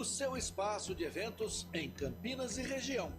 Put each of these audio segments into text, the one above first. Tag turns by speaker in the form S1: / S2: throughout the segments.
S1: O seu espaço de eventos em Campinas e região.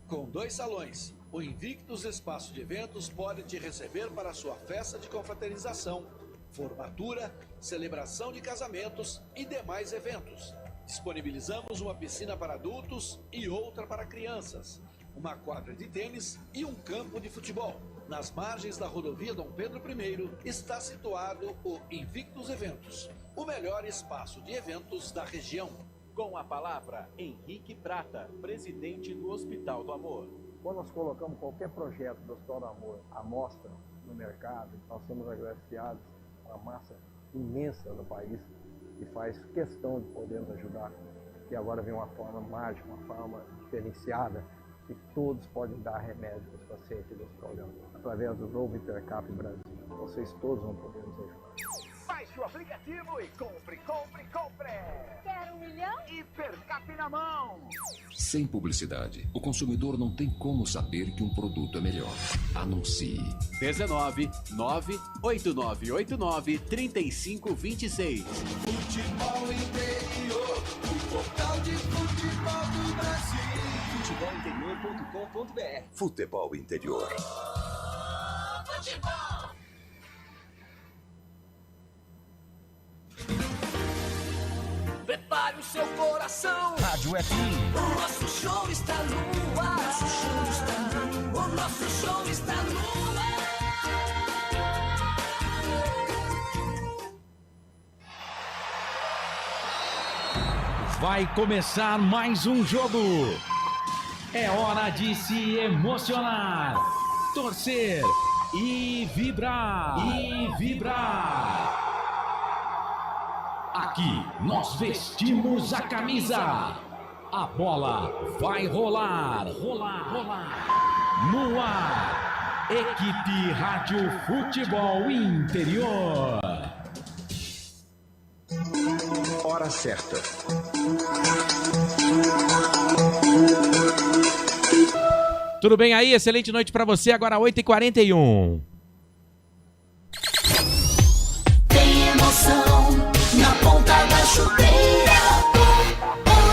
S1: Com 2 salões, o Invictus Espaço de Eventos pode te receber para a sua festa de confraternização, formatura, celebração de casamentos e demais eventos. Disponibilizamos uma piscina para adultos e outra para crianças, uma quadra de tênis e um campo de futebol. Nas margens da rodovia Dom Pedro I está situado o Invictus Eventos, o melhor espaço de eventos da região.
S2: Com a palavra, Henrique Prata, presidente do Hospital do Amor.
S3: Quando nós colocamos qualquer projeto do Hospital do Amor à mostra no mercado, nós somos agraciados a uma massa imensa do país que faz questão de poder nos ajudar. E agora vem uma forma mágica, uma forma diferenciada, que todos podem dar remédio para os pacientes do Hospital do Amor. Através do novo Hipercap Brasil. Vocês todos vão poder nos ajudar.
S4: Baixe o aplicativo e compre, compre, compre!
S5: Quer 1 milhão?
S4: Hipercap na mão!
S6: Sem publicidade, o consumidor não tem como saber que um produto é melhor. Anuncie.
S2: 19 98989 3526.
S7: Futebol Interior, o portal de futebol do Brasil.
S8: Futebolinterior.com.br.
S9: Futebol Interior.
S7: Futebol!
S4: Prepare o seu coração.
S8: Rádio FM.
S7: O nosso show está no ar. O nosso show está no ar.
S10: Vai começar mais um jogo. É hora de se emocionar, torcer e vibrar. Aqui nós vestimos a camisa. A bola vai rolar. No ar, equipe Rádio Futebol Interior.
S9: Hora certa.
S11: Tudo bem aí? Excelente noite para você. Agora 8h41.
S7: Tem emoção na ponta da chuteira.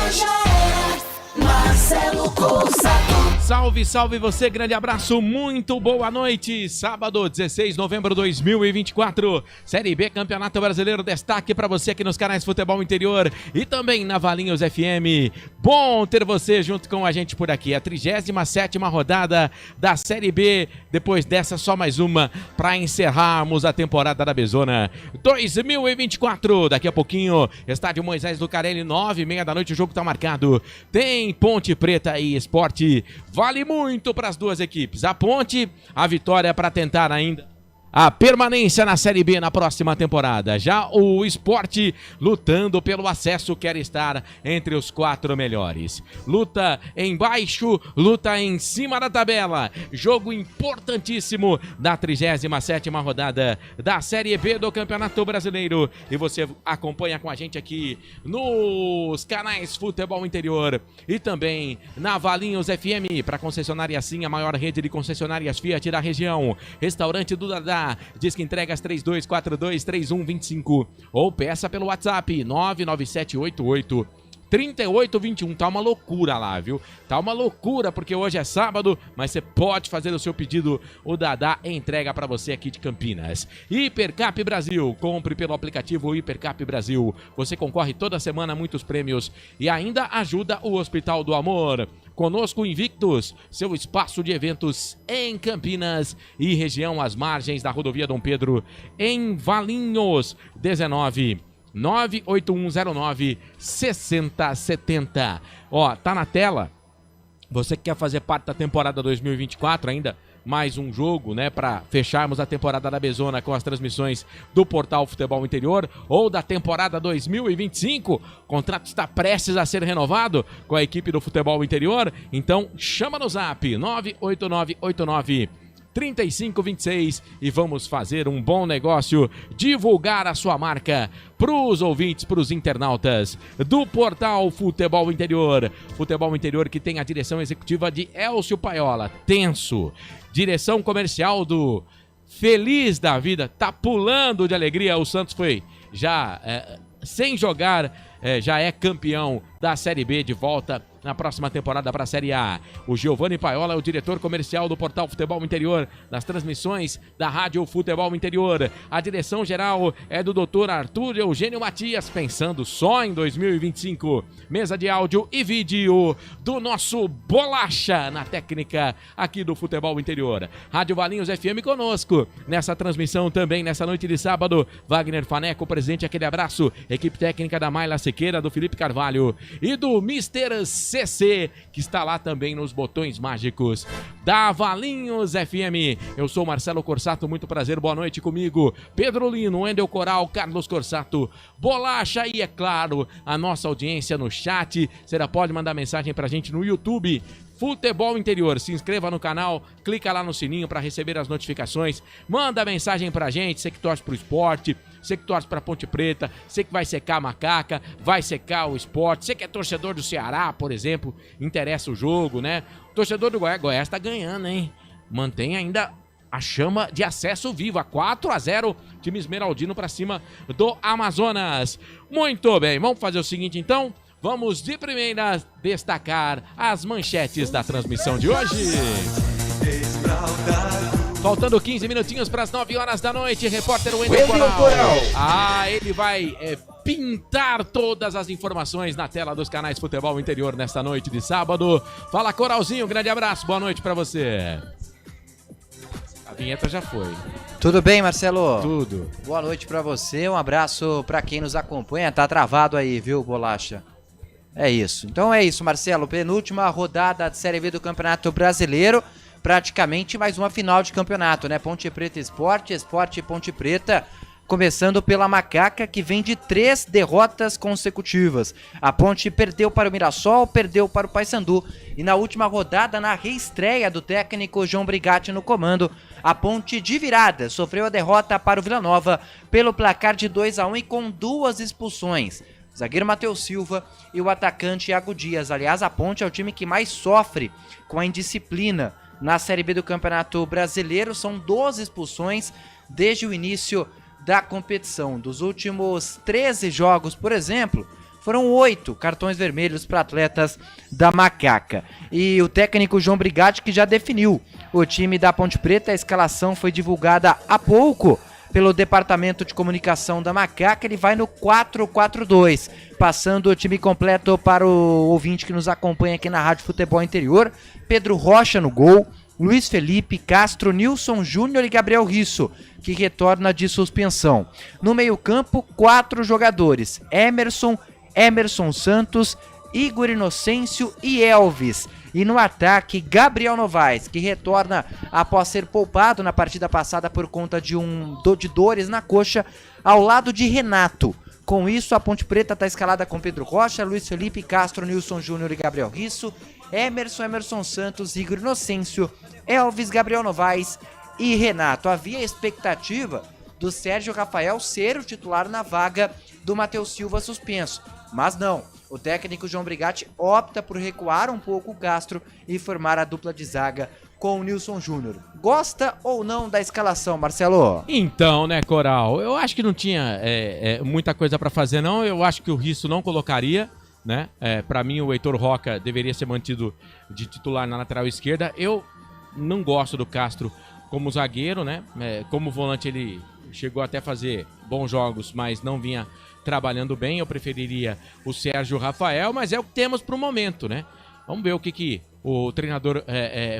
S7: Hoje é Marcelo Consato.
S11: Salve, salve você, grande abraço, muito boa noite. Sábado, 16 de novembro de 2024, Série B, Campeonato Brasileiro, destaque para você aqui nos canais Futebol Interior e também na Valinhos FM. Bom ter você junto com a gente por aqui, a 37ª rodada da Série B, depois dessa só mais uma para encerrarmos a temporada da Bezona 2024. Daqui a pouquinho, Estádio Moisés Lucarelli, 9h30 da noite, o jogo tá marcado. Tem Ponte Preta e Sport. Vale muito para as duas equipes. A Ponte, a vitória para tentar ainda a permanência na Série B na próxima temporada. Já o Sport, lutando pelo acesso, quer estar entre os 4 melhores. Luta embaixo, luta em cima da tabela. Jogo importantíssimo da 37ª rodada da Série B do Campeonato Brasileiro. E você acompanha com a gente aqui nos canais Futebol Interior e também na Valinhos FM, para concessionária Sim, a maior rede de concessionárias Fiat da região. Restaurante do Dadá. Diz que entregas 3242-3125 ou peça pelo WhatsApp 99788 3821. Tá uma loucura lá, viu? Tá uma loucura porque hoje é sábado, mas você pode fazer o seu pedido, o Dadá entrega pra você aqui de Campinas. Hipercap Brasil, compre pelo aplicativo Hipercap Brasil. Você concorre toda semana a muitos prêmios e ainda ajuda o Hospital do Amor. Conosco Invictus, seu espaço de eventos em Campinas e região às margens da rodovia Dom Pedro, em Valinhos, 19 98109 6070. Ó, tá na tela. Você que quer fazer parte da temporada 2024 ainda, mais um jogo, né, para fecharmos a temporada da Bezona com as transmissões do Portal Futebol Interior, ou da temporada 2025, o contrato está prestes a ser renovado com a equipe do Futebol Interior, então chama no zap 98989 3526 e vamos fazer um bom negócio, divulgar a sua marca para os ouvintes, para os internautas do Portal Futebol Interior. Futebol Interior que tem a direção executiva de Elcio Paiola, tenso. Direção comercial do Feliz da Vida, tá pulando de alegria. O Santos foi já sem jogar já é campeão da Série B, de volta na próxima temporada para a Série A. O Giovanni Paiola é o diretor comercial do Portal Futebol Interior, das transmissões da Rádio Futebol Interior. A direção geral é do Dr. Arthur Eugênio Matias, pensando só em 2025. Mesa de áudio e vídeo do nosso Bolacha na técnica aqui do Futebol Interior. Rádio Valinhos FM conosco nessa transmissão também, nessa noite de sábado. Wagner Faneco presente, aquele abraço. Equipe técnica da Mayla Sequeira, do Felipe Carvalho e do Mr. CC, que está lá também nos botões mágicos da Valinhos FM. Eu sou Marcelo Corsato, muito prazer, boa noite comigo. Pedro Lino, Wendel Coral, Carlos Corsato, Bolacha e, é claro, a nossa audiência no chat. Você já pode mandar mensagem pra gente no YouTube, Futebol Interior. Se inscreva no canal, clica lá no sininho para receber as notificações. Manda mensagem pra gente, você que torce pro esporte, você que torce pra Ponte Preta, você que vai secar a Macaca, vai secar o esporte, você que é torcedor do Ceará, por exemplo, interessa o jogo, né? O torcedor do Goiás tá ganhando, hein? Mantém ainda a chama de acesso viva, 4-0, time esmeraldino pra cima do Amazonas. Muito bem, vamos fazer o seguinte então. Vamos de primeira destacar as manchetes da transmissão de hoje. Faltando 15 minutinhos para as 9 horas da noite, repórter Wendel Coral. Ele vai pintar todas as informações na tela dos canais Futebol Interior nesta noite de sábado. Fala, Coralzinho, grande abraço, boa noite para você. A vinheta já foi.
S5: Tudo bem, Marcelo?
S11: Tudo.
S5: Boa noite para você, um abraço para quem nos acompanha. Tá travado aí, viu, Bolacha? É isso. Então é isso, Marcelo. Penúltima rodada de Série B do Campeonato Brasileiro. Praticamente mais uma final de campeonato, né? Ponte Preta Esporte, Esporte Ponte Preta. Começando pela Macaca, que vem de 3 derrotas consecutivas. A Ponte perdeu para o Mirassol, perdeu para o Paysandu. E na última rodada, na reestreia do técnico João Brigatti no comando, a Ponte de virada sofreu a derrota para o Vila Nova pelo placar de 2-1 e com 2 expulsões. O zagueiro Matheus Silva e o atacante Iago Dias. Aliás, a Ponte é o time que mais sofre com a indisciplina na Série B do Campeonato Brasileiro. São 12 expulsões desde o início da competição. Dos últimos 13 jogos, por exemplo, foram 8 cartões vermelhos para atletas da Macaca. E o técnico João Brigatti, que já definiu o time da Ponte Preta, a escalação foi divulgada há pouco pelo Departamento de Comunicação da Macaca. Ele vai no 4-4-2, passando o time completo para o ouvinte que nos acompanha aqui na Rádio Futebol Interior. Pedro Rocha no gol, Luiz Felipe, Castro, Nilson Júnior e Gabriel Risso, que retorna de suspensão. No meio-campo, 4 jogadores: Emerson Santos, Igor Inocêncio e Elvis. E no ataque, Gabriel Novaes, que retorna após ser poupado na partida passada por conta de dores na coxa, ao lado de Renato. Com isso, a Ponte Preta está escalada com Pedro Rocha, Luiz Felipe, Castro, Nilson Júnior e Gabriel Risso, Emerson Santos, Igor Inocêncio, Elvis, Gabriel Novaes e Renato. Havia expectativa do Sérgio Rafael ser o titular na vaga do Matheus Silva suspenso, mas não. O técnico João Brigatti opta por recuar um pouco o Castro e formar a dupla de zaga com o Nilson Júnior. Gosta ou não da escalação, Marcelo?
S11: Então, né, Coral? Eu acho que não tinha muita coisa pra fazer, não. Eu acho que o Risso não colocaria, né? Pra mim, o Heitor Roca deveria ser mantido de titular na lateral esquerda. Eu não gosto do Castro como zagueiro, né? Como volante, ele chegou até a fazer bons jogos, mas não vinha trabalhando bem. Eu preferiria o Sérgio Rafael, mas é o que temos pro momento, né? Vamos ver o que o treinador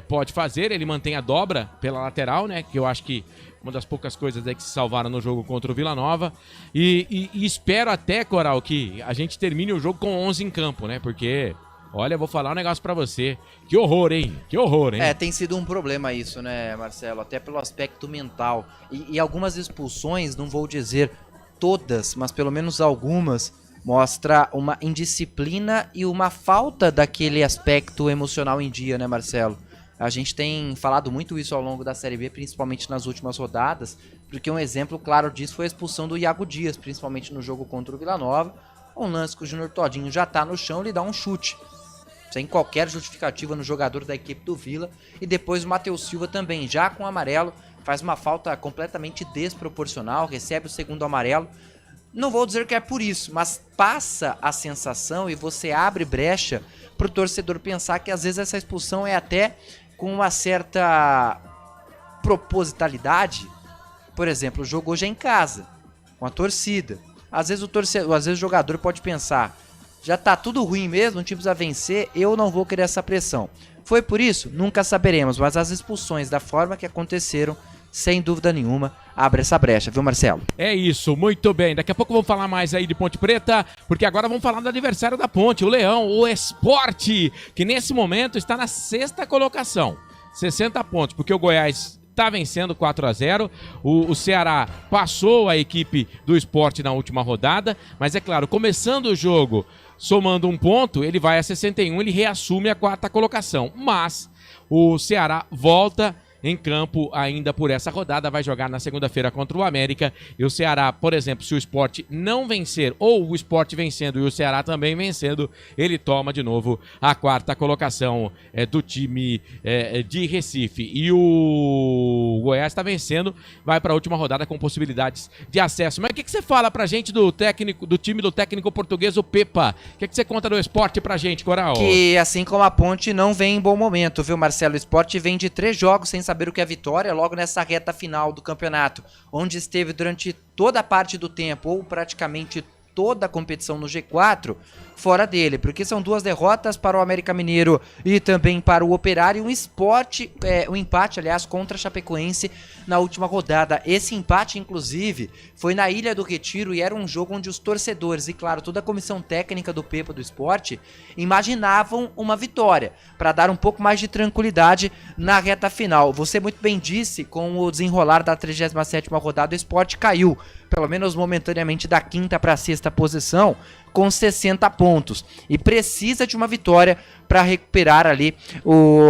S11: pode fazer. Ele mantém a dobra pela lateral, né? Que eu acho que uma das poucas coisas que se salvaram no jogo contra o Vila Nova. E espero até, Coral, que a gente termine o jogo com 11 em campo, né? Porque, olha, eu vou falar um negócio pra você. Que horror, hein? Que horror, hein?
S5: Tem sido um problema isso, né, Marcelo? Até pelo aspecto mental. E algumas expulsões, não vou dizer todas, mas pelo menos algumas, mostra uma indisciplina e uma falta daquele aspecto emocional em dia, né, Marcelo? A gente tem falado muito isso ao longo da Série B, principalmente nas últimas rodadas, porque um exemplo claro disso foi a expulsão do Iago Dias, principalmente no jogo contra o Vila Nova. Um lance que o Júnior Todinho já tá no chão, ele dá um chute, sem qualquer justificativa no jogador da equipe do Vila, e depois o Matheus Silva também, já com amarelo, faz uma falta completamente desproporcional, recebe o segundo amarelo. Não vou dizer que é por isso, mas passa a sensação e você abre brecha pro torcedor pensar que às vezes essa expulsão é até com uma certa propositalidade. Por exemplo, o jogo hoje é em casa, com a torcida. Às vezes o jogador pode pensar, já tá tudo ruim mesmo, o time precisa vencer, eu não vou querer essa pressão. Foi por isso? Nunca saberemos, mas as expulsões da forma que aconteceram, sem dúvida nenhuma, abre essa brecha, viu, Marcelo?
S11: É isso, muito bem. Daqui a pouco vamos falar mais aí de Ponte Preta, porque agora vamos falar do adversário da Ponte, o Leão, o Sport, que nesse momento está na 6ª colocação, 60 pontos, porque o Goiás está vencendo 4-0, o Ceará passou a equipe do Sport na última rodada, mas é claro, começando o jogo, somando um ponto, ele vai a 61, ele reassume a 4ª colocação, mas o Ceará volta em campo ainda por essa rodada, vai jogar na segunda-feira contra o América, e o Ceará, por exemplo, se o Sport não vencer, ou o Sport vencendo e o Ceará também vencendo, ele toma de novo a 4ª colocação do time de Recife, e o Goiás está vencendo, vai para a última rodada com possibilidades de acesso. Mas o que você fala pra gente do time do técnico português, o Pepa? O que você conta do Sport pra gente, Coral?
S5: Que assim como a Ponte não vem em bom momento, viu, Marcelo? O Sport vem de 3 jogos sem saber o que é vitória, logo nessa reta final do campeonato, onde esteve durante toda a parte do tempo, ou praticamente toda a competição no G4, fora dele, porque são 2 derrotas para o América Mineiro e também para o Operário, um empate, aliás, contra a Chapecoense na última rodada. Esse empate, inclusive, foi na Ilha do Retiro e era um jogo onde os torcedores e, claro, toda a comissão técnica do Pepa do Sport imaginavam uma vitória, para dar um pouco mais de tranquilidade na reta final. Você muito bem disse, com o desenrolar da 37ª rodada, o Sport caiu, pelo menos momentaneamente, da 5ª para a 6ª posição, com 60 pontos, e precisa de uma vitória para recuperar ali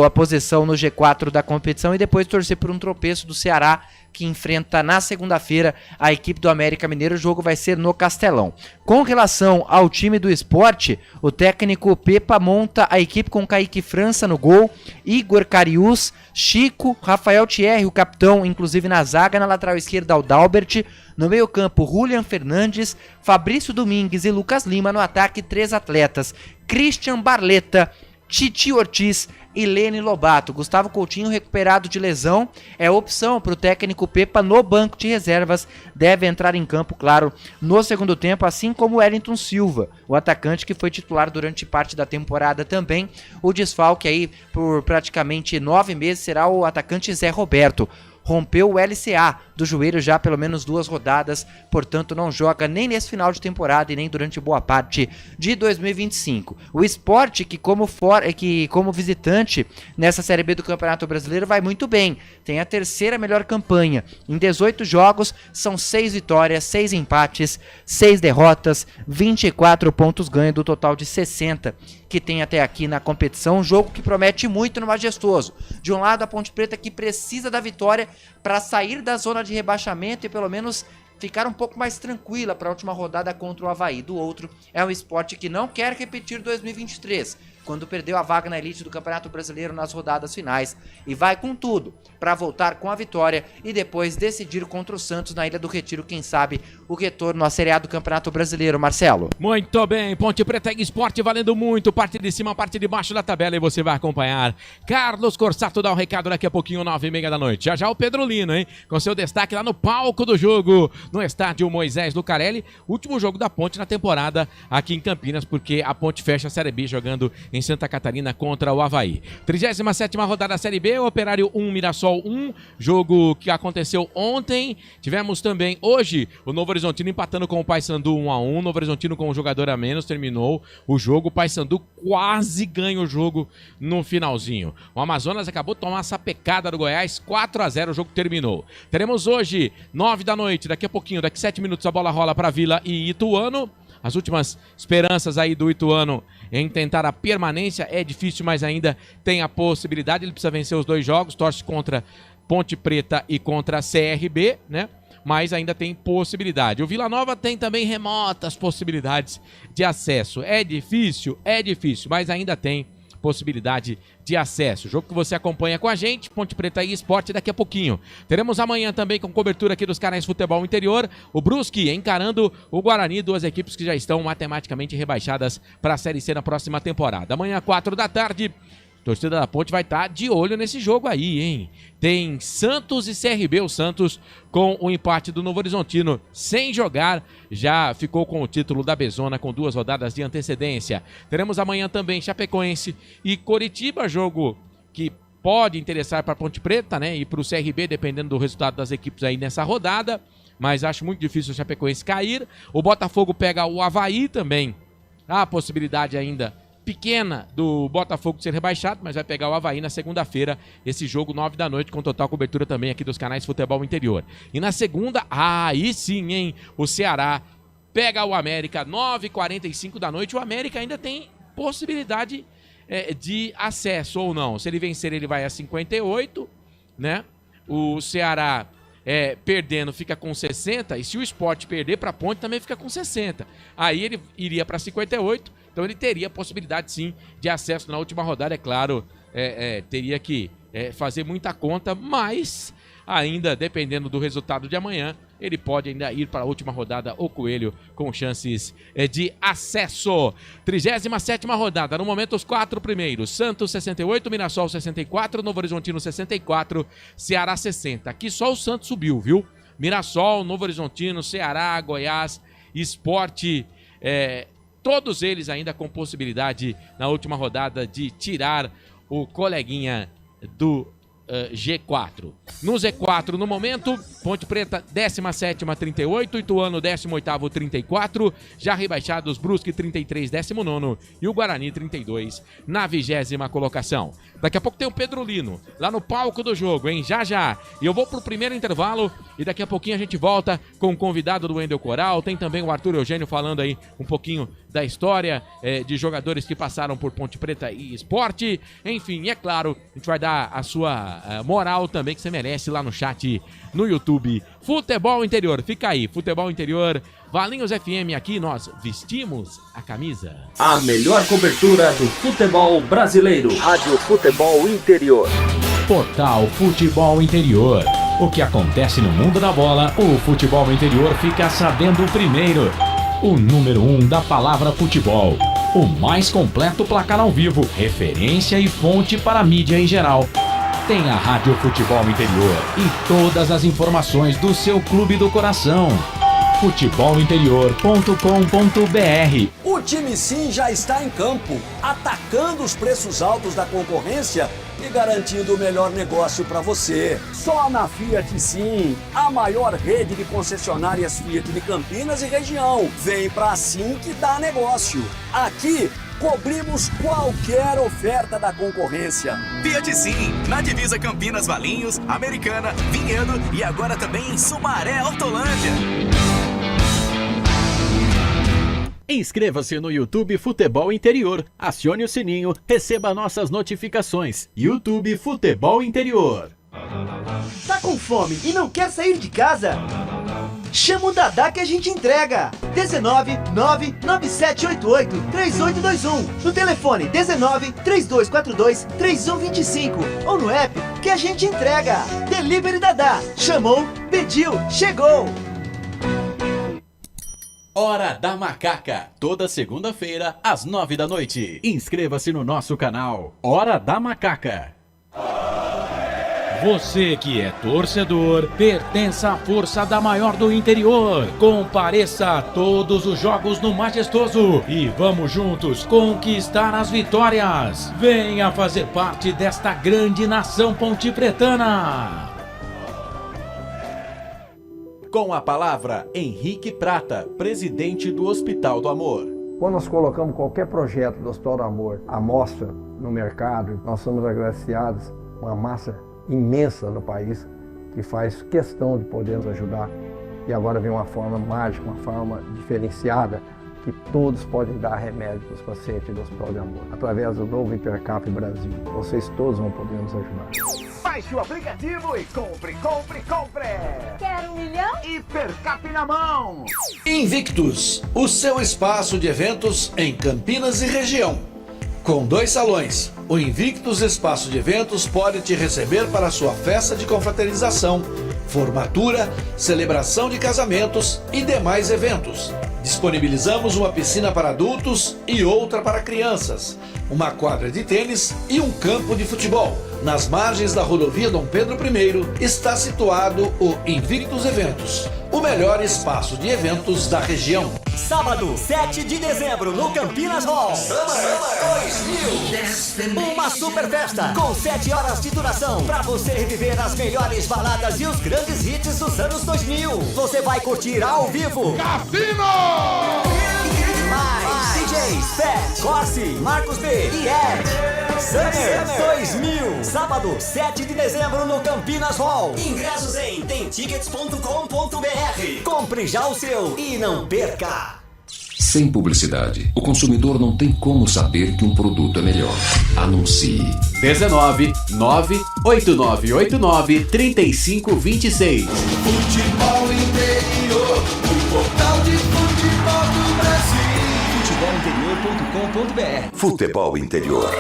S5: a posição no G4 da competição e depois torcer por um tropeço do Ceará, que enfrenta na segunda-feira a equipe do América Mineiro. O jogo vai ser no Castelão. Com relação ao time do Sport, o técnico Pepa monta a equipe com Kaique França no gol, Igor Cariús, Chico, Rafael Thierry, o capitão, inclusive na zaga, na lateral esquerda o Dalbert, no meio campo Julian Fernandes, Fabrício Domingues e Lucas Lima, no ataque 3 atletas, Christian Barleta, Titi Ortiz e Lene Lobato. Gustavo Coutinho, recuperado de lesão, é opção para o técnico Pepa no banco de reservas, deve entrar em campo, claro, no segundo tempo, assim como Wellington Silva, o atacante que foi titular durante parte da temporada também. O desfalque aí por praticamente 9 meses será o atacante Zé Roberto. Rompeu o LCA do joelho já pelo menos 2 rodadas, portanto não joga nem nesse final de temporada e nem durante boa parte de 2025. O Sport, que como visitante nessa Série B do Campeonato Brasileiro vai muito bem, tem a 3ª melhor campanha. Em 18 jogos são 6 vitórias, 6 empates, 6 derrotas, 24 pontos ganhos do total de 60 que tem até aqui na competição. Um jogo que promete muito no Majestoso. De um lado, a Ponte Preta, que precisa da vitória para sair da zona de rebaixamento e pelo menos ficar um pouco mais tranquila para a última rodada contra o Avaí. Do outro, é um Sport que não quer repetir 2023, quando perdeu a vaga na elite do Campeonato Brasileiro nas rodadas finais, e vai com tudo para voltar com a vitória e depois decidir contra o Santos na Ilha do Retiro, quem sabe o retorno à Série A do Campeonato Brasileiro, Marcelo.
S11: Muito bem, Ponte Preta e Sport valendo muito, parte de cima, parte de baixo da tabela, e você vai acompanhar. Carlos Corsato dá o recado daqui a pouquinho, 9h30 da noite. Já já o Pedro Lino, hein, com seu destaque lá no palco do jogo, no estádio Moisés Lucarelli, último jogo da Ponte na temporada aqui em Campinas, porque a Ponte fecha a Série B jogando em Santa Catarina contra o Avaí. 37ª rodada da Série B, Operário 1, Mirassol 1, jogo que aconteceu ontem. Tivemos também hoje o Novo Horizontino empatando com o Paysandu 1-1, Novo Horizontino com um jogador a menos, terminou o jogo, o Paysandu quase ganha o jogo no finalzinho. O Amazonas acabou de tomar essa pecada do Goiás, 4-0, o jogo terminou. Teremos hoje, 9 da noite, daqui a pouquinho, daqui 7 minutos a bola rola para Vila e Ituano. As últimas esperanças aí do Ituano em tentar a permanência, é difícil, mas ainda tem a possibilidade. Ele precisa vencer os 2 jogos, torce contra Ponte Preta e contra a CRB, né? Mas ainda tem possibilidade. O Vila Nova tem também remotas possibilidades de acesso. É difícil, mas ainda tem possibilidade de acesso. Jogo que você acompanha com a gente, Ponte Preta e Sport, daqui a pouquinho. Teremos amanhã também com cobertura aqui dos canais Futebol Interior, o Brusque encarando o Guarani, duas equipes que já estão matematicamente rebaixadas para a Série C na próxima temporada. Amanhã, 4 da tarde, a torcida da Ponte vai estar de olho nesse jogo aí, hein? Tem Santos e CRB, o Santos com o empate do Novo Horizontino sem jogar, já ficou com o título da Bezona com 2 rodadas de antecedência. Teremos amanhã também Chapecoense e Coritiba, jogo que pode interessar para a Ponte Preta, né? E para o CRB, dependendo do resultado das equipes aí nessa rodada, mas acho muito difícil o Chapecoense cair. O Botafogo pega o Avaí também, há a possibilidade ainda pequena do Botafogo ser rebaixado, mas vai pegar o Avaí na segunda-feira, esse jogo 9 da noite, com total cobertura também aqui dos canais Futebol Interior. E na segunda, aí sim, hein, o Ceará pega o América, 9h45 da noite, o América ainda tem possibilidade de acesso ou não. Se ele vencer, ele vai a 58, né? O Ceará perdendo fica com 60, e se o Sport perder para a Ponte também fica com 60. Aí ele iria para 58, então ele teria a possibilidade sim de acesso na última rodada, é claro, teria que fazer muita conta, mas ainda dependendo do resultado de amanhã, ele pode ainda ir para a última rodada, o Coelho, com chances de acesso. 37ª rodada, no momento os 4 primeiros, Santos 68, Mirassol 64, Novo Horizontino 64, Ceará 60. Aqui só o Santos subiu, viu? Mirassol, Novo Horizontino, Ceará, Goiás, Sport, todos eles ainda com possibilidade na última rodada de tirar o coleguinha do G4. No Z4, no momento, Ponte Preta 17ª, 38, Ituano 18º, 34, já rebaixados Brusque 33, 19º e o Guarani 32 na 20ª colocação. Daqui a pouco tem o Pedro Lino lá no palco do jogo, hein? Já. E eu vou pro primeiro intervalo e daqui a pouquinho a gente volta com o convidado do Wendel Coral. Tem também o Arthur Eugênio falando aí um pouquinho da história de jogadores que passaram por Ponte Preta e Sport. Enfim, e é claro, a gente vai dar a sua moral também que você merece lá no chat, no YouTube. Futebol Interior, fica aí, Futebol Interior, Valinhos FM, aqui nós vestimos a camisa.
S8: A melhor cobertura do futebol brasileiro.
S9: Rádio Futebol Interior.
S10: Portal Futebol Interior. O que acontece no mundo da bola, o Futebol Interior fica sabendo primeiro. O número 1 da palavra futebol. O mais completo placar ao vivo, referência e fonte para a mídia em geral. Tem a Rádio Futebol Interior e todas as informações do seu clube do coração. futebolinterior.com.br.
S12: O time Sim já está em campo, atacando os preços altos da concorrência e garantindo o melhor negócio para você. Só na Fiat Sim, a maior rede de concessionárias Fiat de Campinas e região. Vem pra Sim que dá negócio. Aqui cobrimos qualquer oferta da concorrência.
S13: Fiat Sim, na divisa Campinas, Valinhos, Americana, Vinhedo e agora também em Sumaré, Hortolândia.
S14: Inscreva-se no YouTube Futebol Interior, acione o sininho, receba nossas notificações. YouTube Futebol Interior.
S15: Tá com fome e não quer sair de casa? Chama o Dadá que a gente entrega. 19 99788 3821. No telefone 19 3242 3125 ou no app que a gente entrega. Delivery Dadá. Chamou, pediu, chegou.
S14: Hora da Macaca, toda segunda-feira às 9 da noite. Inscreva-se no nosso canal Hora da Macaca.
S10: Você que é torcedor, pertence à força da maior do interior. Compareça a todos os jogos no Majestoso e vamos juntos conquistar as vitórias. Venha fazer parte desta grande nação pontepretana.
S2: Com a palavra, Henrique Prata, presidente do Hospital do Amor.
S3: Quando nós colocamos qualquer projeto do Hospital do Amor à mostra no mercado, nós somos agraciados com uma massa imensa no país que faz questão de poder nos ajudar. E agora vem uma forma mágica, uma forma diferenciada, que todos podem dar remédio para os pacientes do Hospital do Amor. Através do novo Hipercap Brasil, vocês todos vão poder nos ajudar.
S4: Baixe o aplicativo e compre.
S16: Quer 1 milhão?
S4: Hipercap na mão.
S1: Invictus, o seu espaço de eventos em Campinas e região. Com 2 salões, o Invictus Espaço de Eventos pode te receber para sua festa de confraternização, formatura, celebração de casamentos e demais eventos. Disponibilizamos uma piscina para adultos e outra para crianças, uma quadra de tênis e um campo de futebol. Nas margens da rodovia Dom Pedro I está situado o Invictus Eventos, o melhor espaço de eventos da região.
S12: Sábado, 7 de dezembro, no Campinas Hall. Summer 2000. Uma super festa com 7 horas de duração para você reviver as melhores baladas e os grandes hits dos anos 2000. Você vai curtir ao vivo Cassino! Mais DJs, Fat, Corsi, Marcos B e Ed. Summer 2000. Sábado, 7 de dezembro, no Campinas Hall. Ingressos em temtickets.com.br. Compre já o seu e não perca.
S6: Sem publicidade, o consumidor não tem como saber que um produto é melhor. Anuncie.
S14: 19 98989 3526.
S7: Futebol interior, o portal de futebol do Brasil.
S12: Futebolinterior.com.br.
S17: Futebol Interior.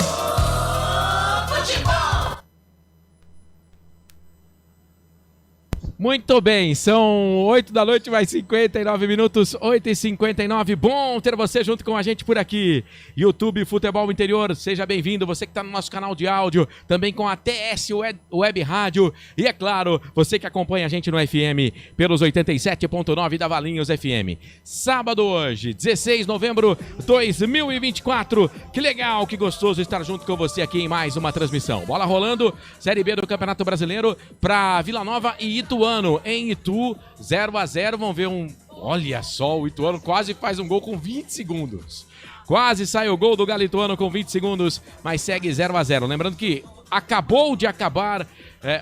S11: Muito bem, são 8 da noite, mais 59 minutos, 8h59. Bom ter você junto com a gente por aqui. YouTube Futebol Interior, seja bem-vindo. Você que está no nosso canal de áudio, também com a TS Web Rádio. E é claro, você que acompanha a gente no FM pelos 87.9 da Valinhos FM. Sábado hoje, 16 de novembro de 2024. Que legal, que gostoso estar junto com você aqui em mais uma transmissão. Bola rolando, Série B do Campeonato Brasileiro para Vila Nova e Ituano. Em Itu, 0-0, vamos ver olha só, o Ituano quase faz um gol com 20 segundos. Quase sai o gol do Galo Ituano com 20 segundos, mas segue 0-0. Lembrando que acabou de acabar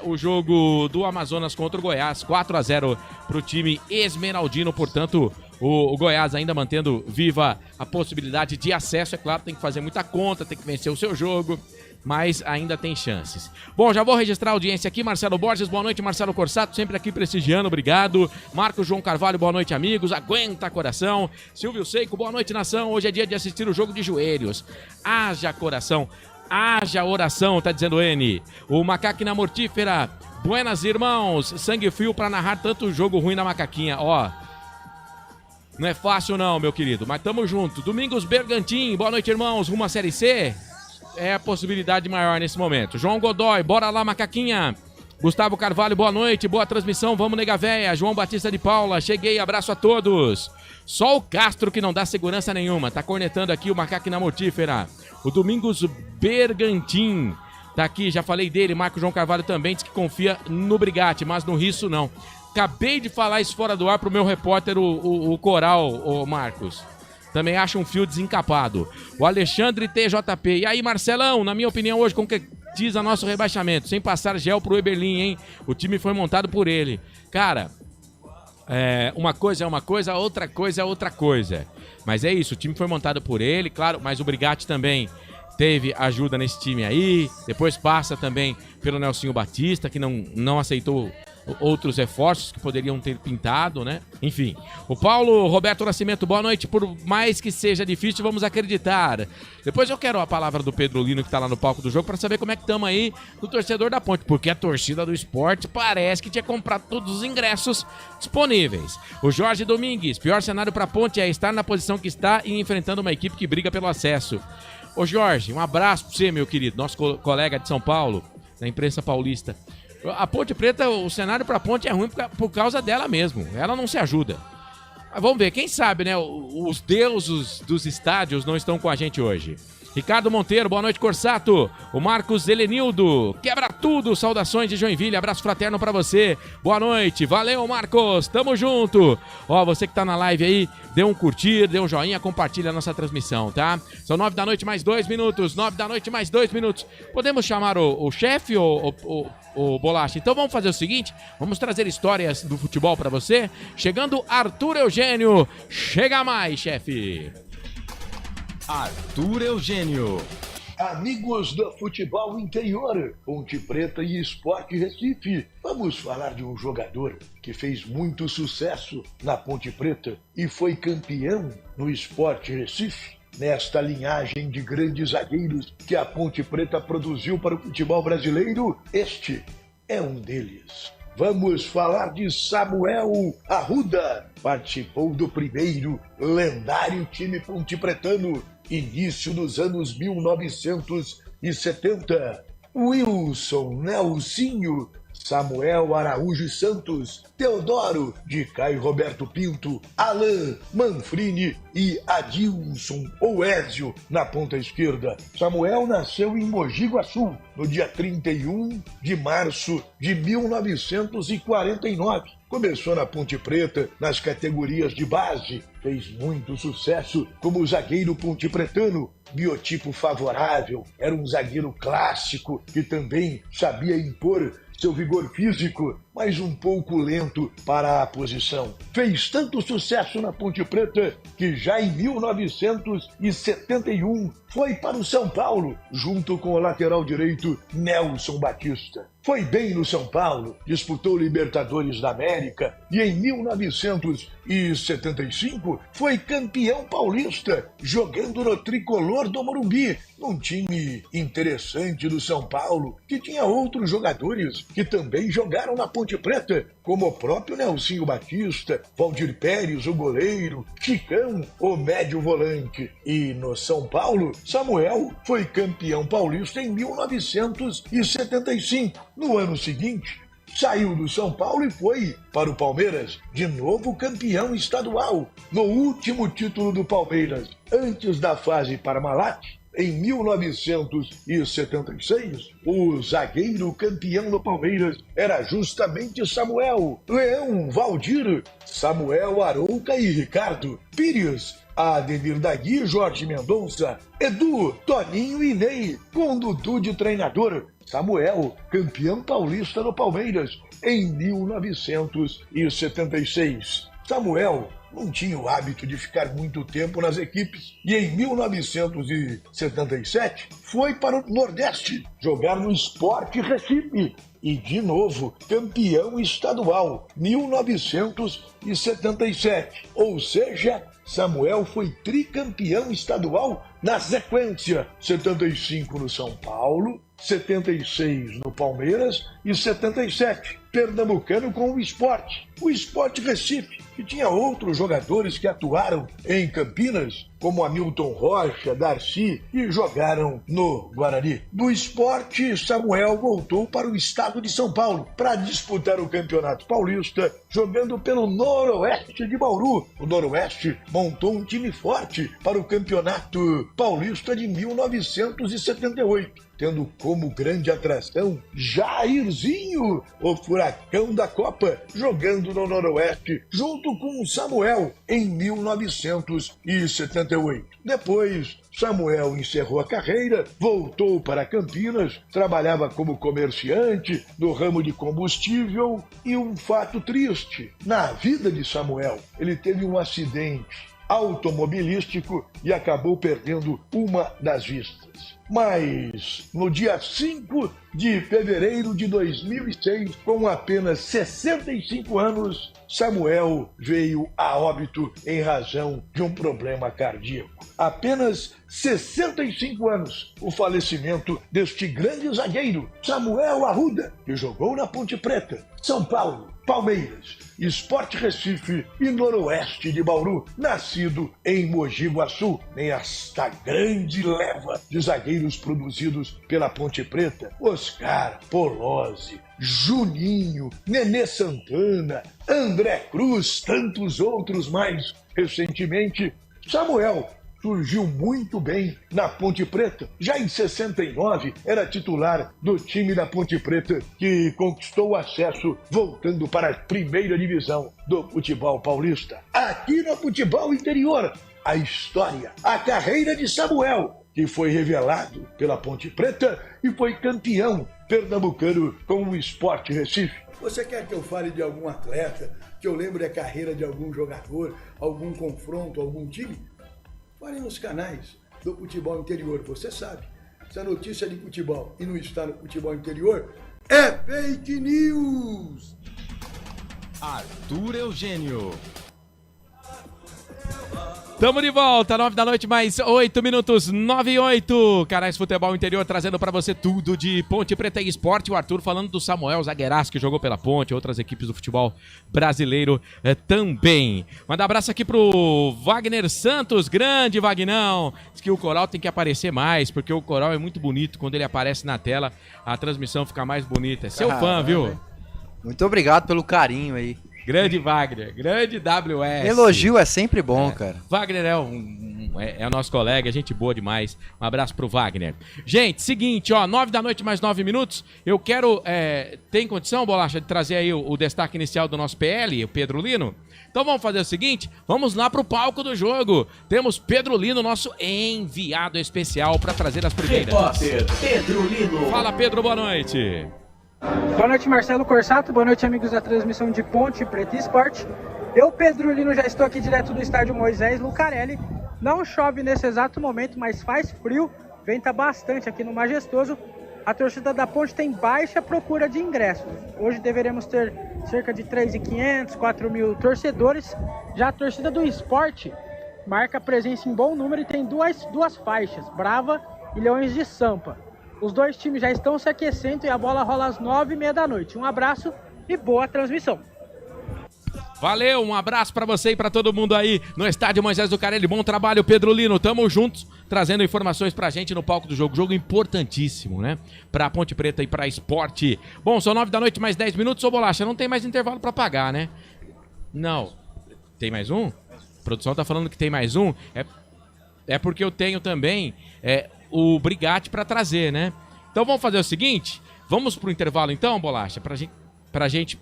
S11: o jogo do Amazonas contra o Goiás, 4-0 para o time esmeraldino, portanto, o Goiás ainda mantendo viva a possibilidade de acesso. É claro, tem que fazer muita conta, tem que vencer o seu jogo, mas ainda tem chances. Bom, já vou registrar a audiência aqui. Marcelo Borges, boa noite. Marcelo Corsato, sempre aqui prestigiando, obrigado. Marcos João Carvalho, boa noite, amigos. Aguenta coração. Silvio Seico, boa noite, nação. Hoje é dia de assistir o jogo de joelhos. Haja coração, haja oração, tá dizendo N. O Macaquina Mortífera, buenas irmãos. Sangue frio pra narrar tanto jogo ruim na Macaquinha, ó. Não é fácil não, meu querido, mas tamo junto. Domingos Bergantim, boa noite, irmãos. Rumo à Série C? É a possibilidade maior nesse momento. João Godoy, bora lá, Macaquinha. Gustavo Carvalho, boa noite, boa transmissão, vamos nega véia. João Batista de Paula, cheguei, abraço a todos. Só o Castro que não dá segurança nenhuma, tá cornetando aqui o Macaquina Mortífera. O Domingos Bergantim tá aqui, já falei dele. Marco João Carvalho também diz que confia no Brigatti, mas no Risso não. Acabei de falar isso fora do ar pro meu repórter, o Coral, o Marcos. Também acha um fio desencapado. O Alexandre TJP. E aí, Marcelão, na minha opinião, hoje concretiza nosso rebaixamento. Sem passar gel pro Eberlin, hein? O time foi montado por ele. Cara, uma coisa é uma coisa, outra coisa é outra coisa. Mas é isso, o time foi montado por ele, claro, mas o Brigatti também teve ajuda nesse time aí. Depois passa também pelo Nelsinho Batista, que não aceitou outros reforços que poderiam ter pintado, né? Enfim, o Paulo Roberto Nascimento, boa noite. Por mais que seja difícil, vamos acreditar. Depois eu quero a palavra do Pedro Lino, que tá lá no palco do jogo, para saber como é que estamos aí do torcedor da Ponte, porque a torcida do esporte parece que tinha comprado todos os ingressos disponíveis. O Jorge Domingues, pior cenário para a Ponte é estar na posição que está e enfrentando uma equipe que briga pelo acesso. Ô Jorge, um abraço para você, meu querido, nosso colega de São Paulo, da imprensa paulista. A Ponte Preta, o cenário pra Ponte é ruim por causa dela mesmo. Ela não se ajuda. Mas vamos ver, quem sabe, né? Os deuses dos estádios não estão com a gente hoje. Ricardo Monteiro, boa noite, Corsato. O Marcos Helenildo, quebra tudo. Saudações de Joinville, abraço fraterno pra você. Boa noite, valeu, Marcos, tamo junto. Ó, você que tá na live aí, dê um curtir, dê um joinha, compartilha a nossa transmissão, tá? São 9 da noite mais 2 minutos, 9 da noite mais 2 minutos. Podemos chamar o chefe, o Bolacha? Então vamos fazer o seguinte, vamos trazer histórias do futebol pra você. Chegando Arthur Eugênio, chega mais, chefe.
S18: Arthur Eugênio.
S19: Amigos do Futebol Interior, Ponte Preta e Sport Recife, vamos falar de um jogador que fez muito sucesso na Ponte Preta e foi campeão no Sport Recife. Nesta linhagem de grandes zagueiros que a Ponte Preta produziu para o futebol brasileiro, este é um deles. Vamos falar de Samuel Arruda. Participou do primeiro lendário time pontepretano, início dos anos 1970. Wilson Nelsinho, Samuel Araújo Santos, Teodoro de Caio Roberto Pinto, Alain Manfrini e Adilson Oésio na ponta esquerda. Samuel nasceu em Mogi Guaçu no dia 31 de março de 1949. Começou na Ponte Preta nas categorias de base, fez muito sucesso como zagueiro pontepretano, biotipo favorável, era um zagueiro clássico que também sabia impor seu vigor físico, mas um pouco lento para a posição. Fez tanto sucesso na Ponte Preta que já em 1971 foi para o São Paulo, junto com o lateral direito Nelson Batista. Foi bem no São Paulo, disputou Libertadores da América e em 1975 foi campeão paulista, jogando no tricolor do Morumbi, num time interessante do São Paulo, que tinha outros jogadores que também jogaram na Ponte Preta, como o próprio Nelsinho Batista, Valdir Pérez, o goleiro, Chicão, o médio volante. E no São Paulo, Samuel foi campeão paulista em 1975. No ano seguinte, saiu do São Paulo e foi para o Palmeiras, de novo campeão estadual. No último título do Palmeiras, antes da fase Parmalat, em 1976, o zagueiro campeão do Palmeiras era justamente Samuel, Leão, Valdir, Samuel, Arouca e Ricardo, Pires, Ademir Dagui, Jorge Mendonça, Edu, Toninho e Ney, com Dudu de treinador. Samuel, campeão paulista do Palmeiras, em 1976. Samuel não tinha o hábito de ficar muito tempo nas equipes e em 1977 foi para o Nordeste jogar no Sport Recife e de novo campeão estadual, 1977. Ou seja, Samuel foi tricampeão estadual na sequência, 75 no São Paulo, 76 no Palmeiras e 77 pernambucano com o Sport Recife, que tinha outros jogadores que atuaram em Campinas, como Hamilton Rocha, Darcy, e jogaram no Guarani. Do Sport, Samuel voltou para o estado de São Paulo para disputar o Campeonato Paulista, jogando pelo Noroeste de Bauru. O Noroeste montou um time forte para o Campeonato Paulista de 1978, tendo como grande atração Jairzinho, o furacão da Copa, jogando no Noroeste junto com Samuel em 1978. Depois, Samuel encerrou a carreira, voltou para Campinas, trabalhava como comerciante no ramo de combustível e um fato triste na vida de Samuel. Ele teve um acidente automobilístico e acabou perdendo uma das vistas. Mas, no dia 5 de fevereiro de 2006, com apenas 65 anos, Samuel veio a óbito em razão de um problema cardíaco. Apenas 65 anos, o falecimento deste grande zagueiro, Samuel Arruda, que jogou na Ponte Preta, São Paulo, Palmeiras, Sport Recife e Noroeste de Bauru, nascido em Mogi Guaçu, nesta grande leva de zagueiros produzidos pela Ponte Preta, Oscar, Polozzi, Juninho, Nenê Santana, André Cruz, tantos outros mais. Recentemente, Samuel surgiu muito bem na Ponte Preta. Já em 69, era titular do time da Ponte Preta, que conquistou o acesso voltando para a primeira divisão do futebol paulista. Aqui no Futebol Interior, a história, a carreira de Samuel, que foi revelado pela Ponte Preta e foi campeão pernambucano com o Sport Recife.
S17: Você quer que eu fale de algum atleta, que eu lembre a carreira de algum jogador, algum confronto, algum time? Fale nos canais do Futebol Interior, você sabe. Se a notícia é de futebol e não está no Futebol Interior, é fake news!
S2: Arthur Eugênio.
S11: Tamo de volta, 9 da noite, mais 8 minutos, 9 e 8. Canais Futebol Interior trazendo pra você tudo de Ponte Preta e Esporte. O Arthur falando do Samuel zagueiraço que jogou pela Ponte, outras equipes do futebol brasileiro também. Manda abraço aqui pro Wagner Santos, grande Vagnão. Diz que o Coral tem que aparecer mais, porque o Coral é muito bonito. Quando ele aparece na tela, a transmissão fica mais bonita. É seu fã, viu?
S5: Muito obrigado pelo carinho aí.
S11: Grande Wagner, grande WS.
S5: Elogio é sempre bom, cara.
S11: Wagner é o nosso colega, gente boa demais. Um abraço pro Wagner. Gente, seguinte, 9 da noite mais 9 minutos. Eu quero... tem condição, Bolacha, de trazer aí o destaque inicial do nosso PL, o Pedro Lino? Então vamos fazer o seguinte, vamos lá pro palco do jogo. Temos Pedro Lino, nosso enviado especial para trazer as primeiras.
S14: Repórter Pedro Lino.
S11: Fala, Pedro, boa noite.
S18: Boa noite, Marcelo Corsato. Boa noite, amigos da transmissão de Ponte Preta e Esporte. Eu, Pedro Lino, já estou aqui direto do estádio Moisés Lucarelli. Não chove nesse exato momento, mas faz frio, venta bastante aqui no Majestoso. A torcida da Ponte tem baixa procura de ingressos. Hoje deveremos ter cerca de 3.500, 4.000 torcedores. Já a torcida do Esporte marca presença em bom número e tem duas faixas, Brava e Leões de Sampa. Os dois times já estão se aquecendo e a bola rola às 9h30 da noite. Um abraço e boa transmissão.
S11: Valeu, um abraço pra você e pra todo mundo aí no estádio Moisés Lucarelli. Bom trabalho, Pedro Lino. Tamo juntos, trazendo informações pra gente no palco do jogo. Jogo importantíssimo, né? Pra Ponte Preta e pra Esporte. Bom, são 9 da noite, mais 10 minutos. Ô, Bolacha, não tem mais intervalo pra pagar, né? Não. Tem mais um? A produção tá falando que tem mais um. É porque eu tenho também o Brigatti pra trazer, né? Então vamos fazer o seguinte. Vamos pro intervalo então, Bolacha, pra gente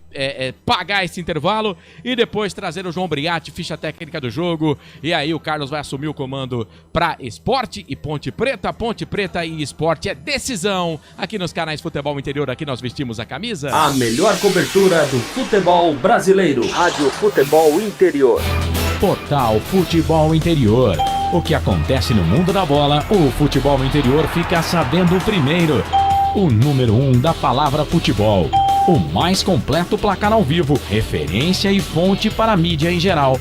S11: pagar esse intervalo e depois trazer o João Brigatti, ficha técnica do jogo. E aí o Carlos vai assumir o comando pra Esporte e Ponte Preta. Ponte Preta e Esporte é decisão aqui nos canais Futebol Interior. Aqui nós vestimos a camisa.
S8: A melhor cobertura do futebol brasileiro.
S9: Rádio Futebol Interior.
S10: Portal Futebol Interior. O que acontece no mundo da bola, o futebol interior fica sabendo primeiro. O número 1 da palavra futebol. O mais completo placar ao vivo, referência e fonte para a mídia em geral.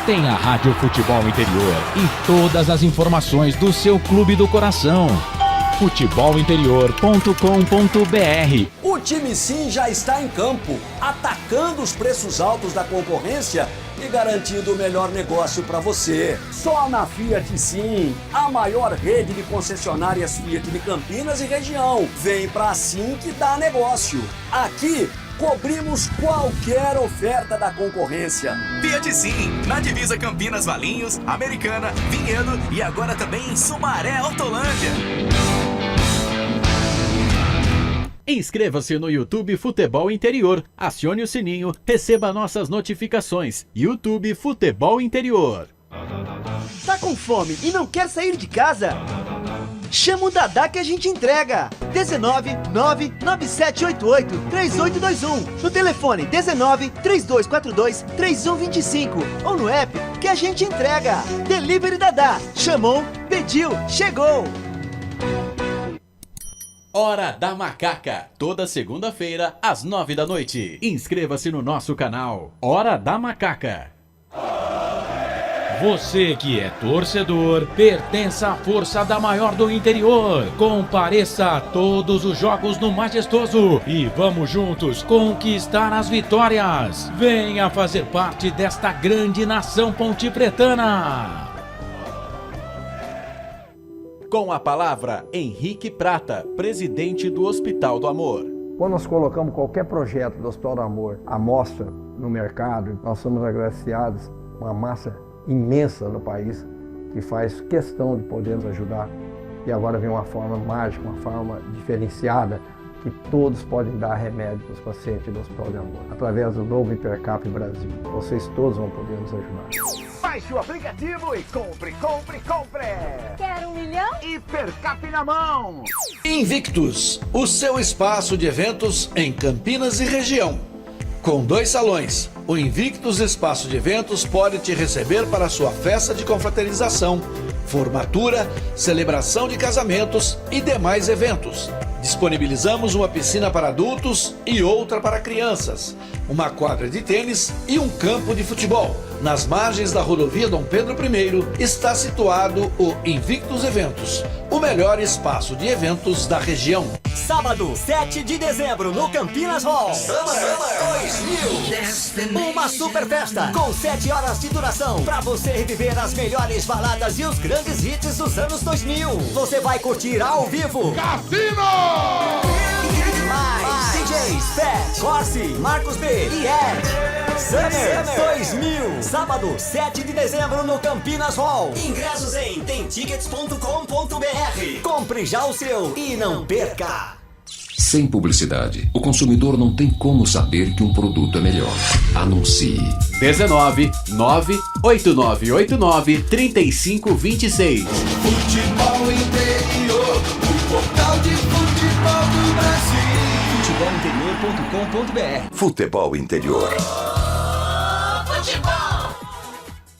S10: Tem a Rádio Futebol Interior e todas as informações do seu clube do coração. futebolinterior.com.br.
S12: O time Sim já está em campo, atacando os preços altos da concorrência e garantindo o melhor negócio para você. Só na Fiat Sim, a maior rede de concessionárias Fiat de Campinas e região. Vem pra Sim que dá negócio. Aqui cobrimos qualquer oferta da concorrência.
S13: Fiat Sim, na divisa Campinas, Valinhos, Americana, Vinhedo e agora também em Sumaré, Hortolândia.
S2: Inscreva-se no YouTube Futebol Interior, acione o sininho, receba nossas notificações. YouTube Futebol Interior.
S15: Tá com fome e não quer sair de casa? Chama o Dadá que a gente entrega. 19997883821. No telefone 1932423125 ou no app que a gente entrega. Delivery Dadá. Chamou, pediu, chegou.
S14: Hora da Macaca, toda segunda-feira às 9 da noite. Inscreva-se no nosso canal. Hora da Macaca.
S10: Você que é torcedor, pertence à força da maior do interior. Compareça a todos os jogos no Majestoso e vamos juntos conquistar as vitórias. Venha fazer parte desta grande nação pontepretana.
S2: Com a palavra, Henrique Prata, presidente do Hospital do Amor.
S3: Quando nós colocamos qualquer projeto do Hospital do Amor à mostra no mercado, nós somos agraciados uma massa imensa no país que faz questão de poder nos ajudar. E agora vem uma forma mágica, uma forma diferenciada, que todos podem dar remédio para os pacientes do Hospital do Amor. Através do novo Hipercap Brasil. Vocês todos vão poder nos ajudar.
S4: Baixe o aplicativo e compre!
S16: Quer 1 milhão?
S4: Hipercap na mão!
S1: Invictus, o seu espaço de eventos em Campinas e região. Com 2 salões, o Invictus Espaço de Eventos pode te receber para a sua festa de confraternização, formatura, celebração de casamentos e demais eventos. Disponibilizamos uma piscina para adultos e outra para crianças, uma quadra de tênis e um campo de futebol. Nas margens da rodovia Dom Pedro I está situado o Invictus Eventos, o melhor espaço de eventos da região.
S20: Sábado, 7 de dezembro, no Campinas Hall. Summer 2000. Uma super festa com 7 horas de duração para você reviver as melhores baladas e os grandes hits dos anos 2000. Você vai curtir ao vivo Cassino! DJs, Pet, Corsi, Marcos B e Ed. Summer 2000. Sábado, 7 de dezembro no Campinas Hall. Ingressos em temtickets.com.br. Compre já o seu e não perca.
S6: Sem publicidade, o consumidor não tem como saber que um produto é melhor. Anuncie.
S14: 19 98989 3526.
S7: Futebol interior, o portal de futebol do Brasil.
S20: Futebolinterior.com.br.
S21: Futebol Interior.
S7: Futebol.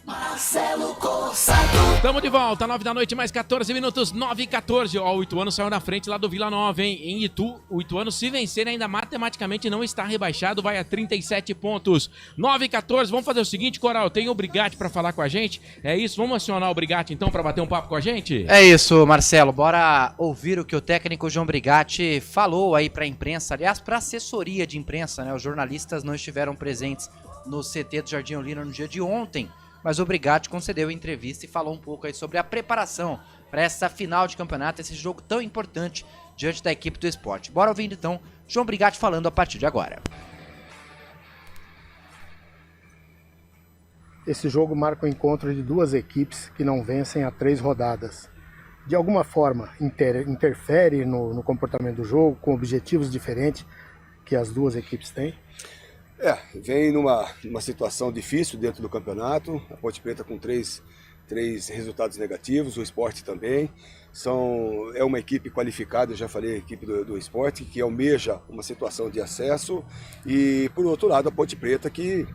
S7: Marcelo Corsato.
S11: Estamos de volta, 9 da noite, mais 14 minutos, 9h14. Ó, o Ituano saiu na frente lá do Vila Nova, hein? Em Itu, o Ituano, se vencer, ainda matematicamente não está rebaixado, vai a 37 pontos. 9h14, vamos fazer o seguinte, Coral, tem o Brigatti pra falar com a gente? É isso, vamos acionar o Brigatti então pra bater um papo com a gente?
S5: É isso, Marcelo, bora ouvir o que o técnico João Brigatti falou aí pra imprensa, aliás, pra assessoria de imprensa, né? Os jornalistas não estiveram presentes no CT do Jardim Olina no dia de ontem, mas o Brigatti concedeu entrevista e falou um pouco aí sobre a preparação para essa final de campeonato, esse jogo tão importante diante da equipe do Sport. Bora ouvir então João Brigatti falando a partir de agora.
S22: Esse jogo marca o encontro de duas equipes que não vencem há 3 rodadas. De alguma forma interfere no comportamento do jogo, com objetivos diferentes que as duas equipes têm?
S23: Vem numa situação difícil dentro do campeonato, a Ponte Preta com três resultados negativos, o Sport também. É uma equipe qualificada, eu já falei, a equipe do Sport, que almeja uma situação de acesso, e por outro lado a Ponte Preta que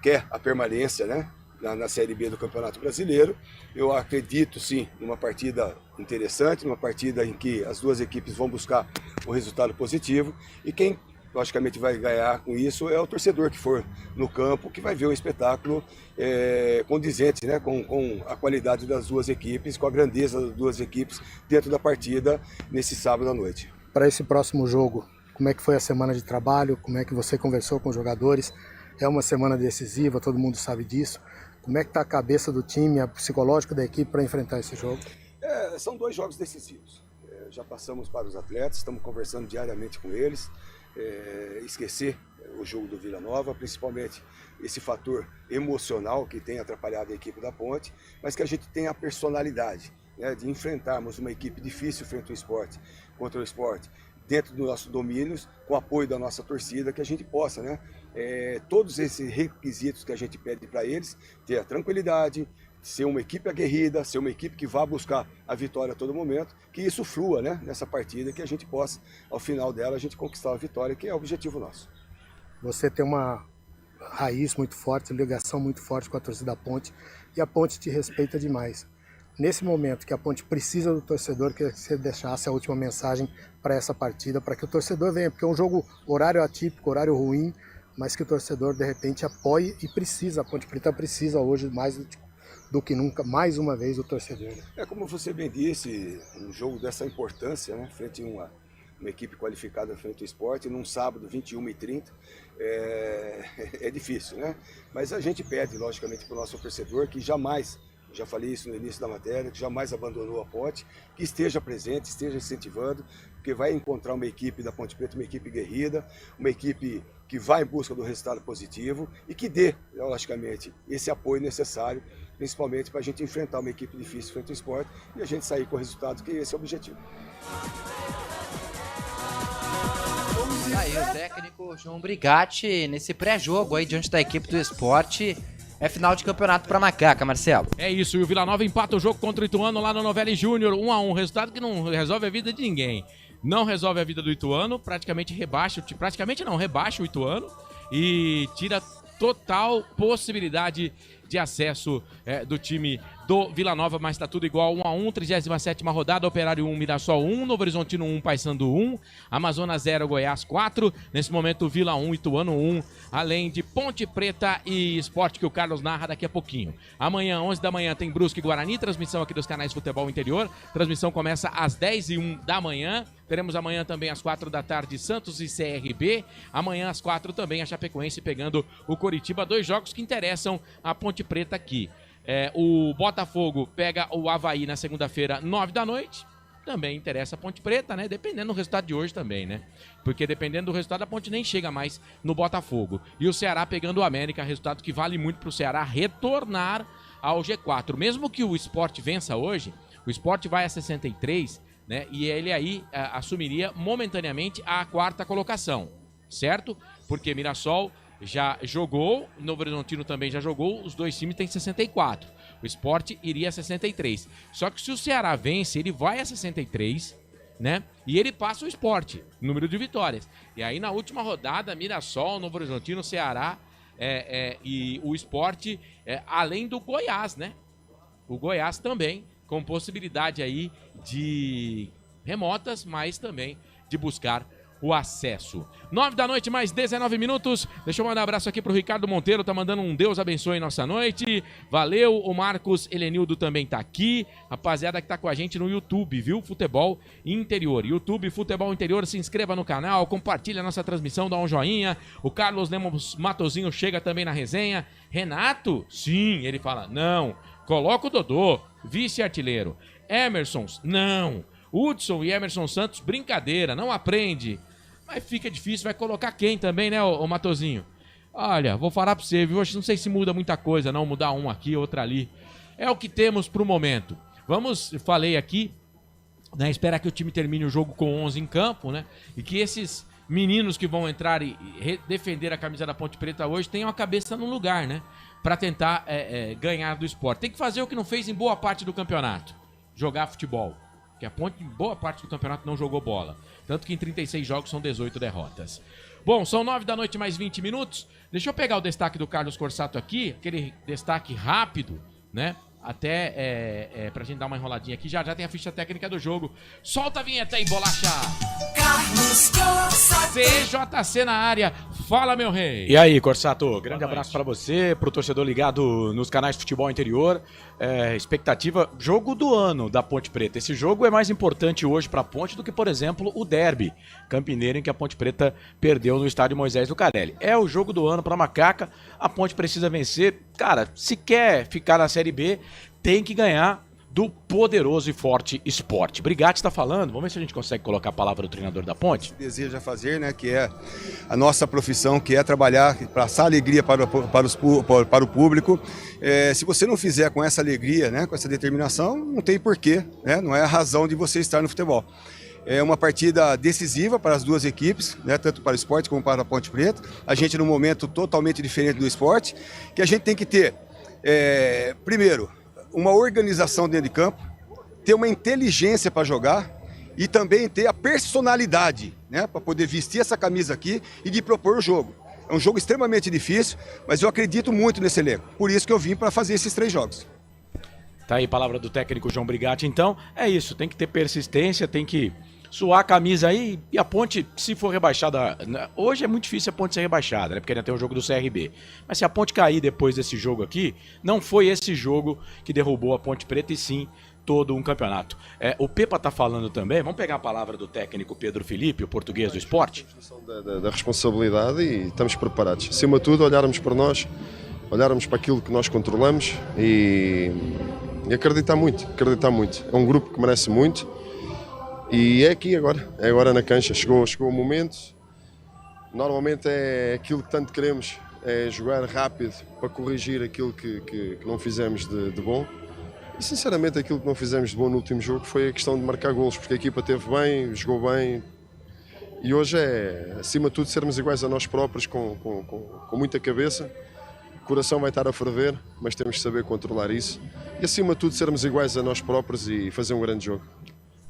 S23: quer a permanência, né, na Série B do Campeonato Brasileiro. Eu acredito sim numa partida interessante, numa partida em que as duas equipes vão buscar o resultado positivo, e quem logicamente vai ganhar com isso é o torcedor que for no campo, que vai ver o espetáculo condizente, né, com a qualidade das duas equipes, com a grandeza das duas equipes dentro da partida nesse sábado à noite.
S22: Para esse próximo jogo, como é que foi a semana de trabalho? Como é que você conversou com os jogadores? É uma semana decisiva, todo mundo sabe disso. Como é que está a cabeça do time, a psicológica da equipe para enfrentar esse jogo?
S23: São 2 jogos decisivos. Já passamos para os atletas, estamos conversando diariamente com eles. Esquecer o jogo do Vila Nova, principalmente esse fator emocional que tem atrapalhado a equipe da Ponte, mas que a gente tem a personalidade, né, de enfrentarmos uma equipe difícil frente ao Sport, contra o Sport, dentro dos nossos domínios, com o apoio da nossa torcida, que a gente possa, né, todos esses requisitos que a gente pede para eles, ter a tranquilidade, ser uma equipe aguerrida, ser uma equipe que vá buscar a vitória a todo momento, que isso flua, né, nessa partida, que a gente possa, ao final dela, a gente conquistar a vitória, que é o objetivo nosso.
S22: Você tem uma raiz muito forte, ligação muito forte com a torcida da Ponte, e a Ponte te respeita demais. Nesse momento que a Ponte precisa do torcedor, que você deixasse a última mensagem para essa partida, para que o torcedor venha, porque é um jogo horário atípico, horário ruim, mas que o torcedor de repente apoie e precisa, a Ponte Preta precisa hoje mais do que nunca, mais uma vez, o torcedor.
S23: Como você bem disse, um jogo dessa importância, né, frente a uma equipe qualificada frente ao Sport, num sábado, 21h30, é difícil, né? Mas a gente pede, logicamente, para o nosso torcedor que jamais, já falei isso no início da matéria, que jamais abandonou a Ponte, que esteja presente, esteja incentivando, porque vai encontrar uma equipe da Ponte Preta, uma equipe guerrida, uma equipe que vai em busca do resultado positivo e que dê, logicamente, esse apoio necessário, principalmente para a gente enfrentar uma equipe difícil frente ao Sport e a gente sair com o resultado, que esse é o objetivo.
S5: Aí o técnico João Brigatti nesse pré-jogo aí diante da equipe do Sport. É final de campeonato pra Macaca, Marcelo.
S11: É isso, e o Vila Nova empata o jogo contra o Ituano lá no Novelli Júnior, 1-1, resultado que não resolve a vida de ninguém. Não resolve a vida do Ituano, praticamente rebaixa o Ituano e tira total possibilidade de acesso do time do Vila Nova, mas tá tudo igual, 1-1, 37ª rodada, Operário 1, Mirassol 1, Novo Horizontino 1, Paysandu 1, Amazonas 0, Goiás 4, nesse momento Vila 1, Ituano 1, além de Ponte Preta e Sport, que o Carlos narra daqui a pouquinho. Amanhã, 11 da manhã, tem Brusque e Guarani, transmissão aqui dos canais Futebol Interior, transmissão começa às 10h01 da manhã, teremos amanhã também às 4 da tarde Santos e CRB, amanhã às 4 também a Chapecoense pegando o Coritiba, 2 jogos que interessam a Ponte Preta aqui. O Botafogo pega o Avaí na segunda-feira, 9 da noite. Também interessa a Ponte Preta, né? Dependendo do resultado de hoje também, né? Porque dependendo do resultado, a Ponte nem chega mais no Botafogo. E o Ceará pegando o América, resultado que vale muito para o Ceará retornar ao G4. Mesmo que o Sport vença hoje, o Sport vai a 63, né? E ele aí assumiria momentaneamente a 4ª colocação, certo? Porque Mirassol já jogou, Novo Horizontino também já jogou, os 2 times têm 64. O Sport iria a 63. Só que se o Ceará vence, ele vai a 63, né? E ele passa o Sport, número de vitórias. E aí na última rodada, Mirassol, Novo Horizontino, Ceará e o Sport, além do Goiás, né? O Goiás também, com possibilidade aí de remotas, mas também de buscar o acesso. 9 da noite, mais 19 minutos. Deixa eu mandar um abraço aqui pro Ricardo Monteiro, tá mandando um Deus abençoe nossa noite. Valeu, o Marcos Helenildo também tá aqui. Rapaziada que tá com a gente no YouTube, viu? Futebol Interior. YouTube Futebol Interior, se inscreva no canal, compartilha a nossa transmissão, dá um joinha. O Carlos Lemos Matozinho chega também na resenha. Renato? Sim, ele fala, não. Coloca o Dodô, vice-artilheiro. Emersons? Não. Hudson e Emerson Santos, brincadeira, não aprende. Mas fica difícil, vai colocar quem também, né, ô Matozinho? Olha, vou falar pra você, viu? Não sei se muda muita coisa, não, mudar um aqui, outro ali. É o que temos pro momento. Falei aqui, né, esperar que o time termine o jogo com 11 em campo, né? E que esses meninos que vão entrar e defender a camisa da Ponte Preta hoje tenham a cabeça no lugar, né? Pra tentar ganhar do Sport. Tem que fazer o que não fez em boa parte do campeonato. Jogar futebol. Que a Ponte, em boa parte do campeonato, não jogou bola. Tanto que em 36 jogos são 18 derrotas. Bom, são 9 da noite, mais 20 minutos. Deixa eu pegar o destaque do Carlos Corsato aqui, aquele destaque rápido, né? Até pra gente dar uma enroladinha aqui. Já tem a ficha técnica do jogo. Solta a vinheta aí, bolacha! Carlos Corsato! CJC na área. Fala, meu rei!
S17: E aí, Corsato? Grande abraço pra você, pro torcedor ligado nos canais de Futebol Interior. Expectativa, jogo do ano da Ponte Preta. Esse jogo é mais importante hoje pra Ponte do que, por exemplo, o derby campineiro em que a Ponte Preta perdeu no estádio Moisés Lucarelli. É o jogo do ano pra Macaca. A Ponte precisa vencer. Cara, se quer ficar na Série B, tem que ganhar do poderoso e forte Sport. Brigatti está falando, vamos ver se a gente consegue colocar a palavra do treinador da Ponte.
S23: Deseja fazer, né, que é a nossa profissão, que é trabalhar, passar alegria para o público. Se você não fizer com essa alegria, né, com essa determinação, não tem porquê, né, não é a razão de você estar no futebol. É uma partida decisiva para as duas equipes, né, tanto para o Sport como para a Ponte Preta. A gente num momento totalmente diferente do Sport, que a gente tem que ter, primeiro, uma organização dentro de campo, ter uma inteligência para jogar e também ter a personalidade, né, para poder vestir essa camisa aqui e de propor o jogo. É um jogo extremamente difícil, mas eu acredito muito nesse elenco. Por isso que eu vim para fazer esses 3 jogos.
S17: Tá aí a palavra do técnico João Brigatti. Então, é isso, tem que ter persistência, tem que suar a camisa aí. E a Ponte, se for rebaixada, hoje é muito difícil a Ponte ser rebaixada, né, porque ainda tem o jogo do CRB. Mas se a Ponte cair depois desse jogo aqui, não foi esse jogo que derrubou a Ponte Preta, e sim todo um campeonato. O Pepa tá falando também, vamos pegar a palavra do técnico Pedro Felipe, o português do Sport.
S19: Da responsabilidade, e estamos preparados. Acima de tudo, olharmos para nós, olharmos para aquilo que nós controlamos e acreditar muito, acreditar muito. É um grupo que merece muito e é aqui agora, é agora na cancha. Chegou o momento. Normalmente é aquilo que tanto queremos, é jogar rápido para corrigir aquilo que não fizemos de bom. E sinceramente aquilo que não fizemos de bom no último jogo foi a questão de marcar golos, porque a equipa esteve bem, jogou bem. E hoje é, acima de tudo, sermos iguais a nós próprios, com muita cabeça. O coração vai estar a ferver, mas temos que saber controlar isso. E acima de tudo, sermos iguais a nós próprios e fazer um grande jogo.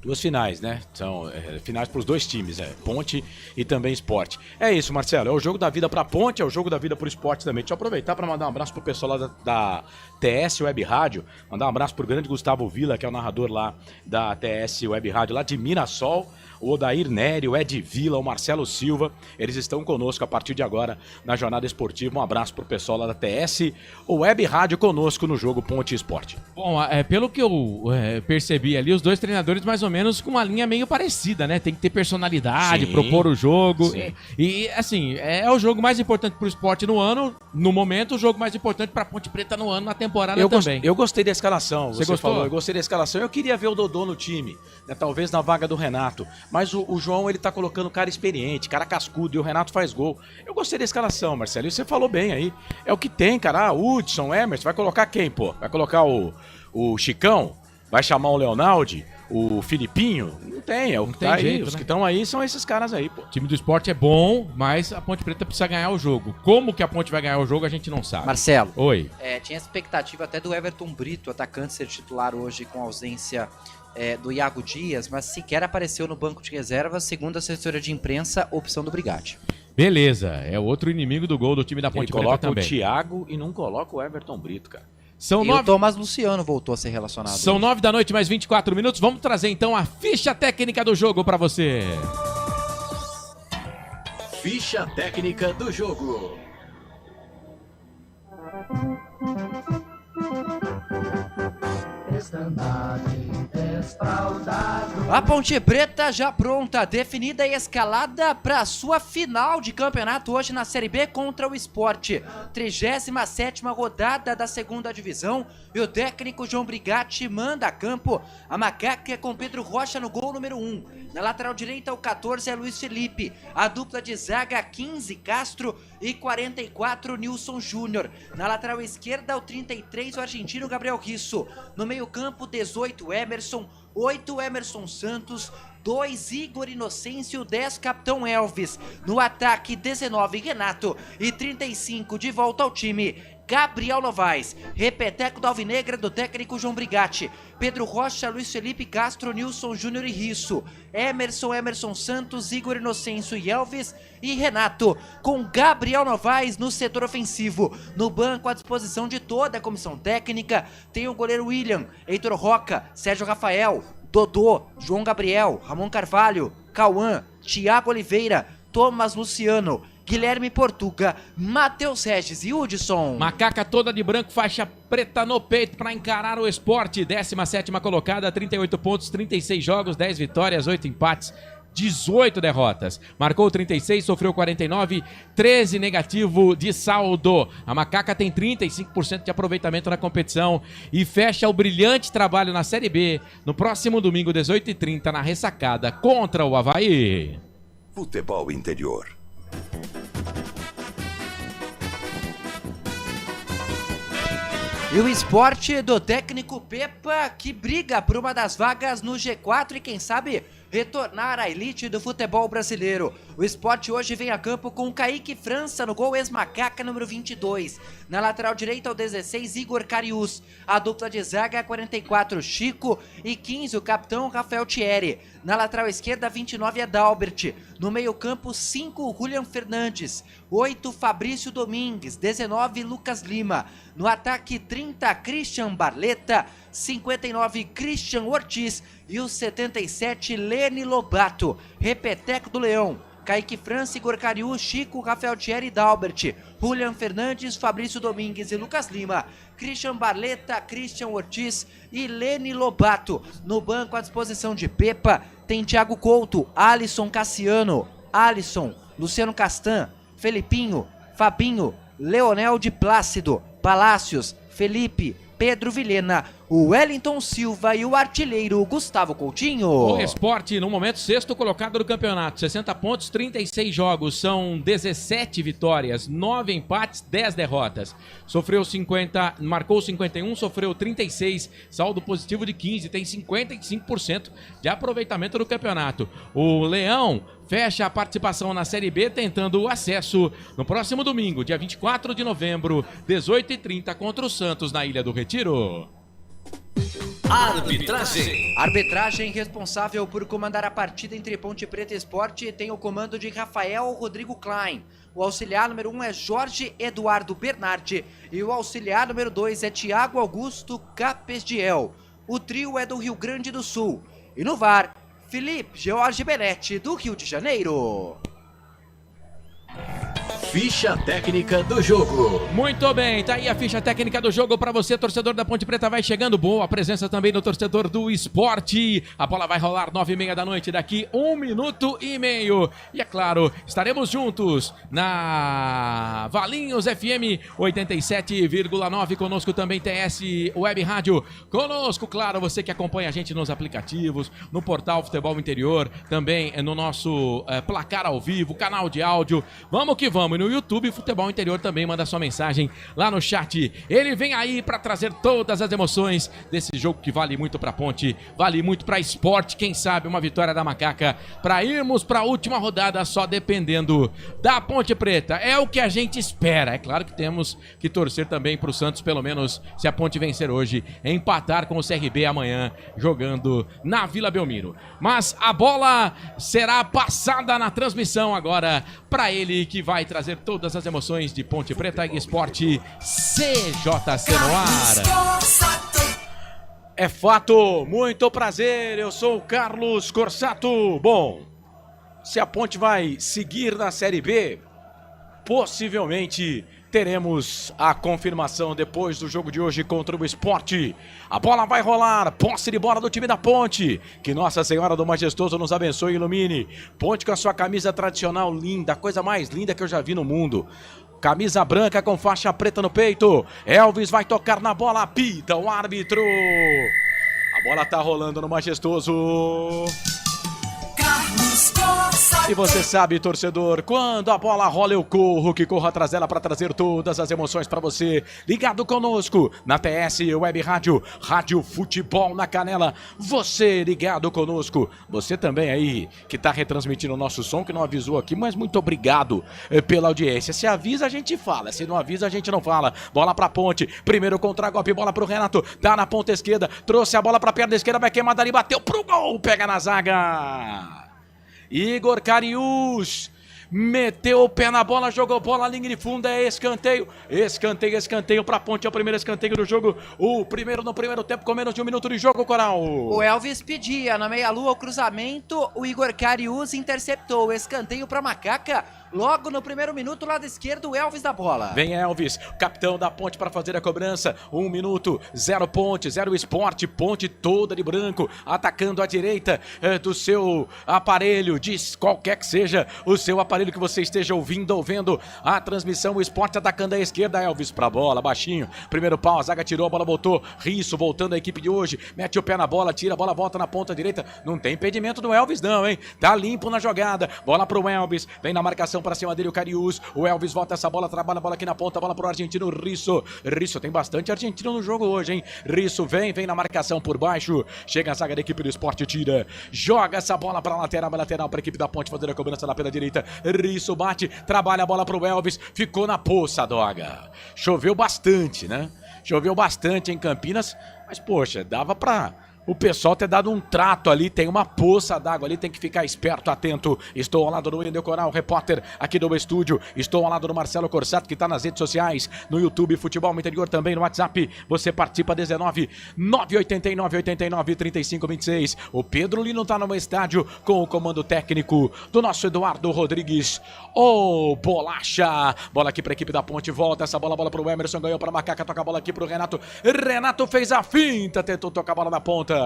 S17: Duas finais, né? São finais para os dois times, Ponte e também Sport. É isso, Marcelo. É o jogo da vida para Ponte, é o jogo da vida para o Sport também. Deixa eu aproveitar para mandar um abraço pro pessoal lá da TS Web Rádio. Mandar um abraço pro grande Gustavo Villa, que é o narrador lá da TS Web Rádio, lá de Mirassol. O Odair Nery, o Ed Villa, o Marcelo Silva, eles estão conosco a partir de agora na jornada esportiva. Um abraço pro pessoal lá da TS, o Web Rádio conosco no jogo Ponte Sport.
S11: Bom, pelo que eu percebi ali, os dois treinadores mais ou menos com uma linha meio parecida, né? Tem que ter personalidade,
S17: Sim.
S11: propor o jogo.
S17: Sim.
S11: E assim, é o jogo mais importante pro esporte no ano, no momento, o jogo mais importante pra Ponte Preta no ano, na temporada também.
S17: Eu gostei da escalação.
S11: Você gostou?
S17: Falou, eu gostei da escalação. Eu queria ver o Dodô no time, né? Talvez na vaga do Renato. Mas o João, ele tá colocando cara experiente, cara cascudo, e o Renato faz gol. Eu gostei da escalação, Marcelo, e você falou bem aí. É o que tem, cara. Hudson, Emerson, vai colocar quem, pô? Vai colocar o Chicão? Vai chamar o Leonardo? O Filipinho? Não tem, é o que tá aí.
S11: Jeito,
S17: Os
S11: né?
S17: que estão aí são esses caras aí, pô.
S11: O time do esporte é bom, mas a Ponte Preta precisa ganhar o jogo. Como que a Ponte vai ganhar o jogo, a gente não sabe.
S5: Marcelo.
S11: Oi.
S5: Tinha expectativa até do Everton Brito, atacante, ser titular hoje com a ausência do Iago Dias, mas sequer apareceu no banco de reservas, segundo a assessoria de imprensa, opção do Brigatti.
S11: Beleza, é outro inimigo do gol do time da Ponte
S17: Ele
S11: Preta
S17: coloca
S11: também.
S17: o Thiago e não coloca o Everton Brito, cara.
S5: O Thomas Luciano voltou a ser relacionado.
S11: São
S5: hoje.
S11: 9 da noite, mais 24 minutos. Vamos trazer então a ficha técnica do jogo pra você.
S14: Ficha técnica do jogo.
S5: A Ponte Preta já pronta, definida e escalada para a sua final de campeonato hoje na Série B contra o Sport. 37ª rodada da segunda divisão e o técnico João Brigatti manda a campo a macaca com Pedro Rocha no gol número 1. Na lateral direita o 14 é Luiz Felipe, a dupla de zaga 15 Castro e 44 Nilson Júnior. Na lateral esquerda o 33 o argentino Gabriel Risso. No meio campo 18 Emerson, 8 Emerson Santos, 2 Igor Inocêncio, 10 Capitão Elvis. No ataque 19 Renato e 35 de volta ao time Gabriel Novaes, repeteco da alvinegra do técnico João Brigatti. Pedro Rocha, Luiz Felipe Castro, Nilson Júnior e Risso. Emerson Santos, Igor Inocêncio e Elvis. E Renato, com Gabriel Novaes no setor ofensivo. No banco, à disposição de toda a comissão técnica, tem o goleiro William, Heitor Roca, Sérgio Rafael, Dodô, João Gabriel, Ramon Carvalho, Cauã, Thiago Oliveira, Thomas Luciano, Guilherme Portuga, Matheus Regis e Hudson.
S11: Macaca toda de branco, faixa preta no peito para encarar o Sport. 17ª colocada, 38 pontos, 36 jogos, 10 vitórias, 8 empates, 18 derrotas. Marcou 36, sofreu 49, 13 negativo de saldo. A Macaca tem 35% de aproveitamento na competição e fecha o brilhante trabalho na Série B no próximo domingo, 18h30, na ressacada contra o Avaí.
S8: Futebol Interior.
S5: E o Sport do técnico Pepa, que briga por uma das vagas no G4 e quem sabe retornar à elite do futebol brasileiro. O Sport hoje vem a campo com Kaique França no gol, ex-macaca número 22. Na lateral direita o 16 Igor Carius. A dupla de zaga 44 Chico e 15 o capitão Rafael Thierry. Na lateral esquerda 29 Adalbert. No meio campo 5 Julian Fernandes, 8 Fabrício Domingues, 19 Lucas Lima. No ataque 30 Christian Barleta, 59 Christian Ortiz e o 77 Lene Lobato. Repeteco do Leão, Kaique França, Igor Cariú, Chico, Rafael Thierry e Dalbert, Julian Fernandes, Fabrício Domingues e Lucas Lima, Christian Barleta, Christian Ortiz e Lene Lobato. No banco à disposição de Pepa tem Thiago Couto, Alisson Cassiano, Alisson, Luciano Castan, Felipinho, Fabinho, Leonel de Plácido, Palácios, Felipe, Pedro Vilhena, o Wellington Silva e o artilheiro Gustavo Coutinho.
S11: O Sport, no momento, sexto colocado do campeonato. 60 pontos, 36 jogos. São 17 vitórias, 9 empates, 10 derrotas. Sofreu 50, marcou 51, sofreu 36. Saldo positivo de 15, tem 55% de aproveitamento do campeonato. O Leão fecha a participação na Série B, tentando o acesso no próximo domingo, dia 24 de novembro, 18h30, contra o Santos, na Ilha do Retiro.
S13: Arbitragem.
S5: Arbitragem responsável por comandar a partida entre Ponte Preta e Sport tem o comando de Rafael Rodrigo Klein. O auxiliar número 1 é Jorge Eduardo Bernardi e o auxiliar número 2 é Tiago Augusto Capesdiel. O trio é do Rio Grande do Sul. E no VAR, Felipe Jorge Benetti, do Rio de Janeiro.
S14: Ficha técnica do jogo.
S11: Muito bem, tá aí a ficha técnica do jogo para você, torcedor da Ponte Preta. Vai chegando, boa presença também do torcedor do Esporte. A bola vai rolar 9h30 da noite, daqui 1 minuto e meio. E é claro, estaremos juntos na Valinhos FM 87,9. Conosco também TS Web Rádio. Conosco, claro, você que acompanha a gente nos aplicativos, no portal Futebol Interior, também no nosso placar ao vivo, canal de áudio. Vamos que vamos. No YouTube, Futebol Interior também manda sua mensagem lá no chat. Ele vem aí para trazer todas as emoções desse jogo que vale muito pra Ponte, vale muito pra Sport, quem sabe uma vitória da Macaca, pra irmos pra última rodada só dependendo da Ponte Preta. É o que a gente espera. É claro que temos que torcer também pro Santos, pelo menos se a Ponte vencer hoje, empatar com o CRB amanhã, jogando na Vila Belmiro. Mas a bola será passada na transmissão agora pra ele que vai trazer todas as emoções de Ponte Preta e Esporte. CJC no ar.
S17: É fato, muito prazer, eu sou o Carlos Corsato. Bom, se a Ponte vai seguir na Série B, possivelmente teremos a confirmação depois do jogo de hoje contra o Sport. A bola vai rolar, posse de bola do time da Ponte. Que Nossa Senhora do Majestoso nos abençoe e ilumine. Ponte com a sua camisa tradicional linda, a coisa mais linda que eu já vi no mundo. Camisa branca com faixa preta no peito. Elvis vai tocar na bola, apita o árbitro. A bola tá rolando no Majestoso. E você sabe, torcedor, quando a bola rola eu corro, que corro atrás dela para trazer todas as emoções para você. Ligado conosco na TS Web Rádio, Rádio Futebol na Canela. Você ligado conosco. Você também aí que tá retransmitindo o nosso som, que não avisou aqui, mas muito obrigado pela audiência. Se avisa, a gente fala. Se não avisa, a gente não fala. Bola pra Ponte. Primeiro contra-golpe, bola pro Renato. Dá na ponta esquerda, trouxe a bola pra perna esquerda, vai queimar dali, bateu pro gol. Pega na zaga. Igor Cariús meteu o pé na bola, jogou bola, linha de fundo, é escanteio. Escanteio pra Ponte, é o primeiro escanteio do jogo. O primeiro no primeiro tempo, com menos de 1 minuto de jogo, Coral.
S5: O Elvis pedia na meia-lua o cruzamento, o Igor Cariús interceptou o escanteio pra Macaca. Logo no primeiro minuto, lado esquerdo, o Elvis da bola.
S17: Vem Elvis, capitão da Ponte para fazer a cobrança. 1 minuto, 0 Ponte, 0 Sport. Ponte toda de branco, atacando a direita do seu aparelho, diz qualquer que seja o seu aparelho que você esteja ouvindo ou vendo a transmissão. O Sport atacando a esquerda, Elvis pra bola, baixinho. Primeiro pau, a zaga tirou, a bola voltou. Risso voltando a equipe de hoje, mete o pé na bola, tira a bola, volta na ponta direita. Não tem impedimento do Elvis não, hein? Tá limpo na jogada. Bola pro Elvis, vem na marcação para cima dele o Cariús. O Elvis volta essa bola, trabalha a bola aqui na ponta, bola pro argentino Risso. Risso tem bastante argentino no jogo hoje, hein? Risso vem na marcação por baixo. Chega a zaga da equipe do Sport, tira. Joga essa bola pra lateral pra equipe da Ponte fazer a cobrança lá pela direita. Risso bate, trabalha a bola pro Elvis. Ficou na poça, Doga. Choveu bastante, né? Choveu bastante em Campinas, mas poxa, dava pra o pessoal ter dado um trato ali, tem uma poça d'água ali, tem que ficar esperto, atento. Estou ao lado do Wendel Coral, repórter aqui do estúdio. Estou ao lado do Marcelo Corsato, que está nas redes sociais, no YouTube, Futebol Interior, também no WhatsApp. Você participa 19 989 89 35 26. O Pedro Lino está no estádio com o comando técnico do nosso Eduardo Rodrigues. Ô, bolacha! Bola aqui para a equipe da Ponte, volta essa bola para o Emerson, ganhou para a Macaca, toca a bola aqui para o Renato. Renato fez a finta, tentou tocar a bola na ponta.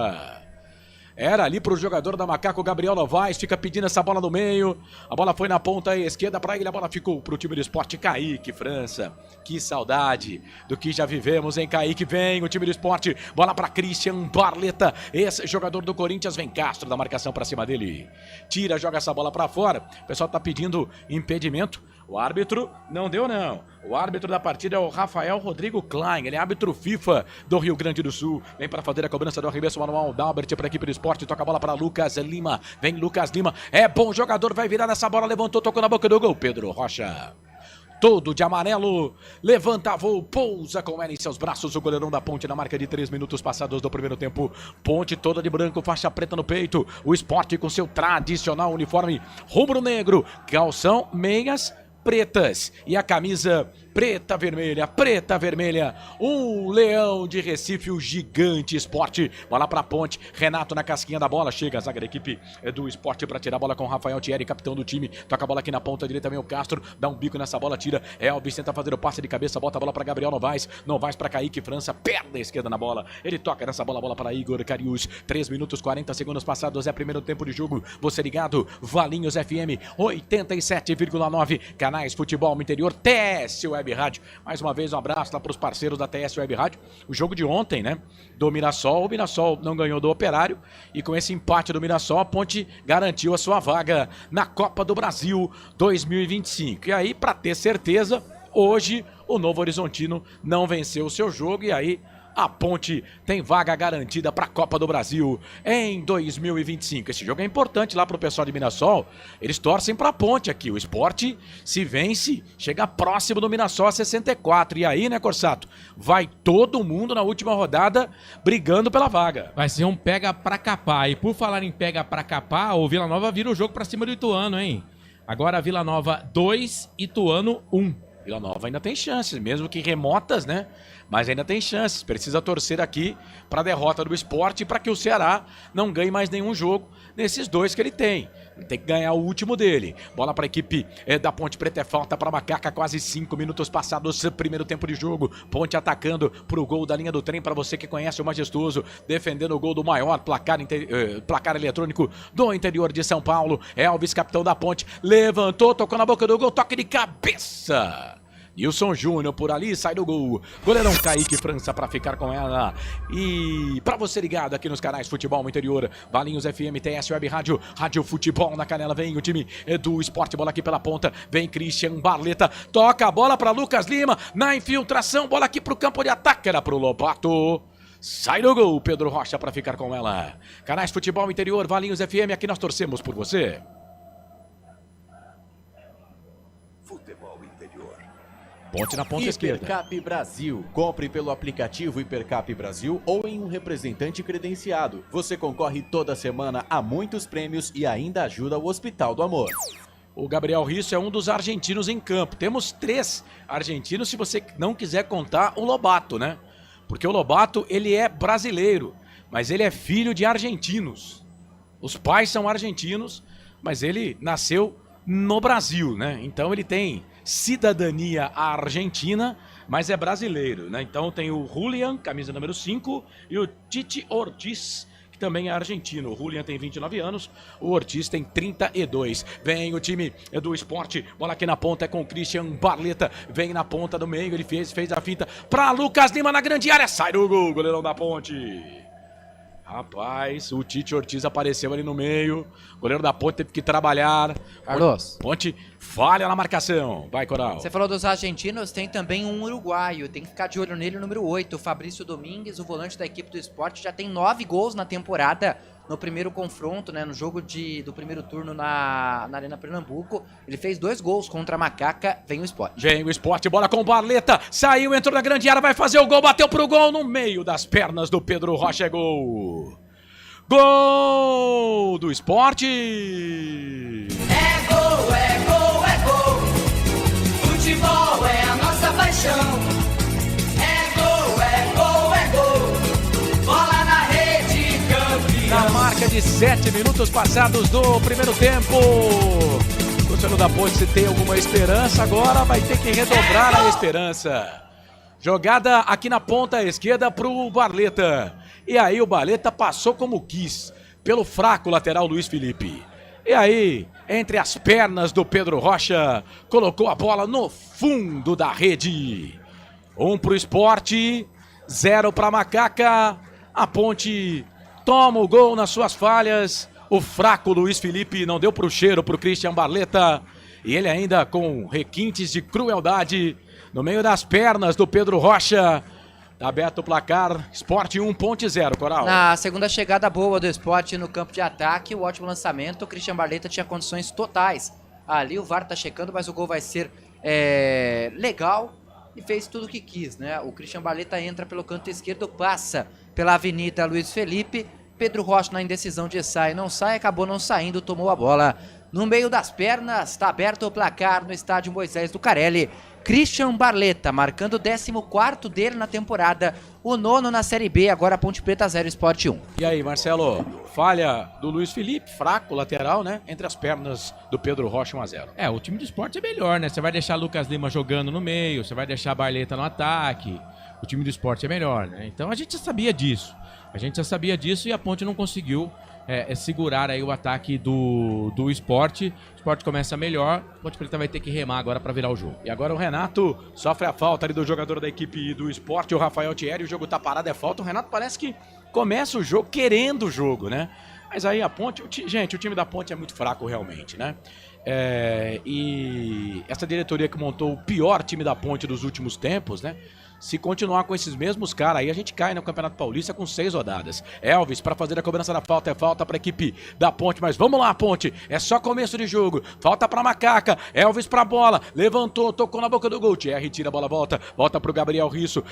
S17: Era ali pro jogador da Macaco, Gabriel Novaes, fica pedindo essa bola no meio. A bola foi na ponta esquerda para ele, a bola ficou pro time do Sport. Kaique França, que saudade do que já vivemos, hein? Kaique vem, o time do Sport, bola para Christian Barleta, esse jogador do Corinthians, vem Castro da marcação para cima dele. Tira, joga essa bola para fora. O pessoal tá pedindo impedimento. O árbitro não deu não. O árbitro da partida é o Rafael Rodrigo Klein. Ele é árbitro FIFA do Rio Grande do Sul. Vem para fazer a cobrança do arremesso manual. Dalbert para a equipe do Sport. Toca a bola para Lucas Lima. Vem Lucas Lima. É bom jogador. Vai virar nessa bola. Levantou, tocou na boca do gol. Pedro Rocha. todo de amarelo, levanta voo, pousa com ela em seus braços, o goleirão da Ponte na marca de 3 minutos passados do primeiro tempo. Ponte toda de branco, faixa preta no peito, o Sport com seu tradicional uniforme rubro-negro, calção, meias pretas e a camisa preta, vermelha, um leão de Recife, o gigante Sport, bola pra Ponte, Renato na casquinha da bola, chega a zaga da equipe do Sport pra tirar a bola com Rafael Thierry, capitão do time, toca a bola aqui na ponta direita, vem o Castro, dá um bico nessa bola, tira, Elvis tenta fazer o passe de cabeça, bota a bola pra Gabriel Novaes pra Kaique França, perna esquerda na bola, ele toca nessa bola, bola para Igor Carius, 3 minutos 40 segundos passados, é primeiro tempo de jogo, você ligado, Valinhos FM 87,9, canais Futebol Interior, TS Web Rádio. Mais uma vez um abraço lá para os parceiros da TS Web Rádio. O jogo de ontem, né, do Mirassol, o Mirassol não ganhou do Operário e com esse empate do Mirassol, a Ponte garantiu a sua vaga na Copa do Brasil 2025. E aí, para ter certeza, hoje o Novo Horizontino não venceu o seu jogo e aí a Ponte tem vaga garantida para a Copa do Brasil em 2025. Esse jogo é importante lá para o pessoal de Mirassol. Eles torcem para a Ponte aqui. O Sport, se vence, chega próximo do Mirassol a 64. E aí, né, Corsato? Vai todo mundo na última rodada brigando pela vaga.
S11: Vai ser um pega pra capar. E por falar em pega pra capar, o Vila Nova vira o jogo pra cima do Ituano, hein? Agora Vila Nova 2, Ituano 1.
S17: Vila Nova ainda tem chances, mesmo que remotas, né? Mas ainda tem chances. Precisa torcer aqui para a derrota do Sport e para que o Ceará não ganhe mais nenhum jogo nesses dois que ele tem. Ele tem que ganhar o último dele. Bola para a equipe da Ponte Preta, é falta para Macaca, quase 5 minutos passados, primeiro tempo de jogo. Ponte atacando para o gol da linha do trem, para você que conhece o Majestoso, defendendo o gol do maior placar eletrônico do interior de São Paulo. Elvis, capitão da Ponte, levantou, tocou na boca do gol, toque de cabeça. Nilson Júnior por ali, sai do gol. Goleirão Kaique França para ficar com ela. E para você ligado aqui nos canais Futebol Interior, Valinhos FM, TS Web Rádio, Rádio Futebol na Canela. Vem o time do Sport, bola aqui pela ponta. Vem Christian Barleta, toca a bola para Lucas Lima. Na infiltração, bola aqui pro campo de ataque, era pro Lobato. Sai do gol, Pedro Rocha para ficar com ela. Canais Futebol Interior, Valinhos FM, aqui nós torcemos por você. Ponte na ponta esquerda.
S14: Hipercap Brasil. Compre pelo aplicativo Hipercap Brasil ou em um representante credenciado. Você concorre toda semana a muitos prêmios e ainda ajuda o Hospital do Amor.
S17: O Gabriel Risso é um dos argentinos em campo. Temos 3 argentinos, se você não quiser contar o Lobato, né? Porque o Lobato, ele é brasileiro, mas ele é filho de argentinos. Os pais são argentinos, mas ele nasceu no Brasil, né? Então ele tem cidadania argentina, mas é brasileiro, né? Então tem o Julian, camisa número 5, e o Tite Ortiz, que também é argentino. O Julian tem 29 anos, o Ortiz tem 32. Vem o time do Sport, bola aqui na ponta é com o Christian Barleta, vem na ponta do meio, ele fez a finta para Lucas Lima na grande área, sai do gol, goleirão da Ponte. Rapaz, o Tite Ortiz apareceu ali no meio. O goleiro da Ponte teve que trabalhar.
S5: Carlos.
S17: Ponte falha na marcação. Vai, Coral.
S5: Você falou dos argentinos, tem também um uruguaio. Tem que ficar de olho nele, o número 8. O Fabrício Domingues, o volante da equipe do Sport, já tem 9 gols na temporada. No primeiro confronto, né, no jogo do primeiro turno na Arena Pernambuco. Ele fez 2 gols contra a Macaca. Vem o Sport.
S17: Vem o Sport, bola com o Barleta. Saiu, entrou na grande área, vai fazer o gol. Bateu pro gol no meio das pernas do Pedro Rocha. É gol. Gol do Sport.
S7: É gol, é gol, é gol. Futebol é a nossa paixão. É gol, é gol, é gol. Bola na rede, campeão.
S17: Na marca de 7 minutos passados do primeiro tempo. O torcedor da Ponte, se tem alguma esperança, agora vai ter que redobrar a esperança. Jogada aqui na ponta esquerda pro Barleta. E aí o Barleta passou como quis, pelo fraco lateral Luiz Felipe. E aí, entre as pernas do Pedro Rocha, colocou a bola no fundo da rede. 1 pro Sport, 0 pra Macaca. A Ponte toma o gol nas suas falhas. O fraco Luiz Felipe não deu pro cheiro pro Christian Barleta. E ele ainda com requintes de crueldade no meio das pernas do Pedro Rocha. Tá aberto o placar, Sport 1, Ponte 0, Coral.
S5: Na segunda chegada boa do Sport no campo de ataque, o ótimo lançamento, o Christian Barleta tinha condições totais. Ali o VAR tá checando, mas o gol vai ser legal e fez tudo o que quis, né? O Christian Barletta entra pelo canto esquerdo, passa pela Avenida Luiz Felipe, Pedro Rocha na indecisão de sai, não sai, acabou não saindo, tomou a bola no meio das pernas, está aberto o placar no estádio Moisés Lucarelli. Christian Barletta marcando o 14º dele na temporada, o 9º na Série B, agora Ponte Preta 0, Sport 1.
S17: E aí, Marcelo, falha do Luiz Felipe, fraco, lateral, né? Entre as pernas do Pedro Rocha, 1-0.
S11: O time do Sport é melhor, né? Você vai deixar Lucas Lima jogando no meio, você vai deixar Barletta no ataque. O time do Sport é melhor, né? Então a gente já sabia disso. E a Ponte não conseguiu segurar aí o ataque do Sport. O Sport começa melhor, a Ponte Preta vai ter que remar agora para virar o jogo.
S17: E agora o Renato sofre a falta ali do jogador da equipe do Sport, o Rafael Thierry, o jogo tá parado, é falta. O Renato parece que começa o jogo querendo o jogo, né? Mas aí a Ponte, o time da Ponte é muito fraco realmente, né? E essa diretoria que montou o pior time da Ponte dos últimos tempos, né? Se continuar com esses mesmos caras aí, a gente cai no Campeonato Paulista com 6 rodadas. Elvis para fazer a cobrança da falta, é falta para a equipe da Ponte, mas vamos lá, Ponte, é só começo de jogo, falta para Macaca, Elvis para bola, levantou, tocou na boca do gol, Thierry tira a bola, volta pro Gabriel Risso,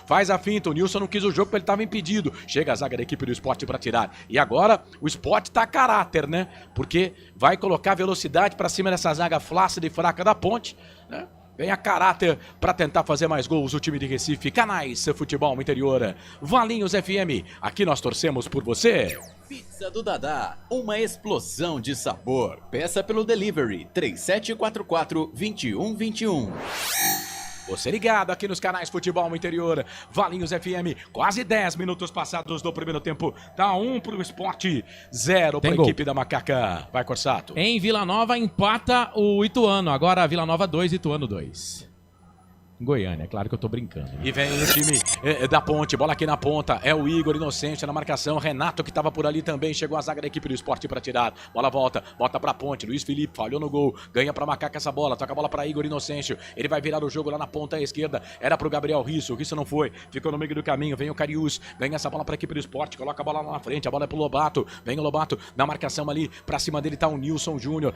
S17: faz a finta, o Nilson não quis o jogo porque ele estava impedido, chega a zaga da equipe do Sport para tirar, e agora o Sport tá a caráter, né, porque vai colocar velocidade para cima dessa zaga flácida e fraca da Ponte, né. Vem a caráter para tentar fazer mais gols o time de Recife. Canais Futebol Interior, Valinhos FM, aqui nós torcemos por você.
S14: Pizza do Dadá, uma explosão de sabor. Peça pelo delivery 3744-2121.
S17: Você ligado aqui nos canais Futebol Interior, Valinhos FM, quase 10 minutos passados do primeiro tempo. Tá 1 pro Sport, 0 para a equipe da Macaca. Vai, Corsato.
S11: Em Vila Nova empata o Ituano, agora Vila Nova 2, Ituano 2. Goiânia, é claro que eu tô brincando. Né?
S17: E vem o time da Ponte, bola aqui na ponta, é o Igor Inocente na marcação, Renato que tava por ali também, chegou a zaga da equipe do Sport para tirar, bola volta pra Ponte, Luiz Felipe falhou no gol, ganha pra Macaca essa bola, toca a bola pra Igor Inocente, ele vai virar o jogo lá na ponta esquerda, era pro Gabriel Risso, o Risso não foi, ficou no meio do caminho, vem o Cariús, ganha essa bola pra equipe do Sport, coloca a bola lá na frente, a bola é pro Lobato, vem o Lobato na marcação ali, pra cima dele tá o Nilson Júnior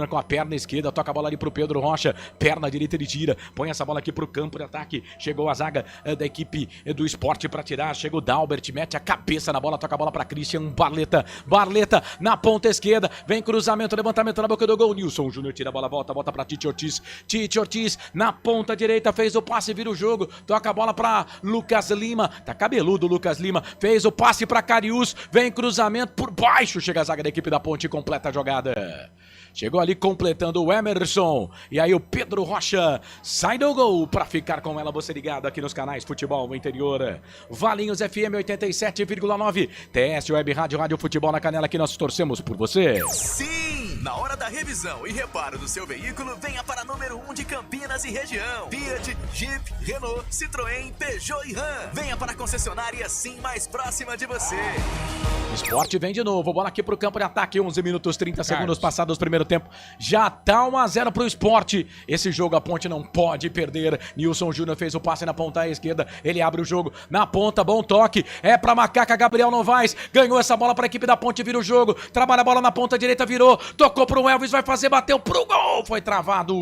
S17: com a perna esquerda, toca a bola ali pro Pedro Rocha, perna direita ele tira, põe essa bola aqui pro campo de ataque, chegou a zaga da equipe do Sport para tirar, chega o Dalbert, mete a cabeça na bola, toca a bola para Christian Barletta na ponta esquerda, vem cruzamento, levantamento na boca do gol, Nilson Júnior tira a bola, volta para Tite Ortiz na ponta direita, fez o passe, vira o jogo, toca a bola para Lucas Lima, tá cabeludo o Lucas Lima, fez o passe para Cariús, vem cruzamento por baixo, chega a zaga da equipe da Ponte e completa a jogada. Chegou ali completando o Emerson. E aí o Pedro Rocha sai do gol para ficar com ela. Você ligado aqui nos canais Futebol Interior. Valinhos FM 87,9. TS Web Rádio Futebol na Canela, que nós torcemos por você.
S13: Sim! Na hora da revisão e reparo do seu veículo, venha para número 1 de Campinas e região. Fiat, Jeep, Renault, Citroën, Peugeot e Ram. Venha para a concessionária Sim mais próxima de você.
S17: Sport vem de novo. Bola aqui pro campo de ataque. 11 minutos 30 segundos passados do primeiro tempo. Já tá 1-0 pro Sport. Esse jogo a Ponte não pode perder. Nilson Júnior fez o passe na ponta esquerda. Ele abre o jogo na ponta. Bom toque. É pra Macaca. Gabriel Novaes ganhou essa bola pra equipe da Ponte. Vira o jogo. Trabalha a bola na ponta direita. Virou. Tocou pro Elvis. Vai fazer. Bateu pro gol. Foi travado.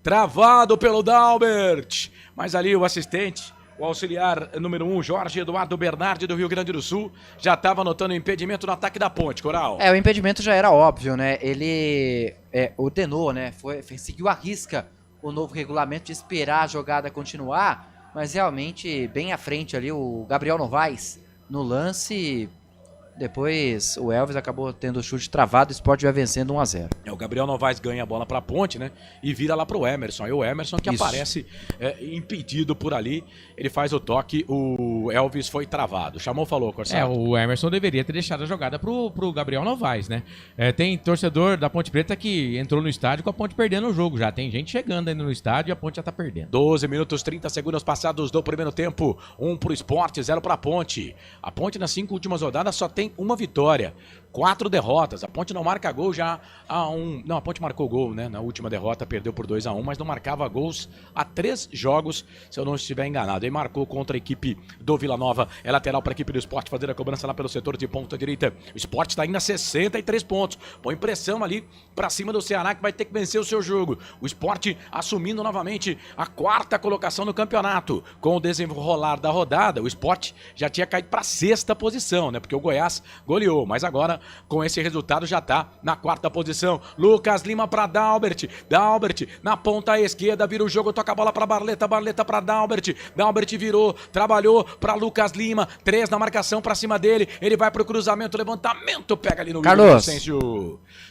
S17: Travado pelo Dalbert. Mas ali o assistente, o auxiliar número 1, Jorge Eduardo Bernardi, do Rio Grande do Sul, já estava anotando o impedimento no ataque da Ponte, Coral.
S5: O impedimento já era óbvio, né? Ele ordenou, né? Seguiu à risca o novo regulamento de esperar a jogada continuar, mas realmente bem à frente ali o Gabriel Novaes no lance. Depois o Elvis acabou tendo o chute travado, o Sport vai vencendo 1-0.
S17: O Gabriel Novaes ganha a bola pra Ponte, né? E vira lá pro Emerson. Aí o Emerson que aparece impedido por ali. Ele faz o toque, o Elvis foi travado. Chamou, falou, Corsato.
S11: O Emerson deveria ter deixado a jogada pro Gabriel Novaes, né? Tem torcedor da Ponte Preta que entrou no estádio com a Ponte perdendo o jogo. Já tem gente chegando ainda no estádio e a Ponte já tá perdendo.
S17: 12 minutos 30 segundos passados do primeiro tempo. 1 pro Sport, 0 pra Ponte. A Ponte nas 5 últimas rodadas só tem uma vitória. 4 derrotas. A Ponte não marca gol já há Não, a Ponte marcou gol, né? Na última derrota, perdeu por 2-1, mas não marcava gols há 3 jogos, se eu não estiver enganado. Aí marcou contra a equipe do Vila Nova. É lateral para a equipe do Sport fazer a cobrança lá pelo setor de ponta direita. O Sport está indo a 63 pontos. Põe pressão ali para cima do Ceará, que vai ter que vencer o seu jogo. O Sport assumindo novamente a 4ª colocação no campeonato. Com o desenrolar da rodada, o Sport já tinha caído para a 6ª posição, né? Porque o Goiás goleou, mas agora com esse resultado já tá na 4ª posição. Lucas Lima para Dalbert. Dalbert na ponta esquerda, vira o jogo, toca a bola para Barleta. Barleta para Dalbert. Dalbert virou, trabalhou para Lucas Lima. 3 na marcação para cima dele. Ele vai pro cruzamento, levantamento, pega ali no
S5: Carlos.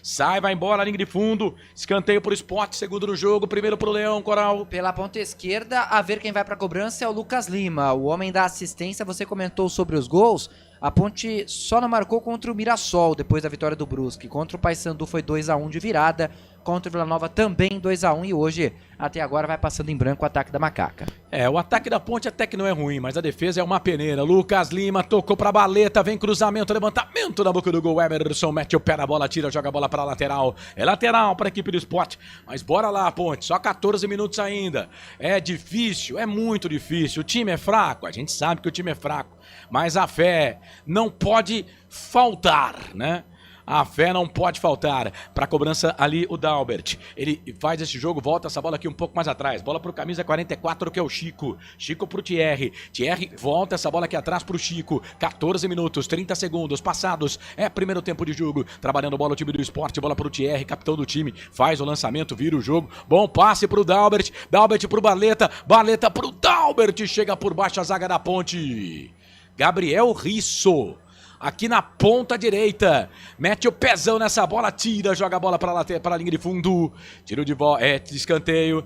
S17: Sai, vai embora, linha de fundo. Escanteio pro Sport, segundo no jogo, primeiro pro Leão, Coral.
S5: Pela ponta esquerda, a ver quem vai pra cobrança é o Lucas Lima, o homem da assistência. Você comentou sobre os gols. A Ponte só não marcou contra o Mirassol depois da vitória do Brusque. Contra o Paysandu foi 2-1 de virada. Contra o Vila Nova também 2-1. E hoje, até agora, vai passando em branco o ataque da Macaca.
S17: O ataque da Ponte até que não é ruim, mas a defesa é uma peneira. Lucas Lima tocou pra Barleta, vem cruzamento, levantamento na boca do gol. Emerson mete o pé na bola, tira, joga a bola pra lateral. É lateral pra equipe do Sport. Mas bora lá, Ponte, só 14 minutos ainda. É difícil, é muito difícil. O time é fraco, a gente sabe que o time é fraco. Mas a fé não pode faltar, né? A fé não pode faltar. Para a cobrança ali o Dalbert. Ele faz esse jogo, volta essa bola aqui um pouco mais atrás. Bola pro camisa 44 que é o Chico. Chico pro Thierry. Thierry volta essa bola aqui atrás pro Chico. 14 minutos, 30 segundos passados. É primeiro tempo de jogo. Trabalhando bola o time do Sport. Bola pro Thierry, capitão do time. Faz o lançamento, vira o jogo. Bom passe pro Dalbert. Dalbert pro Barleta. Barleta pro Dalbert. Chega por baixo a zaga da Ponte. Gabriel Risso. Aqui na ponta direita, mete o pezão nessa bola, tira, joga a bola para a linha de fundo, tiro de bola, escanteio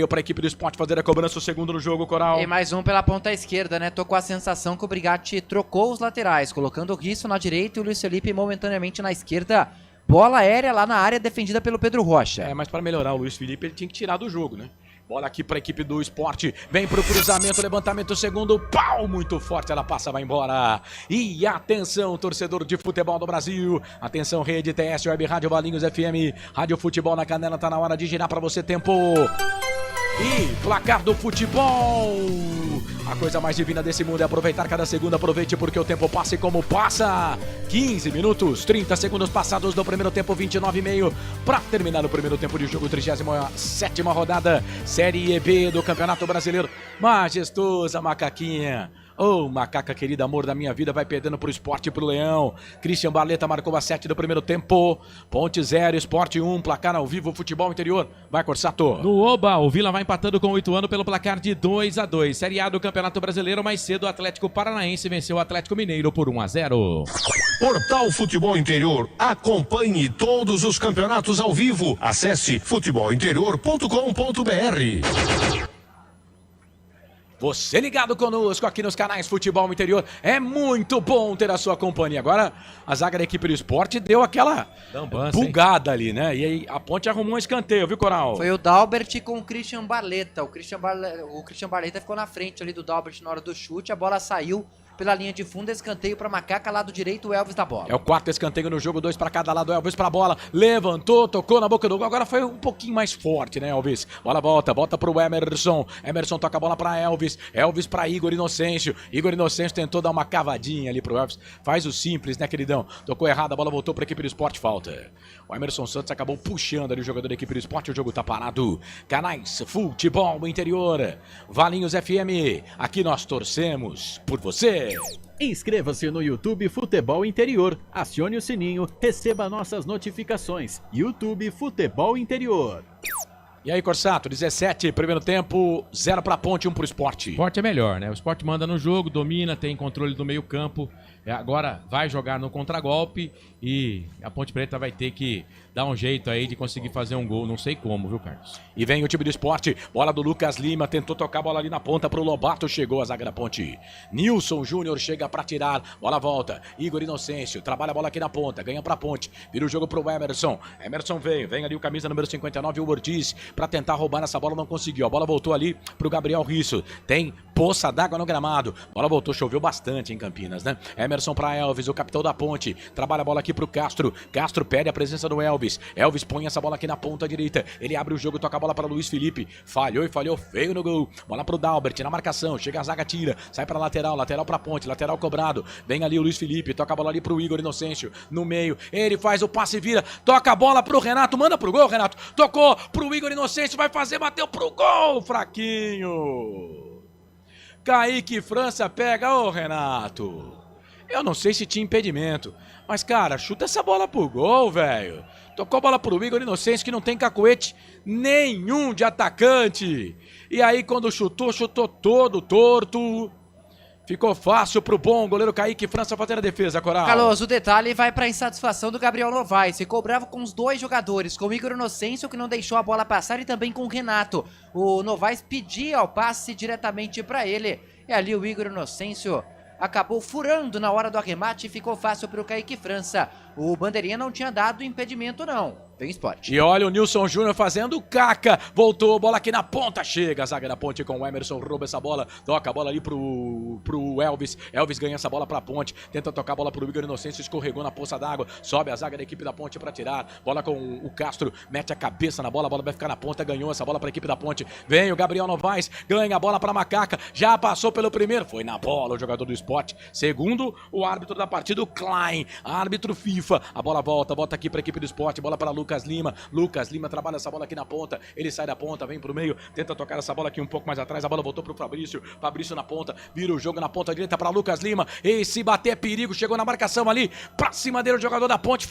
S17: para a equipe do Sport fazer a cobrança, o segundo no jogo, Coral.
S5: E mais um pela ponta esquerda, né? Tô com a sensação que o Brigatti trocou os laterais, colocando o Risso na direita e o Luiz Felipe momentaneamente na esquerda. Bola aérea lá na área defendida pelo Pedro Rocha.
S17: Mas para melhorar o Luiz Felipe ele tinha que tirar do jogo, né? Bola aqui para a equipe do Sport, vem pro cruzamento, levantamento, segundo, pau, muito forte, ela passa, vai embora. E atenção, torcedor de futebol do Brasil, atenção, Rede TS, Web Rádio Valinhos FM, Rádio Futebol na Canela, tá na hora de girar para você, tempo. E placar do futebol. A coisa mais divina desse mundo é aproveitar cada segundo. Aproveite porque o tempo passa e como passa. 15 minutos, 30 segundos passados do primeiro tempo, 29,5. Para terminar o primeiro tempo de jogo, 37ª rodada, Série B do Campeonato Brasileiro. Majestosa Macaquinha. Macaca querida, amor da minha vida, vai perdendo pro Sport e pro Leão. Christian Barleta marcou a 7 do primeiro tempo. Ponte 0, Sport 1, placar ao vivo, futebol interior. Vai, Corsato.
S11: No Oba, o Vila vai empatando com o Ituano pelo placar de 2-2. Série A do Campeonato Brasileiro, mais cedo o Atlético Paranaense venceu o Atlético Mineiro por 1-0.
S9: Portal Futebol Interior. Acompanhe todos os campeonatos ao vivo. Acesse futebolinterior.com.br.
S17: Você ligado conosco aqui nos canais Futebol Interior. É muito bom ter a sua companhia. Agora, a zaga da equipe do Sport deu aquela bugada ali, né? E aí a Ponte arrumou um escanteio, viu, Coral?
S5: Foi o Dalbert com o Christian Barleta. O Christian Barleta ficou na frente ali do Dalbert na hora do chute. A bola saiu pela linha de fundo, escanteio para Macaca, lado direito, o Elvis da bola.
S17: É o 4º escanteio no jogo, 2 para cada lado, Elvis para a bola, levantou, tocou na boca do gol, agora foi um pouquinho mais forte, né, Elvis? Bola volta pro Emerson, Emerson toca a bola para Elvis, Elvis para Igor Inocêncio tentou dar uma cavadinha ali pro Elvis, faz o simples, né, queridão? Tocou errado, a bola voltou para a equipe do Sport, falta. O Emerson Santos acabou puxando ali o jogador da equipe do Sport, o jogo tá parado. Canais Futebol Interior, Valinhos FM, aqui nós torcemos por você.
S2: Inscreva-se no YouTube Futebol Interior, acione o sininho, receba nossas notificações. YouTube Futebol Interior.
S17: E aí, Corsato, 17, primeiro tempo, 0 pra Ponte, 1 pro Sport.
S11: O Sport é melhor, né? O Sport manda no jogo, domina, tem controle do meio campo. Agora vai jogar no contragolpe e a Ponte Preta vai ter que dar um jeito aí de conseguir fazer um gol, não sei como, viu, Carlos?
S17: E vem o time do Sport, bola do Lucas Lima, tentou tocar a bola ali na ponta pro Lobato, chegou a zaga da Ponte. Nilson Júnior chega pra tirar, bola volta, Igor Inocêncio, trabalha a bola aqui na ponta, ganha pra Ponte, vira o jogo pro Emerson. Emerson vem ali o camisa número 59, o Ortiz, pra tentar roubar essa bola, não conseguiu. A bola voltou ali pro Gabriel Risso, tem poça d'água no gramado. Bola voltou, choveu bastante em Campinas, né? Emerson pra Elvis, o capitão da ponte. Trabalha a bola aqui pro Castro. Castro pede a presença do Elvis. Elvis põe essa bola aqui na ponta direita. Ele abre o jogo, toca a bola para Luiz Felipe. Falhou e falhou feio no gol. Bola pro Dalbert, na marcação. Chega a zaga, tira. Sai pra lateral, lateral pra ponte, lateral cobrado. Vem ali o Luiz Felipe, toca a bola ali pro Igor Inocêncio. No meio, ele faz o passe e vira. Toca a bola pro Renato, manda pro gol, Renato. Tocou pro Igor Inocêncio, vai fazer, bateu pro gol. Fraquinho. Kaique França pega, ô Renato. Eu não sei se tinha impedimento, mas cara, chuta essa bola pro gol, velho. Tocou a bola pro Igor Inocêncio, que não tem cacuete nenhum de atacante. E aí quando chutou todo torto. Ficou fácil pro bom goleiro Kaique França fazer a defesa, Coral.
S5: Carlos, o detalhe vai pra insatisfação do Gabriel Novaes. Ficou bravo com os dois jogadores, com o Igor Inocêncio, que não deixou a bola passar, e também com o Renato. O Novaes pedia o passe diretamente pra ele. E ali o Igor Inocêncio acabou furando na hora do arremate e ficou fácil pro Kaique França. O bandeirinha não tinha dado impedimento, não. Vem Sport.
S17: E olha o Nilson Júnior fazendo caca. Voltou, bola aqui na ponta. Chega a zaga da ponte com o Emerson. Rouba essa bola. Toca a bola ali pro Elvis. Elvis ganha essa bola pra ponte. Tenta tocar a bola pro Igor Inocêncio. Escorregou na poça d'água. Sobe a zaga da equipe da ponte pra tirar. Bola com o Castro. Mete a cabeça na bola. A bola vai ficar na ponta. Ganhou essa bola pra equipe da ponte. Vem o Gabriel Novaes. Ganha a bola pra Macaca. Já passou pelo primeiro. Foi na bola o jogador do Sport. Segundo, o árbitro da partida, o Klein. Árbitro FIFA. A bola volta aqui pra equipe do Sport. Bola pra Lucas Lima. Lucas Lima trabalha essa bola aqui na ponta. Ele sai da ponta, vem pro meio. Tenta tocar essa bola aqui um pouco mais atrás. A bola voltou pro Fabrício. Fabrício na ponta. Vira o jogo na ponta direita pra Lucas Lima. E se bater é perigo. Chegou na marcação ali. Pra cima dele o jogador da ponte.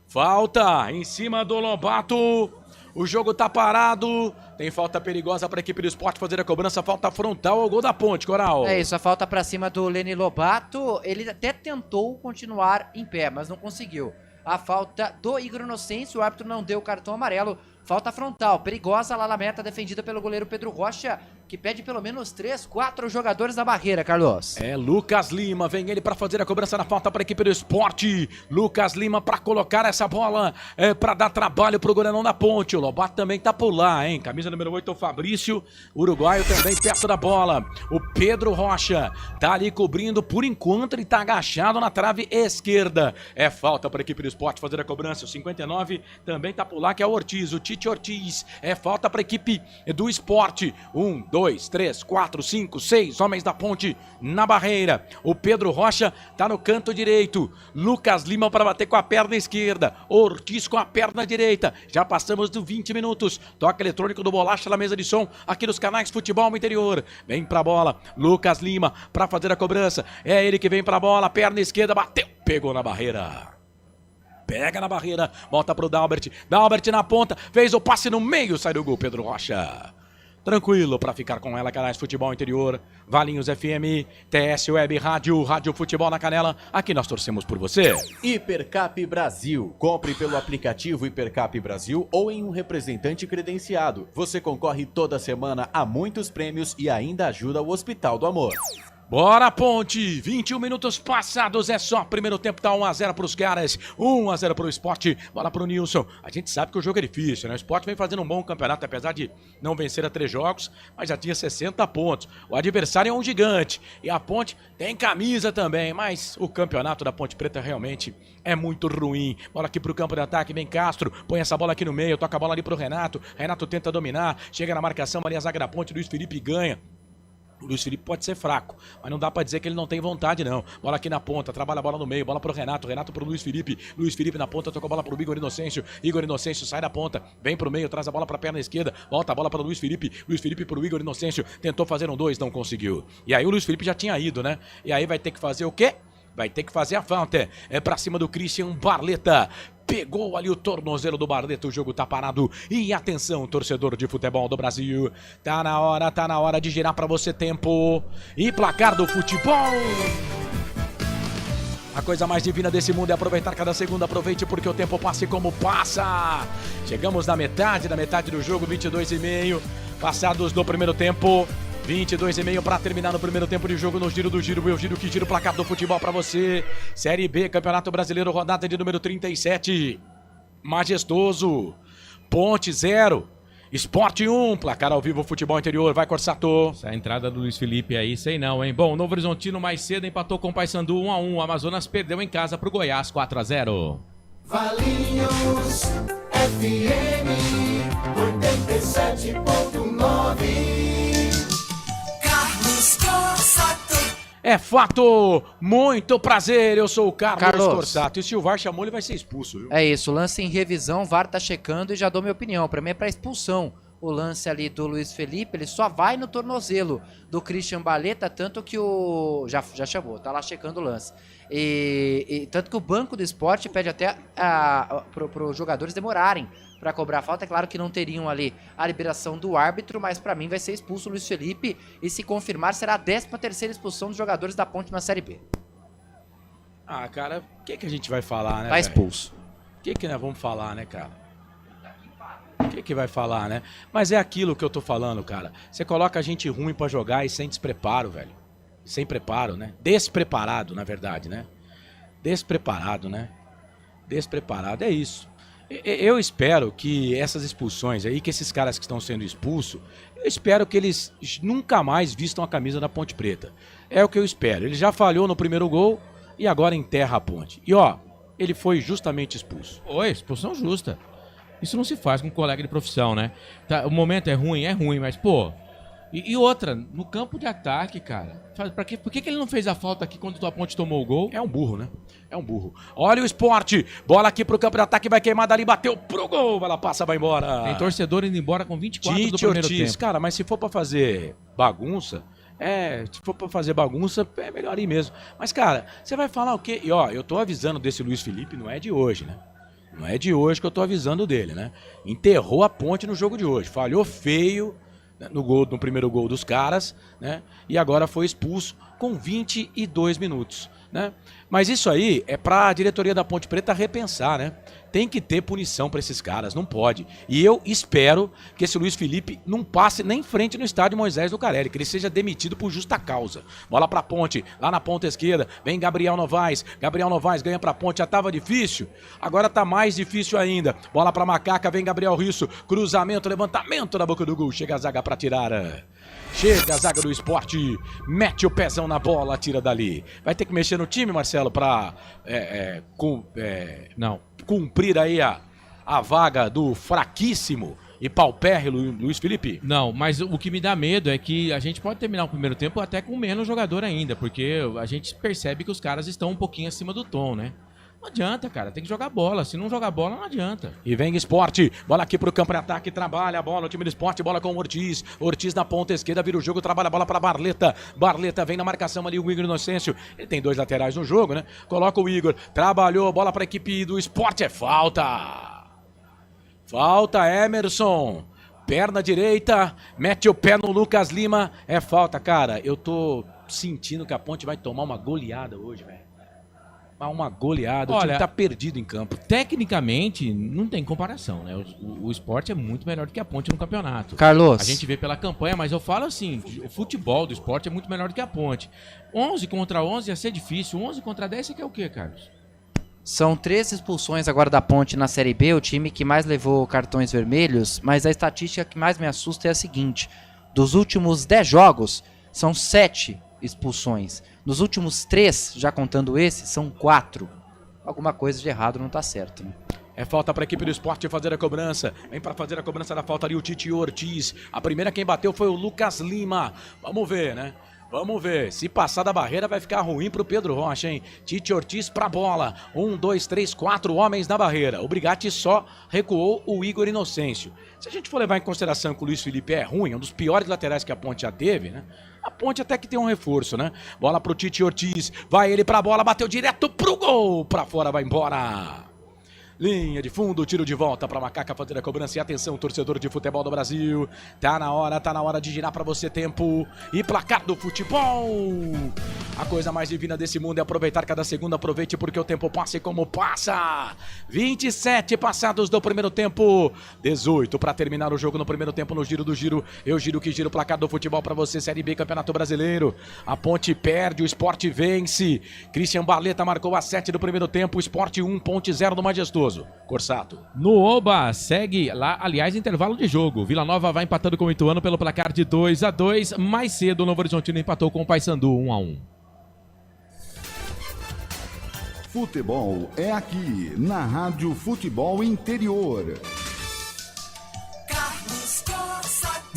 S17: Falta em cima do Lobato. O jogo tá parado. Tem falta perigosa para a equipe do Sport fazer a cobrança. Falta frontal ao gol da ponte, Coral.
S5: É isso, a falta para cima do Leni Lobato. Ele até tentou continuar em pé, mas não conseguiu. A falta do Igor Inocêncio, o árbitro não deu o cartão amarelo. Falta frontal, perigosa lá na meta, defendida pelo goleiro Pedro Rocha, que pede pelo menos 3, 4 jogadores na barreira, Carlos.
S17: É Lucas Lima, vem ele para fazer a cobrança na falta para a equipe do Sport. Lucas Lima para colocar essa bola, para dar trabalho pro goleirão da ponte. O Lobato também tá por lá, hein? Camisa número 8, o Fabrício, uruguaio também perto da bola. O Pedro Rocha tá ali cobrindo, por enquanto ele tá agachado na trave esquerda. É falta para a equipe do Sport fazer a cobrança. O 59 também tá por lá, que é o Ortiz, o Tite Ortiz. É falta para a equipe do Sport. 1, 2, 3, 4, 5, 6 homens da ponte na barreira. O Pedro Rocha tá no canto direito. Lucas Lima para bater com a perna esquerda. Ortiz com a perna direita. Já passamos dos 20 minutos. Toque eletrônico do Bolacha na mesa de som aqui nos canais Futebol Interior. Vem pra bola. Lucas Lima para fazer a cobrança. É ele que vem pra bola. Perna esquerda, bateu. Pegou na barreira. Pega na barreira, volta pro Dalbert. Dalbert na ponta, fez o passe no meio, sai do gol, Pedro Rocha. Tranquilo para ficar com ela, canais Futebol Interior, Valinhos FM, TS Web Rádio, Rádio Futebol na Canela. Aqui nós torcemos por você.
S14: Hipercap Brasil. Compre pelo aplicativo Hipercap Brasil ou em um representante credenciado. Você concorre toda semana a muitos prêmios e ainda ajuda o Hospital do Amor.
S17: Bora, Ponte! 21 minutos passados, é só. Primeiro tempo tá 1-0 pros caras, 1-0 pro Sport. Bola pro Nilson. A gente sabe que o jogo é difícil, né? O Sport vem fazendo um bom campeonato, apesar de não vencer a 3 jogos, mas já tinha 60 pontos. O adversário é um gigante. E a Ponte tem camisa também, mas o campeonato da Ponte Preta realmente é muito ruim. Bola aqui pro campo de ataque, vem Castro, põe essa bola aqui no meio, toca a bola ali pro Renato. Renato tenta dominar, chega na marcação ali a zaga da Ponte, Luiz Felipe ganha. O Luiz Felipe pode ser fraco, mas não dá pra dizer que ele não tem vontade, não. Bola aqui na ponta, trabalha a bola no meio, bola pro Renato, Renato pro Luiz Felipe. Luiz Felipe na ponta, tocou a bola pro Igor Inocêncio. Igor Inocêncio sai da ponta, vem pro meio, traz a bola pra perna esquerda, volta a bola para Luiz Felipe. Luiz Felipe pro Igor Inocêncio, tentou fazer um 2, não conseguiu. E aí o Luiz Felipe já tinha ido, né? E aí vai ter que fazer o quê? Vai ter que fazer a falta. É pra cima do Christian Barleta. Pegou ali o tornozelo do Barleta, o jogo tá parado. E atenção, torcedor de futebol do Brasil. Tá na hora de girar pra você tempo. E placar do futebol. A coisa mais divina desse mundo é aproveitar cada segundo. Aproveite porque o tempo passa e como passa. Chegamos na metade do jogo, 22,5. Passados do primeiro tempo. 22,5 para terminar no primeiro tempo de jogo no Giro do Giro. Eu giro que giro o placar do futebol para você. Série B, Campeonato Brasileiro, rodada de número 37. Majestoso. Ponte 0. Sport 1, placar ao vivo, futebol interior, vai Corsato.
S11: Essa entrada do Luiz Felipe aí, sei não, hein? Bom, Novo Horizontino mais cedo empatou com o Paysandu 1-1. O Amazonas perdeu em casa pro Goiás 4-0.
S7: Valinhos FM 87.9. Carlos Corsato.
S17: É fato, muito prazer, eu sou o Carlos
S5: Carlos.
S17: Corsato. E se o VAR chamou, ele vai ser expulso, viu?
S5: É isso, lance em revisão, o VAR tá checando e já dou minha opinião. Pra mim é pra expulsão. O lance ali do Luiz Felipe, ele só vai no tornozelo do Christian Baleta, tanto que o... Já chamou, tá lá checando o lance. E tanto que o banco do esporte pede até para os jogadores demorarem para cobrar a falta. É claro que não teriam ali a liberação do árbitro, mas para mim vai ser expulso o Luiz Felipe e se confirmar será a 13ª expulsão dos jogadores da Ponte na Série B.
S17: Ah, cara, o que a gente vai falar, né?
S5: Tá expulso.
S17: O que nós vamos falar, né, cara? O que vai falar, né? Mas é aquilo que eu tô falando, cara. Você coloca a gente ruim pra jogar e sem despreparo, velho. Sem preparo, né? Despreparado, na verdade, né? Despreparado, né? Despreparado, é isso. Eu espero que essas expulsões aí, que esses caras que estão sendo expulsos, eu espero que eles nunca mais vistam a camisa da Ponte Preta. É o que eu espero. Ele já falhou no primeiro gol e agora enterra a Ponte. E ó, ele foi justamente expulso.
S11: Oi, expulsão justa. Isso não se faz com um colega de profissão, né? Tá, o momento é ruim, mas, pô... E outra, no campo de ataque, cara, por que ele não fez a falta aqui quando a Ponte tomou o gol?
S17: É um burro, né? É um burro. Olha o Sport, bola aqui pro campo de ataque, vai queimar dali, bateu pro gol, ela passa, vai embora.
S11: Tem torcedor indo embora com 24 do primeiro tempo.
S17: Cara, mas se for pra fazer bagunça, é melhor ir mesmo. Mas, cara, você vai falar o quê? E ó, eu tô avisando desse Luiz Felipe, não é de hoje, né? Não é de hoje que eu tô avisando dele, né? Enterrou a Ponte no jogo de hoje, falhou feio no primeiro gol dos caras, né? E agora foi expulso com 22 minutos, né? Mas isso aí é pra diretoria da Ponte Preta repensar, né? Tem que ter punição pra esses caras, não pode. E eu espero que esse Luiz Felipe não passe nem em frente no estádio Moisés Lucarelli, que ele seja demitido por justa causa. Bola pra Ponte, lá na ponta esquerda, vem Gabriel Novaes ganha pra Ponte, já tava difícil, agora tá mais difícil ainda. Bola pra Macaca, vem Gabriel Risso, cruzamento, levantamento na boca do gol, chega a zaga pra tirar. Chega a zaga do Sport, mete o pezão na bola, tira dali. Vai ter que mexer no time, Marcelo, pra cumprir aí a vaga do fraquíssimo e paupérrimo Luiz Felipe?
S11: Não, mas o que me dá medo é que a gente pode terminar o primeiro tempo até com menos jogador ainda, porque a gente percebe que os caras estão um pouquinho acima do tom, né? Não adianta, cara, tem que jogar bola. Se não jogar bola, não adianta.
S17: E vem Sport, bola aqui pro campo de ataque, trabalha a bola, o time do Sport, bola com o Ortiz. Ortiz na ponta esquerda, vira o jogo, trabalha a bola pra Barleta. Barleta vem na marcação ali, o Igor Inocêncio. Ele tem 2 laterais no jogo, né? Coloca o Igor, trabalhou, bola pra equipe do Sport, é falta. Falta, Emerson. Perna direita, mete o pé no Lucas Lima. É falta, cara. Eu tô sentindo que a Ponte vai tomar uma goleada hoje, velho. Uma goleada, o time tá perdido em campo.
S11: Tecnicamente, não tem comparação, né? O Sport é muito melhor do que a Ponte no campeonato.
S5: Carlos.
S11: A gente vê pela campanha, mas eu falo assim, o futebol do Sport é muito melhor do que a Ponte. 11 contra 11 ia ser difícil, 11 contra 10 você quer o quê, Carlos?
S5: São 3 expulsões agora da Ponte na Série B, o time que mais levou cartões vermelhos, mas a estatística que mais me assusta é a seguinte: dos últimos 10 jogos, são 7 expulsões. Nos últimos 3, já contando esse, são 4. Alguma coisa de errado não tá certo, né?
S17: É falta para a equipe do Sport fazer a cobrança. Vem para fazer a cobrança da falta ali o Tite Ortiz. A primeira quem bateu foi o Lucas Lima. Vamos ver, né? Vamos ver. Se passar da barreira vai ficar ruim pro Pedro Rocha, hein? Tite Ortiz pra bola. 1, 2, 3, 4 homens na barreira. O Brigatti só recuou o Igor Inocêncio. Se a gente for levar em consideração que o Luiz Felipe é ruim, é um dos piores laterais que a Ponte já teve, né? A Ponte até que tem um reforço, né? Bola pro Tite Ortiz. Vai ele pra bola, bateu direto pro gol. Pra fora, vai embora. Linha de fundo, tiro de volta para Macaca fazer a cobrança. E atenção, torcedor de futebol do Brasil. Tá na hora de girar para você tempo. E placar do futebol. A coisa mais divina desse mundo é aproveitar cada segundo. Aproveite porque o tempo passa e como passa. 27 passados do primeiro tempo. 18 para terminar o jogo no primeiro tempo no giro do giro. Eu giro que giro o placar do futebol para você. Série B, Campeonato Brasileiro. A Ponte perde, o Sport vence. Christian Baleta marcou a 7 do primeiro tempo. Sport 1, Ponte 0 no Majestoso. Majestoso. Corsato.
S11: No Oba, segue lá, aliás, intervalo de jogo. Vila Nova vai empatando com o Ituano pelo placar de 2-2. Mais cedo, o Novo Horizontino empatou com o Paysandu 1-1.
S12: Futebol é aqui, na Rádio Futebol Interior.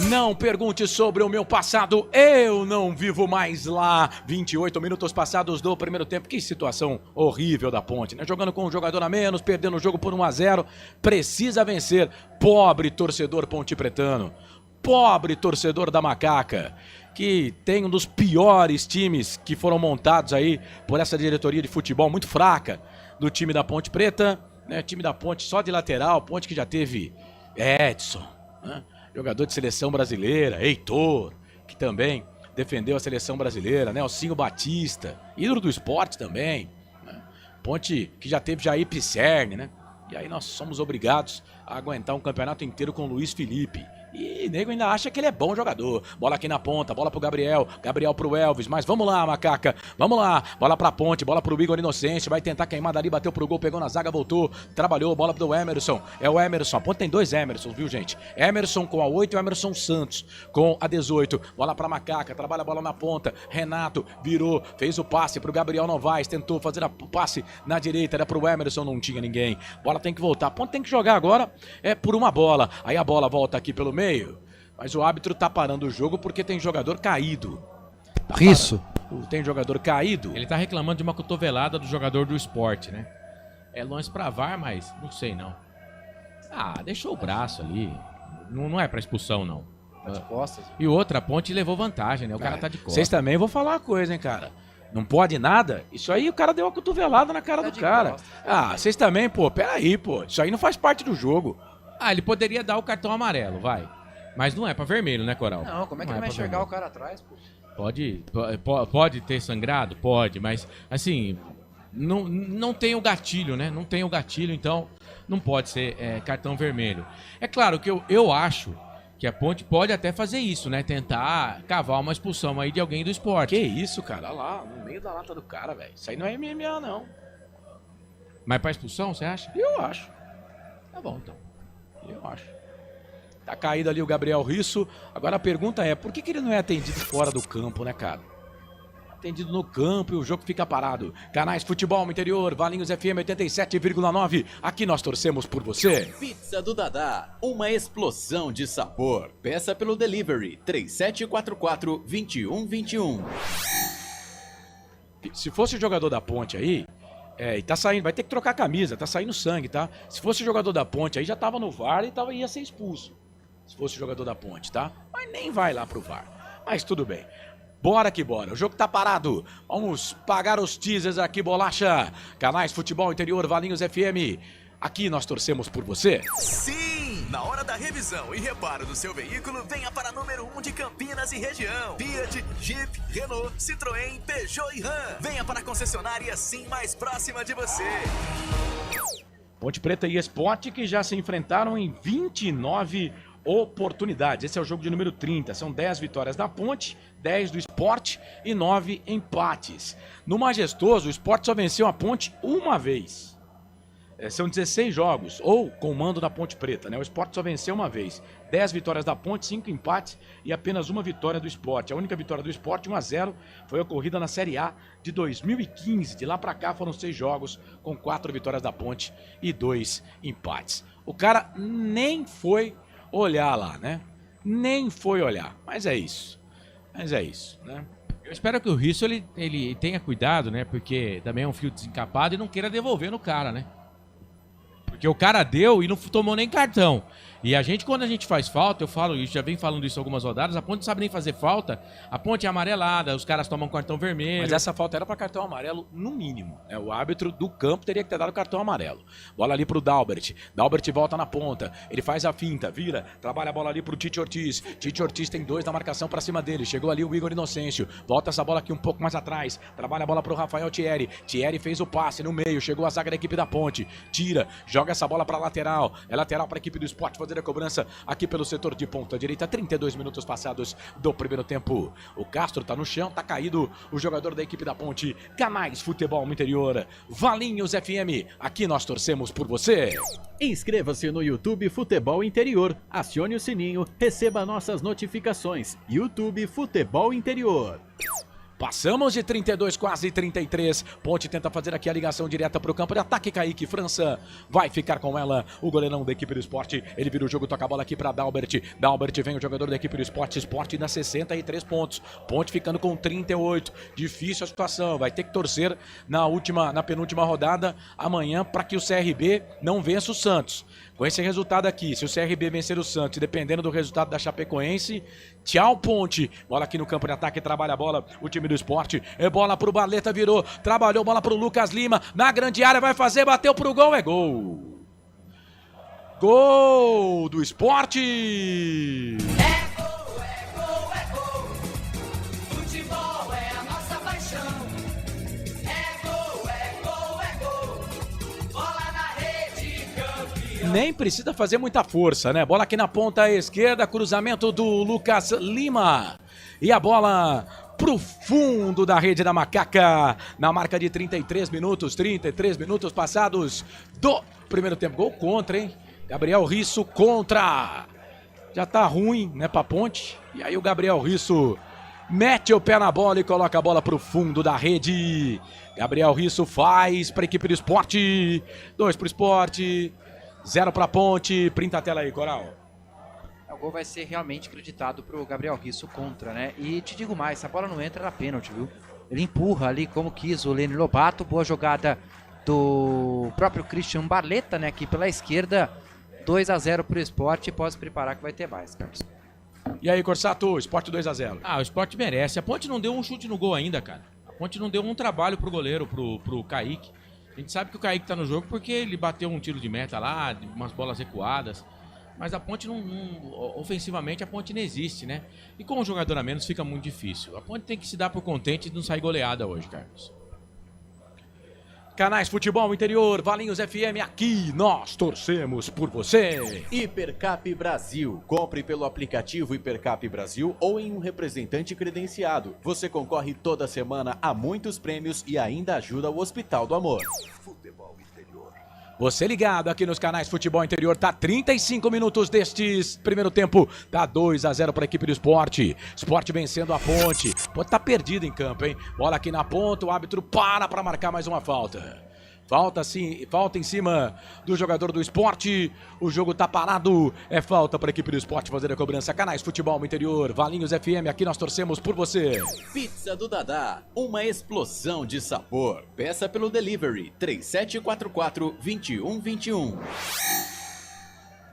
S17: Não pergunte sobre o meu passado, eu não vivo mais lá. 28 minutos passados do primeiro tempo. Que situação horrível da Ponte, né? Jogando com um jogador a menos, perdendo o jogo por 1-0. Precisa vencer. Pobre torcedor pontepretano. Pobre torcedor da Macaca, que tem um dos piores times que foram montados aí por essa diretoria de futebol muito fraca do time da Ponte Preta, né? Time da Ponte só de lateral, Ponte que já teve Edson, né? Jogador de seleção brasileira, Heitor, que também defendeu a seleção brasileira, Nelsinho Batista, ídolo do esporte também, né? Ponte que já teve Jair Pisserni, né? E aí nós somos obrigados a aguentar um campeonato inteiro com o Luiz Felipe. E nego ainda acha que ele é bom jogador. Bola aqui na ponta, bola pro Gabriel, Gabriel pro Elvis, mas vamos lá, Macaca, vamos lá, bola pra Ponte, bola pro Igor Inocente, vai tentar queimar dali, bateu pro gol, pegou na zaga, voltou, trabalhou, bola pro Emerson, é o Emerson, a Ponte tem 2 Emersons, viu gente? Emerson com a 8 e o Emerson Santos com a 18, bola pra Macaca, trabalha a bola na ponta, Renato virou, fez o passe pro Gabriel Novaes, tentou fazer o passe na direita, era pro Emerson, não tinha ninguém, bola tem que voltar, a Ponte tem que jogar agora, por uma bola, aí a bola volta aqui pelo meio, mas o árbitro tá parando o jogo porque tem jogador caído.
S5: Isso.
S17: Tem jogador caído.
S11: Ele tá reclamando de uma cotovelada do jogador do esporte, né? É longe pra VAR, mas não sei não. Ah, deixou o braço ali. Não é pra expulsão, não.
S5: Tá de costas.
S11: E outra, a Ponte levou vantagem, né? O cara tá de costas.
S17: Vocês também vão falar uma coisa, hein, cara? Não pode nada? Isso aí o cara deu uma cotovelada na cara do cara. Costas. Ah, vocês também, pô. Peraí, pô. Isso aí não faz parte do jogo.
S11: Ah, ele poderia dar o cartão amarelo, vai. Mas não é pra vermelho, né, Coral?
S5: Não, como é que ele vai enxergar o cara atrás, pô?
S11: Pode ter sangrado? Pode, mas assim, não tem o gatilho, né? Não tem o gatilho, então não pode ser cartão vermelho. É claro que eu acho que a Ponte pode até fazer isso, né? Tentar cavar uma expulsão aí de alguém do esporte.
S17: Que isso, cara? Olha lá, no meio da lata do cara, velho. Isso aí não é MMA, não.
S11: Mas pra expulsão, você acha?
S17: Eu acho. Tá bom, então. Eu acho. Tá caído ali o Gabriel Risso. Agora a pergunta é, por que ele não é atendido fora do campo, né, cara? Atendido no campo e o jogo fica parado. Canais Futebol Interior, Valinhos FM 87,9. Aqui nós torcemos por você.
S14: Pizza do Dadá, uma explosão de sabor. Peça pelo delivery 3744-2121.
S17: Se fosse o jogador da Ponte aí, e tá saindo, vai ter que trocar a camisa, tá saindo sangue, tá? Se fosse o jogador da Ponte aí, já tava no VAR e ia ser expulso. Se fosse o jogador da Ponte, tá? Mas nem vai lá pro VAR. Mas tudo bem. Bora que bora. O jogo tá parado. Vamos pagar os teasers aqui, Bolacha. Canais Futebol Interior, Valinhos FM. Aqui nós torcemos por você.
S13: Sim! Na hora da revisão e reparo do seu veículo, venha para número 1 de Campinas e região. Fiat, Jeep, Renault, Citroën, Peugeot e Ram. Venha para a concessionária Sim mais próxima de você.
S17: Ponte Preta e Sport que já se enfrentaram em 29 oportunidades. Esse é o jogo de número 30. São 10 vitórias da Ponte, 10 do Sport e 9 empates. No Majestoso, o Sport só venceu a Ponte uma vez. São 16 jogos, ou com mando da Ponte Preta, né? O Sport só venceu uma vez. 10 vitórias da Ponte, 5 empates e apenas uma vitória do Sport. A única vitória do Sport, 1-0, foi ocorrida na Série A de 2015. De lá pra cá foram 6 jogos, com 4 vitórias da Ponte e 2 empates. O cara nem foi olhar lá, né? Nem foi olhar. Mas é isso, né?
S11: Eu espero que o Risso ele tenha cuidado, né? Porque também é um fio desencapado e não queira devolver no cara, né? Porque o cara deu e não tomou nem cartão. E a gente, quando a gente faz falta, eu falo isso, já vem falando isso algumas rodadas, a Ponte não sabe nem fazer falta, a Ponte é amarelada, os caras tomam cartão vermelho.
S17: Mas essa falta era para cartão amarelo no mínimo. O árbitro do campo teria que ter dado cartão amarelo. Bola ali pro Dalbert. Dalbert volta na ponta. Ele faz a finta, vira, trabalha a bola ali pro Tite Ortiz. Tite Ortiz tem 2 na marcação para cima dele. Chegou ali o Igor Inocêncio. Volta essa bola aqui um pouco mais atrás. Trabalha a bola pro Rafael Thierry. Thierry fez o passe no meio. Chegou a zaga da equipe da Ponte. Tira, joga essa bola para lateral. É lateral para a equipe do Sport fazer fazer a cobrança aqui pelo setor de ponta direita. 32 minutos passados do primeiro tempo. O Castro tá no chão, tá caído o jogador da equipe da Ponte. Canais Futebol Interior, Valinhos FM, aqui nós torcemos por você.
S2: Inscreva-se no YouTube Futebol Interior, acione o sininho, receba nossas notificações. YouTube Futebol Interior.
S17: Passamos de 32, quase 33. Ponte tenta fazer aqui a ligação direta para o campo de ataque. Kaique França vai ficar com ela. O goleirão da equipe do Sport. Ele vira o jogo, toca a bola aqui para Dalbert. Dalbert vem o jogador da equipe do Sport. Sport na 63 pontos. Ponte ficando com 38. Difícil a situação. Vai ter que torcer na penúltima rodada amanhã para que o CRB não vença o Santos. Com esse resultado aqui, se o CRB vencer o Santos, dependendo do resultado da Chapecoense, tchau Ponte. Bola aqui no campo de ataque, trabalha a bola o time do Sport. É bola pro Barleta, virou, trabalhou, bola pro Lucas Lima, na grande área, vai fazer, bateu pro gol, é gol. Gol do Sport.
S7: Futebol é a nossa paixão. É gol, bola na rede, campeão.
S17: Nem precisa fazer muita força, né? Bola aqui na ponta esquerda, cruzamento do Lucas Lima. E a bola pro fundo da rede da Macaca, na marca de 33 minutos passados do primeiro tempo. Gol contra, hein? Gabriel Risso contra. Já tá ruim, né, pra Ponte. E aí o Gabriel Risso mete o pé na bola e coloca a bola pro fundo da rede. Gabriel Risso faz pra equipe do Sport. 2 pro Sport, 0 pra Ponte. Printa a tela aí, Coral.
S5: O gol vai ser realmente acreditado pro Gabriel Risso contra, né? E te digo mais, se a bola não entra, era pênalti, viu? Ele empurra ali como quis o Lene Lobato. Boa jogada do próprio Christian Barleta, né? Aqui pela esquerda. 2-0 pro Sport. Pode se preparar que vai ter mais, Carlos.
S17: E aí, Corsato, Sport 2-0.
S11: Ah, o Sport merece. A Ponte não deu um chute no gol ainda, cara. A Ponte não deu um trabalho pro goleiro, pro Kaique. A gente sabe que o Kaique tá no jogo porque ele bateu um tiro de meta lá, umas bolas recuadas. Mas a Ponte ofensivamente a Ponte não existe, né? E com um jogador a menos fica muito difícil. A Ponte tem que se dar por contente de não sair goleada hoje, Carlos.
S17: Canais Futebol Interior, Valinhos FM, aqui nós torcemos por você.
S14: Hipercap Brasil. Compre pelo aplicativo Hipercap Brasil ou em um representante credenciado. Você concorre toda semana a muitos prêmios e ainda ajuda o Hospital do Amor.
S8: Futebol Interior.
S17: Você ligado aqui nos canais Futebol Interior, tá 35 minutos deste primeiro tempo, tá 2-0 para a equipe do Sport. Sport vencendo a Ponte. Pode tá perdido em campo, hein? Bola aqui na ponta, o árbitro para marcar mais uma falta. Falta em cima do jogador do Sport. O jogo tá parado. É falta para a equipe do Sport fazer a cobrança. Canais Futebol Interior, Valinhos FM, aqui nós torcemos por você.
S14: Pizza do Dadá, uma explosão de sabor. Peça pelo delivery 3744-2121.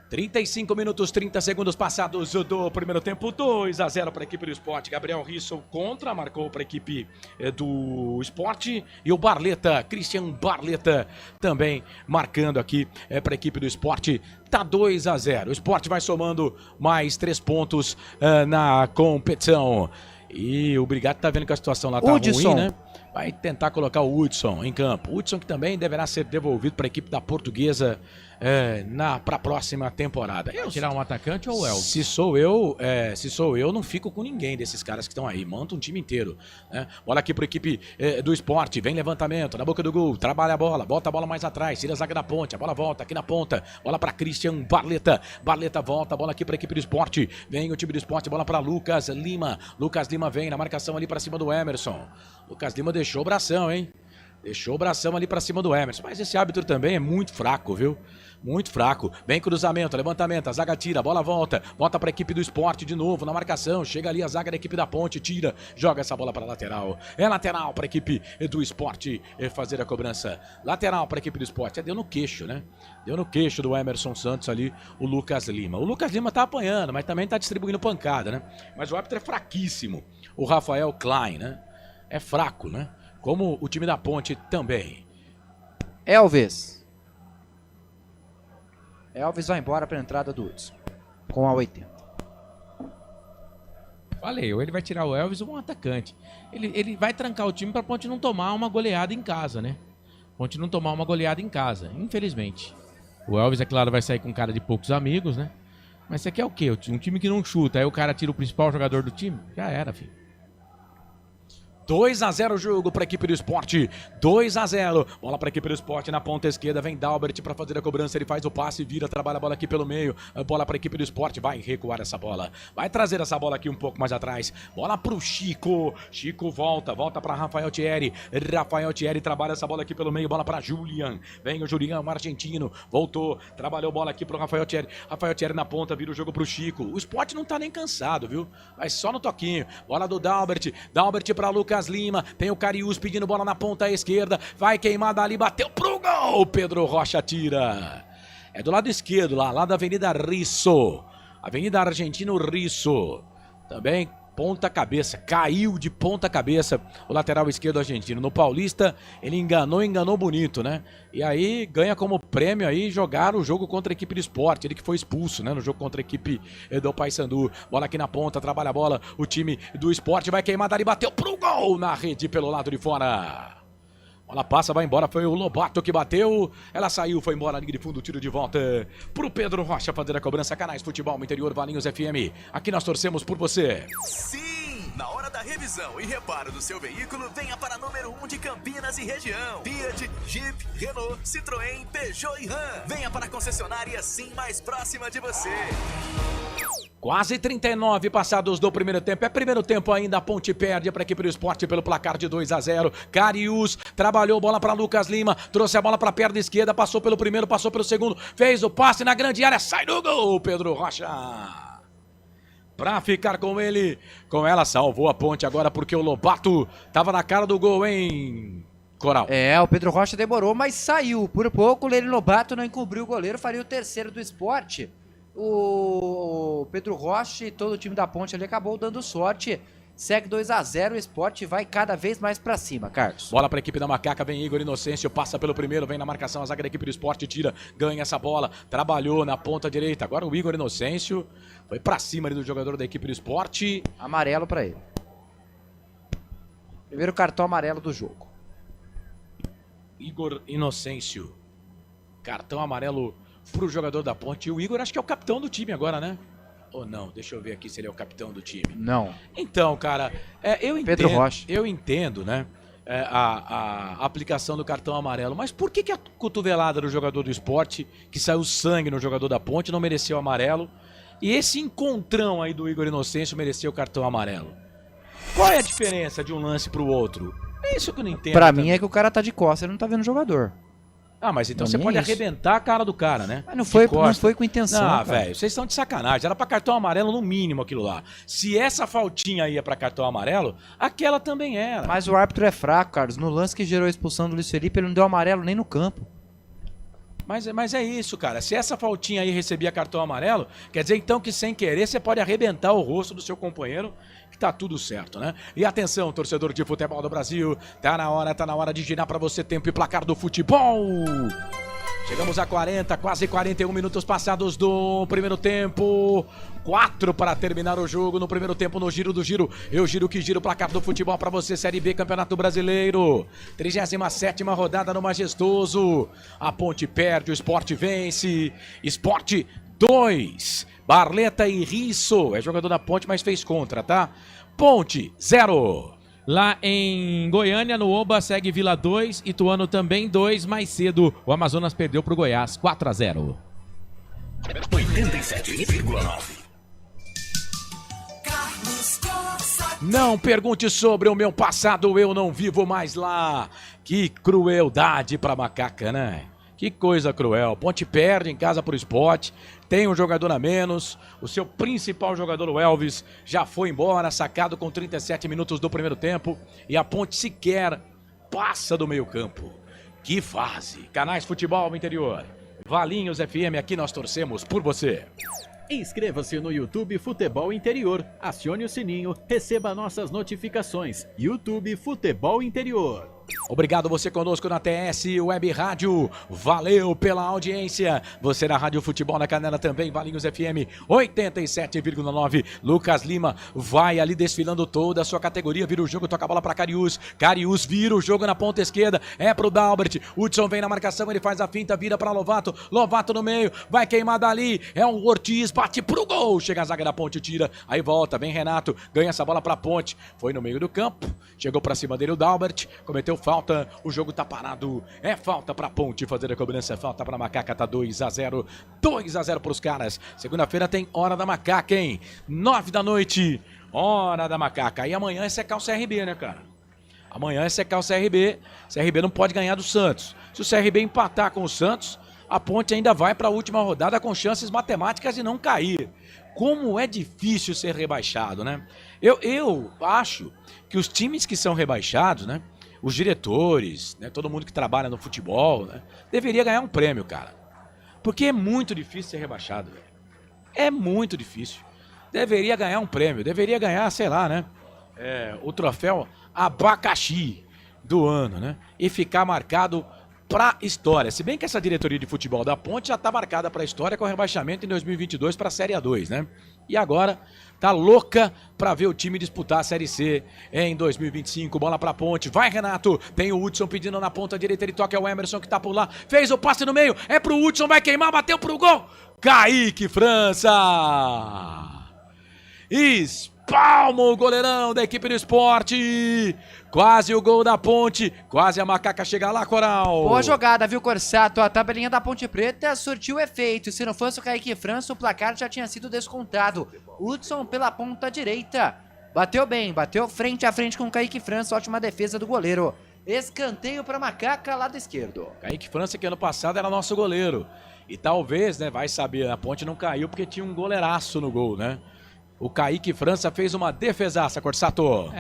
S17: 35 minutos, 30 segundos passados do primeiro tempo, 2-0 para a equipe do Sport. Gabriel Risso marcou para a equipe do Sport. E o Barleta, Christian Barleta, também marcando aqui para a equipe do Sport. Tá 2-0. O Sport vai somando mais 3 pontos na competição. E o Brigatti tá vendo que a situação lá tá ruim, né? Vai tentar colocar o Hudson em campo. Hudson que também deverá ser devolvido para a equipe da Portuguesa para a próxima temporada.
S11: Vai tirar um atacante ou o Elvis?
S17: Se sou eu, não fico com ninguém desses caras que estão aí. Monta um time inteiro. Né? Bola aqui para a equipe do Sport. Vem levantamento na boca do gol. Trabalha a bola. Bota a bola mais atrás. Tira a zaga da Ponte. A bola volta aqui na ponta. Bola para Christian Barleta. Barleta volta. Bola aqui para a equipe do Sport. Vem o time do Sport. Bola para Lucas Lima. Lucas Lima vem na marcação ali para cima do Emerson. Lucas Lima deixou o bração, hein? Deixou o bração ali pra cima do Emerson. Mas esse árbitro também é muito fraco, viu? Muito fraco. Vem cruzamento, levantamento, a zaga tira, a bola volta. Bota pra equipe do Sport de novo na marcação. Chega ali a zaga da equipe da Ponte, tira. Joga essa bola pra lateral. É lateral pra equipe do Sport fazer a cobrança. Lateral pra equipe do Sport. Deu no queixo, né? Deu no queixo do Emerson Santos ali, o Lucas Lima. O Lucas Lima tá apanhando, mas também tá distribuindo pancada, né? Mas o árbitro é fraquíssimo. O Rafael Klein, né? É fraco, né? Como o time da Ponte também.
S5: Elvis vai embora para a entrada do Hudson. Com a 80.
S11: Falei, ou ele vai tirar o Elvis ou um atacante. Ele vai trancar o time para a Ponte não tomar uma goleada em casa, né? Ponte não tomar uma goleada em casa, infelizmente. O Elvis, é claro, vai sair com cara de poucos amigos, né? Mas você quer o quê? Um time que não chuta, aí o cara tira o principal jogador do time? Já era, filho.
S17: 2-0 o jogo para a equipe do Sport. 2-0. Bola para a equipe do Sport na ponta esquerda. Vem Dalbert para fazer a cobrança. Ele faz o passe, vira, trabalha a bola aqui pelo meio. A bola para a equipe do Sport. Vai recuar essa bola. Vai trazer essa bola aqui um pouco mais atrás. Bola para o Chico. Chico volta para Rafael Thierry. Rafael Thierry trabalha essa bola aqui pelo meio. Bola para Julian. Vem o Julian, um argentino. Voltou. Trabalhou bola aqui para o Rafael Thierry. Rafael Thierry na ponta, vira o jogo para o Chico. O Sport não tá nem cansado, viu? Vai só no toquinho. Bola do Dalbert. Dalbert para Lucas Lima, tem o Cariús pedindo bola na ponta esquerda, vai queimar dali, bateu pro gol, Pedro Rocha tira. É do lado esquerdo, lá da Avenida Risso, Avenida Argentino Risso, também ponta cabeça, caiu de ponta cabeça o lateral esquerdo argentino. No Paulista ele enganou bonito, né? E aí ganha como prêmio aí jogar o jogo contra a equipe do Sport, ele que foi expulso, né? No jogo contra a equipe do Paysandu. Bola aqui na ponta, trabalha a bola, o time do Sport vai queimar dali, bateu pro gol na rede pelo lado de fora. Bola passa, vai embora, foi o Lobato que bateu, ela saiu, foi embora, linha de fundo, tiro de volta pro Pedro Rocha fazer a cobrança. Canais Futebol Interior, Valinhos FM, aqui nós torcemos por você.
S13: Sim, na hora da revisão e reparo do seu veículo, venha para número 1 de Campinas e região. Fiat, Jeep, Renault, Citroën, Peugeot e Ram. Venha para a concessionária Sim mais próxima de você.
S17: Quase 39 passados do primeiro tempo. É primeiro tempo ainda. A Ponte perde para a equipe do Sport pelo placar de 2-0. Cariús trabalhou bola para Lucas Lima. Trouxe a bola para a perna esquerda. Passou pelo primeiro, passou pelo segundo. Fez o passe na grande área. Sai do gol, Pedro Rocha. Para ficar com ele. Com ela salvou a Ponte agora porque o Lobato tava na cara do gol, hein, Coral?
S5: É, o Pedro Rocha demorou, mas saiu. Por pouco o Lene Lobato não encobriu o goleiro. Faria o terceiro do Sport. O Pedro Rocha e todo o time da Ponte ali acabou dando sorte. Segue 2-0, o Sport vai cada vez mais pra cima, Carlos.
S17: Bola pra equipe da Macaca, vem Igor Inocêncio, passa pelo primeiro, vem na marcação, a zaga da equipe do Sport tira, ganha essa bola, trabalhou na ponta direita. Agora o Igor Inocêncio foi pra cima ali do jogador da equipe do Sport.
S5: Amarelo pra ele. Primeiro cartão amarelo do jogo.
S17: Igor Inocêncio. Cartão amarelo pro jogador da Ponte. E o Igor acho que é o capitão do time agora, né? Ou não? Deixa eu ver aqui se ele é o capitão do time.
S5: Não.
S17: Então, cara, eu entendo.
S5: Pedro Rocha.
S17: Eu entendo, né? A aplicação do cartão amarelo. Mas por que a cotovelada do jogador do Sport, que saiu sangue no jogador da Ponte, não mereceu amarelo? E esse encontrão aí do Igor Inocêncio mereceu o cartão amarelo? Qual é a diferença de um lance pro outro? É isso que eu não entendo.
S5: Pra mim é que o cara tá de costas, ele não tá vendo o jogador.
S17: Ah, mas então você pode arrebentar a cara do cara, né?
S5: Mas não foi com intenção,
S17: Ah, velho, vocês estão de sacanagem. Era pra cartão amarelo no mínimo aquilo lá. Se essa faltinha aí é pra cartão amarelo, aquela também era.
S5: Mas o árbitro é fraco, Carlos. No lance que gerou a expulsão do Luiz Felipe, ele não deu amarelo nem no campo.
S17: Mas é isso, cara. Se essa faltinha aí recebia cartão amarelo, quer dizer então que sem querer você pode arrebentar o rosto do seu companheiro, que tá tudo certo, né? E atenção, torcedor de futebol do Brasil, tá na hora de girar pra você tempo e placar do futebol. Chegamos a 40, quase 41 minutos passados do primeiro tempo. 4 para terminar o jogo no primeiro tempo no Giro do Giro. Eu giro que giro o placar do futebol para você, Série B, Campeonato Brasileiro. 37ª rodada no Majestoso. A Ponte perde, o Sport vence. Sport 2. Barleta e Risso. É jogador da Ponte, mas fez contra, tá? Ponte 0.
S11: Lá em Goiânia, no Oba, segue Vila 2, Ituano também 2, mais cedo o Amazonas perdeu pro Goiás, 4-0.
S13: 87,9.
S17: Não pergunte sobre o meu passado, eu não vivo mais lá. Que crueldade pra Macaca, né? Que coisa cruel. Ponte perde em casa pro Sport, tem um jogador a menos, o seu principal jogador, o Elvis, já foi embora, sacado com 37 minutos do primeiro tempo, e a Ponte sequer passa do meio campo. Que fase. Canais Futebol Interior, Valinhos FM, aqui nós torcemos por você.
S2: Inscreva-se no YouTube Futebol Interior, acione o sininho, receba nossas notificações. YouTube Futebol Interior.
S17: Obrigado você conosco na TS Web Rádio. Valeu pela audiência. Você na Rádio Futebol na Canela também, Valinhos FM 87,9. Lucas Lima vai ali desfilando toda a sua categoria, vira o jogo, toca a bola para Cariús. Cariús vira o jogo na ponta esquerda, é pro Dalbert. Hudson vem na marcação, ele faz a finta, vira para Lovato. Lovato no meio, vai queimar dali. É um Ortiz, bate pro gol. Chega a zaga da Ponte, tira. Aí volta, vem Renato, ganha essa bola pra Ponte. Foi no meio do campo, chegou pra cima dele o Dalbert, cometeu falta, o jogo tá parado. É falta pra Ponte fazer a cobrança, falta pra Macaca, tá 2-0. 2-0 pros caras. Segunda-feira tem Hora da Macaca, hein? 9 da noite, Hora da Macaca. E amanhã é secar o CRB, né, cara? Amanhã é secar o CRB. CRB não pode ganhar do Santos. Se o CRB empatar com o Santos, a Ponte ainda vai para a última rodada com chances matemáticas de não cair. Como é difícil ser rebaixado, né? Eu acho que os times que são rebaixados, né? Os diretores, né? Todo mundo que trabalha no futebol, né? Deveria ganhar um prêmio, cara. Porque é muito difícil ser rebaixado, velho. É muito difícil. Deveria ganhar um prêmio. Deveria ganhar, sei lá, né? O troféu abacaxi do ano, né? E ficar marcado pra história. Se bem que essa diretoria de futebol da Ponte já tá marcada pra história com o rebaixamento em 2022 pra Série A2, né? E agora tá louca pra ver o time disputar a Série C em 2025. Bola pra Ponte. Vai, Renato. Tem o Hudson pedindo na ponta direita. Ele toca, é o Emerson que tá por lá. Fez o passe no meio. É pro Hudson, vai queimar, bateu pro gol. Kaique França. Espalma o goleirão da equipe do Esporte. Quase o gol da Ponte. Quase a Macaca chega lá, Coral.
S5: Boa jogada, viu, Corsato? A tabelinha da Ponte Preta surtiu efeito. Se não fosse o Kaique França, o placar já tinha sido descontado. Hudson pela ponta direita. Bateu bem, bateu frente a frente com o Kaique França. Ótima defesa do goleiro. Escanteio para Macaca, lado esquerdo.
S17: Kaique França, que ano passado era nosso goleiro. E talvez, né, vai saber, a Ponte não caiu porque tinha um goleiraço no gol, né? O Kaique França fez uma defesaça, Corsato.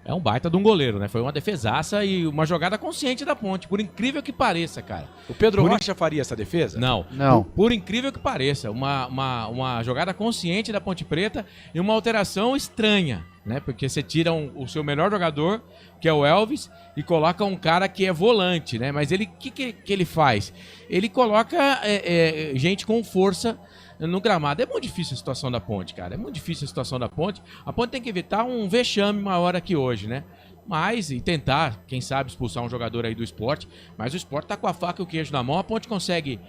S11: É um baita de um goleiro, né? Foi uma defesaça e uma jogada consciente da Ponte, por incrível que pareça, cara.
S17: O Pedro Rocha faria essa defesa?
S11: Não. Por incrível que pareça, uma jogada consciente da Ponte Preta e uma alteração estranha, né? Porque você tira o seu melhor jogador, que é o Elvis, e coloca um cara que é volante, né? Mas ele, o que ele faz? Ele coloca gente com força no gramado. É muito difícil a situação da Ponte, cara. É muito difícil a situação da Ponte. A Ponte tem que evitar um vexame maior aqui hoje, né? Mas, e tentar, quem sabe, expulsar um jogador aí do Sport. Mas o Sport tá com a faca e o queijo na mão. A Ponte consegue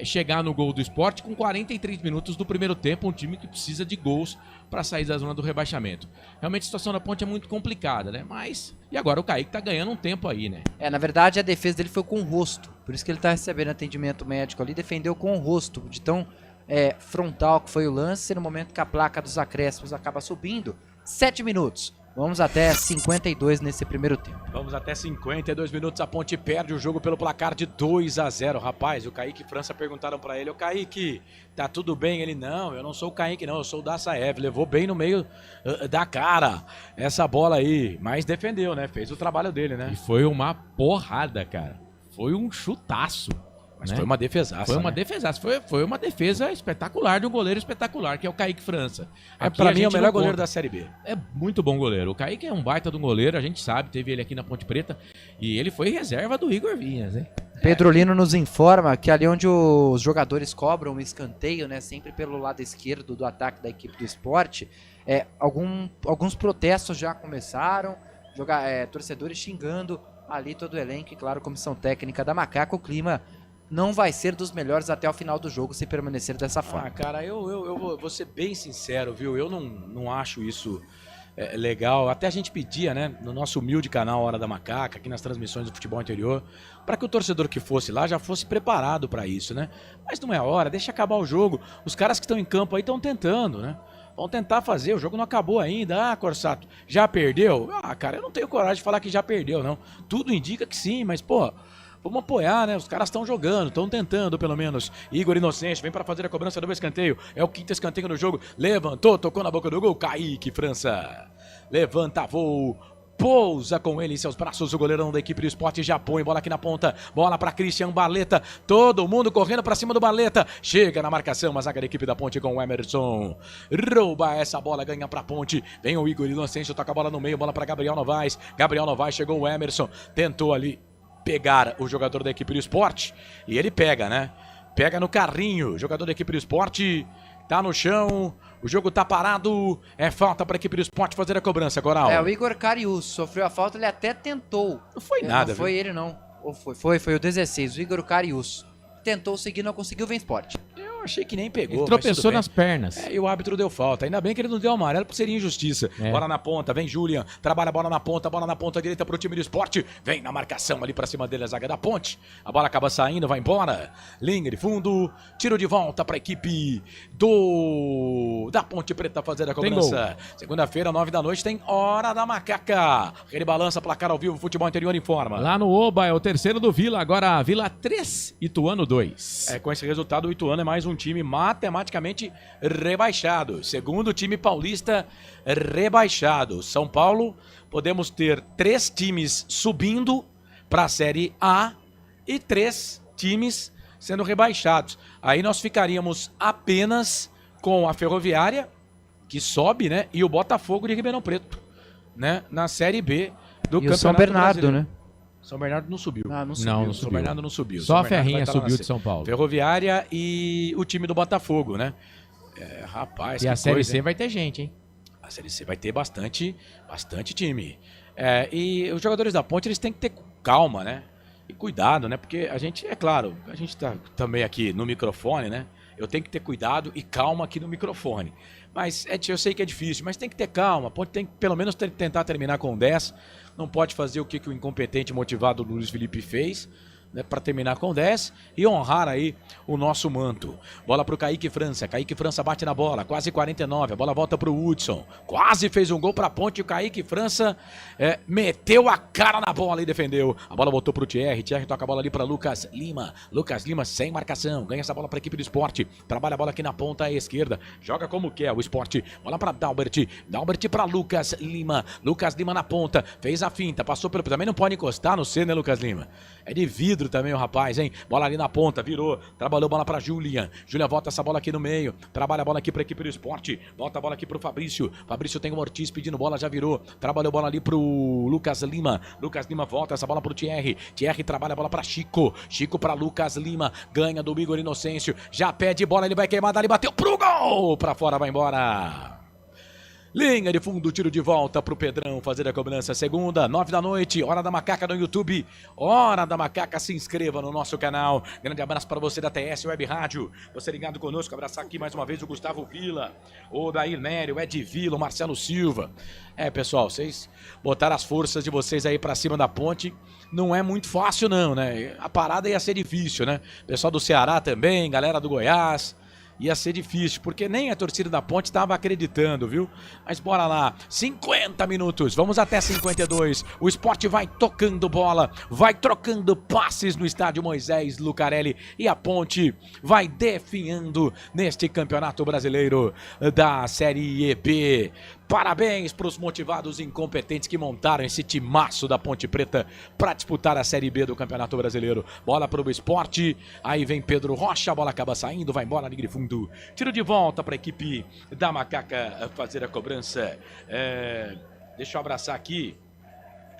S11: chegar no gol do Sport com 43 minutos do primeiro tempo. Um time que precisa de gols para sair da zona do rebaixamento. Realmente a situação da Ponte é muito complicada, né? Mas, e agora o Kaique tá ganhando um tempo aí, né?
S5: Na verdade a defesa dele foi com o rosto. Por isso que ele tá recebendo atendimento médico ali. Defendeu com o rosto, de tão frontal que foi o lance, no momento que a placa dos acréscimos acaba subindo. 7 minutos. Vamos até 52 nesse primeiro tempo.
S17: Vamos até 52 minutos. A Ponte perde o jogo pelo placar de 2-0. Rapaz, o Kaique França perguntaram pra ele: ô Kaique, tá tudo bem? Ele: não, eu não sou o Kaique não, eu sou o Dassaev. Levou bem no meio da cara essa bola aí, mas defendeu, né? Fez o trabalho dele, né?
S11: E foi uma porrada, cara. Foi um chutaço.
S17: Mas foi uma defesaça.
S11: Foi uma defesaça. Foi uma defesa espetacular de um goleiro espetacular, que é o Kaique França.
S17: Pra mim é o melhor goleiro da Série B.
S11: É muito bom goleiro. O Kaique é um baita de um goleiro, a gente sabe, teve ele aqui na Ponte Preta. E ele foi reserva do Igor Vinhas, hein?
S5: Pedro Lino nos informa que ali onde os jogadores cobram o escanteio, né, sempre pelo lado esquerdo do ataque da equipe do Sport, alguns protestos já começaram, torcedores xingando ali todo o elenco e, claro, comissão técnica da Macaca. O clima não vai ser dos melhores até o final do jogo se permanecer dessa forma.
S17: Cara, eu vou ser bem sincero, viu? Eu não acho isso legal. Até a gente pedia, né, no nosso humilde canal Hora da Macaca, aqui nas transmissões do futebol interior, para que o torcedor que fosse lá já fosse preparado para isso, né? Mas não é hora, deixa acabar o jogo. Os caras que estão em campo aí estão tentando, né? Vão tentar fazer, o jogo não acabou ainda. Corsato, já perdeu? Cara, eu não tenho coragem de falar que já perdeu, não. Tudo indica que sim, mas, pô, vamos apoiar, né? Os caras estão jogando, estão tentando pelo menos. Igor Inocente vem para fazer a cobrança do escanteio. É o quinto escanteio no jogo. Levantou, tocou na boca do gol. Kaique França. Levanta voo pousa com ele em seus braços, o goleirão da equipe do Sport já põe bola aqui na ponta, bola para Christian Barleta, todo mundo correndo para cima do Barleta, chega na marcação, a zaga da equipe da Ponte com o Emerson, rouba essa bola, ganha pra Ponte, vem o Igor Inocêncio, toca a bola no meio, bola para Gabriel Novaes, chegou o Emerson, tentou ali pegar o jogador da equipe do Sport, e ele pega, né? Pega no carrinho, jogador da equipe do Sport, tá no chão, o jogo tá parado, é falta para a equipe do Sport fazer a cobrança, Coral.
S5: O Igor Carius sofreu a falta, ele até tentou.
S17: Não foi nada,
S5: não foi ele não. Ou foi o 16, o Igor Carius. Tentou seguir, não conseguiu, vem Sport.
S17: Eu achei que nem pegou.
S11: Ele tropeçou nas pernas.
S17: E o árbitro deu falta. Ainda bem que ele não deu amarelo, porque seria injustiça. Bola na ponta, vem Julian, trabalha a bola na ponta direita pro time do Sport. Vem na marcação ali pra cima dele a zaga da Ponte. A bola acaba saindo, vai embora. Linha de fundo, tiro de volta pra equipe da Ponte Preta fazer a cobrança. Segunda-feira, 9 da noite, tem Hora da Macaca. Ele balança, placar ao vivo, Futebol Interior informa.
S11: Lá no Oba é o terceiro do Vila, agora Vila 3, Ituano 2.
S17: Com esse resultado, o Ituano é mais um time matematicamente rebaixado. Segundo time paulista rebaixado. São Paulo, podemos ter 3 times subindo para a Série A e 3 times sendo rebaixados. Aí nós ficaríamos apenas com a Ferroviária, que sobe, né? E o Botafogo de Ribeirão Preto, né? Na Série B do Campeonato
S5: o São Bernardo,
S17: Brasileiro.
S5: né?
S17: São Bernardo não subiu.
S5: Não subiu.
S17: São Bernardo não subiu.
S11: Só
S17: São
S11: a
S17: Bernardo
S11: Ferrinha
S17: vai estar lá
S11: subiu
S17: na
S11: de São Paulo.
S17: Ferroviária e o time do Botafogo, né? Rapaz,
S11: e
S17: que
S11: a Série
S17: coisa,
S11: C
S17: hein?
S11: vai ter gente, hein?
S17: A Série C vai ter bastante time. E os jogadores da Ponte, eles têm que ter calma, né? E cuidado, né? Porque a gente, é claro, a gente tá também aqui no microfone, né? Eu tenho que ter cuidado e calma aqui no microfone. Mas eu sei que é difícil, mas tem que ter calma. Ponte tem que pelo menos tentar terminar com 10. Não pode fazer o que o incompetente motivado Luiz Felipe fez, né, para terminar com 10 e honrar aí o nosso manto. Bola pro Kaique França bate na bola, quase 49, a bola volta pro Hudson, quase fez um gol pra Ponte, o Kaique França meteu a cara na bola e defendeu. A bola voltou pro Thierry toca a bola ali pra Lucas Lima sem marcação, ganha essa bola pra equipe do Sport, trabalha a bola aqui na ponta esquerda, joga como quer o Sport, bola pra Dalbert pra Lucas Lima na ponta, fez a finta, passou pelo... Também não pode encostar no C, né, Lucas Lima? É de vidro também o rapaz, hein? Bola ali na ponta, virou, trabalhou bola pra Julian volta essa bola aqui no meio, trabalha a bola aqui pra equipe do Sport, volta a bola aqui pro Fabrício tem o Ortiz pedindo bola, já virou, trabalhou bola ali pro Lucas Lima volta essa bola pro Thierry trabalha a bola pra Chico pra Lucas Lima, ganha do Igor Inocêncio, já pede bola, ele vai queimar dali, bateu pro gol, pra fora, vai embora. Linha de fundo, tiro de volta pro Pedrão fazer a cobrança. Segunda, 9 da noite, Hora da Macaca no YouTube. Hora da Macaca, se inscreva no nosso canal. Grande abraço para você da TS Web Rádio. Você ligado conosco, abraçar aqui mais uma vez o Gustavo Vila, o Daí Nério, o Ed Vila, o Marcelo Silva. Pessoal, vocês botaram as forças de vocês aí para cima da Ponte. Não é muito fácil não, né? A parada ia ser difícil, né? Pessoal do Ceará também, galera do Goiás. Ia ser difícil, porque nem a torcida da Ponte estava acreditando, viu? Mas bora lá, 50 minutos, vamos até 52. O Sport vai tocando bola, vai trocando passes no estádio Moisés Lucarelli e a Ponte vai definhando neste Campeonato Brasileiro da Série B. Parabéns para os motivados incompetentes que montaram esse timaço da Ponte Preta para disputar a Série B do Campeonato Brasileiro. Bola para o Sport, aí vem Pedro Rocha, a bola acaba saindo, vai embora, linha de fundo. Tiro de volta para a equipe da Macaca fazer a cobrança. Deixa eu abraçar aqui.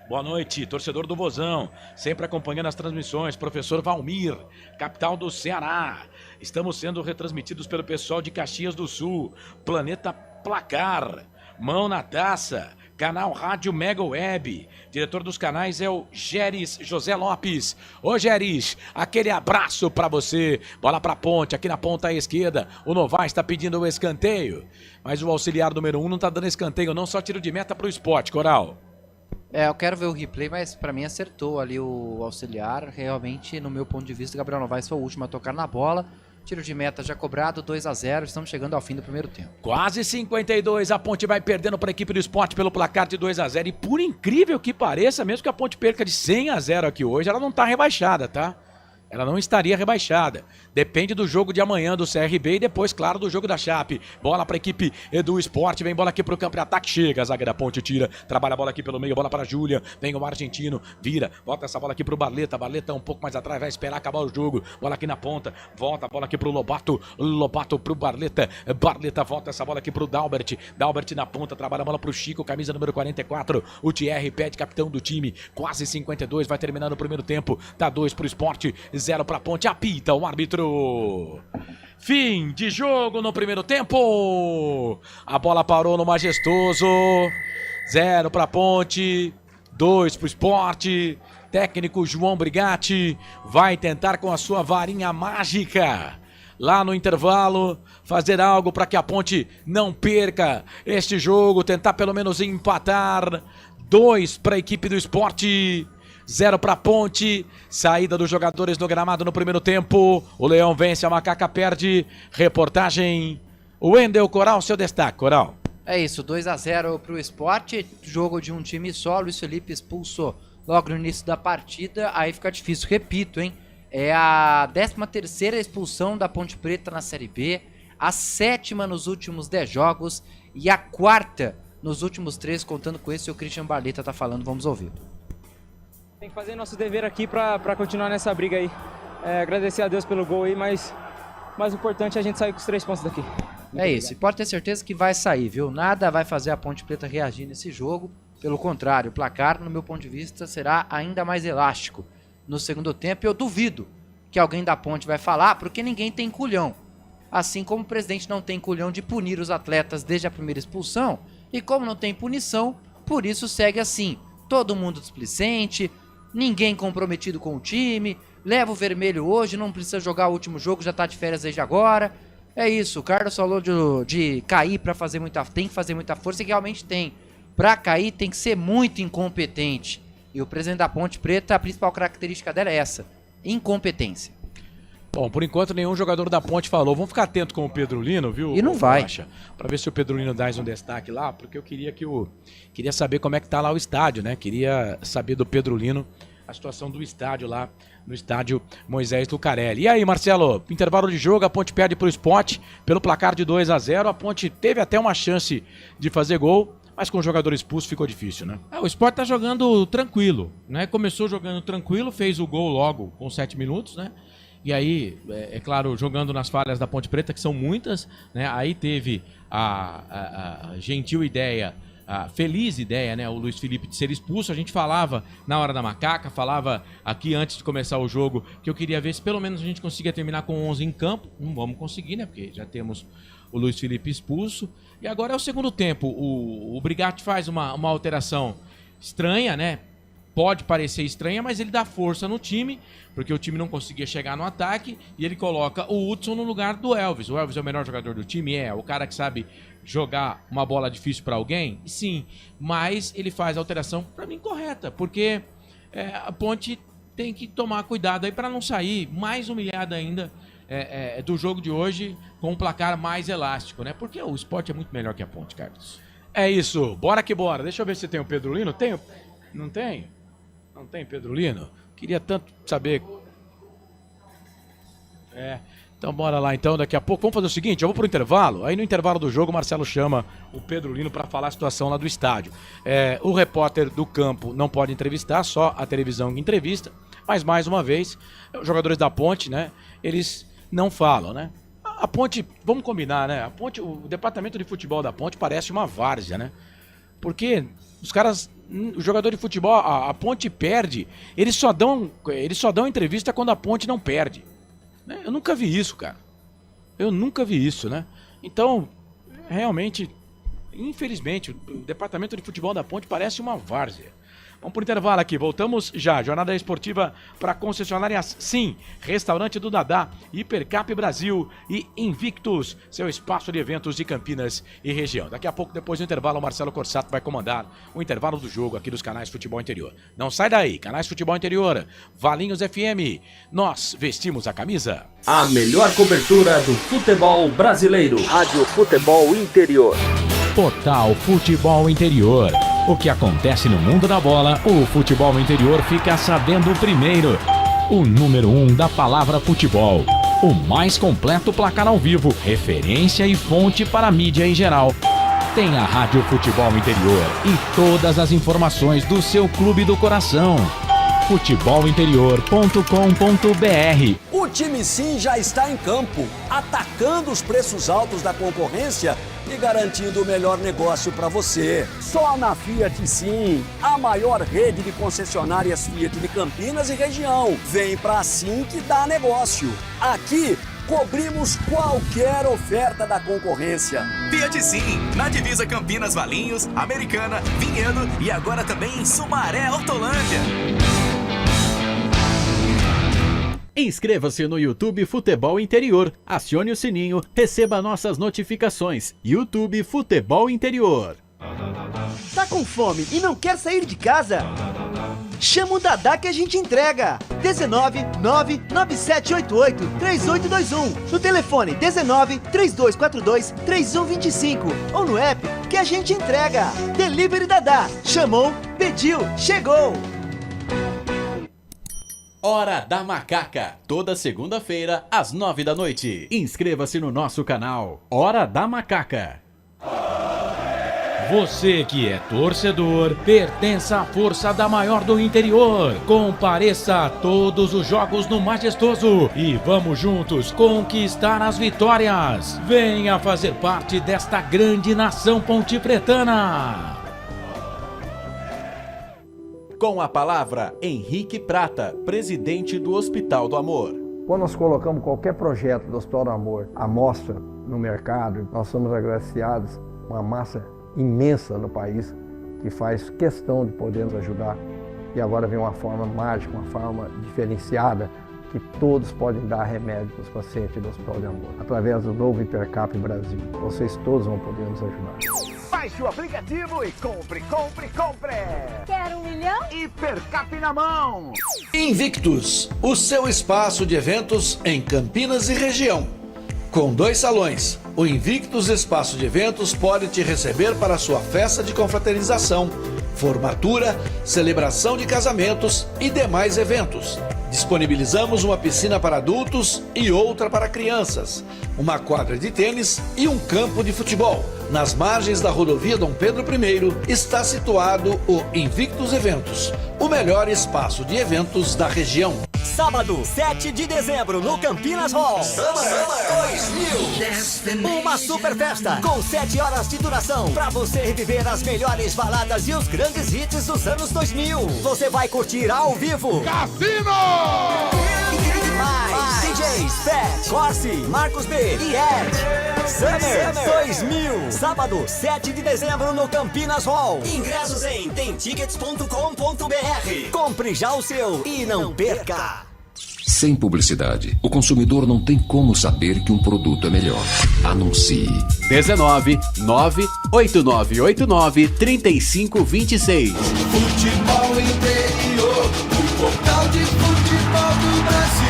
S17: Boa noite, torcedor do Vozão, sempre acompanhando as transmissões, professor Valmir, capital do Ceará. Estamos sendo retransmitidos pelo pessoal de Caxias do Sul, Planeta Placar, Mão na Taça, canal Rádio Mega Web. Diretor dos canais é o Geres José Lopes. Ô Geres, aquele abraço pra você. Bola pra Ponte, aqui na ponta esquerda. O Novaes está pedindo o escanteio. Mas o auxiliar número 1 não tá dando escanteio, não, só tiro de meta pro Sport, Coral.
S5: Eu quero ver o replay, mas pra mim acertou ali o auxiliar. Realmente, no meu ponto de vista, o Gabriel Novaes foi o último a tocar na bola. Tiro de meta já cobrado, 2-0, estamos chegando ao fim do primeiro tempo.
S17: Quase 52, a Ponte vai perdendo para a equipe do Sport pelo placar de 2-0. E por incrível que pareça, mesmo que a Ponte perca de 100-0 aqui hoje, ela não tá rebaixada, tá? Ela não estaria rebaixada. Depende do jogo de amanhã do CRB e depois, claro, do jogo da Chape. Bola para a equipe do Sport. Vem bola aqui para o campo de ataque. Chega. A zaga da Ponte tira. Trabalha a bola aqui pelo meio. Bola para a Júlia. Vem o argentino. Vira. Bota essa bola aqui para o Barleta. Barleta um pouco mais atrás. Vai esperar acabar o jogo. Bola aqui na ponta. Volta a bola aqui para o Lobato. Lobato para o Barleta. Barleta volta essa bola aqui para o Dalbert. Dalbert na ponta. Trabalha a bola para o Chico. Camisa número 44. O Thierry pede capitão do time. Quase 52. Vai terminar no primeiro tempo. Dá 2 para o Sport. 0 para a Ponte. Apita o árbitro. Fim de jogo no primeiro tempo. A bola parou no Majestoso. 0 para a Ponte. 2 para o Sport. Técnico João Brigatti vai tentar com a sua varinha mágica lá no intervalo fazer algo para que a Ponte não perca este jogo. Tentar pelo menos empatar. 2 para a equipe do Sport. 0 para a Ponte. Saída dos jogadores no gramado no primeiro tempo. O Leão vence, a Macaca perde. Reportagem Wendel Coral, seu destaque, Coral.
S5: É isso, 2-0 para o Sport. Jogo de um time só. Luiz Felipe expulsou logo no início da partida. Aí fica difícil, repito, hein? É a 13ª expulsão da Ponte Preta na Série B. A 7ª nos últimos 10 jogos. E a 4ª nos últimos 3, contando com esse. O Christian Barleta tá falando, vamos ouvir.
S15: Tem que fazer nosso dever aqui para continuar nessa briga aí. Agradecer a Deus pelo gol aí, mas mais importante é a gente sair com os 3 pontos daqui.
S5: É isso, e pode ter certeza que vai sair, viu? Nada vai fazer a Ponte Preta reagir nesse jogo. Pelo contrário, o placar, no meu ponto de vista, será ainda mais elástico no segundo tempo. Eu duvido que alguém da Ponte vai falar, porque ninguém tem culhão. Assim como o presidente não tem culhão de punir os atletas desde a primeira expulsão, e como não tem punição, por isso segue assim. Todo mundo displicente, ninguém comprometido com o time, leva o vermelho hoje, não precisa jogar o último jogo, já tá de férias desde agora. É isso, o Carlos falou de cair para fazer tem que fazer muita força, e realmente tem. Para cair tem que ser muito incompetente. E o presidente da Ponte Preta, a principal característica dela é essa, incompetência.
S17: Bom, por enquanto nenhum jogador da Ponte falou. Vamos ficar atento com o Pedro Lino, viu?
S5: E não vai.
S17: Para ver se o Pedro Lino dá um destaque lá, porque eu queria saber como é que tá lá o estádio, né? Queria saber do Pedro Lino a situação do estádio lá, no estádio Moisés Lucarelli. E aí, Marcelo, intervalo de jogo, a Ponte perde pro Sport pelo placar de 2-0. A Ponte teve até uma chance de fazer gol, mas com o jogador expulso ficou difícil, né?
S11: O Sport tá jogando tranquilo, né? Começou jogando tranquilo, fez o gol logo com 7 minutos, né? E aí, é claro, jogando nas falhas da Ponte Preta, que são muitas, né? Aí teve a gentil ideia, a feliz ideia, né? O Luiz Felipe de ser expulso. A gente falava na hora da Macaca, falava aqui antes de começar o jogo, que eu queria ver se pelo menos a gente conseguia terminar com 11 em campo. Não vamos conseguir, né? Porque já temos o Luiz Felipe expulso. E agora é o segundo tempo. O Brigatti faz uma alteração estranha, né? Pode parecer estranha, mas ele dá força no time, porque o time não conseguia chegar no ataque, e ele coloca o Hudson no lugar do Elvis. O Elvis é o melhor jogador do time? É. O cara que sabe jogar uma bola difícil para alguém? Sim. Mas ele faz a alteração, para mim, correta, porque a Ponte tem que tomar cuidado aí para não sair mais humilhada ainda do jogo de hoje, com um placar mais elástico, né? Porque o Sport é muito melhor que a Ponte, Carlos.
S17: É isso. Bora que bora. Deixa eu ver se tem o Pedro Lino. Tem? Não tem? Não tem Pedro Lino? Queria tanto saber. Então bora lá então, daqui a pouco. Vamos fazer o seguinte, eu vou pro intervalo. Aí no intervalo do jogo o Marcelo chama o Pedro Lino para falar a situação lá do estádio. O repórter do campo não pode entrevistar, só a televisão que entrevista. Mas mais uma vez, os jogadores da Ponte, né? Eles não falam, né? A Ponte, vamos combinar, né? A Ponte, o departamento de futebol da Ponte parece uma várzea, né? Porque os caras, o jogador de futebol, a Ponte perde, eles só dão entrevista quando a Ponte não perde. Né? Eu nunca vi isso, cara. Eu nunca vi isso, né? Então, realmente, infelizmente, o departamento de futebol da Ponte parece uma várzea. Vamos pro intervalo aqui, voltamos já. Jornada esportiva para concessionárias Sim, Restaurante do Dadá, Hipercap Brasil e Invictus, seu espaço de eventos de Campinas e região. Daqui a pouco, depois do intervalo, o Marcelo Corsato vai comandar o intervalo do jogo aqui dos canais Futebol Interior. Não sai daí, canais Futebol Interior, Valinhos FM, nós vestimos a camisa.
S18: A melhor cobertura do futebol brasileiro. Rádio Futebol Interior.
S10: Total Futebol Interior. O que acontece no mundo da bola, o futebol interior fica sabendo primeiro. o número 1 da palavra futebol. O mais completo placar ao vivo, referência e fonte para a mídia em geral. Tem a Rádio Futebol Interior e todas as informações do seu clube do coração. futebolinterior.com.br.
S3: O time Sim já está em campo, atacando os preços altos da concorrência e garantindo o melhor negócio para você. Só na Fiat Sim, a maior rede de concessionárias Fiat de Campinas e região. Vem pra Sim que dá negócio. Aqui cobrimos qualquer oferta da concorrência.
S13: Fiat Sim, na divisa Campinas, Valinhos, Americana, Vinhedo e agora também em Sumaré, Hortolândia.
S2: Inscreva-se no YouTube Futebol Interior, acione o sininho, receba nossas notificações. YouTube Futebol Interior.
S16: Tá com fome e não quer sair de casa? Chama o Dadá que a gente entrega. 19 99788 3821. No telefone 19 3242 3125 ou no app que a gente entrega. Delivery Dadá. Chamou, pediu, chegou.
S2: Hora da Macaca, toda segunda-feira às 9 da noite. Inscreva-se no nosso canal. Hora da Macaca.
S10: Você que é torcedor, pertence à força da maior do interior. Compareça a todos os jogos no Majestoso e vamos juntos conquistar as vitórias. Venha fazer parte desta grande nação pontipretana.
S14: Com a palavra, Henrique Prata, presidente do Hospital do Amor.
S21: Quando nós colocamos qualquer projeto do Hospital do Amor à mostra no mercado, nós somos agraciados uma massa imensa no país que faz questão de poder nos ajudar. E agora vem uma forma mágica, uma forma diferenciada que todos podem dar remédio para os pacientes do Hospital do Amor. Através do novo Hipercap Brasil, vocês todos vão poder nos ajudar.
S4: Baixe o aplicativo e compre.
S24: Quer 1 milhão?
S4: Hipercap na mão.
S1: Invictus, o seu espaço de eventos em Campinas e região. Com 2 salões, o Invictus Espaço de Eventos pode te receber para sua festa de confraternização, formatura, celebração de casamentos e demais eventos. Disponibilizamos uma piscina para adultos e outra para crianças, uma quadra de tênis e um campo de futebol. Nas margens da rodovia Dom Pedro I está situado o Invictus Eventos, o melhor espaço de eventos da região.
S20: Sábado, 7 de dezembro, no Campinas Hall. Summer 2000. Uma super festa com 7 horas de duração para você reviver as melhores baladas e os grandes hits dos anos 2000. Você vai curtir ao vivo
S9: Cassino!
S20: Mais DJs, Pet, Corsi, Marcos B e Ed. Summer 2000. Sábado, 7 de dezembro, no Campinas Hall. Ingressos em temtickets.com.br. Compre já o seu e não perca.
S6: Sem publicidade, o consumidor não tem como saber que um produto é melhor. Anuncie.
S2: 19 98989 3526.
S7: Futebol Interior, o portal de futebol do Brasil.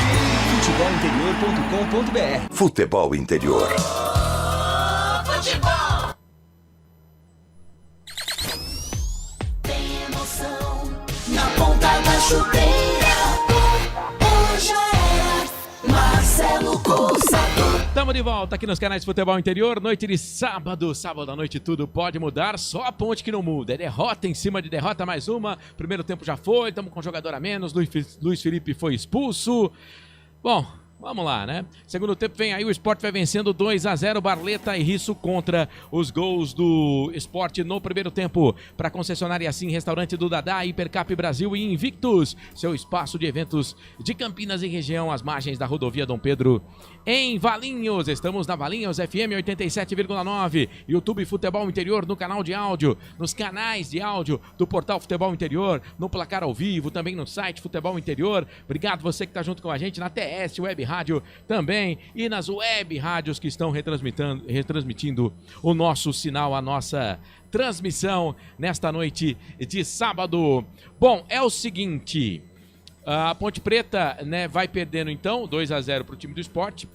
S20: Futebolinterior.com.br.
S8: Futebol Interior.
S7: Futebol.
S25: Tem emoção na ponta da chuteira. Hoje é Marcelo Coçador.
S11: Estamos de volta aqui nos canais de Futebol Interior, noite de sábado à noite tudo pode mudar, só a ponte que não muda, é derrota em cima de derrota, mais uma, primeiro tempo já foi, estamos com um jogador a menos, Luiz Felipe foi expulso, bom... Vamos lá, né? Segundo tempo vem aí, o Sport vai vencendo 2-0, Barleta e Risso contra os gols do Sport no primeiro tempo. Para concessionária Sim, restaurante do Dadá, Hipercap Brasil e Invictus, seu espaço de eventos de Campinas e região, às margens da rodovia Dom Pedro, em Valinhos. Estamos na Valinhos FM 87,9, YouTube Futebol Interior no canal de áudio, nos canais de áudio do portal Futebol Interior, no placar ao vivo, também no site Futebol Interior. Obrigado você que está junto com a gente na TS Web Rádio também e nas web rádios que estão retransmitindo o nosso sinal, a nossa transmissão nesta noite de sábado. Bom, é o seguinte, a Ponte Preta, né, vai perdendo então 2-0 para o time do Sport.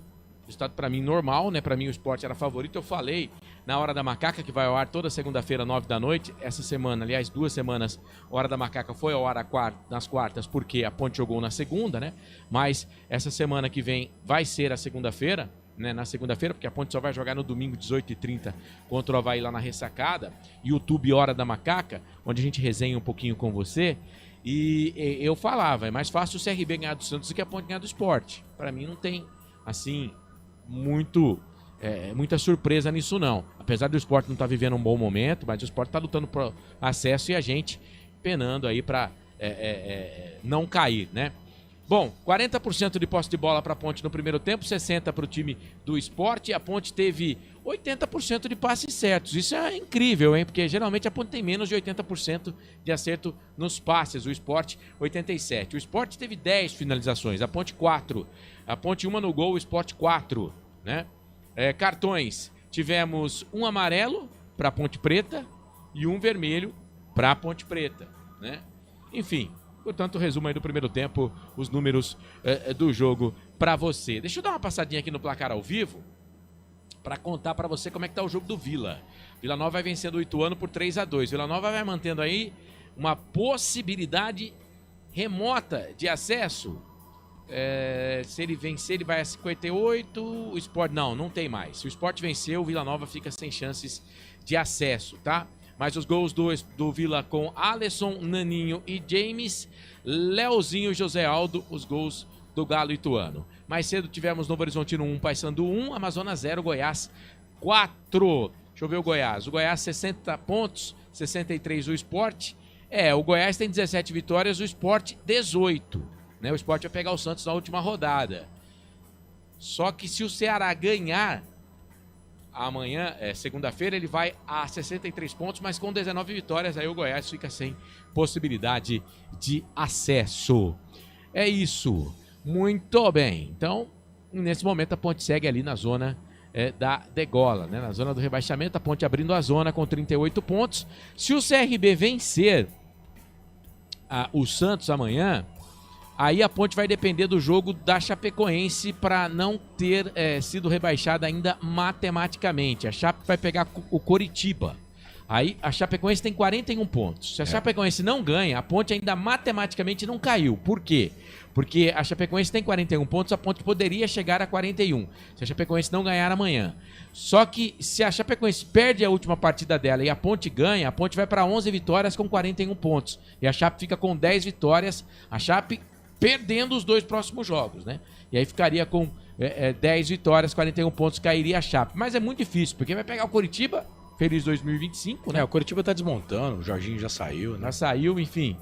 S11: Resultado para mim normal, né? Para mim o Sport era favorito. Eu falei na Hora da Macaca, que vai ao ar toda segunda-feira, 9 da noite. Essa semana, aliás, 2 semanas, a Hora da Macaca foi ao ar nas quartas, porque a Ponte jogou na segunda, né? Mas essa semana que vem vai ser a segunda-feira, né? Na segunda-feira, porque a Ponte só vai jogar no domingo, 18h30, contra o Avaí lá na Ressacada. YouTube Hora da Macaca, onde a gente resenha um pouquinho com você. E eu falava, é mais fácil o CRB ganhar do Santos do que a Ponte ganhar do Sport. Para mim não tem, assim, muita surpresa nisso não. Apesar do Sport não estar vivendo um bom momento, mas o Sport está lutando por acesso e a gente penando aí para não cair, né? Bom, 40% de posse de bola para a Ponte no primeiro tempo, 60% para o time do Sport. A Ponte teve 80% de passes certos. Isso é incrível, hein? Porque geralmente a Ponte tem menos de 80% de acerto nos passes. O Sport, 87%. O Sport teve 10 finalizações, a Ponte 4. A Ponte 1 no gol, o Sport 4, né? Cartões, tivemos um amarelo para a Ponte Preta e um vermelho para a Ponte Preta, né? Enfim, portanto, resumo aí do primeiro tempo, os números do jogo para você. Deixa eu dar uma passadinha aqui no placar ao vivo para contar para você como é que tá o jogo do Vila. Vila Nova vai vencendo o Ituano por 3-2. Vila Nova vai mantendo aí uma possibilidade remota de acesso. Se ele vencer, ele vai a 58. O Sport não tem mais. Se o Sport vencer, o Vila Nova fica sem chances de acesso, tá? Mas os gols do Vila com Alisson, Naninho e James, Leozinho e José Aldo, os gols do Galo Ituano. Mais cedo tivemos Novo Horizontino 1, Paysandu 1, Amazonas 0, Goiás 4. Deixa eu ver o Goiás. O Goiás 60 pontos, 63 o Sport. O Goiás tem 17 vitórias, o Sport 18. Né? O Sport vai pegar o Santos na última rodada. Só que se o Ceará ganhar amanhã, segunda-feira, ele vai a 63 pontos, mas com 19 vitórias, aí o Goiás fica sem possibilidade de acesso. É isso. Muito bem. Então, nesse momento, a Ponte segue ali na zona da degola, né? Na zona do rebaixamento, a Ponte abrindo a zona com 38 pontos. Se o CRB vencer o Santos amanhã, aí a Ponte vai depender do jogo da Chapecoense para não ter sido rebaixada ainda matematicamente. A Chape vai pegar o Coritiba. Aí a Chapecoense tem 41 pontos. Se a Chapecoense não ganha, a Ponte ainda matematicamente não caiu. Por quê? Porque a Chapecoense tem 41 pontos, a Ponte poderia chegar a 41. Se a Chapecoense não ganhar amanhã. Só que se a Chapecoense perde a última partida dela e a Ponte ganha, a Ponte vai para 11 vitórias com 41 pontos. E a Chape fica com 10 vitórias. A Chape perdendo os 2 próximos jogos, né? E aí ficaria com 10 vitórias, 41 pontos, cairia a Chape. Mas é muito difícil, porque vai pegar o Coritiba, feliz 2025, né?
S17: O Coritiba tá desmontando, o Jorginho já saiu, né?
S11: Já saiu, enfim.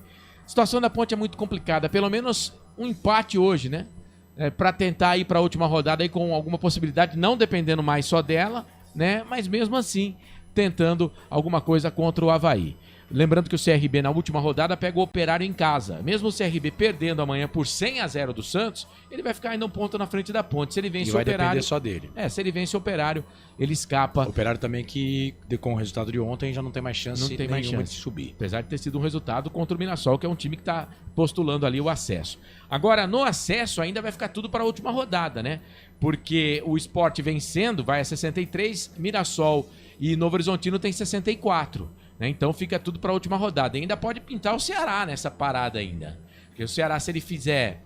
S11: A situação da Ponte é muito complicada, pelo menos um empate hoje, né? Para tentar ir para a última rodada aí com alguma possibilidade, não dependendo mais só dela, né? Mas mesmo assim, tentando alguma coisa contra o Avaí. Lembrando que o CRB na última rodada pega o Operário em casa. Mesmo o CRB perdendo amanhã por 100-0 do Santos, ele vai ficar ainda um ponto na frente da Ponte. Se ele vence o Operário...
S17: vai depender só dele.
S11: Se ele vence o Operário, ele escapa.
S17: O Operário também que, com o resultado de ontem, já não tem mais chance nenhuma de subir.
S11: Apesar de ter sido um resultado contra o Mirassol, que é um time que está postulando ali o acesso. Agora, no acesso, ainda vai ficar tudo para a última rodada, né? Porque o Sport vencendo vai a 63, Mirassol e Novo Horizontino tem 64. Né? Então fica tudo para a última rodada. E ainda pode pintar o Ceará nessa parada ainda. Porque o Ceará, se ele fizer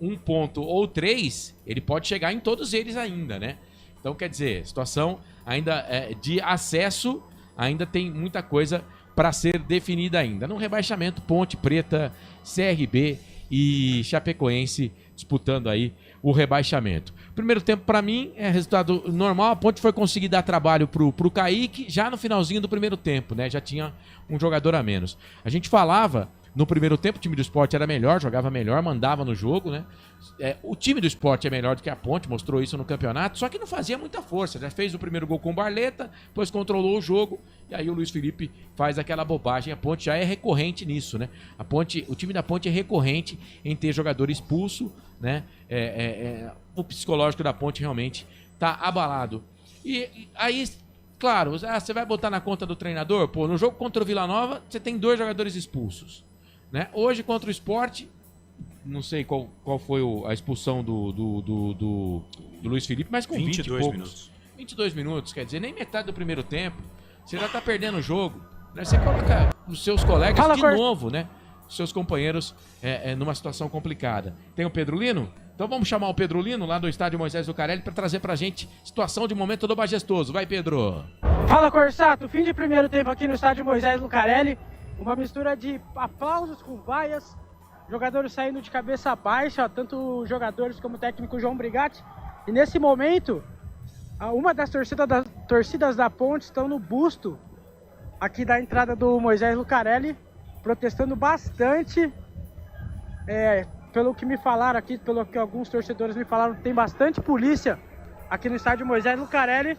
S11: 1 ponto ou 3, ele pode chegar em todos eles ainda, né? Então, quer dizer, situação ainda de acesso, ainda tem muita coisa para ser definida ainda. No rebaixamento, Ponte Preta, CRB e Chapecoense disputando aí o rebaixamento. Primeiro tempo, para mim, é resultado normal. A Ponte foi conseguir dar trabalho pro Kaique já no finalzinho do primeiro tempo, né? Já tinha um jogador a menos. A gente falava, no primeiro tempo, o time do Sport era melhor, jogava melhor, mandava no jogo, né? O time do Sport é melhor do que a Ponte, mostrou isso no campeonato, só que não fazia muita força. Já fez o primeiro gol com o Barleta, depois controlou o jogo, e aí o Luiz Felipe faz aquela bobagem. A Ponte já é recorrente nisso, né? O time da Ponte é recorrente em ter jogador expulso, né? O psicológico da Ponte realmente tá abalado. E aí, claro, você vai botar na conta do treinador? Pô, no jogo contra o Vila Nova, você tem 2 jogadores expulsos, né? Hoje contra o Sport, não sei qual foi a expulsão do Luiz Felipe, mas com
S17: 22
S11: 20
S17: minutos.
S11: 22 minutos, quer dizer, nem metade do primeiro tempo. Você já tá perdendo o jogo. Né? Você coloca os seus colegas novo, né? Os seus companheiros numa situação complicada. Tem o Pedro Lino? Então vamos chamar o Pedro Lino lá do estádio Moisés Lucarelli para trazer pra gente situação de momento do Majestoso. Vai, Pedro!
S12: Fala, Corsato! Fim de primeiro tempo aqui no estádio Moisés Lucarelli. Uma mistura de aplausos com vaias, jogadores saindo de cabeça baixa, tanto jogadores como o técnico João Brigatti. E nesse momento, uma das torcidas da Ponte estão no busto aqui da entrada do Moisés Lucarelli, protestando bastante. Pelo que me falaram aqui, pelo que alguns torcedores me falaram, tem bastante polícia aqui no estádio Moisés Lucarelli.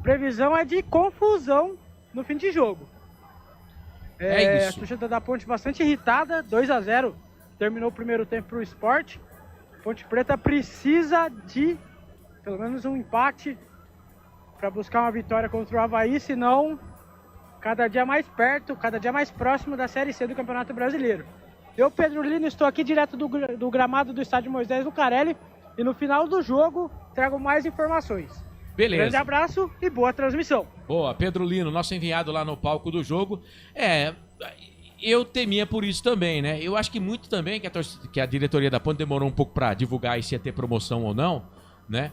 S12: Previsão é de confusão no fim de jogo.
S11: Isso.
S12: A torcida da Ponte bastante irritada, 2-0, terminou o primeiro tempo para o Sport. Ponte Preta precisa de pelo menos um empate para buscar uma vitória contra o Avaí, senão cada dia mais perto, cada dia mais próximo da Série C do Campeonato Brasileiro. Eu, Pedro Lino, estou aqui direto do gramado do estádio Moisés Lucarelli e no final do jogo trago mais informações.
S11: Beleza.
S12: Grande abraço e boa transmissão.
S11: Boa, Pedro Lino, nosso enviado lá no palco do jogo. Eu temia por isso também, né? Eu acho que muito também que a diretoria da Ponte demorou um pouco para divulgar se ia ter promoção ou não, né?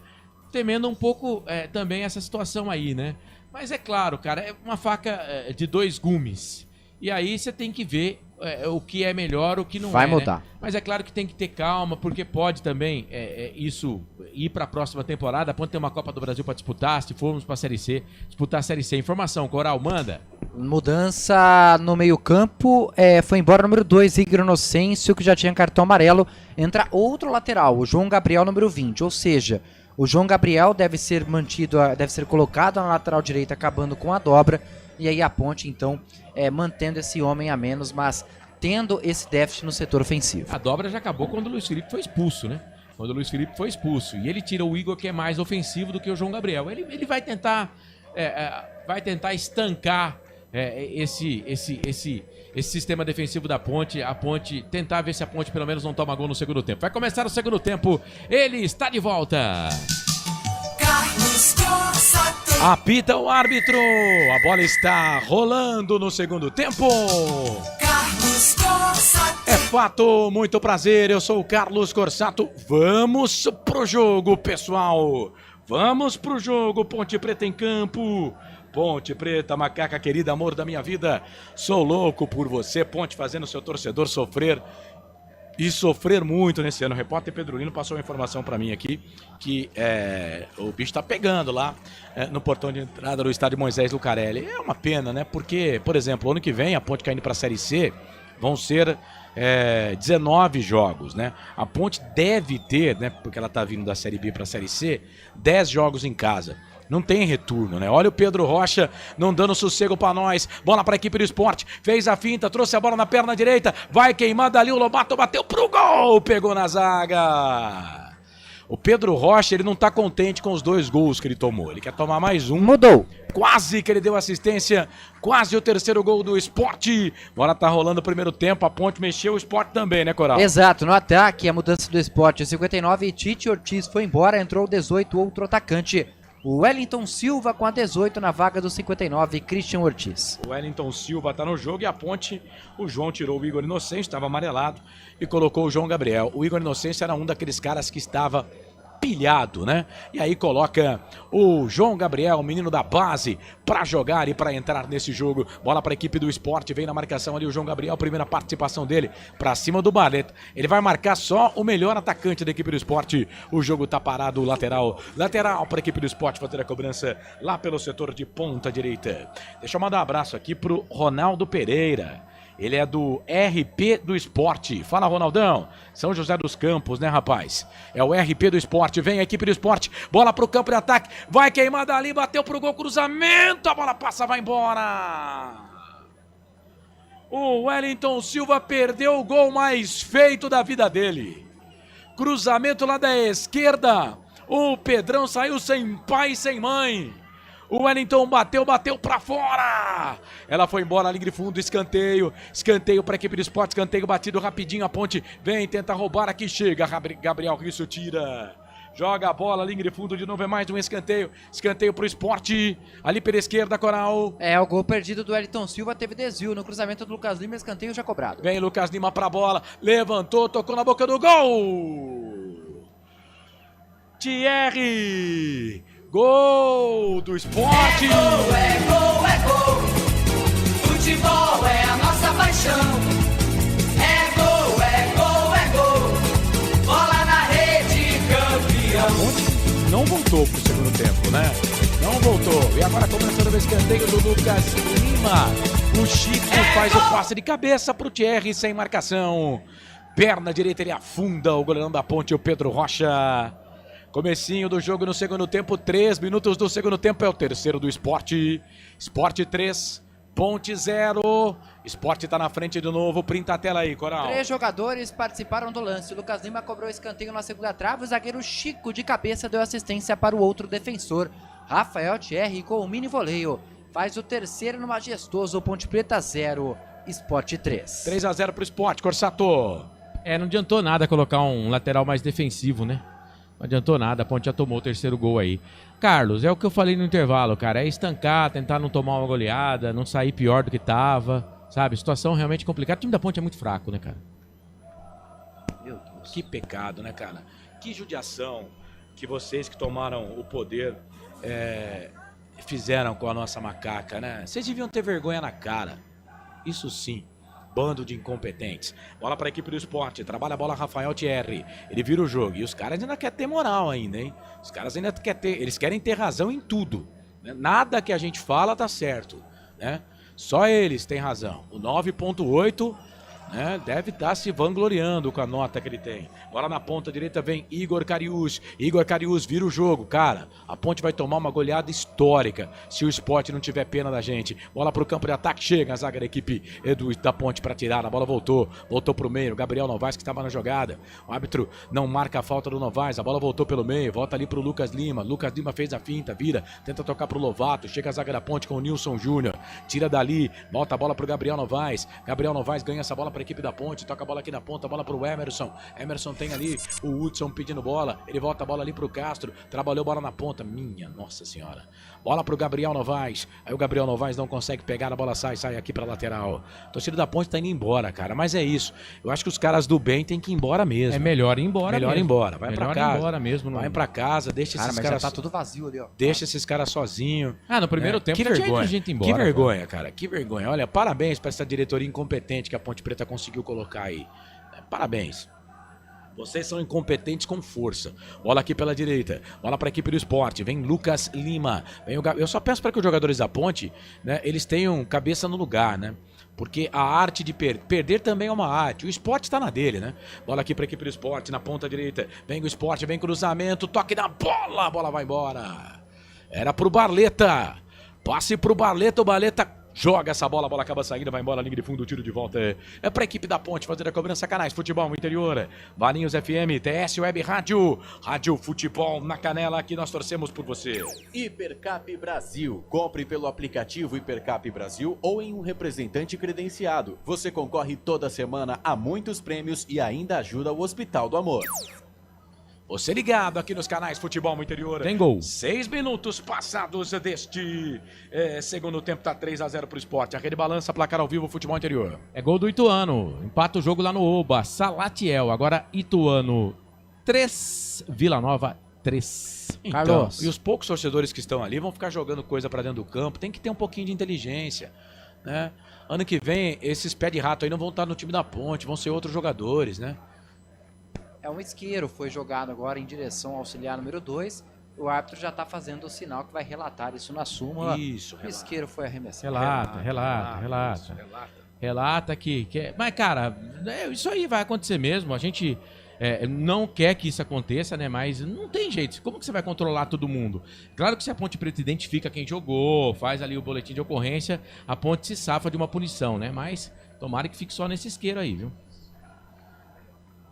S11: Temendo um pouco também essa situação aí, né? Mas é claro, cara, é uma faca de dois gumes. E aí você tem que ver o que é melhor, o que não
S5: Vai
S11: é.
S5: mudar.
S11: Né? Mas é claro que tem que ter calma, porque pode também isso ir para a próxima temporada. A Ponte tem uma Copa do Brasil para disputar, se formos para a Série C, disputar a Série C. Informação, Coral, manda.
S5: Mudança no meio-campo, foi embora o número 2, Igor Inocêncio, que já tinha cartão amarelo. Entra outro lateral, o João Gabriel, número 20. Ou seja, o João Gabriel deve ser colocado na lateral direita, acabando com a dobra. E aí a Ponte, então, mantendo esse homem a menos, mas tendo esse déficit no setor ofensivo.
S11: A dobra já acabou quando o Luiz Felipe foi expulso, né? Quando o Luiz Felipe foi expulso. E ele tira o Igor, que é mais ofensivo do que o João Gabriel. Ele vai tentar estancar esse sistema defensivo da Ponte. A Ponte, tentar ver se a Ponte pelo menos não toma gol no segundo tempo. Vai começar o segundo tempo. Ele está de volta.
S25: Carlos Corsato.
S17: Apita o árbitro. A bola está rolando no segundo tempo.
S25: Carlos Corsato.
S17: É fato, muito prazer. Eu sou o Carlos Corsato. Vamos pro jogo, pessoal. Vamos pro jogo. Ponte Preta em campo. Ponte Preta, macaca querida, amor da minha vida. Sou louco por você, Ponte, fazendo seu torcedor sofrer. E sofrer muito nesse ano. O repórter Pedro Lino passou uma informação pra mim aqui que o bicho tá pegando lá no portão de entrada do estádio Moisés Lucarelli. É uma pena, né? Porque, por exemplo, ano que vem a Ponte caindo pra Série C vão ser 19 jogos, né? A Ponte deve ter, né? Porque ela tá vindo da Série B pra Série C, 10 jogos em casa. Não tem retorno, né? Olha o Pedro Rocha não dando sossego pra nós. Bola pra equipe do Sport. Fez a finta, trouxe a bola na perna direita. Vai queimar dali, o Lobato bateu pro gol. Pegou na zaga. O Pedro Rocha, ele não tá contente com os 2 gols que ele tomou. Ele quer tomar mais um.
S5: Mudou.
S17: Quase que ele deu assistência. Quase o terceiro gol do Sport. Bola tá rolando o primeiro tempo. A Ponte mexeu, o Sport também, né, Coral?
S5: Exato. No ataque, a mudança do Sport. 59, Tite Ortiz foi embora. Entrou o 18, outro atacante. O Wellington Silva com a 18 na vaga do 59, Christian Ortiz.
S17: O Wellington Silva tá no jogo e a Ponte, o João tirou o Igor Inocêncio, estava amarelado, e colocou o João Gabriel. O Igor Inocêncio era um daqueles caras que estava pilhado, né? E aí coloca o João Gabriel, o menino da base, para jogar e para entrar nesse jogo. Bola para a equipe do Sport, vem na marcação ali o João Gabriel, primeira participação dele para cima do Barleta. Ele vai marcar só o melhor atacante da equipe do Sport. O jogo tá parado, lateral para a equipe do Sport fazer a cobrança lá pelo setor de ponta direita. Deixa eu mandar um abraço aqui pro Ronaldo Pereira. Ele é do RP do Esporte. Fala, Ronaldão. São José dos Campos, né, rapaz? É o RP do Esporte. Vem a equipe do Esporte. Bola pro campo de ataque. Vai queimar dali. Bateu pro gol. Cruzamento. A bola passa, vai embora. O Wellington Silva perdeu o gol mais feito da vida dele. Cruzamento lá da esquerda. O Pedrão saiu sem pai e sem mãe. O Wellington bateu pra fora. Ela foi embora, linha de fundo, escanteio para a equipe do Sport, escanteio batido rapidinho, a Ponte vem, tenta roubar, aqui chega, Gabriel Risso tira. Joga a bola, linha de fundo de novo, é mais um escanteio pro Sport, ali pela esquerda, Coral.
S5: É, o gol perdido do Wellington Silva teve desvio no cruzamento do Lucas Lima, escanteio já cobrado.
S17: Vem Lucas Lima pra bola, levantou, tocou na boca do gol. Thierry, gol do Sport.
S25: É gol, é gol. Futebol é a nossa paixão. É gol, é gol, é gol. Bola na rede, campeão.
S17: A Ponte não voltou pro segundo tempo, né? Não voltou. E agora começando o escanteio do Lucas Lima. O Chico faz o passe de cabeça pro Thierry sem marcação. Perna direita, ele afunda o goleirão da Ponte, o Pedro Rocha. Comecinho do jogo no segundo tempo, 3 minutos do segundo tempo, é o terceiro do Sport. Sport 3, Ponte 0. Sport tá na frente de novo, printa a tela aí, Coral.
S5: 3 jogadores participaram do lance. O Lucas Lima cobrou escanteio na segunda trave. O zagueiro Chico de cabeça deu assistência para o outro defensor. Rafael Thierry com o mini voleio. Faz o terceiro no majestoso, Ponte Preta 0, Sport 3.
S17: 3-0 pro Sport, Corsato.
S11: Não adiantou nada colocar um lateral mais defensivo, né? Não adiantou nada, a Ponte já tomou o terceiro gol aí. Carlos, é o que eu falei no intervalo, cara. É estancar, tentar não tomar uma goleada, não sair pior do que tava, sabe? Situação realmente complicada. O time da Ponte é muito fraco, né, cara?
S17: Meu Deus. Que pecado, né, cara? Que judiação que vocês que tomaram o poder fizeram com a nossa macaca, né? Vocês deviam ter vergonha na cara. Isso sim. Bando de incompetentes. Bola para a equipe do Sport. Trabalha a bola Rafael Thierry. Ele vira o jogo. E os caras ainda querem ter moral ainda, hein? Os caras ainda eles querem ter razão em tudo. Né? Nada que a gente fala tá certo. Né? Só eles têm razão. O 9.8... né, deve estar se vangloriando com a nota que ele tem. Agora na ponta direita vem Igor Cariús. Igor Cariús vira o jogo, cara. A Ponte vai tomar uma goleada histórica se o Sport não tiver pena da gente. Bola pro campo de ataque, chega a zaga da equipe da Ponte para tirar. A bola voltou pro meio. Gabriel Novaes que estava na jogada. O árbitro não marca a falta do Novaes. A bola voltou pelo meio, volta ali pro Lucas Lima. Lucas Lima fez a finta, vira, tenta tocar pro Lovato. Chega a zaga da Ponte com o Nilson Júnior. Tira dali, volta a bola pro Gabriel Novaes. Gabriel Novaes ganha essa bola para a equipe da Ponte, toca a bola aqui na ponta, a bola pro Emerson. Emerson tem ali o Hudson pedindo bola, ele volta a bola ali pro Castro, trabalhou bola na ponta, minha nossa senhora. Bola pro Gabriel Novaes, aí o Gabriel Novaes não consegue pegar, a bola sai aqui pra lateral. A torcida da Ponte tá indo embora, cara, mas é isso. Eu acho que os caras do bem tem que ir embora mesmo.
S11: É melhor ir embora
S17: melhor
S11: mesmo.
S17: Ir embora, vai
S11: melhor
S17: pra casa.
S11: Ir embora mesmo.
S17: Vai pra casa, deixa esses caras...
S5: já tá tudo vazio ali, ó.
S17: Deixa esses caras sozinhos.
S11: No primeiro tempo
S17: que
S11: já tinha
S17: vergonha.
S11: gente embora.
S17: Que vergonha, cara, que vergonha. Olha, parabéns pra essa diretoria incompetente que a Ponte Preta conseguiu colocar aí. Parabéns. Vocês são incompetentes com força. Bola aqui pela direita. Bola para a equipe do Sport. Vem Lucas Lima. Eu só peço para que os jogadores da Ponte, né, eles tenham cabeça no lugar, né? Porque a arte de perder também é uma arte. O Sport tá na dele, né? Bola aqui para a equipe do Sport na ponta direita. Vem o Sport, vem cruzamento, toque na bola. A bola vai embora. Era pro Barleta. Passe pro Barleta, o Barleta joga essa bola, a bola acaba saindo, vai embora, linha de fundo, o tiro de volta. É pra equipe da Ponte fazer a cobrança, canais, futebol no interior. Valinhos FM, TS Web Rádio, Rádio Futebol na Canela, aqui nós torcemos por você.
S14: Hipercap Brasil. Compre pelo aplicativo Hipercap Brasil ou em um representante credenciado. Você concorre toda semana a muitos prêmios e ainda ajuda o Hospital do Amor.
S17: Você ligado aqui nos canais Futebol no Interior.
S11: Tem gol.
S17: 6 minutos passados deste segundo tempo, tá 3-0 pro Sport. A rede balança, placar ao vivo, Futebol Interior.
S11: É gol do Ituano. Empata o jogo lá no Oba. Salatiel. Agora Ituano 3, Vila Nova 3.
S17: Então,
S11: Carlos.
S17: E os poucos torcedores que estão ali vão ficar jogando coisa pra dentro do campo. Tem que ter um pouquinho de inteligência, né? Ano que vem, esses pé de rato aí não vão estar no time da Ponte, vão ser outros jogadores, né?
S5: É um isqueiro, foi jogado agora em direção ao auxiliar número 2. O árbitro já está fazendo o sinal que vai relatar isso na súmula.
S17: Isso,
S5: o isqueiro foi arremessado.
S11: Relata que... Mas, cara, isso aí vai acontecer mesmo. A gente não quer que isso aconteça, né? Mas não tem jeito. Como que você vai controlar todo mundo? Claro que se a Ponte Preta identifica quem jogou, faz ali o boletim de ocorrência, a Ponte se safa de uma punição, né? Mas tomara que fique só nesse isqueiro aí, viu?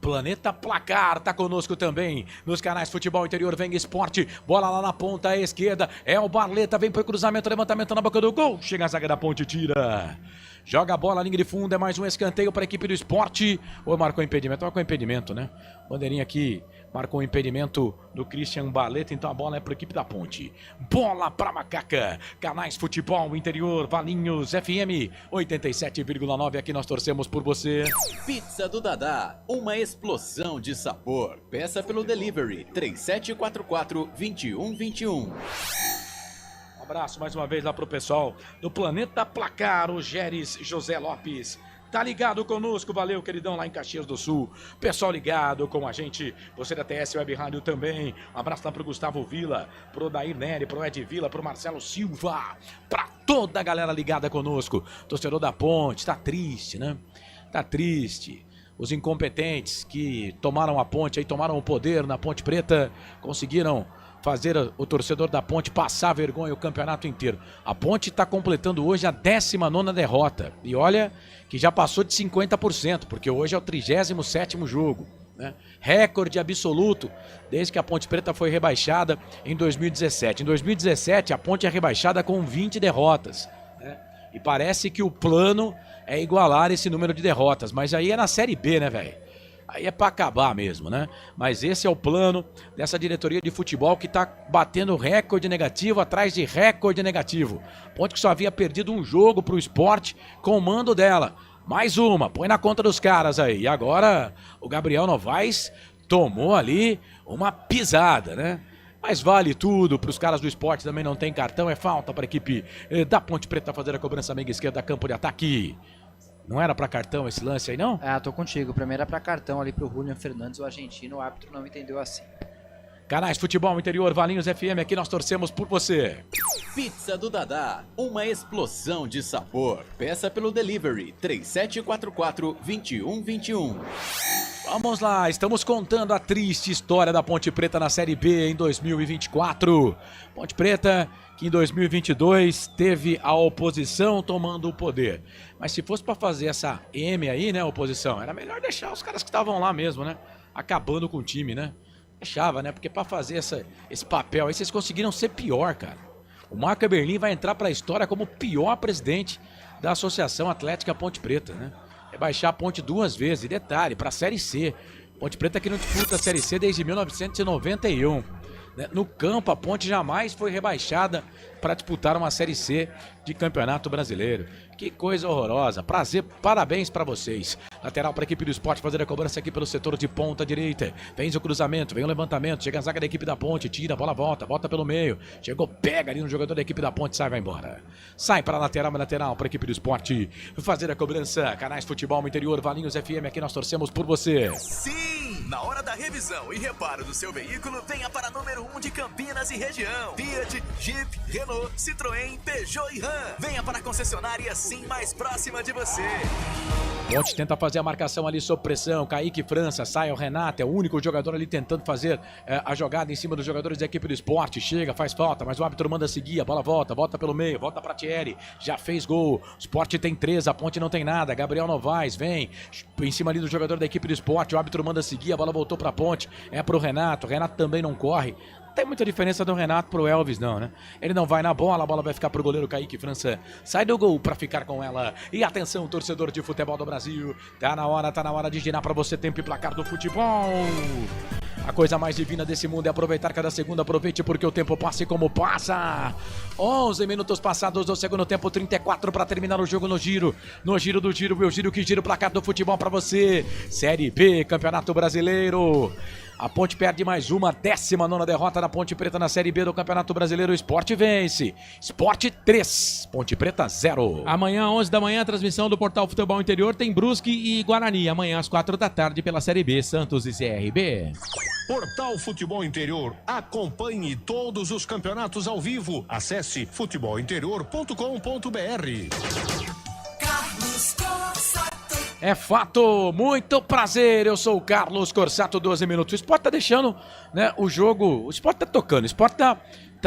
S17: Planeta Placar tá conosco também. Nos canais Futebol Interior, vem Esporte. Bola lá na ponta esquerda. É o Barleta, vem pro cruzamento, levantamento na boca do gol. Chega a zaga da Ponte, tira. Joga a bola, linha de fundo, é mais um escanteio para a equipe do Esporte. Ou marcou impedimento? Marcou impedimento, né? Bandeirinha aqui, marcou o impedimento do Christian Barleta, então a bola é para a equipe da Ponte. Bola para Macaca. Canais Futebol Interior, Valinhos FM 87,9, aqui nós torcemos por você.
S14: Pizza do Dadá, uma explosão de sabor. Peça pelo delivery 3744-2121.
S17: Abraço mais uma vez lá pro pessoal do Planeta Placar, o Géres José Lopes. Tá ligado conosco, valeu, queridão, lá em Caxias do Sul. Pessoal ligado com a gente, você da TS Web Rádio também. Um abraço lá pro Gustavo Vila, pro Dair Nery, pro Ed Vila, pro Marcelo Silva, pra toda a galera ligada conosco. Torcedor da Ponte, tá triste, né? Tá triste. Os incompetentes que tomaram a Ponte aí, tomaram o poder na Ponte Preta, conseguiram fazer o torcedor da Ponte passar vergonha o campeonato inteiro. A Ponte está completando hoje a 19ª derrota. E olha que já passou de 50%, porque hoje é o 37º jogo, né? Recorde absoluto desde que a Ponte Preta foi rebaixada em 2017. Em 2017 a Ponte é rebaixada com 20 derrotas, né? E parece que o plano é igualar esse número de derrotas. Mas aí é na Série B, né, velho? Aí é pra acabar mesmo, né? Mas esse é o plano dessa diretoria de futebol que tá batendo recorde negativo atrás de recorde negativo. Ponte que só havia perdido um jogo pro Sport com o mando dela. Mais uma, põe na conta dos caras aí. E agora o Gabriel Novaes tomou ali uma pisada, né? Mas vale tudo, para os caras do Sport também não tem cartão, é falta para a equipe da Ponte Preta fazer a cobrança meia esquerda, campo de ataque. Não era pra cartão esse lance aí, não?
S5: Ah, tô contigo. Primeiro era pra cartão ali pro Julian Fernandes, o argentino. O árbitro não entendeu assim.
S17: Canais Futebol Interior, Valinhos FM, aqui nós torcemos por você.
S14: Pizza do Dadá, uma explosão de sabor. Peça pelo delivery 3744-2121.
S17: Vamos lá, estamos contando a triste história da Ponte Preta na Série B em 2024. Ponte Preta que em 2022 teve a oposição tomando o poder. Mas se fosse para fazer essa M aí, né, oposição, era melhor deixar os caras que estavam lá mesmo, né? Acabando com o time, né? Deixava, né? Porque para fazer esse papel aí, vocês conseguiram ser pior, cara. O Marco Eberlin vai entrar para a história como o pior presidente da Associação Atlética Ponte Preta, né? Rebaixar a Ponte 2 vezes, e detalhe, para a Série C. Ponte Preta que não disputa a Série C desde 1991. No campo, a Ponte jamais foi rebaixada para disputar uma Série C de Campeonato Brasileiro. Que coisa horrorosa. Prazer, parabéns para vocês. Lateral para a equipe do Sport fazer a cobrança aqui pelo setor de ponta direita. Vem o cruzamento, vem o levantamento, chega a zaga da equipe da Ponte, tira, a bola volta pelo meio. Chegou, pega ali no jogador da equipe da Ponte, sai, vai embora. Sai para a lateral para a equipe do Sport fazer a cobrança. Canais Futebol Interior, Valinhos FM, aqui nós torcemos por você.
S13: Sim! Na hora da revisão e reparo do seu veículo, venha para a número 1 de Campinas e região. Fiat, Jeep, Renault, Citroën, Peugeot e Ram. Venha para a concessionária Sim mais próxima de você.
S17: Ponte tenta fazer a marcação ali sob pressão. Kaique França, sai o Renato, é o único jogador ali tentando fazer a jogada em cima dos jogadores da equipe do Sport. Chega, faz falta, mas o árbitro manda seguir. A bola volta pelo meio, volta para Thierry. Já fez gol. O Sport tem 3, a Ponte não tem nada. Gabriel Novaes vem em cima ali do jogador da equipe do Sport. O árbitro manda seguir, a bola voltou para a Ponte. É pro Renato. O Renato também não corre. Não tem muita diferença do Renato pro Elvis, não, né? Ele não vai na bola, a bola vai ficar pro goleiro Kaique França. Sai do gol pra ficar com ela. E atenção, torcedor de futebol do Brasil. Tá na hora de girar pra você tempo e placar do futebol. A coisa mais divina desse mundo é aproveitar cada segundo. Aproveite porque o tempo passa e como passa. 11 minutos passados do segundo tempo, 34 para terminar o jogo no giro. No giro do giro, eu giro que giro o placar do futebol pra você. Série B, Campeonato Brasileiro. A Ponte perde mais uma, 19ª derrota da Ponte Preta na Série B do Campeonato Brasileiro. O Sport vence. Sport 3, Ponte Preta 0.
S11: Amanhã, 11 da manhã, a transmissão do Portal Futebol Interior tem Brusque e Guarani. Amanhã, às 4 da tarde, pela Série B, Santos e CRB.
S9: Portal Futebol Interior. Acompanhe todos os campeonatos ao vivo. Acesse futebolinterior.com.br.
S25: Carlos Corsato.
S17: É fato, muito prazer, eu sou o Carlos Corsato, 12 minutos. O Sport tá deixando, né, o jogo, o Sport tá tocando, o Sport tá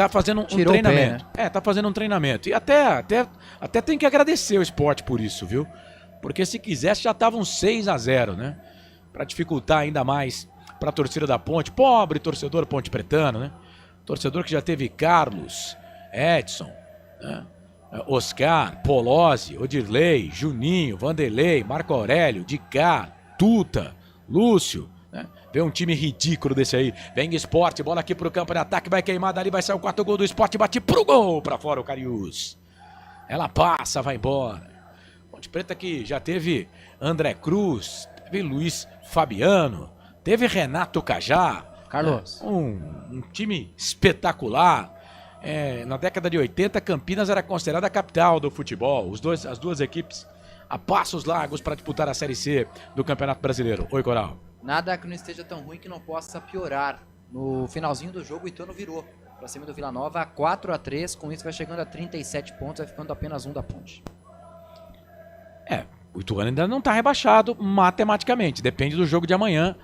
S17: fazendo um treinamento. Pé, né? Tá fazendo um treinamento. E até tem que agradecer o Sport por isso, viu? Porque se quisesse já tava um 6-0, né? para dificultar ainda mais para a torcida da Ponte. Pobre torcedor pontepretano, né? Torcedor que já teve Carlos, Edson, né? Oscar, Polozzi, Odirley, Juninho, Vanderlei, Marco Aurélio, Dicá, Tuta, Lúcio, né? Vê um time ridículo desse aí. Vem Sport, bola aqui pro campo de ataque, vai queimar dali, vai sair o 4º gol do Sport, bate pro gol, pra fora o Cariús. Ela passa, vai embora. Ponte Preta que já teve André Cruz, teve Luiz Fabiano, teve Renato Cajá.
S5: Carlos.
S17: Um time espetacular. Na década de 80, Campinas era considerada a capital do futebol. As duas equipes a passos largos para disputar a Série C do Campeonato Brasileiro. Oi, Coral.
S5: Nada que não esteja tão ruim que não possa piorar. No finalzinho do jogo, o Ituano virou para cima do Vila Nova, 4-3. Com isso, vai chegando a 37 pontos, vai ficando apenas um da Ponte.
S17: O Ituano ainda não está rebaixado matematicamente. Depende do jogo de amanhã.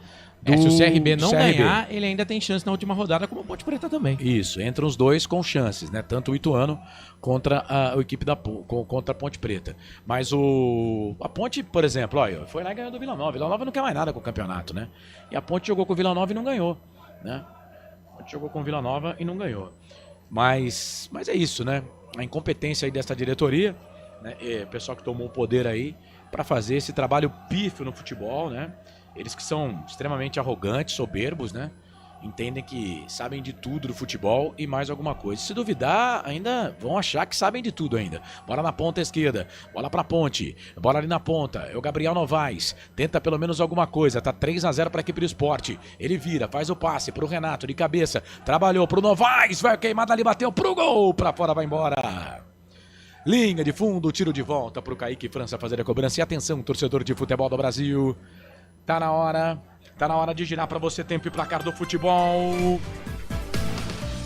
S11: Se o CRB não ganhar, ele ainda tem chance na última rodada, como o Ponte Preta também.
S17: Isso, entram os dois com chances, né? Tanto o Ituano contra a equipe contra a Ponte Preta. Mas a Ponte, por exemplo, olha, foi lá e ganhou do Vila Nova. O Vila Nova não quer mais nada com o campeonato, né? E a Ponte jogou com o Vila Nova e não ganhou, né? A Ponte jogou com o Vila Nova e não ganhou. Mas é isso, né? A incompetência aí dessa diretoria, né? O pessoal que tomou o poder aí para fazer esse trabalho pífio no futebol, né? Eles que são extremamente arrogantes, soberbos, né? Entendem que sabem de tudo do futebol e mais alguma coisa. Se duvidar, ainda vão achar que sabem de tudo ainda. Bola na ponta esquerda, bola pra Ponte, bola ali na ponta, é o Gabriel Novaes, tenta pelo menos alguma coisa, tá 3-0 pra equipe do Sport. Ele vira, faz o passe pro Renato de cabeça, trabalhou pro Novaes, vai queimada ali, bateu pro gol, pra fora, vai embora. Linha de fundo, tiro de volta pro Kaique França fazer a cobrança. E atenção, torcedor de futebol do Brasil. Tá na hora de girar pra você tempo e placar do futebol.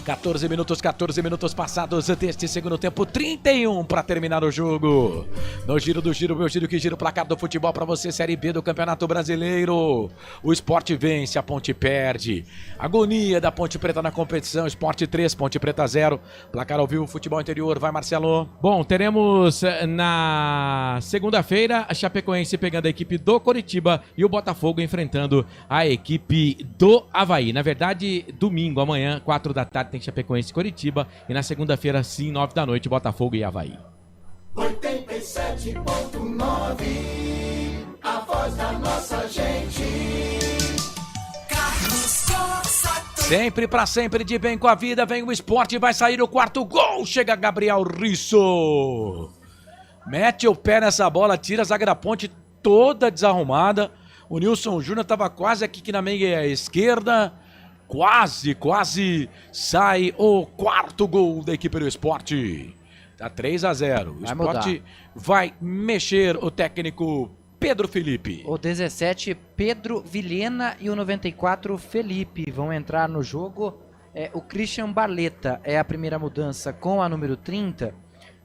S17: 14 minutos passados deste segundo tempo, 31 para terminar o jogo. No giro do giro, meu giro que gira o placar do futebol para você, Série B do Campeonato Brasileiro. O Sport vence, a Ponte perde. Agonia da Ponte Preta na competição, Sport 3, Ponte Preta 0. Placar ao vivo, futebol interior, vai Marcelo.
S11: Bom, teremos na segunda-feira a Chapecoense pegando a equipe do Coritiba e o Botafogo enfrentando a equipe do Avaí. Na verdade, domingo, amanhã, 4 da tarde, tem Chapecoense e Coritiba. E na segunda-feira, sim, 9 da noite, Botafogo e Avaí.
S7: 87.9, a voz da nossa gente. Carlos Costa.
S17: Sempre pra sempre, de bem com a vida, vem o Sport, vai sair o 4º gol. Chega Gabriel Risso. Mete o pé nessa bola, tira a zaga da Ponte toda desarrumada. O Nilson Júnior tava quase aqui na meia esquerda. Quase sai o 4º gol da equipe do Sport. Tá 3-0. O Sport vai mexer o técnico Pedro Felipe.
S5: O 17, Pedro Vilhena, e o 94, Felipe. Vão entrar no jogo. O Christian Barletta é a primeira mudança com a número 30.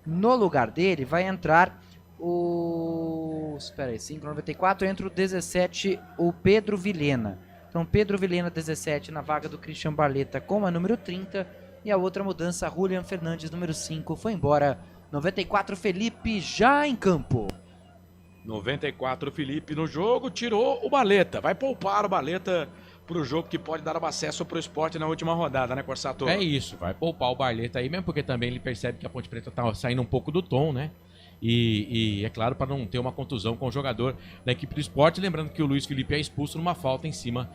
S5: No lugar dele vai entrar o... Espera aí, 5, 94, entra o 17, o Pedro Vilhena. Então, Pedro Vilhena, 17, na vaga do Christian Barletta com a número 30. E a outra mudança, Julian Fernandes, número 5, foi embora. 94, Felipe, já em campo.
S17: 94, Felipe no jogo, tirou o Barletta. Vai poupar o Barletta pro jogo que pode dar um acesso pro Sport na última rodada, né, Corsato?
S11: É isso, vai poupar o Barletta aí, mesmo porque também ele percebe que a Ponte Preta tá saindo um pouco do tom, né? E é claro, para não ter uma contusão com o jogador da equipe do Sport. Lembrando que o Luiz Felipe é expulso numa falta em cima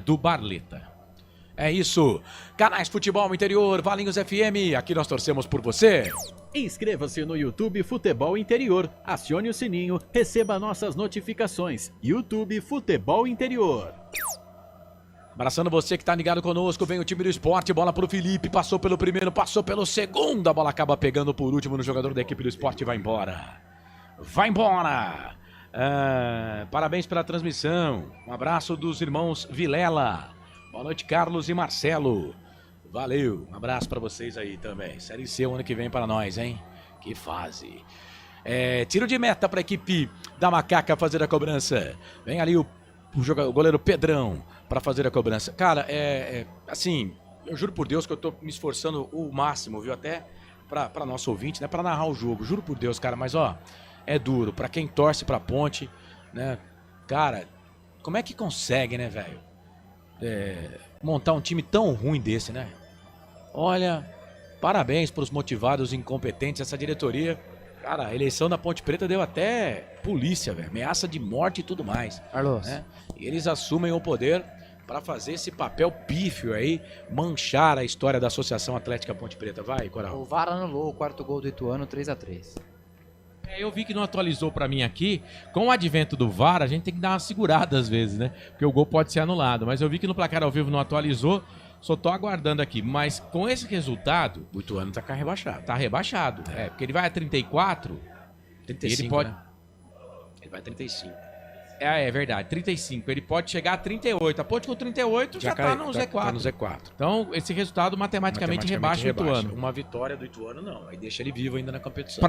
S11: do Barletta.
S17: É isso. Canais Futebol Interior, Valinhos FM, aqui nós torcemos por você.
S2: Inscreva-se no YouTube Futebol Interior, acione o sininho, receba nossas notificações. YouTube Futebol Interior.
S17: Abraçando você que tá ligado conosco, vem o time do Sport, bola pro Felipe, passou pelo primeiro, passou pelo segundo, a bola acaba pegando por último no jogador da equipe do Sport e vai embora. Vai embora! Parabéns pela transmissão, um abraço dos irmãos Vilela, boa noite Carlos e Marcelo, valeu, um abraço pra vocês aí também, Série C o ano que vem para nós, hein? Que fase! Tiro de meta pra equipe da Macaca fazer a cobrança, vem ali o goleiro Pedrão para fazer a cobrança. Cara, assim, eu juro por Deus que eu tô me esforçando o máximo, viu? Até para nosso ouvinte, né? Para narrar o jogo. Juro por Deus, cara. Mas, ó, é duro. Para quem torce pra Ponte, né? Cara, Como é que consegue, né, velho? Montar um time tão ruim desse, né? Olha, parabéns pros motivados incompetentes, essa diretoria. Cara, a eleição da Ponte Preta deu até polícia, velho. Ameaça de morte e tudo mais.
S5: Carlos.
S17: Né? E eles assumem o poder para fazer esse papel pífio aí, manchar a história da Associação Atlética Ponte Preta. Vai, Coral.
S5: O VAR anulou o quarto gol do Ituano, 3-3.
S11: Eu vi que não atualizou pra mim aqui. Com o advento do VAR, a gente tem que dar uma segurada às vezes, né? Porque o gol pode ser anulado. Mas eu vi que no placar ao vivo não atualizou. Só tô aguardando aqui. Mas com esse resultado...
S17: O Ituano tá rebaixado.
S11: Tá rebaixado. Porque ele vai a 34.
S17: 35,
S11: ele pode...
S17: né? Ele vai a 35.
S11: É verdade, 35. Ele pode chegar a 38. A Ponte com 38 já tá no Z4.
S17: Tá no Z4.
S11: Então, esse resultado matematicamente rebaixa o Ituano.
S17: Uma vitória do Ituano, não. Aí deixa ele vivo ainda na competição.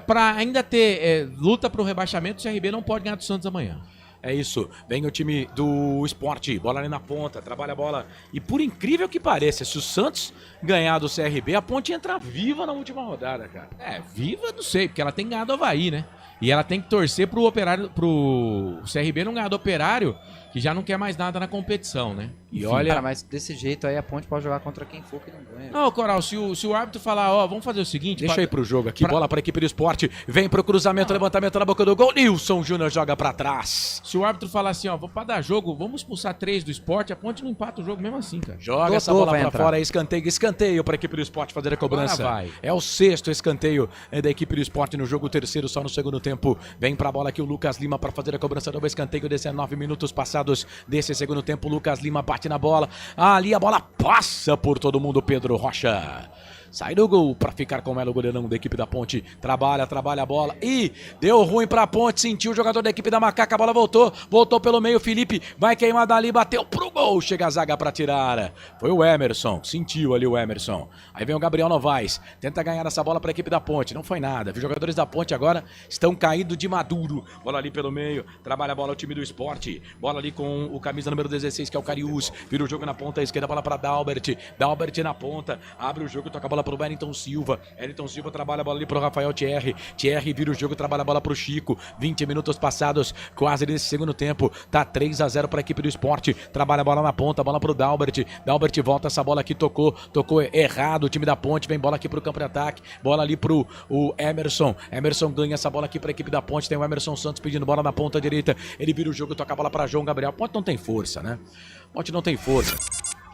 S11: Pra ainda ter luta pro rebaixamento, o CRB não pode ganhar do Santos amanhã.
S17: É isso. Vem o time do Sport. Bola ali na ponta. Trabalha a bola. E por incrível que pareça, se o Santos ganhar do CRB, a Ponte entra viva na última rodada, cara.
S11: Viva não sei, porque ela tem ganhado o Avaí, né? E ela tem que torcer pro Operário, pro CRB não ganhar do Operário, que já não quer mais nada na competição, né?
S5: E olha, cara, mas desse jeito aí a Ponte pode jogar contra quem for que não ganha.
S11: Não, Coral, se o árbitro falar, vamos fazer o seguinte...
S17: Deixa aí pro jogo aqui, bola pra equipe do Sport, vem pro cruzamento, levantamento na boca do gol, Nilson Júnior joga pra trás.
S11: Se o árbitro falar assim, pra dar jogo, vamos expulsar 3 do Sport, a Ponte não empata o jogo mesmo assim, cara.
S17: Joga essa bola pra fora, escanteio pra equipe do Sport fazer a cobrança.
S11: Vai.
S17: É o 6º escanteio da equipe do Sport no jogo, o 3º só no segundo tempo. Vem pra bola aqui o Lucas Lima pra fazer a cobrança do escanteio, 19 minutos passados desse segundo tempo, Lucas Lima bate na bola. Ali a bola passa por todo mundo, Pedro Rocha. Sai do gol pra ficar com o Melo, goleirão da equipe da Ponte. Trabalha a bola. E deu ruim pra Ponte. Sentiu o jogador da equipe da Macaca. A bola voltou pelo meio. Felipe vai queimar dali. Bateu pro gol. Chega a zaga pra tirar. Foi o Emerson. Sentiu ali o Emerson. Aí vem o Gabriel Novaes. Tenta ganhar essa bola pra equipe da Ponte. Não foi nada. Os jogadores da Ponte agora estão caídos de maduro. Bola ali pelo meio. Trabalha a bola o time do Sport. Bola ali com o camisa número 16, que é o Cariús. Vira o jogo na ponta esquerda. Bola pra Dalbert. Dalbert na ponta. Abre o jogo. Toca a bola pro Wellington Silva. Wellington Silva trabalha a bola ali pro Rafael Thierry. Thierry vira o jogo, trabalha a bola pro Chico. 20 minutos passados, quase nesse segundo tempo. Tá 3-0 pra equipe do Sport. Trabalha a bola na ponta, bola pro Dalbert. Dalbert volta essa bola aqui, tocou errado. O time da Ponte vem bola aqui pro campo de ataque. Bola ali pro Emerson. Emerson ganha essa bola aqui pra equipe da Ponte. Tem o Emerson Santos pedindo bola na ponta direita. Ele vira o jogo, toca a bola pra João Gabriel. Ponte não tem força, né? Ponte não tem força.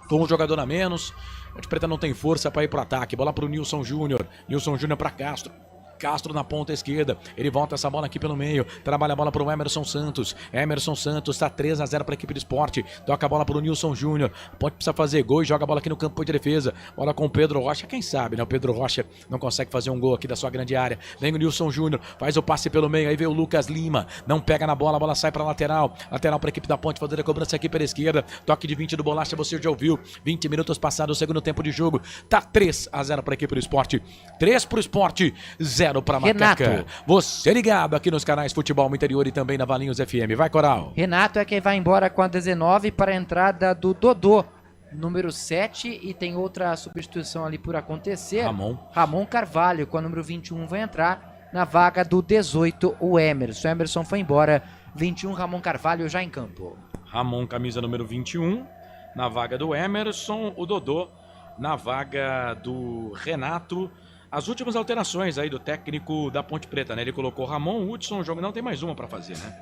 S17: Com um jogador a menos, Ponte Preta não tem força para ir pro ataque. Bola pro Nilson Júnior. Nilson Júnior para Castro. Castro na ponta esquerda, ele volta essa bola aqui pelo meio, trabalha a bola pro Emerson Santos. Emerson Santos tá 3-0 para a equipe do Sport. Toca a bola pro Nilson Júnior. Ponte precisa fazer gol e joga a bola aqui no campo de defesa. Bola com o Pedro Rocha, quem sabe, né? O Pedro Rocha não consegue fazer um gol aqui da sua grande área. Vem o Nilson Júnior, faz o passe pelo meio, aí vem o Lucas Lima, não pega na bola, a bola sai para lateral. Lateral para a equipe da Ponte fazer a cobrança aqui pela esquerda. Toque de 20 do Bolacha, você já ouviu. 20 minutos passados, o segundo tempo de jogo. Tá 3-0 para a equipe do Sport. 3 pro Sport, 0 para Macaca. Você ligado aqui nos canais Futebol Interior e também na Valinhos FM. Vai, Coral.
S5: Renato é quem vai embora com a 19 para a entrada do Dodô, número 7, e tem outra substituição ali por acontecer. Ramon Carvalho, com a número 21, vai entrar na vaga do 18, o Emerson. O Emerson foi embora, 21, Ramon Carvalho já em campo.
S17: Ramon, camisa número 21, na vaga do Emerson, o Dodô na vaga do Renato. As últimas alterações aí do técnico da Ponte Preta, né? Ele colocou Ramon, Hudson, o jogo não tem mais uma pra fazer, né?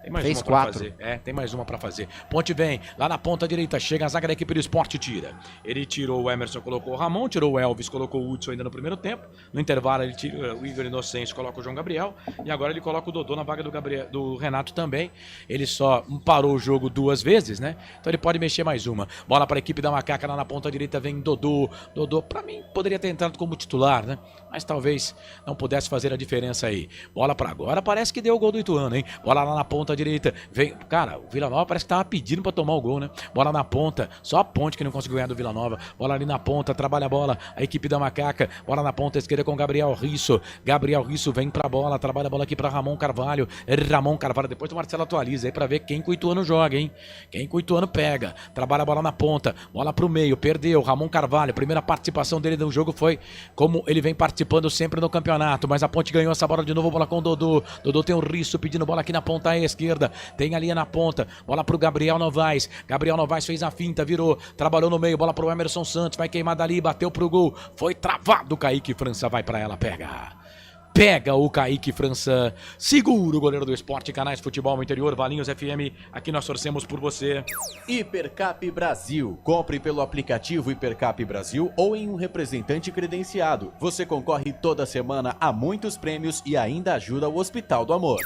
S17: Tem mais
S5: Fez
S17: uma pra
S5: 4.
S17: fazer. Tem mais uma pra fazer. Ponte vem, lá na ponta direita, chega a zaga da equipe do Sport, tira. Ele tirou o Emerson, colocou o Ramon, tirou o Elvis, colocou o Hudson ainda no primeiro tempo. No intervalo ele tira o Igor Inocêncio, coloca o João Gabriel. E agora ele coloca o Dodô na vaga do Renato também. Ele só parou o jogo 2 vezes, né? Então ele pode mexer mais uma. Bola para a equipe da Macaca, lá na ponta direita vem Dodô. Dodô, pra mim, poderia ter entrado como titular, né? Mas talvez não pudesse fazer a diferença aí. Bola para agora, parece que deu o gol do Ituano, hein? Bola lá na ponta direita, vem... Cara, o Vila Nova parece que tava pedindo pra tomar o gol, né? Bola na ponta, só a Ponte que não conseguiu ganhar do Vila Nova. Bola ali na ponta, trabalha a bola, a equipe da Macaca. Bola na ponta esquerda com Gabriel Risso. Gabriel Risso vem pra bola, trabalha a bola aqui pra Ramon Carvalho. Ramon Carvalho, depois o Marcelo atualiza aí pra ver quem que o Ituano joga, hein? Quem que o Ituano pega. Trabalha a bola na ponta, bola pro meio, perdeu. Ramon Carvalho, primeira participação dele no jogo foi como ele vem participando sempre no campeonato. Mas a Ponte ganhou essa bola de novo, bola com o Dodô. Dodô tem o Risso pedindo bola aqui na ponta esquerda. esquerda, tem a linha na ponta, bola pro Gabriel Novaes, Gabriel Novaes fez a finta, virou, trabalhou no meio, bola pro Emerson Santos, vai queimar dali, bateu pro gol, foi travado, Kaique França vai pra ela, pega o Kaique França, segura o goleiro do Sport, Canais Futebol no Interior, Valinhos FM, aqui nós torcemos por você.
S14: Hipercap Brasil. Compre pelo aplicativo Hipercap Brasil ou em um representante credenciado. Você concorre toda semana a muitos prêmios e ainda ajuda o Hospital do Amor.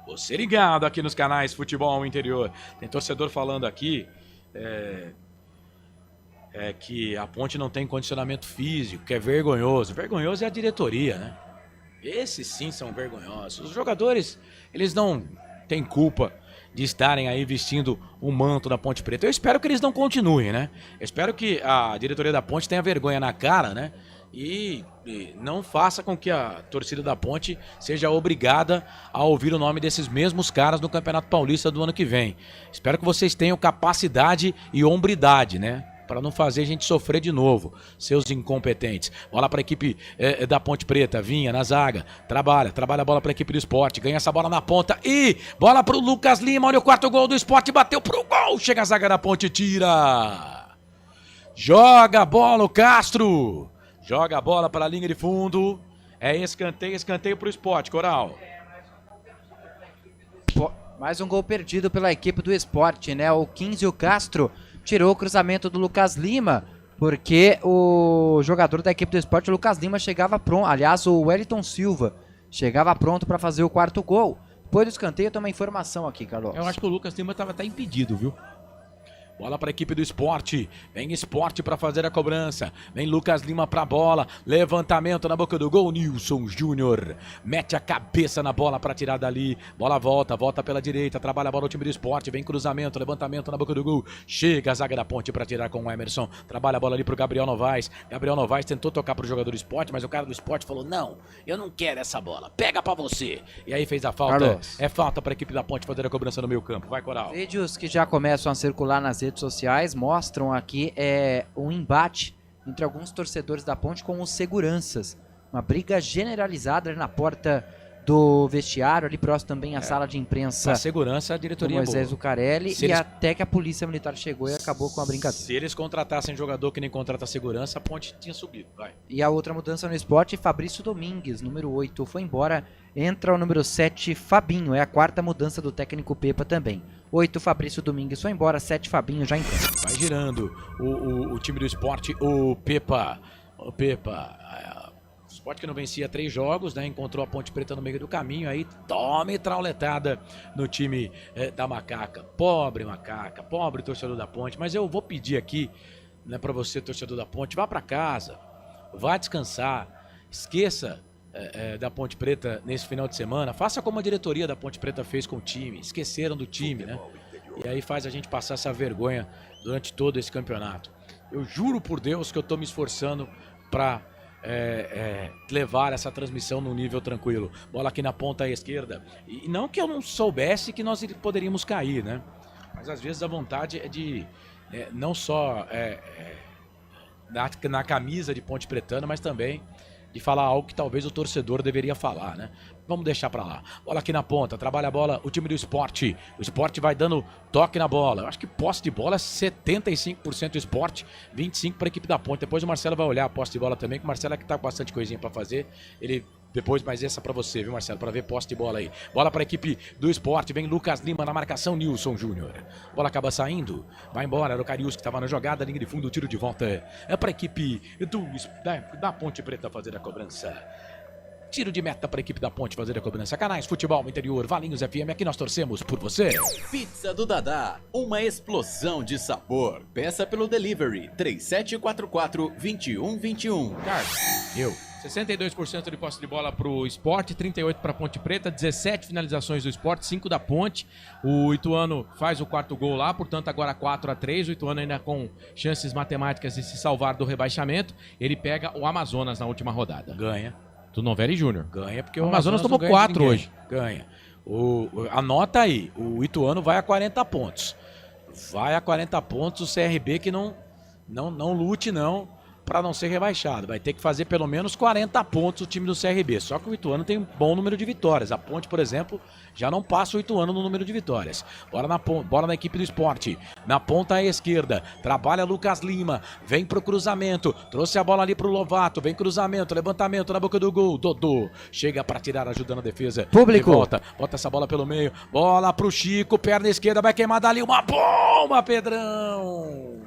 S17: Você ligado aqui nos Canais Futebol no Interior. Tem torcedor falando aqui que a Ponte não tem condicionamento físico, que é vergonhoso. Vergonhoso é a diretoria, né? Esses sim são vergonhosos. Os jogadores, eles não têm culpa de estarem aí vestindo o manto da Ponte Preta. Eu espero que eles não continuem, né? Eu espero que a diretoria da Ponte tenha vergonha na cara, né? E não faça com que a torcida da Ponte seja obrigada a ouvir o nome desses mesmos caras no Campeonato Paulista do ano que vem. Espero que vocês tenham capacidade e hombridade, né? Para não fazer a gente sofrer de novo, seus incompetentes. Bola para a equipe da Ponte Preta, Vinha na zaga, trabalha a bola para a equipe do Sport, ganha essa bola na ponta e bola para o Lucas Lima, olha o quarto gol do Sport, bateu pro gol, chega a zaga da Ponte, tira. Joga a bola o Castro, joga a bola para a linha de fundo, é escanteio pro Sport, Coral.
S5: Mais um gol perdido pela equipe do Sport, né? O 15, o Castro, tirou o cruzamento do Lucas Lima, porque o jogador da equipe do Sport, o Lucas Lima, chegava pronto. Aliás, o Wellington Silva chegava pronto para fazer o quarto gol. Depois do escanteio, tem uma informação aqui, Carlos.
S11: Eu acho que o Lucas Lima estava até impedido, viu?
S17: Bola para a equipe do Sport, vem Sport para fazer a cobrança, vem Lucas Lima para a bola, levantamento na boca do gol, Nilson Júnior, mete a cabeça na bola para tirar dali, bola volta pela direita, trabalha a bola o time do Sport, vem cruzamento, levantamento na boca do gol, chega a zaga da Ponte para tirar com o Emerson, trabalha a bola ali pro Gabriel Novaes tentou tocar pro jogador do Sport, mas o cara do Sport falou, não, eu não quero essa bola, pega para você, e aí fez a falta,
S5: Carlos.
S17: É falta para a equipe da Ponte fazer a cobrança no meio campo, vai Coral.
S5: Vídeos que já começam a circular nas redes sociais mostram aqui um embate entre alguns torcedores da Ponte com os seguranças. Uma briga generalizada ali na porta do vestiário, ali próximo também à sala de imprensa.
S17: A segurança, a diretoria
S5: Moisés
S17: boa.
S5: Zucarelli, e até que a polícia militar chegou e acabou com a brincadeira.
S17: Se eles contratassem jogador que nem contrata segurança, a Ponte tinha subido. Vai.
S5: E a outra mudança no Sport, Fabrício Domingues, número 8, foi embora. Entra o número 7, Fabinho. É a quarta mudança do técnico Pepa também. 8, Fabrício Domingues foi embora. 7, Fabinho já em campo.
S17: Vai girando o time do Sport, o Pepa. O Sport que não vencia 3 jogos, né? Encontrou a Ponte Preta no meio do caminho, aí tome trauletada no time da Macaca. Pobre Macaca, pobre torcedor da Ponte. Mas eu vou pedir aqui, né, para você, torcedor da Ponte, vá para casa, vá descansar, esqueça da Ponte Preta nesse final de semana, faça como a diretoria da Ponte Preta fez com o time, esqueceram do time, né? E aí faz a gente passar essa vergonha durante todo esse campeonato. Eu juro por Deus que eu tô me esforçando para levar essa transmissão num nível tranquilo. Bola aqui na ponta esquerda. E não que eu não soubesse que nós poderíamos cair, né? Mas às vezes a vontade é de não só na camisa de Ponte Pretana, mas também de falar algo que talvez o torcedor deveria falar, né? Vamos deixar pra lá. Bola aqui na ponta, trabalha a bola o time do Sport. O Sport vai dando toque na bola. Eu acho que posse de bola é 75% Sport, 25% para a equipe da Ponte. Depois o Marcelo vai olhar a posse de bola também, que o Marcelo é que tá com bastante coisinha pra fazer. Ele depois, mas essa pra você, viu, Marcelo? Pra ver posse de bola aí. Bola pra equipe do Sport, vem Lucas Lima na marcação, Nilson Júnior. Bola acaba saindo, vai embora, era o Carius que tava na jogada, linha de fundo, tiro de volta. É pra equipe da Ponte Preta fazer a cobrança. Tiro de meta para a equipe da Ponte fazer a cobrança. Canais Futebol no Interior, Valinhos FM, aqui nós torcemos por você.
S14: Pizza do Dadá, uma explosão de sabor. Peça pelo delivery 3744-2121.
S11: Eu. 62% de posse de bola pro Sport, 38% para Ponte Preta, 17 finalizações do Sport, 5 da Ponte. O Ituano faz o quarto gol lá, portanto agora 4-3. O Ituano ainda com chances matemáticas de se salvar do rebaixamento. Ele pega o Amazonas na última rodada.
S17: Ganha.
S11: Do Novelli Júnior.
S17: Ganha porque
S11: o Amazonas tomou 4 hoje.
S17: Ganha. Anota aí, o Ituano vai a 40 pontos. Vai a 40 pontos, o CRB que não lute não. para não ser rebaixado. Vai ter que fazer pelo menos 40 pontos o time do CRB. Só que o Ituano tem um bom número de vitórias. A Ponte, por exemplo, já não passa o Ituano no número de vitórias. Bora na equipe do Sport. Na ponta esquerda, trabalha Lucas Lima. Vem pro cruzamento. Trouxe a bola ali pro Lovato. Vem cruzamento, levantamento na boca do gol. Dodô chega para tirar, ajudando a defesa.
S5: Público.
S17: De volta. Bota essa bola pelo meio. Bola pro Chico. Perna esquerda, vai queimar dali. Uma bomba, Pedrão.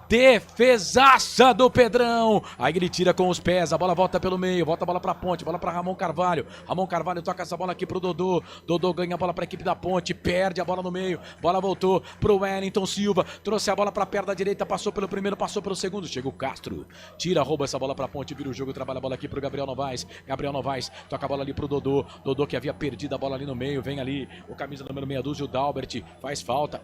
S17: Defesaça do Pedrão. Aí ele tira com os pés, a bola volta pelo meio, volta a bola pra Ponte, bola pra Ramon Carvalho. Ramon Carvalho toca essa bola aqui pro Dodô. Dodô ganha a bola pra equipe da Ponte, perde a bola no meio. Bola voltou pro Wellington Silva, trouxe a bola pra perna direita, passou pelo primeiro, passou pelo segundo. Chega o Castro, tira, rouba essa bola pra Ponte, vira o jogo, trabalha a bola aqui pro Gabriel Novaes. Gabriel Novaes toca a bola ali pro Dodô. Dodô que havia perdido a bola ali no meio, vem ali o camisa número meia dúzia, o Dalbert, faz falta,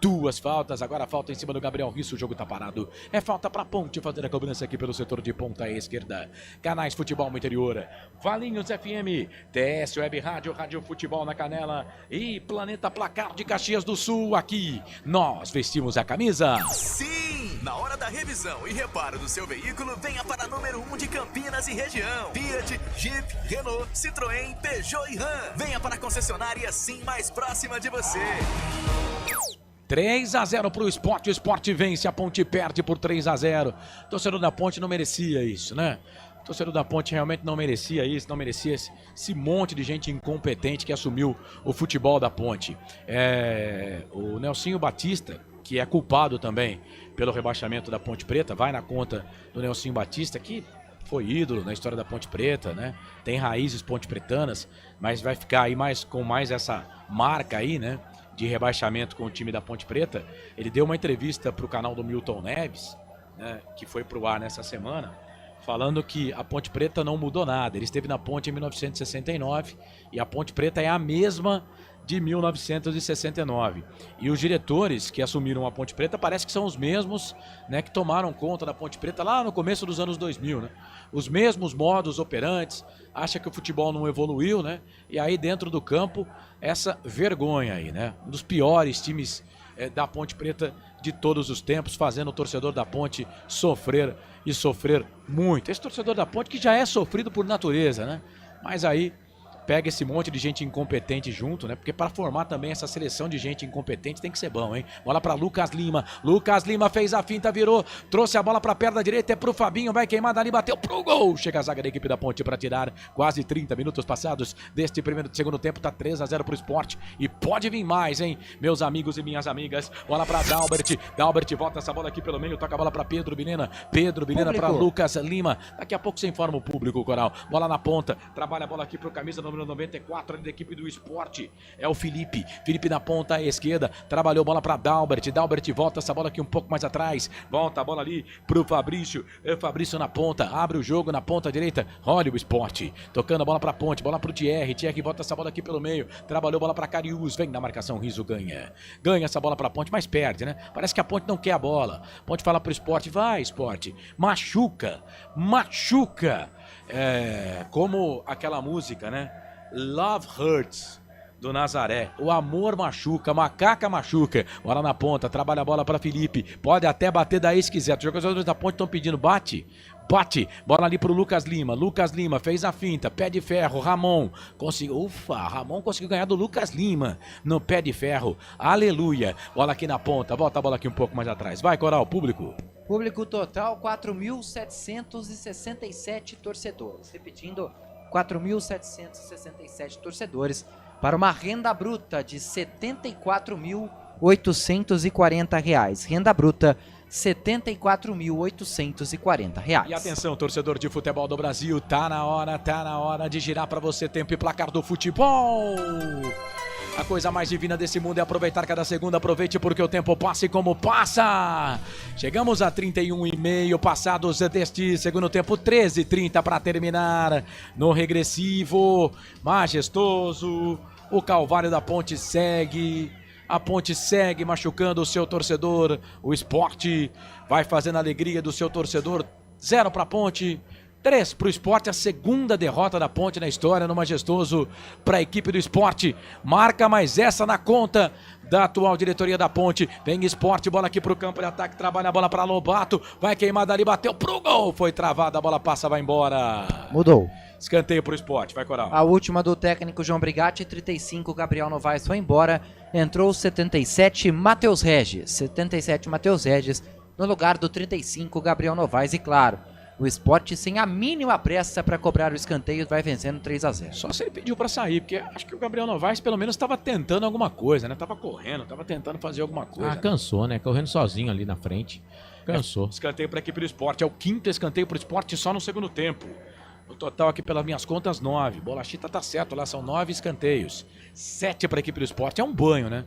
S17: duas faltas, agora falta em cima do Gabriel Risso, o jogo tá parado. É falta pra Ponte fazer a cobrança aqui pelo setor de ponta esquerda. Canais Futebol no Interior, Valinhos FM, TS Web Rádio, Rádio Futebol na Canela e Planeta Placar de Caxias do Sul. Aqui nós vestimos a camisa.
S13: Sim! Na hora da revisão e reparo do seu veículo, venha para número 1 de Campinas e região. Fiat, Jeep, Renault, Citroën, Peugeot e Ram. Venha para a concessionária Sim mais próxima de você.
S17: 3-0 pro Sport, o Sport vence, a Ponte perde por 3-0. Torcedor da Ponte não merecia isso, né? Torcedor da Ponte realmente não merecia isso, não merecia esse monte de gente incompetente que assumiu o futebol da Ponte. O Nelsinho Batista, que é culpado também pelo rebaixamento da Ponte Preta, vai na conta do Nelsinho Batista, que foi ídolo na história da Ponte Preta, né? Tem raízes ponte-pretanas, mas vai ficar aí com mais essa marca aí, né? De rebaixamento com o time da Ponte Preta. Ele deu uma entrevista para o canal do Milton Neves, né, que foi pro ar nessa semana, falando que a Ponte Preta não mudou nada. Ele esteve na Ponte em 1969 e a Ponte Preta é a mesma de 1969. E os diretores que assumiram a Ponte Preta parece que são os mesmos, né, que tomaram conta da Ponte Preta lá no começo dos anos 2000, né? Os mesmos modos operantes, acha que o futebol não evoluiu, né? E aí dentro do campo, essa vergonha aí, né? Um dos piores times da Ponte Preta de todos os tempos, fazendo o torcedor da Ponte sofrer e sofrer muito. Esse torcedor da Ponte que já é sofrido por natureza, né? Mas aí pega esse monte de gente incompetente junto, né? Porque para formar também essa seleção de gente incompetente tem que ser bom, hein? Bola para Lucas Lima. Lucas Lima fez a finta, virou, trouxe a bola para a perna direita, é pro Fabinho, vai queimar dali, bateu pro gol. Chega a zaga da equipe da Ponte para tirar. Quase 30 minutos passados deste segundo tempo, tá 3-0 pro Sport e pode vir mais, hein? Meus amigos e minhas amigas. Bola para Dalbert. Dalbert volta essa bola aqui pelo meio, toca a bola para Pedro Vilhena. Pedro Vilhena para Lucas Lima. Daqui a pouco você informa o público, Coral. Bola na ponta, trabalha a bola aqui pro camisa número 94 da equipe do Sport, é o Felipe na ponta à esquerda, trabalhou bola para Dalbert volta essa bola aqui um pouco mais atrás, volta a bola ali pro Fabrício, Fabrício na ponta, abre o jogo na ponta direita, olha o Sport, tocando a bola pra Ponte, bola pro Thierry bota essa bola aqui pelo meio, trabalhou bola pra Cariús, vem na marcação, Riso ganha essa bola pra Ponte, mas perde, né? Parece que a Ponte não quer a bola, Ponte fala pro Sport, vai Sport, machuca, como aquela música, né? Love Hurts, do Nazaré. O amor machuca, macaca machuca. Bola na ponta, trabalha a bola para Felipe. Pode até bater daí se quiser. Os jogadores da Ponte estão pedindo, bate. Bola ali pro Lucas Lima. Lucas Lima fez a finta, pé de ferro. Ramon conseguiu. Ramon conseguiu ganhar do Lucas Lima no pé de ferro. Aleluia. Bola aqui na ponta. Volta a bola aqui um pouco mais atrás. Vai, Coral, público.
S5: Público total, 4.767 torcedores. Repetindo, 4.767 torcedores para uma renda bruta de R$ 74.840. Renda bruta, R$ 74.840.
S17: E atenção, torcedor de futebol do Brasil, tá na hora de girar para você tempo e placar do futebol. A coisa mais divina desse mundo é aproveitar cada segundo. Aproveite porque o tempo passa e como passa. Chegamos a 31,5 passados deste segundo tempo. 13h30 para terminar. No regressivo, majestoso. O Calvário da Ponte segue. A Ponte segue machucando o seu torcedor. O Sport vai fazendo a alegria do seu torcedor. 0 para a Ponte. 3 para o Sport, a segunda derrota da Ponte na história no Majestoso para a equipe do Sport. Marca mais essa na conta da atual diretoria da Ponte. Vem Sport, bola aqui para o campo de ataque, trabalha a bola para Lobato, vai queimar dali, bateu pro gol, foi travada, a bola passa, vai embora.
S5: Mudou.
S17: Escanteio pro Sport, vai Coral.
S5: A última do técnico João Brigatti, 35, Gabriel Novaes foi embora, entrou 77, Matheus Regis. 77, Matheus Regis, no lugar do 35, Gabriel Novaes. E claro, o Sport sem a mínima pressa para cobrar o escanteio vai vencendo 3-0.
S17: Só se ele pediu para sair, porque acho que o Gabriel Novaes pelo menos estava tentando alguma coisa, né? Tava correndo, tava tentando fazer alguma coisa.
S11: Cansou, né? Correndo sozinho ali na frente. Cansou.
S17: Escanteio para a equipe do Sport, é o 5º escanteio para o Sport só no segundo tempo. O total aqui pelas minhas contas 9. Bolachita tá certo, lá são 9 escanteios. 7 para a equipe do Sport. É um banho, né?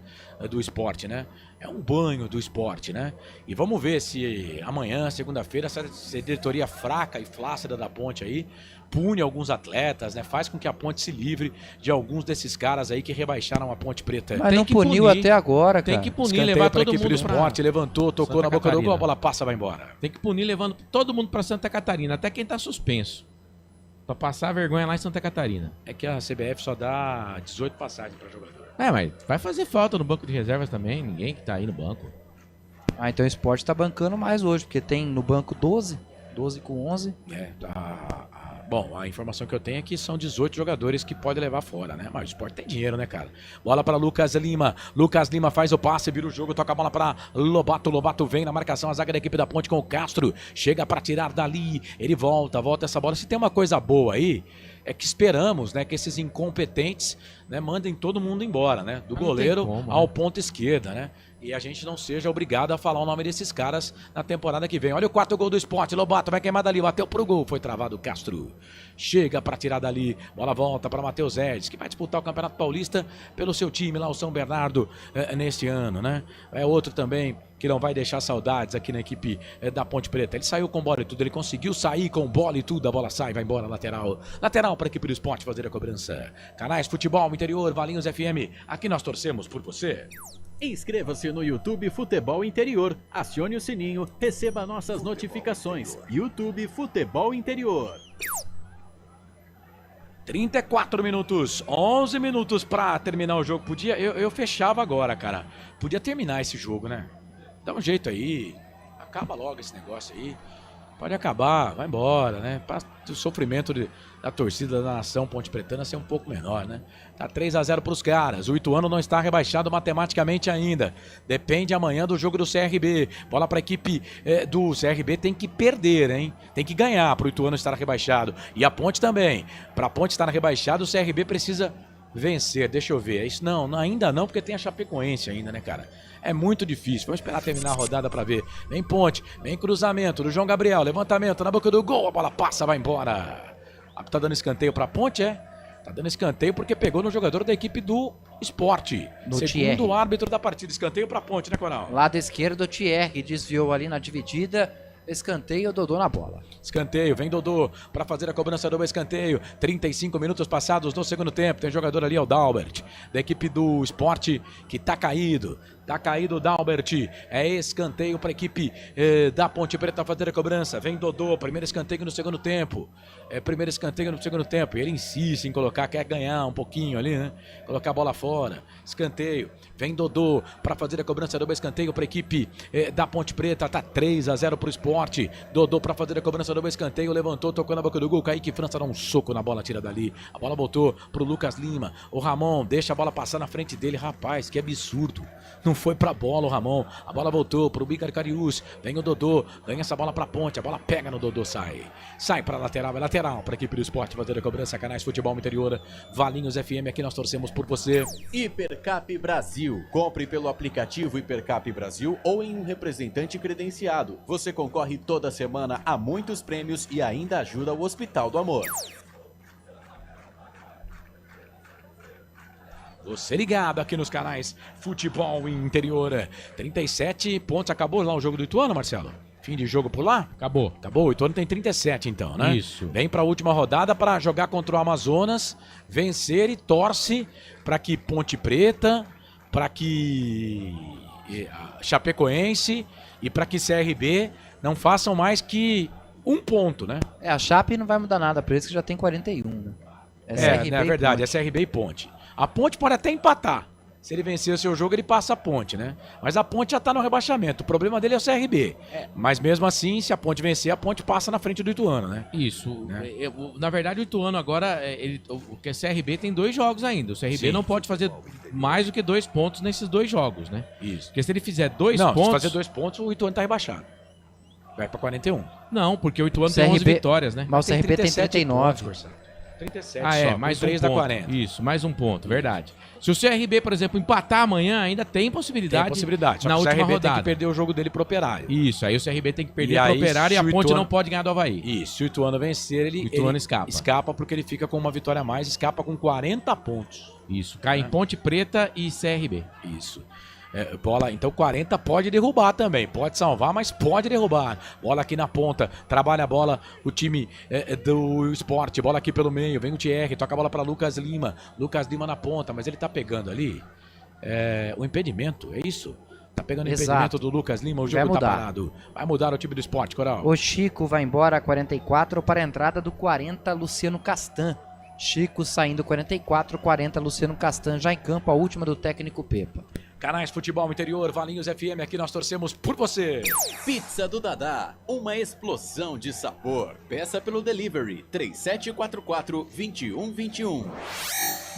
S17: Do Sport, né? É um banho do Sport, né? E vamos ver se amanhã, segunda-feira, essa diretoria fraca e flácida da Ponte aí pune alguns atletas, né? Faz com que a Ponte se livre de alguns desses caras aí que rebaixaram a Ponte Preta.
S5: Mas não puniu até agora, cara.
S11: Tem que punir, levar todo mundo
S17: do Sport, levantou, tocou na boca do gol, a bola passa, vai embora.
S11: Tem que punir levando todo mundo para Santa Catarina, até quem tá suspenso. Pra passar a vergonha lá em Santa Catarina.
S17: É que a CBF só dá 18 passagens pra jogador.
S11: Mas vai fazer falta no banco de reservas também. Ninguém que tá aí no banco.
S5: Então o Sport tá bancando mais hoje, porque tem no banco 12 com 11.
S17: Bom, a informação que eu tenho é que são 18 jogadores que pode levar fora, né? Mas o Sport tem dinheiro, né, cara? Bola para Lucas Lima. Lucas Lima faz o passe, vira o jogo, toca a bola para Lobato. Lobato vem na marcação, a zaga da equipe da Ponte com o Castro. Chega para tirar dali. Ele volta essa bola. Se tem uma coisa boa aí, é que esperamos, né, que esses incompetentes, né, mandem todo mundo embora, né? Do goleiro ao ponto esquerda, né? E a gente não seja obrigado a falar o nome desses caras na temporada que vem. Olha o 4º gol do Sport. Lobato vai queimar dali, bateu pro gol, foi travado o Castro. Chega para tirar dali, bola volta para Matheus Edis, que vai disputar o Campeonato Paulista pelo seu time lá, o São Bernardo, neste ano, né? É outro também que não vai deixar saudades aqui na equipe da Ponte Preta. Ele saiu com bola e tudo, ele conseguiu sair com bola e tudo, a bola sai, vai embora, lateral. Lateral para a equipe do Sport fazer a cobrança. Canais Futebol Interior, Valinhos FM, aqui nós torcemos por você.
S2: Inscreva-se no YouTube Futebol Interior, acione o sininho, receba nossas notificações. YouTube Futebol Interior.
S17: 34 minutos, 11 minutos pra terminar o jogo. Eu fechava agora, cara. Podia terminar esse jogo, né? Dá um jeito aí, acaba logo esse negócio aí. Pode acabar, vai embora, né? Para o sofrimento da torcida da nação Ponte Pretana ser um pouco menor, né? Tá 3-0 pros caras. O Ituano não está rebaixado matematicamente ainda. Depende amanhã do jogo do CRB. Bola para a equipe do CRB, tem que perder, hein? Tem que ganhar pro Ituano estar rebaixado. E a Ponte também. Pra Ponte estar rebaixado, o CRB precisa vencer. Deixa eu ver. Isso não, ainda não, porque tem a Chapecoense ainda, né, cara? É muito difícil. Vamos esperar terminar a rodada pra ver. Vem Ponte, vem cruzamento do João Gabriel. Levantamento na boca do gol. A bola passa, vai embora. Tá dando escanteio pra Ponte, é? Tá dando escanteio porque pegou no jogador da equipe do Sport. Segundo o árbitro da partida. Escanteio pra Ponte, né, Coral?
S5: Lado esquerdo, o Thierry desviou ali na dividida. Escanteio, Dodô na bola.
S17: Escanteio, vem Dodô para fazer a cobrança do escanteio. 35 minutos passados no segundo tempo. Tem jogador ali, é o Dalbert, da equipe do Sport, que tá caído. Tá caído o Dalbert. É escanteio para a equipe da Ponte Preta fazer a cobrança. Vem Dodô, primeiro escanteio no segundo tempo. Primeiro escanteio no segundo tempo. Ele insiste em colocar, quer ganhar um pouquinho ali, né? Colocar a bola fora. Escanteio. Vem Dodô para fazer a cobrança do escanteio para a equipe da Ponte Preta. Tá 3-0 pro Sport. Dodô para fazer a cobrança do escanteio. Levantou, tocou na boca do gol. Kaique França dá um soco na bola, tira dali. A bola voltou pro Lucas Lima. O Ramon deixa a bola passar na frente dele. Rapaz, que absurdo. Não foi pra bola o Ramon. A bola voltou pro Bicar Cariús. Vem o Dodô. Ganha essa bola pra Ponte. A bola pega no Dodô, sai. Sai pra lateral. É lateral pra equipe do Sport fazer a cobrança. Canais Futebol Interior. Valinhos FM. Aqui nós torcemos por você.
S14: Hipercap Brasil. Compre pelo aplicativo Hipercap Brasil ou em um representante credenciado. Você concorre toda semana a muitos prêmios e ainda ajuda o Hospital do Amor.
S17: Você ligado aqui nos canais Futebol Interior. 37 pontos. Acabou lá o jogo do Ituano, Marcelo? Fim de jogo por lá?
S11: Acabou.
S17: Acabou. O Ituano tem 37 então, né?
S11: Isso.
S17: Vem para a última rodada para jogar contra o Amazonas, vencer e torce para que Ponte Preta, para que Chapecoense e para que CRB não façam mais que um ponto, né?
S5: A Chape não vai mudar nada pra eles, que já tem 41, né? CRB
S17: É verdade, é CRB e Ponte. A Ponte pode até empatar. Se ele vencer o seu jogo, ele passa a Ponte, né? Mas a Ponte já tá no rebaixamento. O problema dele é o CRB. Mas mesmo assim, se a Ponte vencer, a Ponte passa na frente do Ituano, né?
S11: Isso. Na verdade, o Ituano agora, o CRB tem 2 jogos ainda. O CRB não pode fazer mais do que 2 pontos nesses 2 jogos, né?
S17: Isso.
S11: Porque se ele fizer 2
S17: pontos...
S11: pontos...
S17: se fazer 2 pontos, o Ituano tá rebaixado. Vai pra 41.
S11: Não, porque o Ituano tem 11 vitórias, né?
S5: Mas o CRB tem 39.
S17: Pontos, 37 só,
S11: mais
S17: 3
S11: um
S17: da
S11: ponto.
S17: 40.
S11: Isso, mais um ponto, verdade. Se o CRB, por exemplo, empatar amanhã, ainda tem possibilidade,
S17: Só
S11: na
S17: que o
S11: última
S17: CRB
S11: rodada.
S17: tem que perder o jogo dele pro Operário.
S11: Isso, aí o CRB tem que perder
S17: E
S11: pro
S17: aí,
S11: Operário e a
S17: se o
S11: Ponte
S17: Ituano-
S11: não pode ganhar do Avaí.
S17: Isso, se o Ituano vencer, ele
S11: escapa.
S17: Escapa porque ele fica com uma vitória a mais, escapa com 40 pontos.
S11: Isso, cai em Ponte Preta e CRB.
S17: Isso. Bola, então 40 pode derrubar também, pode salvar, mas pode derrubar. Bola aqui na ponta, trabalha a bola o time do Sport, bola aqui pelo meio, vem o Thierry, toca a bola para Lucas Lima na ponta, mas ele tá pegando ali o impedimento, é isso? Tá pegando o impedimento do Lucas Lima, o jogo tá parado. Vai mudar o time do Sport, Coral.
S5: O Chico vai embora, 44, para a entrada do 40, Luciano Castan. Chico saindo 44, 40, Luciano Castan já em campo, a última do técnico Pepa.
S17: Canais Futebol Interior, Valinhos FM, aqui nós torcemos por você.
S14: Pizza do Dadá, uma explosão de sabor. Peça pelo delivery 3744-2121.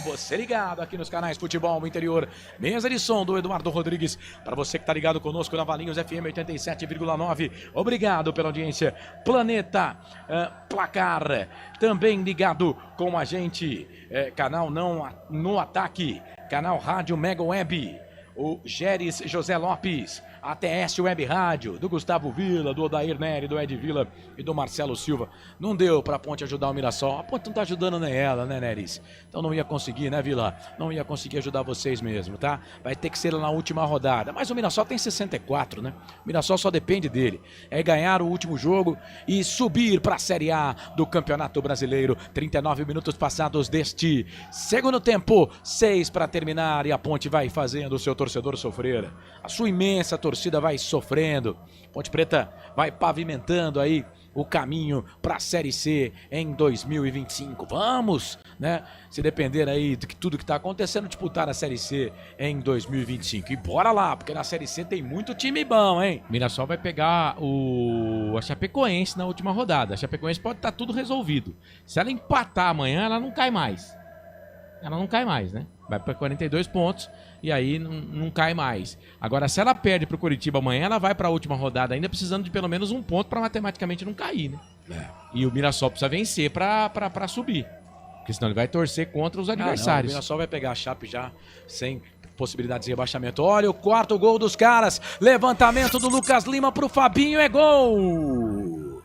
S17: Você ligado aqui nos canais Futebol Interior, mesa de som do Eduardo Rodrigues. Para você que tá ligado conosco na Valinhos FM 87,9. Obrigado pela audiência. Planeta Placar, também ligado com a gente. Canal Não no Ataque, canal Rádio Mega Web. O Géris José Lopes, ATS Web Rádio, do Gustavo Villa, do Odair Nery, do Ed Villa e do Marcelo Silva. Não deu pra Ponte ajudar o Mirassol. A Ponte não tá ajudando nem ela, né, Neris? Então não ia conseguir, né, Villa? Não ia conseguir ajudar vocês mesmo, tá? Vai ter que ser na última rodada. Mas o Mirassol tem 64, né? O Mirassol só depende dele. É ganhar o último jogo e subir pra Série A do Campeonato Brasileiro. 39 minutos passados deste segundo tempo. 6 para terminar e a Ponte vai fazendo o seu torcedor sofrer. A sua imensa torcida vai sofrendo. Ponte Preta vai pavimentando aí o caminho para a Série C em 2025. Vamos, né? Se depender aí de tudo que está acontecendo, disputar a Série C em 2025. E bora lá, porque na Série C tem muito time bom, hein?
S11: Mirassol vai pegar a Chapecoense na última rodada. A Chapecoense pode estar tudo resolvido. Se ela empatar amanhã, ela não cai mais. Ela não cai mais, né? Vai para 42 pontos e aí não cai mais. Agora, se ela perde pro Coritiba amanhã, ela vai para a última rodada ainda precisando de pelo menos um ponto para matematicamente não cair, né? E o Mirassol precisa vencer para subir. Porque senão ele vai torcer contra os adversários.
S17: O Mirassol vai pegar a Chape já sem possibilidades de rebaixamento. Olha o quarto gol dos caras. Levantamento do Lucas Lima pro Fabinho, é gol!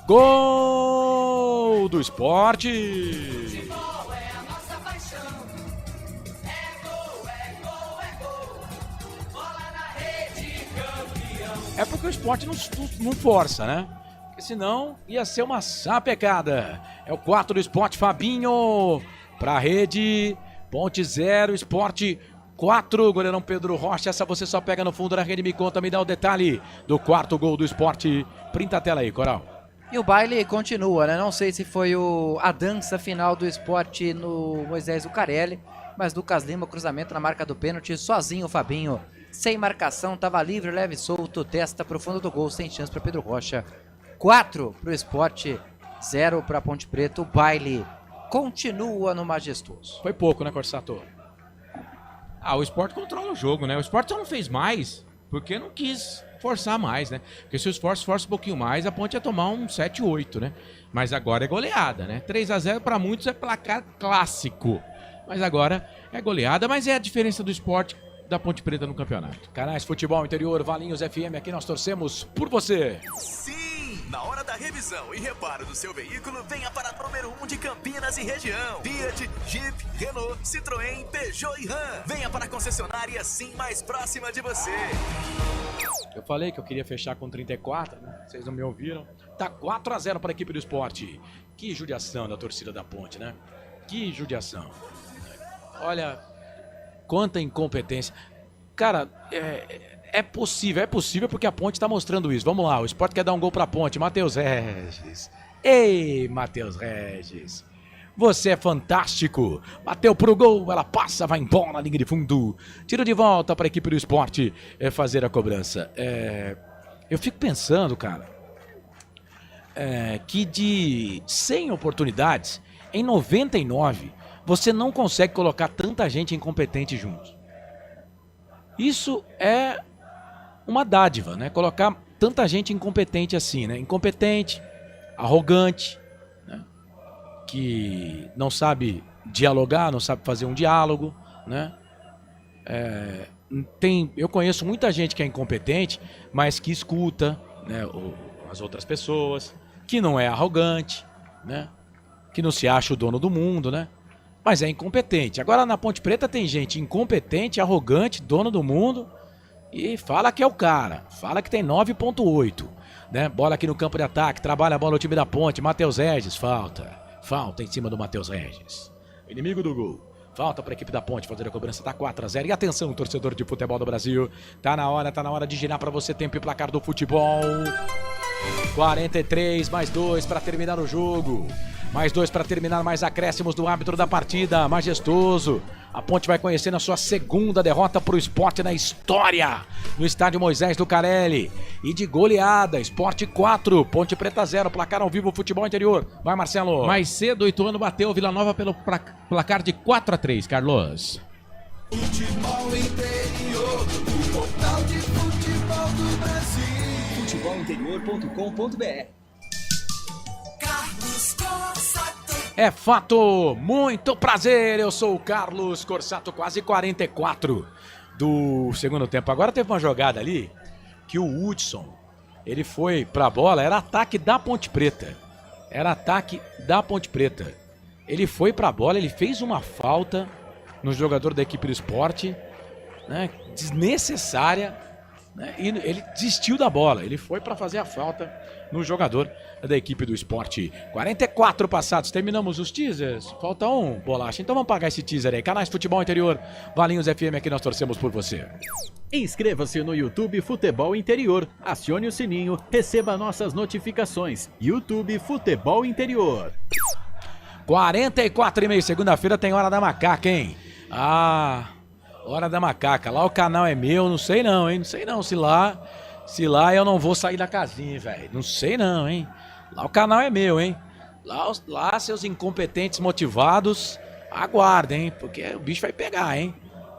S17: Gol do Sport! É porque o Sport não força, né? Porque senão ia ser uma sapecada. É o 4 do Sport, Fabinho. Pra rede, Ponte 0, Sport 4. Goleirão Pedro Rocha, essa você só pega no fundo da rede. Me conta, me dá o detalhe do quarto gol do Sport. Printa a tela aí, Coral.
S5: E o baile continua, né? Não sei se foi a dança final do Sport no Moisés Zucarelli, mas Lucas Lima, cruzamento na marca do pênalti, sozinho o Fabinho. Sem marcação, tava livre, leve e solto, testa pro fundo do gol, sem chance para Pedro Rocha. 4 pro Sport, 0 pra Ponte Preta. O baile continua no majestoso.
S17: Foi pouco, né, Corsato?
S11: O Sport controla o jogo, né? O Sport só não fez mais porque não quis forçar mais, né? Porque se o Sport força um pouquinho mais, a Ponte ia tomar um 7-8, né? Mas agora é goleada, né? 3-0 para muitos é placar clássico. Mas agora é goleada, mas é a diferença do Sport da Ponte Preta no campeonato.
S17: Canais Futebol Interior, Valinhos FM, aqui nós torcemos por você.
S13: Sim, na hora da revisão e reparo do seu veículo, venha para a número 1 de Campinas e região. Fiat, Jeep, Renault, Citroën, Peugeot e Ram. Venha para a concessionária Sim mais próxima de você.
S17: Eu falei que eu queria fechar com 34, né? Vocês não me ouviram. Tá 4-0 para a equipe do Sport. Que judiação da torcida da Ponte, né? Que judiação. Olha, quanta incompetência. Cara, É possível porque a Ponte tá mostrando isso. Vamos lá, o Sport quer dar um gol pra Ponte. Matheus Regis. Ei, Matheus Regis. Você é fantástico. Bateu pro gol, ela passa, vai embora na linha de fundo. Tiro de volta para a equipe do Sport fazer a cobrança. Eu fico pensando, cara, que de 100 oportunidades, em 99, você não consegue colocar tanta gente incompetente juntos. Isso é uma dádiva, né? Colocar tanta gente incompetente assim, né? Incompetente, arrogante, que não sabe dialogar, não sabe fazer um diálogo, né? Eu conheço muita gente que é incompetente, mas que escuta, né, as outras pessoas, que não é arrogante, né? Que não se acha o dono do mundo, né? Mas é incompetente. Agora na Ponte Preta tem gente incompetente, arrogante, dono do mundo e fala que é o cara, fala que tem 9.8, né? Bola aqui no campo de ataque, trabalha a bola o time da Ponte, Matheus Regis, falta em cima do Matheus Regis. Inimigo do gol. Falta para a equipe da Ponte fazer a cobrança, tá 4-0. E atenção, torcedor de futebol do Brasil. Tá na hora de girar para você tempo e placar do futebol. 43, mais 2 para terminar o jogo. Mais 2 para terminar, mais acréscimos do árbitro da partida. Majestoso. A Ponte vai conhecendo a sua segunda derrota pro Sport na história. No estádio Moisés Lucarelli. E de goleada. Sport 4, Ponte Preta 0. Placar ao vivo, futebol interior. Vai, Marcelo.
S11: Mais cedo, Ituano bateu o Vila Nova pelo placar de 4-3, Carlos.
S25: Futebol interior, o portal de futebol do Brasil.
S20: Futebolinterior.com.br.
S25: Carlos Corsato.
S17: É fato, muito prazer, eu sou o Carlos Corsato, quase 44 do segundo tempo. Agora teve uma jogada ali que o Hudson, ele foi pra bola, era ataque da Ponte Preta. Ele foi pra bola, ele fez uma falta no jogador da equipe do Sport, né, desnecessária, né, e ele desistiu da bola, ele foi pra fazer a falta no jogador da equipe do Sport. 44 passados, terminamos os teasers. Falta um, Bolacha. Então vamos pagar esse teaser aí. Canais Futebol Interior, Valinhos FM, aqui nós torcemos por você.
S2: Inscreva-se no YouTube Futebol Interior. Acione o sininho, receba nossas notificações. YouTube Futebol Interior.
S17: 44:30, segunda-feira tem Hora da Macaca, hein? Hora da Macaca. Lá o canal é meu, não sei não, hein? Não sei não se lá eu não vou sair da casinha, velho. Não sei não, hein? Lá o canal é meu, hein? Lá seus incompetentes motivados, aguardem, hein? Porque o bicho vai pegar, hein?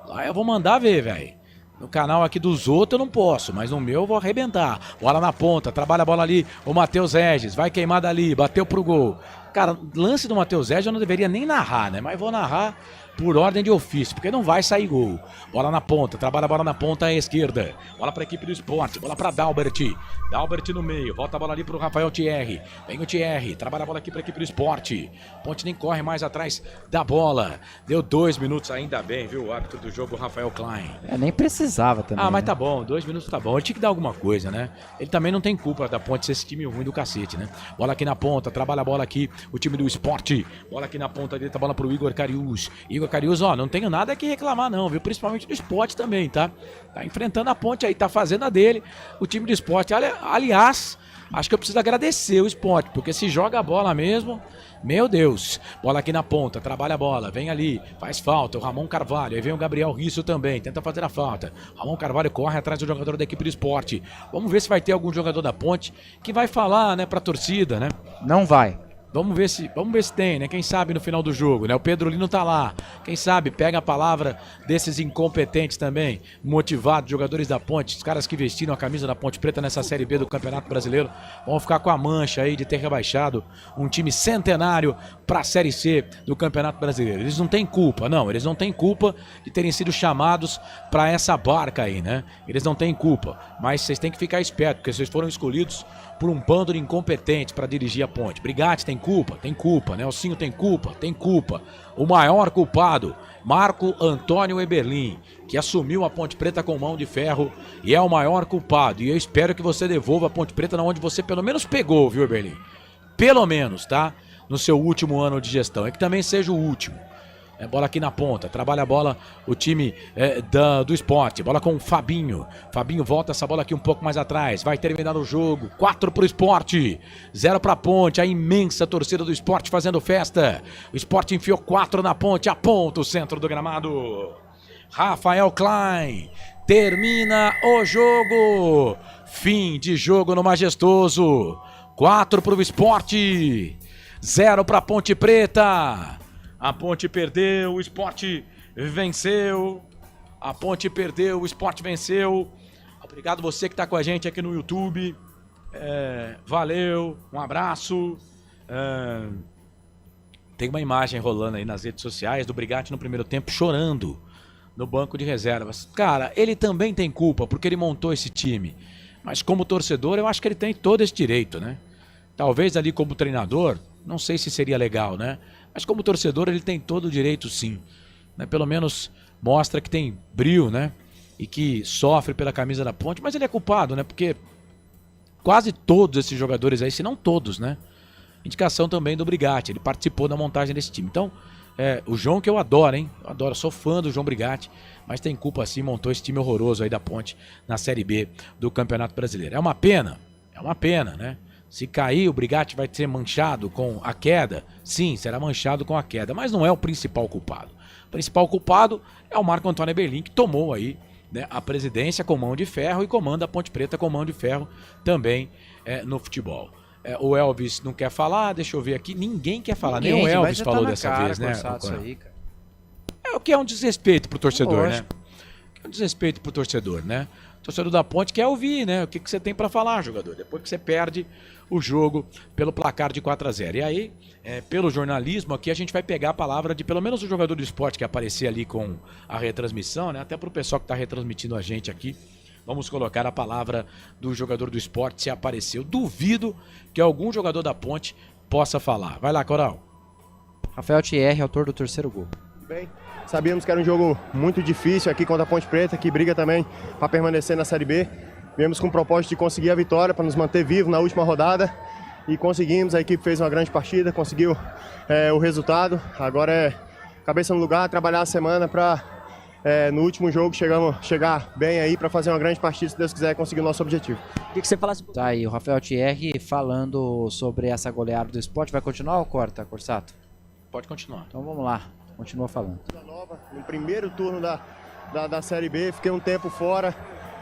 S17: Lá eu vou mandar ver, velho. No canal aqui dos outros eu não posso, mas no meu eu vou arrebentar. Bola na ponta, trabalha a bola ali. O Matheus Regis, vai queimar dali, bateu pro gol. Cara, lance do Matheus Regis eu não deveria nem narrar, né? Mas vou narrar por ordem de ofício, porque não vai sair gol. Bola na ponta, trabalha a bola na ponta à esquerda. Bola para a equipe do Sport, bola para Dalbert. Dalbert no meio, volta a bola ali para o Rafael Thierry. Vem o Thierry, trabalha a bola aqui para a equipe do Sport. Ponte nem corre mais atrás da bola. Deu 2 minutos ainda bem, viu? O árbitro do jogo, Rafael Klein.
S5: Nem precisava também.
S17: Mas tá bom, 2 minutos tá bom. Ele tinha que dar alguma coisa, né? Ele também não tem culpa da Ponte ser esse time ruim do cacete, né? Bola aqui na ponta, trabalha a bola aqui, o time do Sport. Bola aqui na ponta direita, bola pro Igor Cariús. Igor Cariús, ó, não tenho nada que reclamar não, viu? Principalmente do Sport também, tá? Tá enfrentando a Ponte aí, tá fazendo a dele. O time do Sport, aliás, acho que eu preciso agradecer o Sport, porque se joga a bola mesmo, meu Deus. Bola aqui na ponta, trabalha a bola, vem ali, faz falta, o Ramon Carvalho, aí vem o Gabriel Risso também, tenta fazer a falta. Ramon Carvalho corre atrás do jogador da equipe do Sport. Vamos ver se vai ter algum jogador da Ponte que vai falar, né, pra torcida, né?
S5: Não vai.
S17: Vamos ver se tem, né? Quem sabe no final do jogo, né? O Pedro Lino tá lá. Quem sabe pega a palavra desses incompetentes também, motivados, jogadores da Ponte, os caras que vestiram a camisa da Ponte Preta nessa Série B do Campeonato Brasileiro, vão ficar com a mancha aí de ter rebaixado um time centenário pra Série C do Campeonato Brasileiro. Eles não têm culpa, não. Eles não têm culpa de terem sido chamados pra essa barca aí, né? Eles não têm culpa. Mas vocês têm que ficar espertos, porque vocês foram escolhidos por um bando de incompetentes para dirigir a Ponte. Brigatti tem culpa? Tem culpa. Nelsinho tem culpa? Tem culpa. O maior culpado, Marco Antônio Eberlin, que assumiu a Ponte Preta com mão de ferro e é o maior culpado. E eu espero que você devolva a Ponte Preta na onde você pelo menos pegou, viu, Eberlin? Pelo menos, tá? No seu último ano de gestão. É que também seja o último. Bola aqui na ponta, trabalha a bola o time do Sport, bola com o Fabinho. Fabinho volta essa bola aqui um pouco mais atrás, vai terminar o jogo, 4 pro Sport, 0 pra Ponte, a imensa torcida do Sport fazendo festa. O Sport enfiou 4 na Ponte, aponta o centro do gramado. Rafael Klein termina o jogo, fim de jogo no Majestoso, 4 pro Sport, 0 pra Ponte Preta. A Ponte perdeu, o Sport venceu. A Ponte perdeu, o Sport venceu. Obrigado você que está com a gente aqui no YouTube. Valeu, um abraço. Tem uma imagem rolando aí nas redes sociais do Brigatti no primeiro tempo chorando no banco de reservas. Cara, ele também tem culpa porque ele montou esse time. Mas como torcedor, eu acho que ele tem todo esse direito, né? Talvez ali como treinador, não sei se seria legal, né? Mas como torcedor ele tem todo o direito sim, né? Pelo menos mostra que tem brio, né? E que sofre pela camisa da Ponte, mas ele é culpado, né? Porque quase todos esses jogadores aí, se não todos, né? Indicação também do Brigatti, ele participou da montagem desse time. Então, o João que eu adoro, hein? Eu adoro, sou fã do João Brigatti, mas tem culpa sim, montou esse time horroroso aí da Ponte na Série B do Campeonato Brasileiro. É uma pena, né? Se cair, o Brigatti vai ser manchado com a queda. Sim, será manchado com a queda, mas não é o principal culpado. O principal culpado é o Marco Antônio Eberlin, que tomou aí, né, a presidência com mão de ferro e comanda a Ponte Preta com mão de ferro também no futebol. O Elvis não quer falar, deixa eu ver aqui. Ninguém quer falar, nem o Elvis falou dessa vez, né?
S5: Aí, cara.
S17: O que é um desrespeito pro torcedor,
S5: Lógico.
S17: né? É um desrespeito pro torcedor, né? O torcedor da Ponte quer ouvir, né? O que você tem pra falar, jogador? Depois que você perde o jogo pelo placar de 4-0. E aí, pelo jornalismo, aqui a gente vai pegar a palavra de pelo menos o jogador do Sport que aparecer ali com a retransmissão, né? Até pro pessoal que tá retransmitindo a gente aqui. Vamos colocar a palavra do jogador do Sport se apareceu. Duvido que algum jogador da Ponte possa falar. Vai lá, Coral.
S5: Rafael Thierry, autor do terceiro gol.
S15: Bem, sabíamos que era um jogo muito difícil aqui contra a Ponte Preta, que briga também para permanecer na Série B. Viemos com o propósito de conseguir a vitória para nos manter vivos na última rodada e conseguimos. A equipe fez uma grande partida, conseguiu o resultado. Agora é cabeça no lugar, trabalhar a semana para no último jogo chegar bem aí para fazer uma grande partida, se Deus quiser, conseguir o nosso objetivo.
S5: O que você fala? Tá aí, o Rafael Thierry falando sobre essa goleada do Sport. Vai continuar ou corta, Corsato?
S17: Pode continuar.
S5: Então vamos lá, continua falando.
S15: No primeiro turno da Série B, fiquei um tempo fora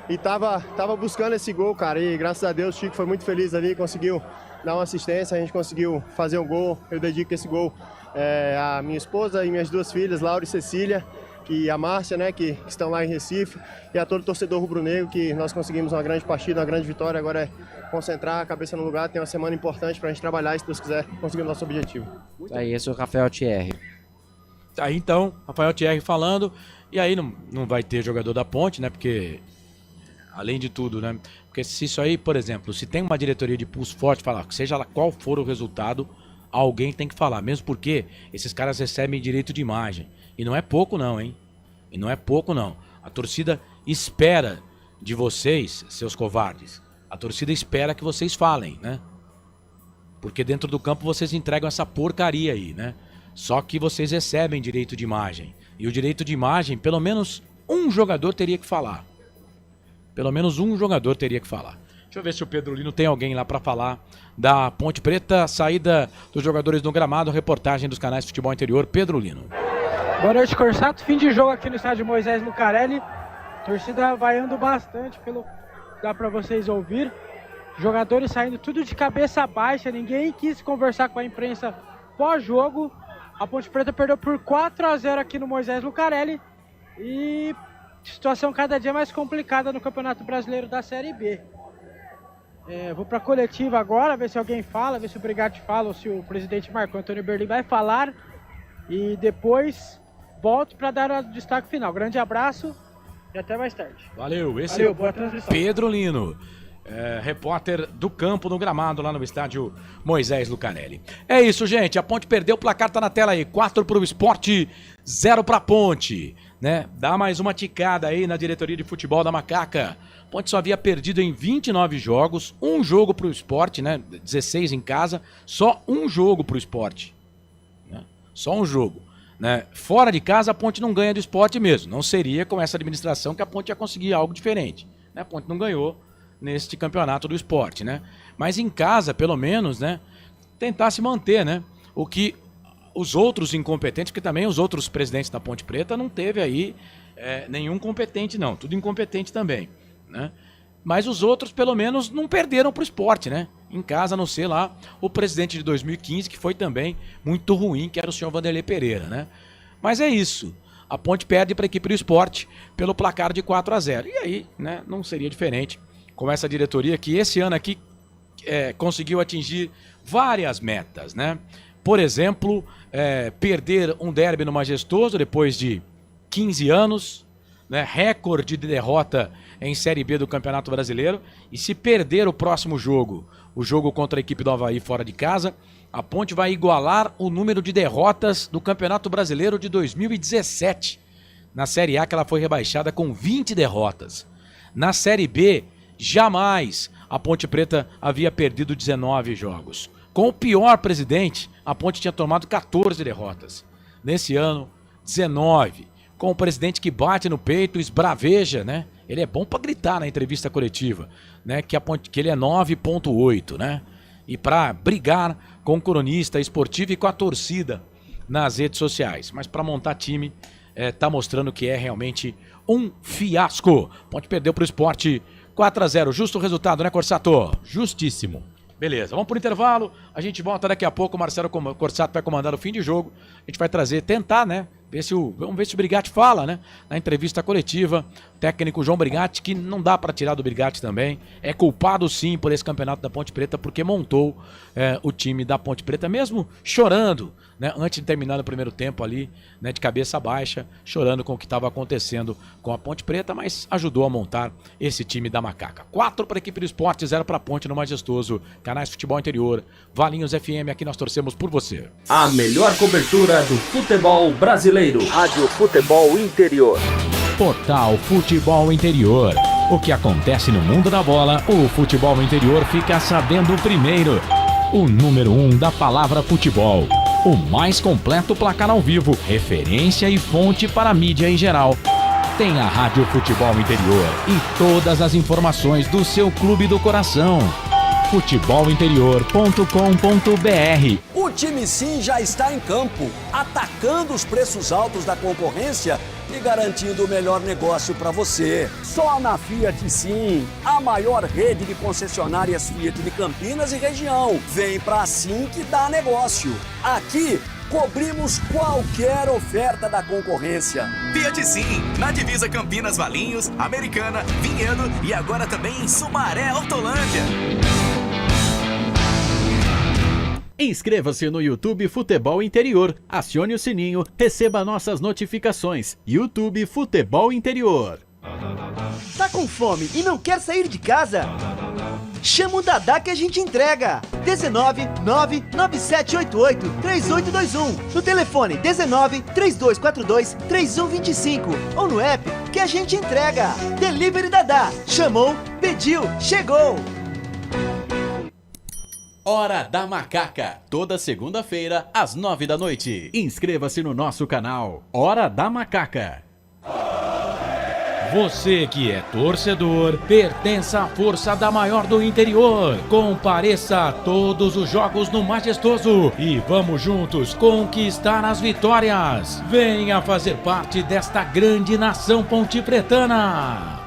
S15: e tava buscando esse gol, cara, e graças a Deus o Chico foi muito feliz ali, conseguiu dar uma assistência, a gente conseguiu fazer um gol. Eu dedico esse gol à minha esposa e minhas duas filhas, Laura e Cecília, e a Márcia, né, que estão lá em Recife, e a todo torcedor rubro-negro, que nós conseguimos uma grande partida, uma grande vitória. Agora é concentrar a cabeça no lugar, tem uma semana importante pra gente trabalhar e, se Deus quiser, conseguir o nosso objetivo.
S5: Aí, esse é o Rafael Thierry.
S17: Tá aí então, Rafael Thierry falando, e aí não vai ter jogador da Ponte, né, porque, além de tudo, né, porque se isso aí, por exemplo, se tem uma diretoria de pulso forte, falar, seja lá qual for o resultado, alguém tem que falar, mesmo porque esses caras recebem direito de imagem. E não é pouco não, hein? E não é pouco não. A torcida espera de vocês, seus covardes. A torcida espera que vocês falem, né? Porque dentro do campo vocês entregam essa porcaria aí, né? Só que vocês recebem direito de imagem. E o direito de imagem, pelo menos um jogador teria que falar. Pelo menos um jogador teria que falar. Deixa eu ver se o Pedro Lino tem alguém lá para falar da Ponte Preta, saída dos jogadores no gramado, reportagem dos canais Futebol Interior. Pedro Lino.
S12: Boa noite, Corsato. Fim de jogo aqui no estádio Moisés Lucarelli. Torcida vaiando bastante, dá pra vocês ouvir. Jogadores saindo tudo de cabeça baixa, ninguém quis conversar com a imprensa pós-jogo. A Ponte Preta perdeu por 4-0 aqui no Moisés Lucarelli. E situação cada dia mais complicada no Campeonato Brasileiro da Série B. Vou pra coletiva agora, ver se alguém fala, ver se o Brigatti fala ou se o presidente Marco Antônio Eberlin vai falar. E depois volto para dar o destaque final. Grande abraço e até mais tarde.
S17: Valeu, esse é o
S12: boa transmissão.
S17: Pedro Lino, repórter do campo no gramado lá no estádio Moisés Lucarelli. É isso, gente, a Ponte perdeu, o placar tá na tela aí, 4 pro Sport, 0 pra Ponte, né? Dá mais uma ticada aí na diretoria de futebol da Macaca. Ponte só havia perdido em 29 jogos, um jogo pro Sport, né? 16 em casa, só um jogo pro Sport. Só um jogo. né? Fora de casa, a Ponte não ganha do Sport mesmo. Não seria com essa administração que a Ponte ia conseguir algo diferente, né? A Ponte não ganhou neste campeonato do Sport, né? Mas em casa, pelo menos, né? Tentar se manter, né? O que os outros incompetentes, porque também os outros presidentes da Ponte Preta não teve aí nenhum competente, não. Tudo incompetente também, né? Mas os outros, pelo menos, não perderam pro Sport, né? Em casa, a não ser lá o presidente de 2015, que foi também muito ruim, que era o senhor Vanderlei Pereira, né? Mas é isso. A Ponte perde para a equipe do Sport pelo placar de 4-0. E aí, né, não seria diferente com essa diretoria que esse ano aqui conseguiu atingir várias metas, né? Por exemplo, perder um derby no Majestoso depois de 15 anos, né? Recorde de derrota em Série B do Campeonato Brasileiro. E se perder o próximo jogo, o jogo contra a equipe do Avaí fora de casa, a Ponte vai igualar o número de derrotas do Campeonato Brasileiro de 2017. Na Série A, que ela foi rebaixada com 20 derrotas. Na Série B, jamais a Ponte Preta havia perdido 19 jogos. Com o pior presidente, a Ponte tinha tomado 14 derrotas. Nesse ano, 19. Com o presidente que bate no peito, esbraveja, né? Ele é bom para gritar na entrevista coletiva, né? Que ele é 9,8, né? E para brigar com o cronista esportivo e com a torcida nas redes sociais. Mas para montar time, tá mostrando que é realmente um fiasco. Ponte perdeu pro Sport 4-0. Justo resultado, né, Corsato?
S11: Justíssimo.
S17: Beleza, vamos pro intervalo. A gente volta daqui a pouco. O Marcelo Corsato vai comandar o fim de jogo. A gente vai tentar, né? Vamos ver se o Brigatti fala, né? Na entrevista coletiva, o técnico João Brigatti, que não dá para tirar do Brigatti também. É culpado sim por esse campeonato da Ponte Preta, porque montou o time da Ponte Preta, mesmo chorando, né? Antes de terminar o primeiro tempo ali, né? De cabeça baixa, chorando com o que estava acontecendo com a Ponte Preta, mas ajudou a montar esse time da Macaca. 4 para a equipe do Sport, 0 para a Ponte no Majestoso. Canais Futebol Interior, Valinhos FM, aqui nós torcemos por você.
S3: A melhor cobertura do futebol brasileiro.
S8: Rádio Futebol Interior.
S10: Portal Futebol Interior. O que acontece no mundo da bola, o futebol interior fica sabendo primeiro. O número 1 da palavra futebol. O mais completo placar ao vivo, referência e fonte para a mídia em geral. Tem a Rádio Futebol Interior e todas as informações do seu clube do coração. futebolinterior.com.br.
S20: O time Sim já está em campo, atacando os preços altos da concorrência e garantindo o melhor negócio para você. Só na Fiat Sim, a maior rede de concessionárias Fiat de Campinas e região. Vem pra Sim que dá negócio. Aqui cobrimos qualquer oferta da concorrência.
S13: Fiat Sim, na divisa Campinas, Valinhos, Americana, Vinhedo e agora também em Sumaré, Hortolândia.
S2: Inscreva-se no YouTube Futebol Interior, acione o sininho, receba nossas notificações. YouTube Futebol Interior.
S16: Tá com fome e não quer sair de casa? Chama o Dadá que a gente entrega. 19 99788 3821. No telefone 19 3242 3125 ou no app que a gente entrega. Delivery Dadá. Chamou, pediu, chegou.
S14: Hora da Macaca, toda segunda-feira às 9 da noite.
S2: Inscreva-se no nosso canal Hora da Macaca.
S10: Você que é torcedor, pertença à força da maior do interior. Compareça a todos os jogos no Majestoso e vamos juntos conquistar as vitórias. Venha fazer parte desta grande nação pontipretana.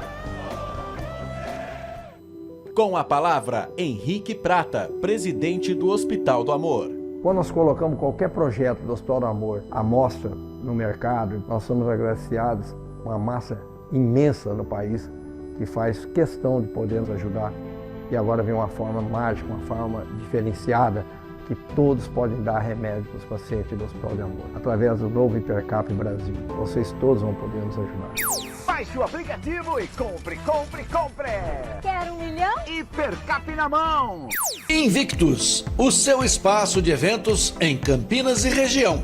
S14: Com a palavra, Henrique Prata, presidente do Hospital do Amor.
S21: Quando nós colocamos qualquer projeto do Hospital do Amor à mostra no mercado, nós somos agraciados com uma massa imensa no país que faz questão de poder nos ajudar. E agora vem uma forma mágica, uma forma diferenciada, que todos podem dar remédio para os pacientes do Hospital de Amor. Através do novo Hipercap Brasil, vocês todos vão poder nos ajudar.
S4: Baixe o aplicativo e compre, compre, compre!
S24: Quer 1 milhão?
S4: Hipercap na mão!
S1: Invictus, o seu espaço de eventos em Campinas e região.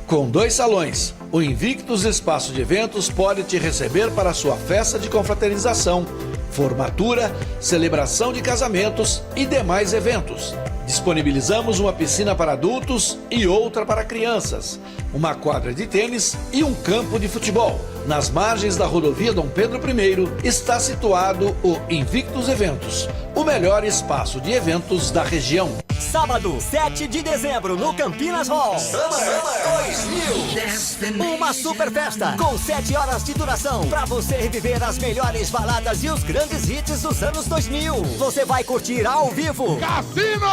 S1: Com 2 salões, o Invictus Espaço de Eventos pode te receber para a sua festa de confraternização, formatura, celebração de casamentos e demais eventos. Disponibilizamos uma piscina para adultos e outra para crianças, uma quadra de tênis e um campo de futebol. Nas margens da rodovia Dom Pedro I está situado o Invictus Eventos, o melhor espaço de eventos da região.
S20: Sábado, 7 de dezembro, no Campinas Hall.
S13: Summer 2000.
S20: Uma super festa com 7 horas de duração pra você reviver as melhores baladas e os grandes hits dos anos 2000. Você vai curtir ao vivo
S9: Cassino!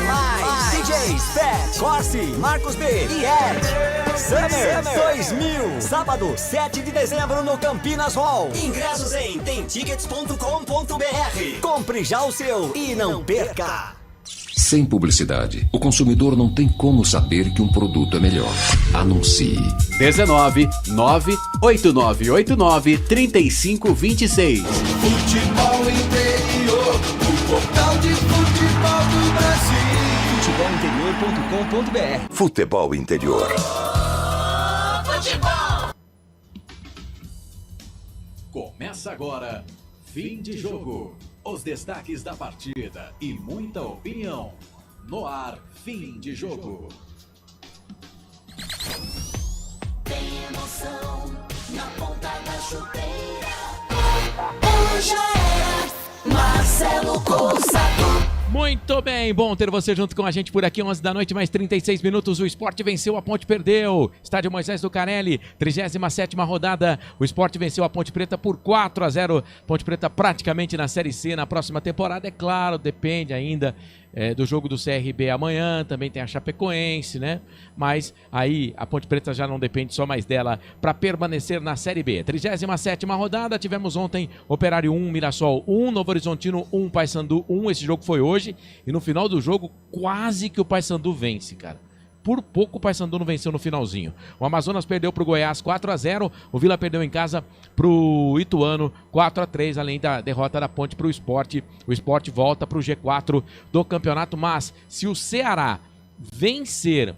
S20: Mais DJs Fat, Corsi, Marcos B e Ed. Summer 2000. Sábado, 7 de dezembro, no Campinas Hall. Ingressos em temtickets.com.br. Compre já o seu e não perca.
S6: Sem publicidade, o consumidor não tem como saber que um produto é melhor. Anuncie.
S2: 19 98989 3526.
S25: Futebol Interior, o portal de futebol do Brasil.
S20: Futebolinterior.com.br.
S18: Futebol Interior.
S25: Futebol.
S2: Começa agora, fim de jogo. Os destaques da partida e muita opinião. No ar, fim de jogo.
S25: Tem emoção na ponta da chuteira. Hoje era Marcelo Cossado.
S11: Muito bem, bom ter você junto com a gente por aqui, 11 da noite, mais 36 minutos, o Sport venceu, a Ponte perdeu. Estádio Moisés Lucarelli, 37ª rodada, o Sport venceu a Ponte Preta por 4-0, Ponte Preta praticamente na Série C na próxima temporada, é claro, depende ainda do jogo do CRB amanhã, também tem a Chapecoense, né? Mas aí a Ponte Preta já não depende só mais dela para permanecer na Série B. 37ª rodada, tivemos ontem Operário 1, Mirassol 1, Novo Horizontino 1, Paysandu 1, esse jogo foi hoje, e no final do jogo quase que o Paysandu vence, cara. Por pouco o Paysandu não venceu no finalzinho. O Amazonas perdeu para o Goiás 4-0. O Vila perdeu em casa para o Ituano 4-3, além da derrota da Ponte para o Sport. O Sport volta para o G4 do campeonato. Mas se o Ceará vencer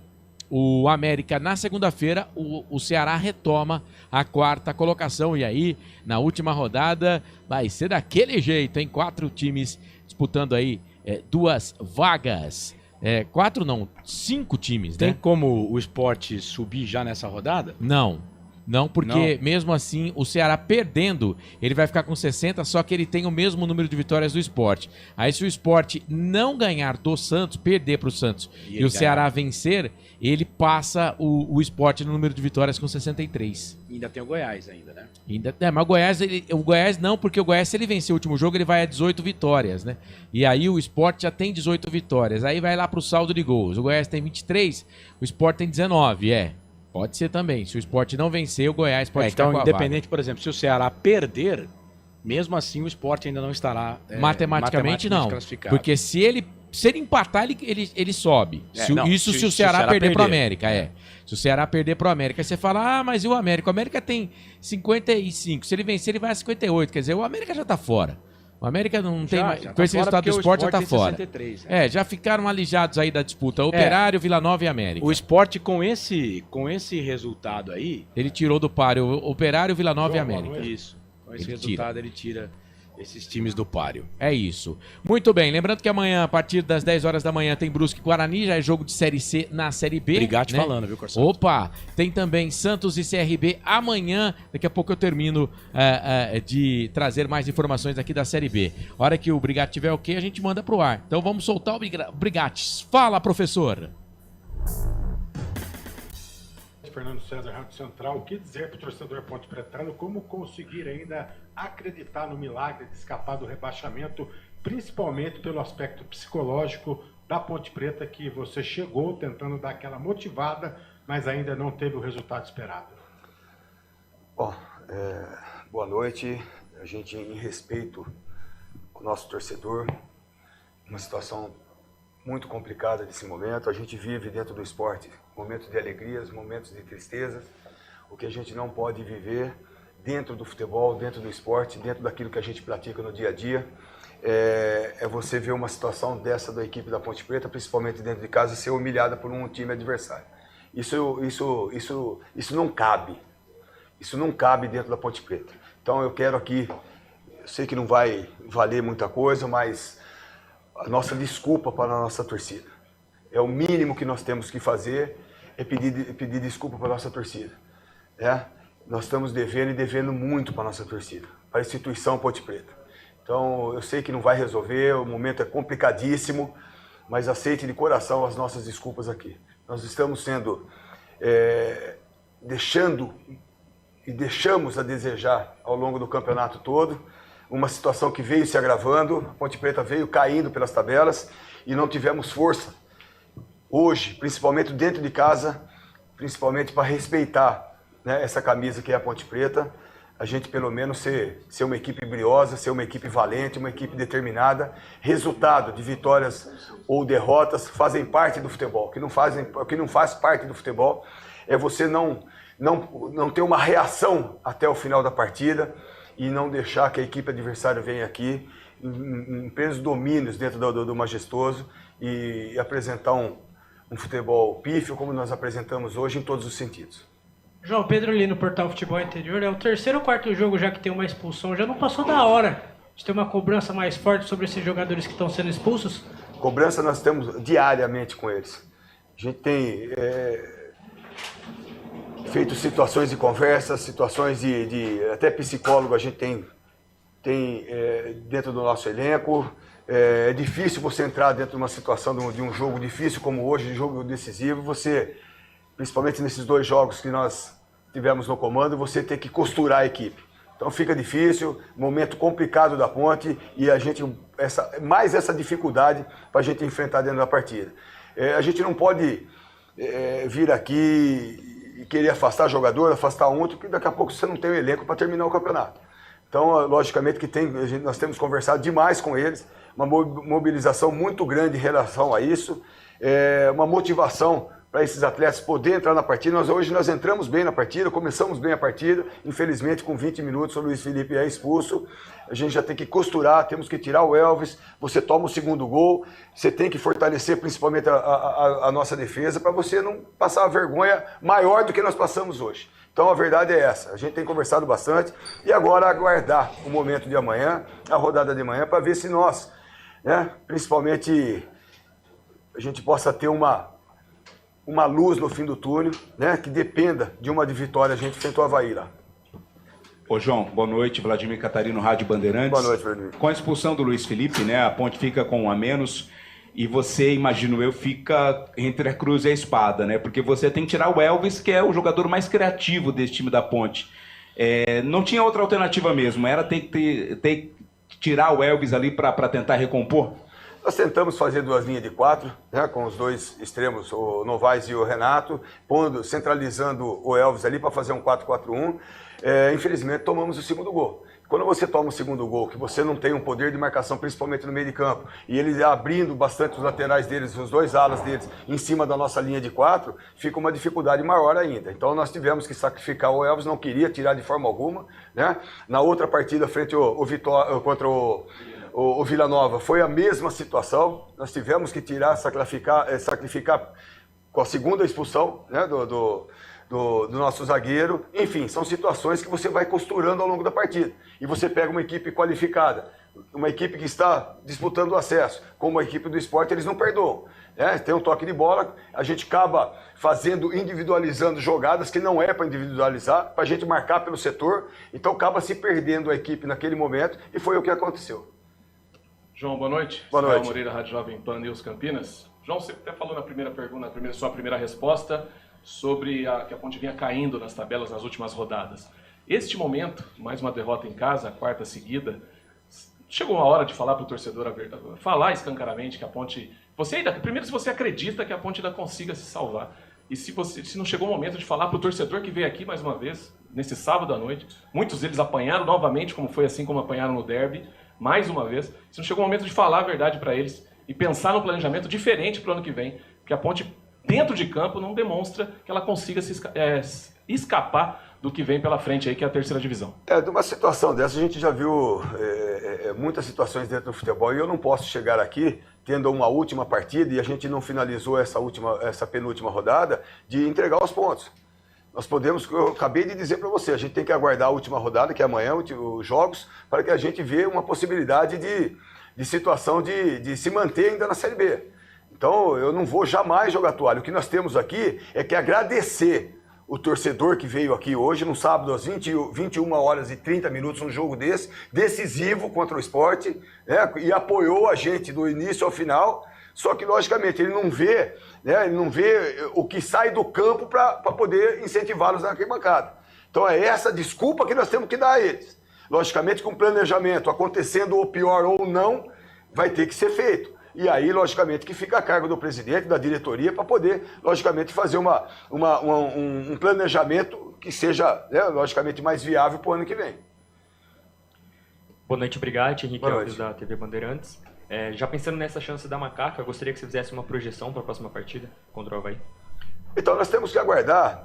S11: o América na segunda-feira, o Ceará retoma a 4ª colocação. E aí, na última rodada, vai ser daquele jeito, hein? 4 times disputando aí 2 vagas. 4 não, 5 times,
S17: Tem
S11: né?
S17: como o Sport subir já nessa rodada?
S11: Não, porque mesmo assim, o Ceará perdendo, ele vai ficar com 60, só que ele tem o mesmo número de vitórias do Sport. Aí se o Sport não ganhar do Santos, perder para o Santos, e o Ceará vencer, ele passa o Sport no número de vitórias com 63.
S17: Ainda tem o Goiás ainda, né?
S11: Mas o Goiás não, porque o Goiás, se ele vencer o último jogo, ele vai a 18 vitórias, né? E aí o Sport já tem 18 vitórias. Aí vai lá pro saldo de gols. O Goiás tem 23, o Sport tem 19, Pode ser também. Se o Sport não vencer, o Goiás pode ficar com a
S17: independente, por exemplo, se o Ceará perder, mesmo assim o Sport ainda não estará
S11: matematicamente não.
S17: classificado.
S11: Porque se ele empatar, ele sobe. Se o Ceará perder pro América, Se o Ceará perder pro América, você fala, mas e o América? O América tem 55. Se ele vencer, ele vai a 58. Quer dizer, o América já tá fora. O América não tem mais. Com esse resultado do Sport já tá fora.
S17: 63,
S11: já ficaram alijados aí da disputa. Operário, Vila Nova e América.
S17: O Sport com esse resultado aí.
S11: Ele tirou do páreo Operário, Vila Nova e América.
S17: Isso. Com esse resultado ele tira esses times do páreo.
S11: É isso. Muito bem, lembrando que amanhã, a partir das 10 horas da manhã, tem Brusque e Guarani, já é jogo de Série C na Série B.
S17: Brigatti falando, viu, Corsão?
S11: Opa! Tem também Santos e CRB amanhã. Daqui a pouco eu termino de trazer mais informações aqui da Série B. A hora que o Brigatti tiver ok, a gente manda pro ar. Então vamos soltar o Brigatti. Fala, professor!
S19: Fernando César, Rádio Central. O que dizer para o torcedor ponte pretano, como conseguir ainda acreditar no milagre de escapar do rebaixamento, principalmente pelo aspecto psicológico da Ponte Preta, que você chegou tentando dar aquela motivada, mas ainda não teve o resultado esperado?
S22: Bom, boa noite. A gente, em respeito ao nosso torcedor, uma situação muito complicada nesse momento. A gente vive dentro do esporte momentos de alegrias, momentos de tristezas. O que a gente não pode viver dentro do futebol, dentro do esporte, dentro daquilo que a gente pratica no dia a dia, é você ver uma situação dessa da equipe da Ponte Preta, principalmente dentro de casa, ser humilhada por um time adversário. Isso não cabe. Isso não cabe dentro da Ponte Preta. Então eu quero aqui, eu sei que não vai valer muita coisa, mas a nossa desculpa para a nossa torcida. É o mínimo que nós temos que fazer, é pedir desculpa para a nossa torcida. Nós estamos devendo muito para a nossa torcida, para a instituição Ponte Preta. Então, eu sei que não vai resolver, o momento é complicadíssimo, mas aceite de coração as nossas desculpas aqui. Nós estamos deixamos a desejar ao longo do campeonato todo, uma situação que veio se agravando, a Ponte Preta veio caindo pelas tabelas e não tivemos força hoje, principalmente dentro de casa, principalmente para respeitar, né, essa camisa que é a Ponte Preta, a gente pelo menos ser uma equipe briosa, ser uma equipe valente, uma equipe determinada. Resultado de vitórias ou derrotas fazem parte do futebol. O que não faz parte do futebol é você não ter uma reação até o final da partida e não deixar que a equipe adversária venha aqui em plenos domínios dentro do majestoso e apresentar um futebol pífio como nós apresentamos hoje em todos os sentidos.
S12: João Pedro ali no Portal Futebol Interior, é o terceiro ou quarto jogo já que tem uma expulsão, já não passou da hora de ter uma cobrança mais forte sobre esses jogadores que estão sendo expulsos?
S22: Cobrança nós temos diariamente com eles. A gente tem feito situações de conversa, situações de até psicólogo a gente tem dentro do nosso elenco. É difícil você entrar dentro de uma situação de um jogo difícil como hoje, de jogo decisivo, principalmente nesses 2 jogos que nós tivemos no comando, você tem que costurar a equipe. Então fica difícil, momento complicado da Ponte e mais essa dificuldade para a gente enfrentar dentro da partida. A gente não pode vir aqui e querer afastar jogador, afastar outro, porque daqui a pouco você não tem o elenco para terminar o campeonato. Então, logicamente que nós temos conversado demais com eles, uma mobilização muito grande em relação a isso, uma motivação para esses atletas poderem entrar na partida. Hoje nós entramos bem na partida, começamos bem a partida, infelizmente com 20 minutos o Luiz Felipe é expulso, a gente já tem que costurar, temos que tirar o Elvis, você toma o segundo gol, você tem que fortalecer principalmente a nossa defesa para você não passar uma vergonha maior do que nós passamos hoje. Então a verdade é essa, a gente tem conversado bastante e agora aguardar o momento de amanhã, a rodada de amanhã, para ver se nós, principalmente, a gente possa ter uma luz no fim do túnel, né, que dependa de uma vitória a gente frente ao Avaí lá.
S5: Ô João, boa noite, Vladimir Catarino, Rádio Bandeirantes.
S22: Boa noite, Vladimir.
S5: Com a expulsão do Luiz Felipe, né, a Ponte fica com 1 a menos e você, imagino eu, fica entre a cruz e a espada, né, porque você tem que tirar o Elvis, que é o jogador mais criativo desse time da Ponte. Não tinha outra alternativa mesmo, era ter que tirar o Elvis ali para tentar recompor?
S22: Nós tentamos fazer 2 linhas de 4, né, com os 2 extremos, o Novaes e o Renato, centralizando o Elvis ali para fazer um 4-4-1. Infelizmente, tomamos o segundo gol. Quando você toma o segundo gol, que você não tem um poder de marcação, principalmente no meio de campo, e eles abrindo bastante os laterais deles, os 2 alas deles, em cima da nossa linha de 4, fica uma dificuldade maior ainda. Então nós tivemos que sacrificar o Elvis, não queria tirar de forma alguma, né? Na outra partida, frente ao Vitória, contra o Vila Nova, foi a mesma situação, nós tivemos que sacrificar com a segunda expulsão, né, do nosso zagueiro. Enfim, são situações que você vai costurando ao longo da partida. E você pega uma equipe qualificada, uma equipe que está disputando o acesso, como a equipe do Sport, eles não perdoam. Tem um toque de bola, a gente acaba individualizando jogadas que não é para individualizar, para a gente marcar pelo setor, então acaba se perdendo a equipe naquele momento e foi o que aconteceu.
S7: João, boa noite.
S22: Boa noite.
S7: Moreira, Rádio Jovem Pan News Campinas. João, você até falou na primeira pergunta, sua primeira resposta, sobre que a Ponte vinha caindo nas tabelas nas últimas rodadas. Este momento, mais uma derrota em casa, a 4ª seguida, chegou a hora de falar para o torcedor, falar escancaramente que a Ponte... Primeiro, se você acredita que a Ponte ainda consiga se salvar. E se não chegou o momento de falar para o torcedor que veio aqui mais uma vez, nesse sábado à noite, muitos deles apanharam novamente, como foi assim como apanharam no derby, mais uma vez. Se não chegou o momento de falar a verdade para eles e pensar num planejamento diferente para o ano que vem, porque a Ponte, dentro de campo, não demonstra que ela consiga escapar do que vem pela frente aí, que é a 3ª divisão.
S22: De uma situação dessa, a gente já viu muitas situações dentro do futebol e eu não posso chegar aqui, tendo uma última partida e a gente não finalizou essa penúltima rodada, de entregar os pontos. Nós podemos, eu acabei de dizer para você, a gente tem que aguardar a última rodada, que é amanhã, os jogos, para que a gente veja uma possibilidade situação de se manter ainda na Série B. Então, eu não vou jamais jogar toalha. O que nós temos aqui é que agradecer o torcedor que veio aqui hoje, no sábado, às 21 horas e 30 minutos, um jogo desse, decisivo contra o Sport, né, e apoiou a gente do início ao final, só que, logicamente, ele não vê, né, o que sai do campo para poder incentivá-los na arquibancada. Então, é essa desculpa que nós temos que dar a eles. Logicamente, com o planejamento acontecendo o pior ou não, vai ter que ser feito. E aí, logicamente, que fica a cargo do presidente, da diretoria, para poder, logicamente, fazer um planejamento que seja, né, logicamente, mais viável para o ano que vem.
S3: Boa noite, obrigado. Henrique Alves, da TV Bandeirantes. Já pensando nessa chance da Macaca, eu gostaria que você fizesse uma projeção para a próxima partida contra o Avaí.
S22: Então, nós temos que aguardar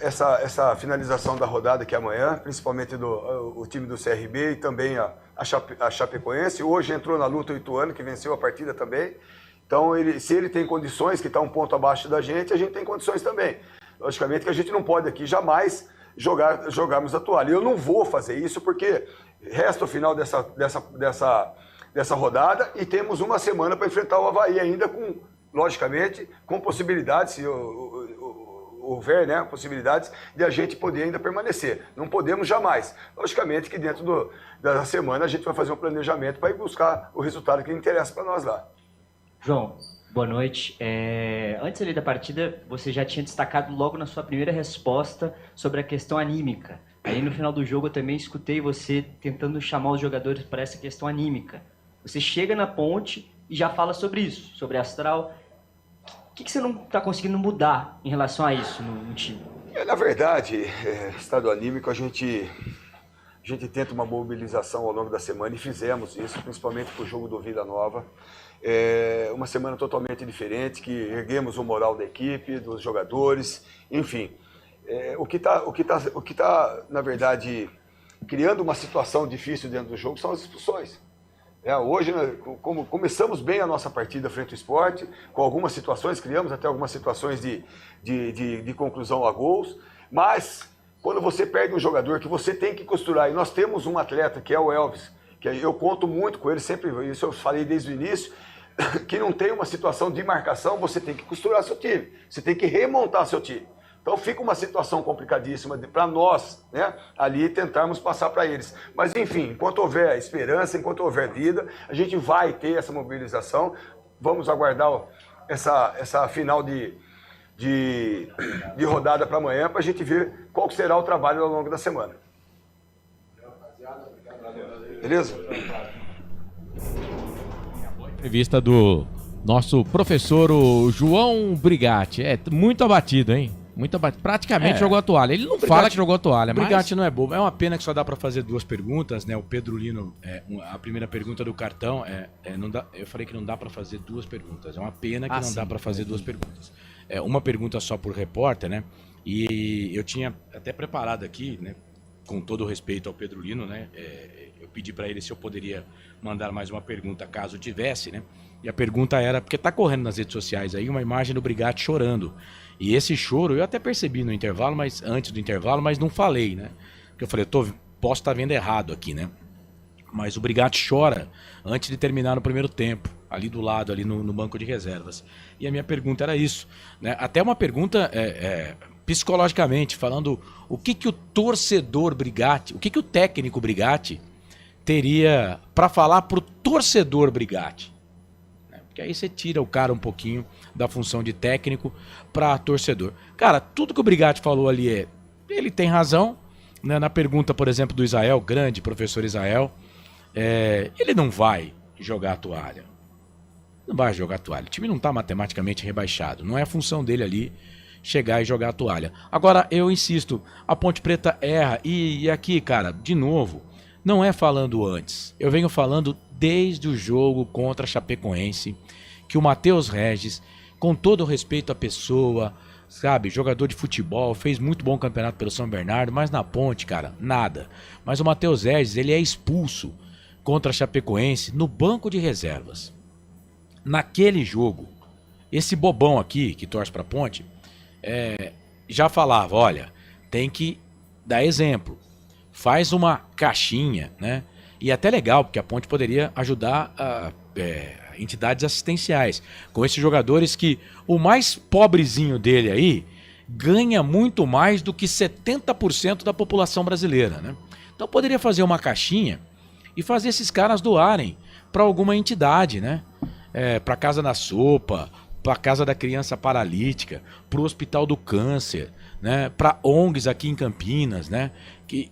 S22: essa finalização da rodada que é amanhã, principalmente o time do CRB e também a Chapecoense. Hoje entrou na luta o Ituano, que venceu a partida também. Então, se ele tem condições, que está um ponto abaixo da gente, a gente tem condições também. Logicamente que a gente não pode aqui jamais jogarmos a toalha. Eu não vou fazer isso porque resta o final dessa rodada e temos uma semana para enfrentar o Avaí ainda logicamente, com possibilidades, se houver, né, possibilidades de a gente poder ainda permanecer. Não podemos jamais. Logicamente que dentro da semana a gente vai fazer um planejamento para ir buscar o resultado que interessa para nós lá.
S8: João, boa noite. Antes ali da partida, você já tinha destacado logo na sua primeira resposta sobre a questão anímica. Aí no final do jogo eu também escutei você tentando chamar os jogadores para essa questão anímica. Você chega na Ponte e já fala sobre isso, sobre astral. O que você não está conseguindo mudar em relação a isso no time?
S22: Na verdade, estado anímico, a gente tenta uma mobilização ao longo da semana e fizemos isso, principalmente para o jogo do Vila Nova. Uma semana totalmente diferente, que erguemos o moral da equipe, dos jogadores, enfim. O que tá, na verdade, criando uma situação difícil dentro do jogo são as expulsões. Hoje, como começamos bem a nossa partida frente ao Sport, com algumas situações, criamos até algumas situações de conclusão a gols, mas quando você perde um jogador que você tem que costurar, e nós temos um atleta que é o Elvis, que eu conto muito com ele, sempre, isso eu falei desde o início, que não tem uma situação de marcação, você tem que costurar seu time, você tem que remontar seu time. Então fica uma situação complicadíssima para nós, né, ali tentarmos passar para eles. Mas enfim, enquanto houver esperança, enquanto houver vida, a gente vai ter essa mobilização. Vamos aguardar essa final de rodada para amanhã para a gente ver qual será o trabalho ao longo da semana. Beleza?
S11: Entrevista do nosso professor o João Brigatti. Muito abatido, hein? Praticamente jogou a toalha. Ele não fala que jogou a toalha, mas...
S17: Brigatti não é bobo. É uma pena que só dá pra fazer duas perguntas, né? O Pedro Lino, a primeira pergunta do cartão, não dá, eu falei que não dá pra fazer duas perguntas. É uma pena que não dá pra fazer duas perguntas. Uma pergunta só por repórter, né? E eu tinha até preparado aqui, né? Com todo o respeito ao Pedro Lino, né? Eu pedi pra ele se eu poderia mandar mais uma pergunta, caso tivesse, né? E a pergunta era, porque tá correndo nas redes sociais aí uma imagem do Brigatti chorando. E esse choro eu até percebi no intervalo, mas antes do intervalo, mas não falei, né? Porque eu falei, posso estar vendo errado aqui, né? Mas o Brigatti chora antes de terminar no primeiro tempo, ali do lado, ali no banco de reservas. E a minha pergunta era isso, né? Até uma pergunta psicologicamente, falando o que o torcedor Brigatti, o que o técnico Brigatti teria para falar pro torcedor Brigatti. Porque aí você tira o cara um pouquinho da função de técnico para torcedor. Cara, tudo que o Brigatti falou ali ele tem razão, né? Na pergunta, por exemplo, do Israel, grande professor Israel, ele não vai jogar a toalha. Não vai jogar a toalha. O time não está matematicamente rebaixado. Não é a função dele ali chegar e jogar a toalha. Agora, eu insisto, a Ponte Preta erra. E aqui, cara, de novo, não é falando antes. Eu venho falando desde o jogo contra a Chapecoense, que o Matheus Regis, com todo o respeito à pessoa, sabe, jogador de futebol, fez muito bom campeonato pelo São Bernardo, mas na Ponte, cara, nada. Mas o Matheus Regis, ele é expulso contra a Chapecoense no banco de reservas. Naquele jogo, esse bobão aqui, que torce pra Ponte, já falava, olha, tem que dar exemplo. Faz uma caixinha, né? E é até legal, porque a Ponte poderia ajudar entidades assistenciais. Com esses jogadores que o mais pobrezinho dele aí ganha muito mais do que 70% da população brasileira, né? Então poderia fazer uma caixinha e fazer esses caras doarem para alguma entidade, né? Para a Casa da Sopa, para a Casa da Criança Paralítica, para o Hospital do Câncer, né? Para ONGs aqui em Campinas, né? Que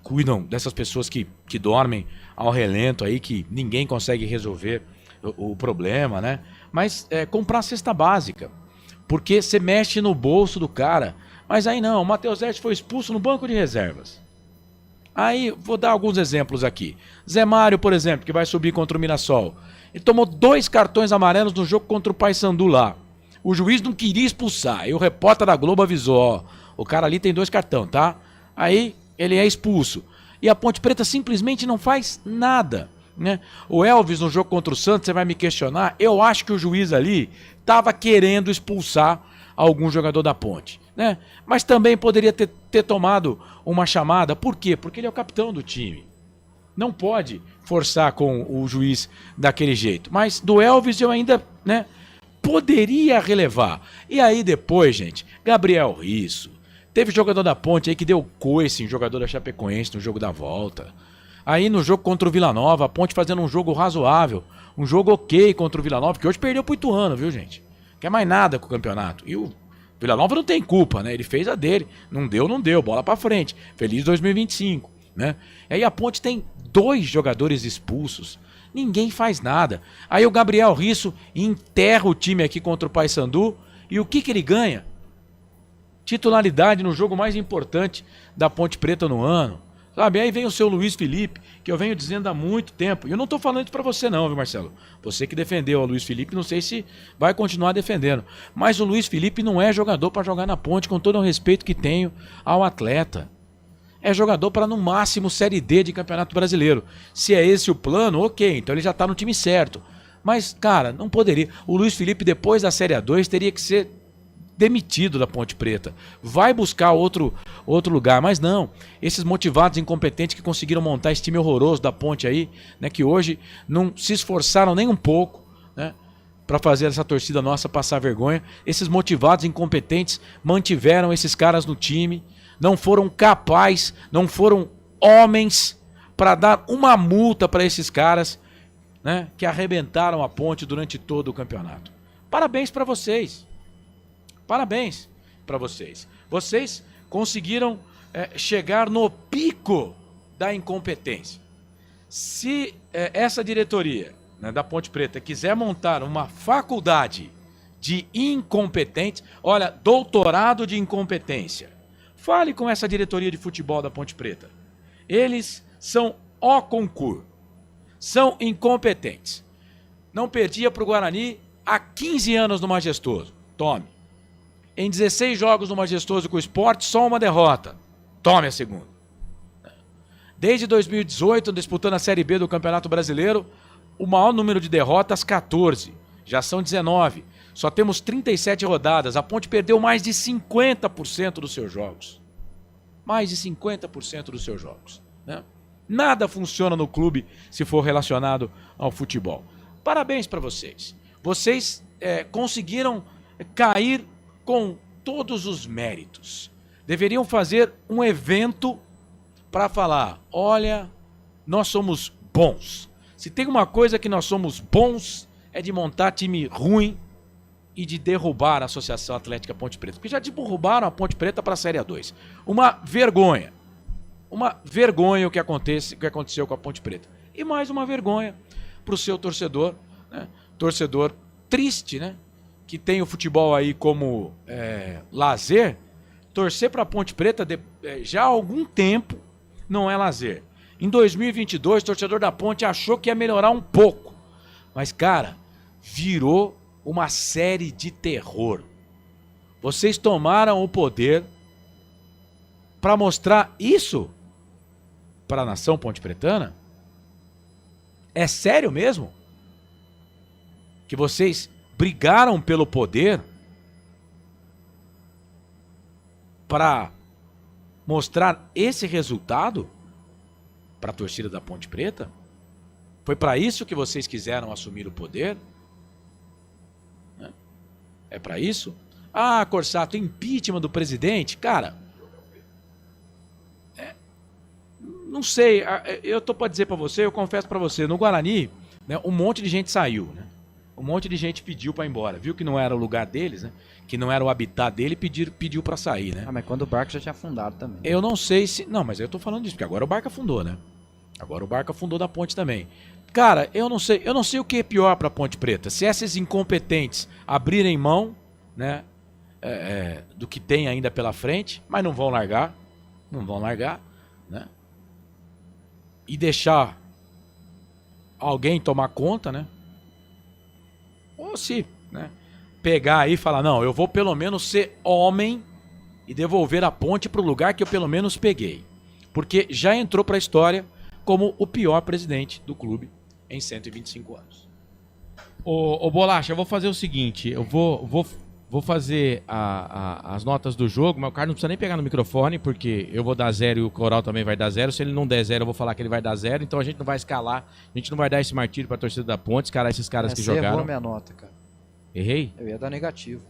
S17: cuidam dessas pessoas que dormem ao relento aí, que ninguém consegue resolver o problema, né? Mas comprar cesta básica, porque você mexe no bolso do cara. Mas aí não, o Matheusete foi expulso no banco de reservas. Aí, vou dar alguns exemplos aqui. Zé Mário, por exemplo, que vai subir contra o Mirassol. Ele tomou 2 cartões amarelos no jogo contra o Paysandu lá. O juiz não queria expulsar. E o repórter da Globo avisou, ó, o cara ali tem 2 cartões, tá? Aí, ele é expulso. E a Ponte Preta simplesmente não faz nada, né? O Elvis no jogo contra o Santos, você vai me questionar, eu acho que o juiz ali estava querendo expulsar algum jogador da Ponte, né? Mas também poderia ter tomado uma chamada. Por quê? Porque ele é o capitão do time. Não pode forçar com o juiz daquele jeito. Mas do Elvis eu ainda, né, poderia relevar. E aí depois, gente, Gabriel Risso. Teve jogador da Ponte aí que deu coice em jogador da Chapecoense no jogo da volta. Aí no jogo contra o Vila Nova, a Ponte fazendo um jogo razoável, um jogo ok contra o Vila Nova, que hoje perdeu pro Ituano, viu, gente? Quer mais nada com o campeonato. E o Vila Nova não tem culpa, né? Ele fez a dele. Não deu, bola pra frente. Feliz 2025, né? E aí a Ponte tem 2 jogadores expulsos. Ninguém faz nada. Aí o Gabriel Risso enterra o time aqui contra o Paysandu. E o que ele ganha? Titularidade no jogo mais importante da Ponte Preta no ano. Sabe? Aí vem o seu Luiz Felipe, que eu venho dizendo há muito tempo. E eu não tô falando isso pra você não, viu, Marcelo? Você que defendeu o Luiz Felipe, não sei se vai continuar defendendo. Mas o Luiz Felipe não é jogador pra jogar na Ponte, com todo o respeito que tenho ao atleta. É jogador para no máximo Série D de Campeonato Brasileiro. Se é esse o plano, ok, então ele já tá no time certo. Mas, cara, não poderia. O Luiz Felipe, depois da Série A2, teria que ser demitido da Ponte Preta. Vai buscar outro lugar, mas não. Esses motivados incompetentes que conseguiram montar esse time horroroso da Ponte aí, né, que hoje não se esforçaram nem um pouco, né, para fazer essa torcida nossa passar vergonha. Esses motivados incompetentes mantiveram esses caras no time, não foram capazes, não foram homens para dar uma multa para esses caras, né, que arrebentaram a Ponte durante todo o campeonato. Parabéns para vocês. Parabéns para vocês. Vocês conseguiram chegar no pico da incompetência. Se essa diretoria, né, da Ponte Preta quiser montar uma faculdade de incompetentes, olha, doutorado de incompetência, fale com essa diretoria de futebol da Ponte Preta. Eles são au concurso. São incompetentes. Não perdia para o Guarani há 15 anos no Majestoso. Tome. Em 16 jogos no Majestoso com o Sport, só uma derrota. Tome a segunda. Desde 2018, disputando a Série B do Campeonato Brasileiro, o maior número de derrotas, 14. Já são 19. Só temos 37 rodadas. A Ponte perdeu mais de 50% dos seus jogos. Mais de 50% dos seus jogos, né? Nada funciona no clube se for relacionado ao futebol. Parabéns para vocês. Vocês conseguiram cair com todos os méritos. Deveriam fazer um evento para falar, olha, nós somos bons. Se tem uma coisa que nós somos bons, é de montar time ruim e de derrubar a Associação Atlética Ponte Preta. Porque já derrubaram a Ponte Preta para a Série A2. Uma vergonha. Uma vergonha o que aconteceu com a Ponte Preta. E mais uma vergonha para o seu torcedor, né? Torcedor triste, né? Que tem o futebol aí como lazer. Torcer para a Ponte Preta já há algum tempo não é lazer. Em 2022, o torcedor da Ponte achou que ia melhorar um pouco. Mas, cara, virou uma série de terror. Vocês tomaram o poder para mostrar isso para a nação ponte-pretana? É sério mesmo? Que vocês brigaram pelo poder para mostrar esse resultado? para a torcida da Ponte Preta? Foi para isso que vocês quiseram assumir o poder? É para isso? Ah, Corsato, impeachment do presidente? Cara, não sei, eu tô para dizer para você, eu confesso para você, no Guarani, né, um monte de gente saiu, né? Um monte de gente pediu para ir embora, viu que não era o lugar deles, né? Que não era o habitat dele, pediu para sair, né?
S10: Ah, mas quando o barco já tinha afundado também.
S17: Eu não sei se... Não, mas eu tô falando disso, porque agora o barco afundou, né? Agora o barco afundou da ponte também. Cara, eu não sei o que é pior pra Ponte Preta. Se esses incompetentes abrirem mão, né? Do que tem ainda pela frente, mas não vão largar, né? E deixar alguém tomar conta, né? Ou se, né, pegar aí e falar, não, eu vou pelo menos ser homem e devolver a ponte pro lugar que eu pelo menos peguei. Porque já entrou pra história como o pior presidente do clube em 125 anos.
S11: Ô Bolacha, eu vou fazer o seguinte, eu vou fazer as notas do jogo, mas o cara não precisa nem pegar no microfone, porque eu vou dar 0 e o Coral também vai dar 0. Se ele não der 0, eu vou falar que ele vai dar 0, então a gente não vai escalar, a gente não vai dar esse martírio pra torcida da Ponte, escalar esses caras que jogaram.
S10: Você errou minha nota, cara.
S11: Errei?
S10: Eu ia dar negativo.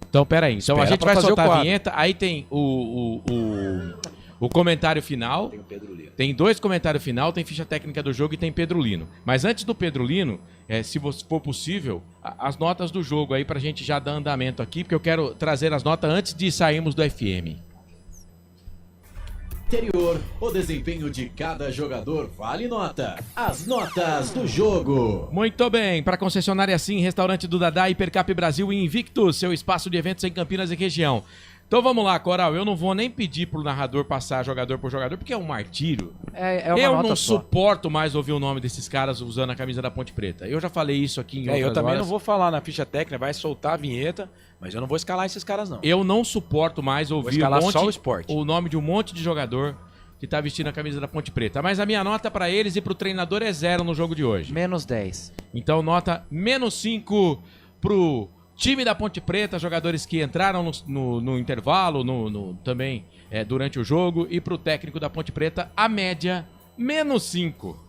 S11: Então, peraí. Então a gente vai soltar a vinheta, aí tem o comentário final.
S17: Tem o Pedro Lino.
S11: Tem 2 comentários final, tem ficha técnica do jogo e tem Pedro Lino. Mas antes do Pedro Lino, se for possível, as notas do jogo aí pra gente já dar andamento aqui, porque eu quero trazer as notas antes de sairmos do FM.
S2: Interior, o desempenho de cada jogador vale nota. As notas do jogo.
S11: Muito bem, para concessionária Sim, restaurante do Dadá, Hipercap Brasil e Invictus, seu espaço de eventos em Campinas e região. Então vamos lá, Coral, eu não vou nem pedir pro narrador passar jogador por jogador, porque é um martírio. Eu não suporto mais ouvir o nome desses caras usando a camisa da Ponte Preta. Eu já falei isso aqui em outras
S17: eu também
S11: horas.
S17: não vou falar na ficha técnica, vai soltar a vinheta, mas eu não vou escalar esses caras não.
S11: Eu não suporto mais ouvir
S17: só o esporte.
S11: O nome de um monte de jogador que tá vestindo a camisa da Ponte Preta. Mas a minha nota para eles e pro treinador é 0 no jogo de hoje.
S10: Menos 10.
S11: Então nota menos 5 pro time da Ponte Preta, jogadores que entraram no intervalo, também durante o jogo, e pro técnico da Ponte Preta, a média, menos 5.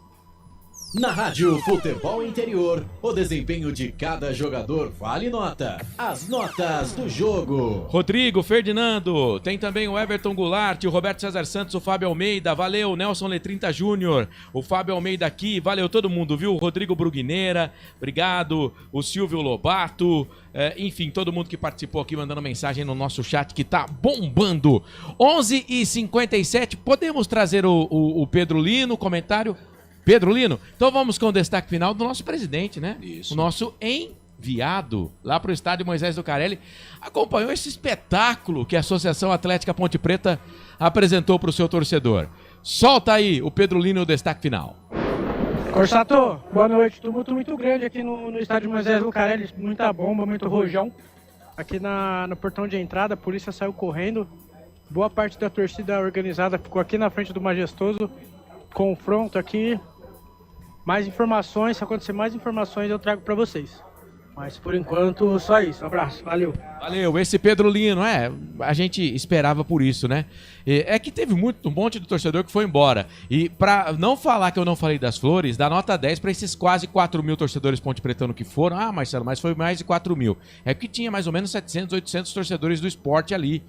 S2: Na Rádio Futebol Interior, o desempenho de cada jogador vale nota. As notas do jogo.
S11: Rodrigo, Ferdinando, tem também o Everton Goulart, o Roberto César Santos, o Fábio Almeida, valeu, o Nelson Letrinta Júnior, o Fábio Almeida aqui, valeu todo mundo, viu? O Rodrigo Bruguineira, obrigado, o Silvio Lobato, enfim, todo mundo que participou aqui mandando mensagem no nosso chat que tá bombando. 11h57, podemos trazer o Pedro Lino, comentário? Pedro Lino, então vamos com o destaque final do nosso presidente, né?
S17: Isso.
S11: O nosso enviado lá para o estádio Moisés Lucarelli. Acompanhou esse espetáculo que a Associação Atlética Ponte Preta apresentou para o seu torcedor. Solta aí o Pedro Lino e o destaque final.
S12: Corsato, boa noite. Tumulto muito grande aqui no estádio Moisés Lucarelli. Muita bomba, muito rojão. Aqui no portão de entrada, a polícia saiu correndo. Boa parte da torcida organizada ficou aqui na frente do Majestoso. Confronto aqui. Mais informações, se acontecer mais informações eu trago pra vocês. Mas por enquanto só isso, um abraço, valeu.
S11: Valeu, esse Pedro Lino, a gente esperava por isso, né? É que teve um monte de torcedor que foi embora. E pra não falar que eu não falei das flores, dá nota 10 pra esses quase 4 mil torcedores ponte-pretano que foram. Ah, Marcelo, mas foi mais de 4 mil. É que tinha mais ou menos 700, 800 torcedores do esporte ali,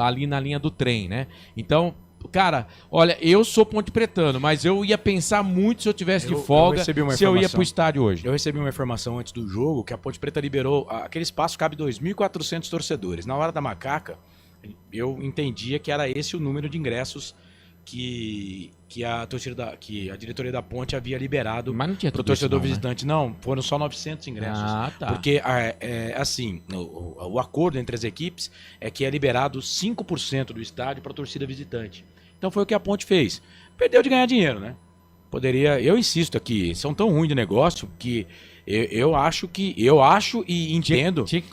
S11: ali na linha do trem, né? Então... Cara, olha, eu sou ponte-pretano, mas eu ia pensar muito se eu tivesse de folga, se eu ia pro estádio hoje.
S17: Eu recebi uma informação antes do jogo que a Ponte Preta liberou, aquele espaço cabe 2.400 torcedores. Na hora da macaca, eu entendia que era esse o número de ingressos que a diretoria da Ponte havia liberado para o torcedor visitante. Né? Não, foram só 900 ingressos. Ah, tá. Porque, assim, o acordo entre as equipes é que é liberado 5% do estádio para a torcida visitante. Então foi o que a Ponte fez. Perdeu de ganhar dinheiro, né? Eu insisto aqui, são tão ruins de negócio que eu acho e entendo
S11: tinha que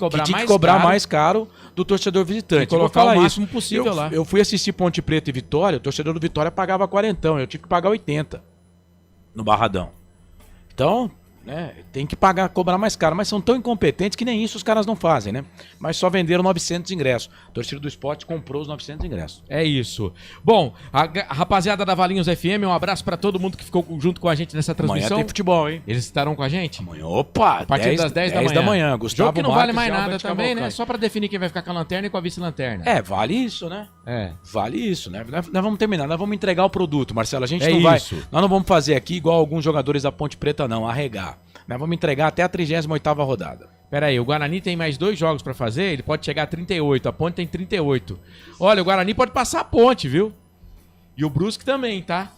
S11: cobrar
S17: mais caro do torcedor visitante.
S11: E colocar o máximo possível lá.
S17: Eu fui assistir Ponte Preta e Vitória, o torcedor do Vitória pagava 40, eu tive que pagar 80 no Barradão. Então, né? Tem que cobrar mais caro, mas são tão incompetentes que nem isso os caras não fazem, né? Mas só venderam 900 ingressos. A torcida do Sport comprou os 900 ingressos.
S11: É isso. Bom, a rapaziada da Valinhos FM, um abraço pra todo mundo que ficou junto com a gente nessa transmissão.
S17: Amanhã tem futebol, hein?
S11: Eles estarão com a gente?
S17: Amanhã, opa!
S11: A partir das 10 da manhã.
S17: Gustavo
S11: Jogo que não vale
S17: Marques
S11: mais
S17: e
S11: nada
S17: Albert
S11: também, né?
S17: Cavalcante.
S11: Só pra definir quem vai ficar com a lanterna e com a vice-lanterna.
S17: É, vale isso, né?
S11: É.
S17: Vale isso, né? Nós vamos terminar, nós vamos entregar o produto, Marcelo. A gente
S11: É
S17: não vai.
S11: isso.
S17: Nós não vamos fazer aqui igual alguns jogadores da Ponte Preta, não, arregar. Nós vamos entregar até a 38ª rodada.
S11: Pera aí, o Guarani tem mais 2 jogos pra fazer, ele pode chegar a 38, a Ponte tem 38. Olha, o Guarani pode passar a Ponte, viu? E o Brusque também, tá?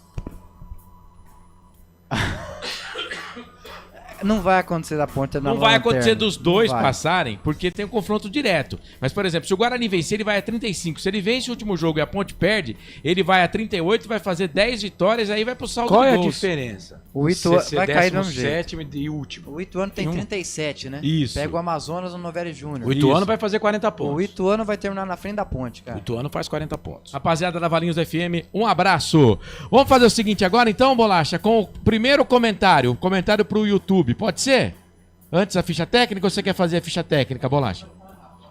S10: Não vai acontecer da Ponte na
S11: Não vai
S10: lanterna.
S11: acontecer dos dois
S10: Não vai.
S11: passarem, porque tem um confronto direto. Mas, por exemplo, se o Guarani vencer, ele vai a 35. Se ele vence o último jogo e a Ponte perde, ele vai a 38, vai fazer 10 vitórias, aí vai pro saldo
S17: Qual
S11: de
S17: é a
S11: gols.
S17: diferença?
S10: O Ituano
S17: Você
S10: vai cair do mesmo
S17: 17º e último.
S10: O Ituano tem
S17: Tem um.
S10: 37, né?
S17: Isso.
S10: Pega o Amazonas no Novelli Júnior.
S17: O Ituano
S10: Isso.
S17: vai fazer 40 pontos.
S10: O Ituano vai terminar na frente da Ponte, cara.
S17: O Ituano faz 40 pontos.
S11: Rapaziada da Valinhos FM, um abraço. Vamos fazer o seguinte agora então, Bolacha, com o primeiro comentário. Comentário pro YouTube, pode ser? Antes a ficha técnica ou você quer fazer a ficha técnica, Bolacha?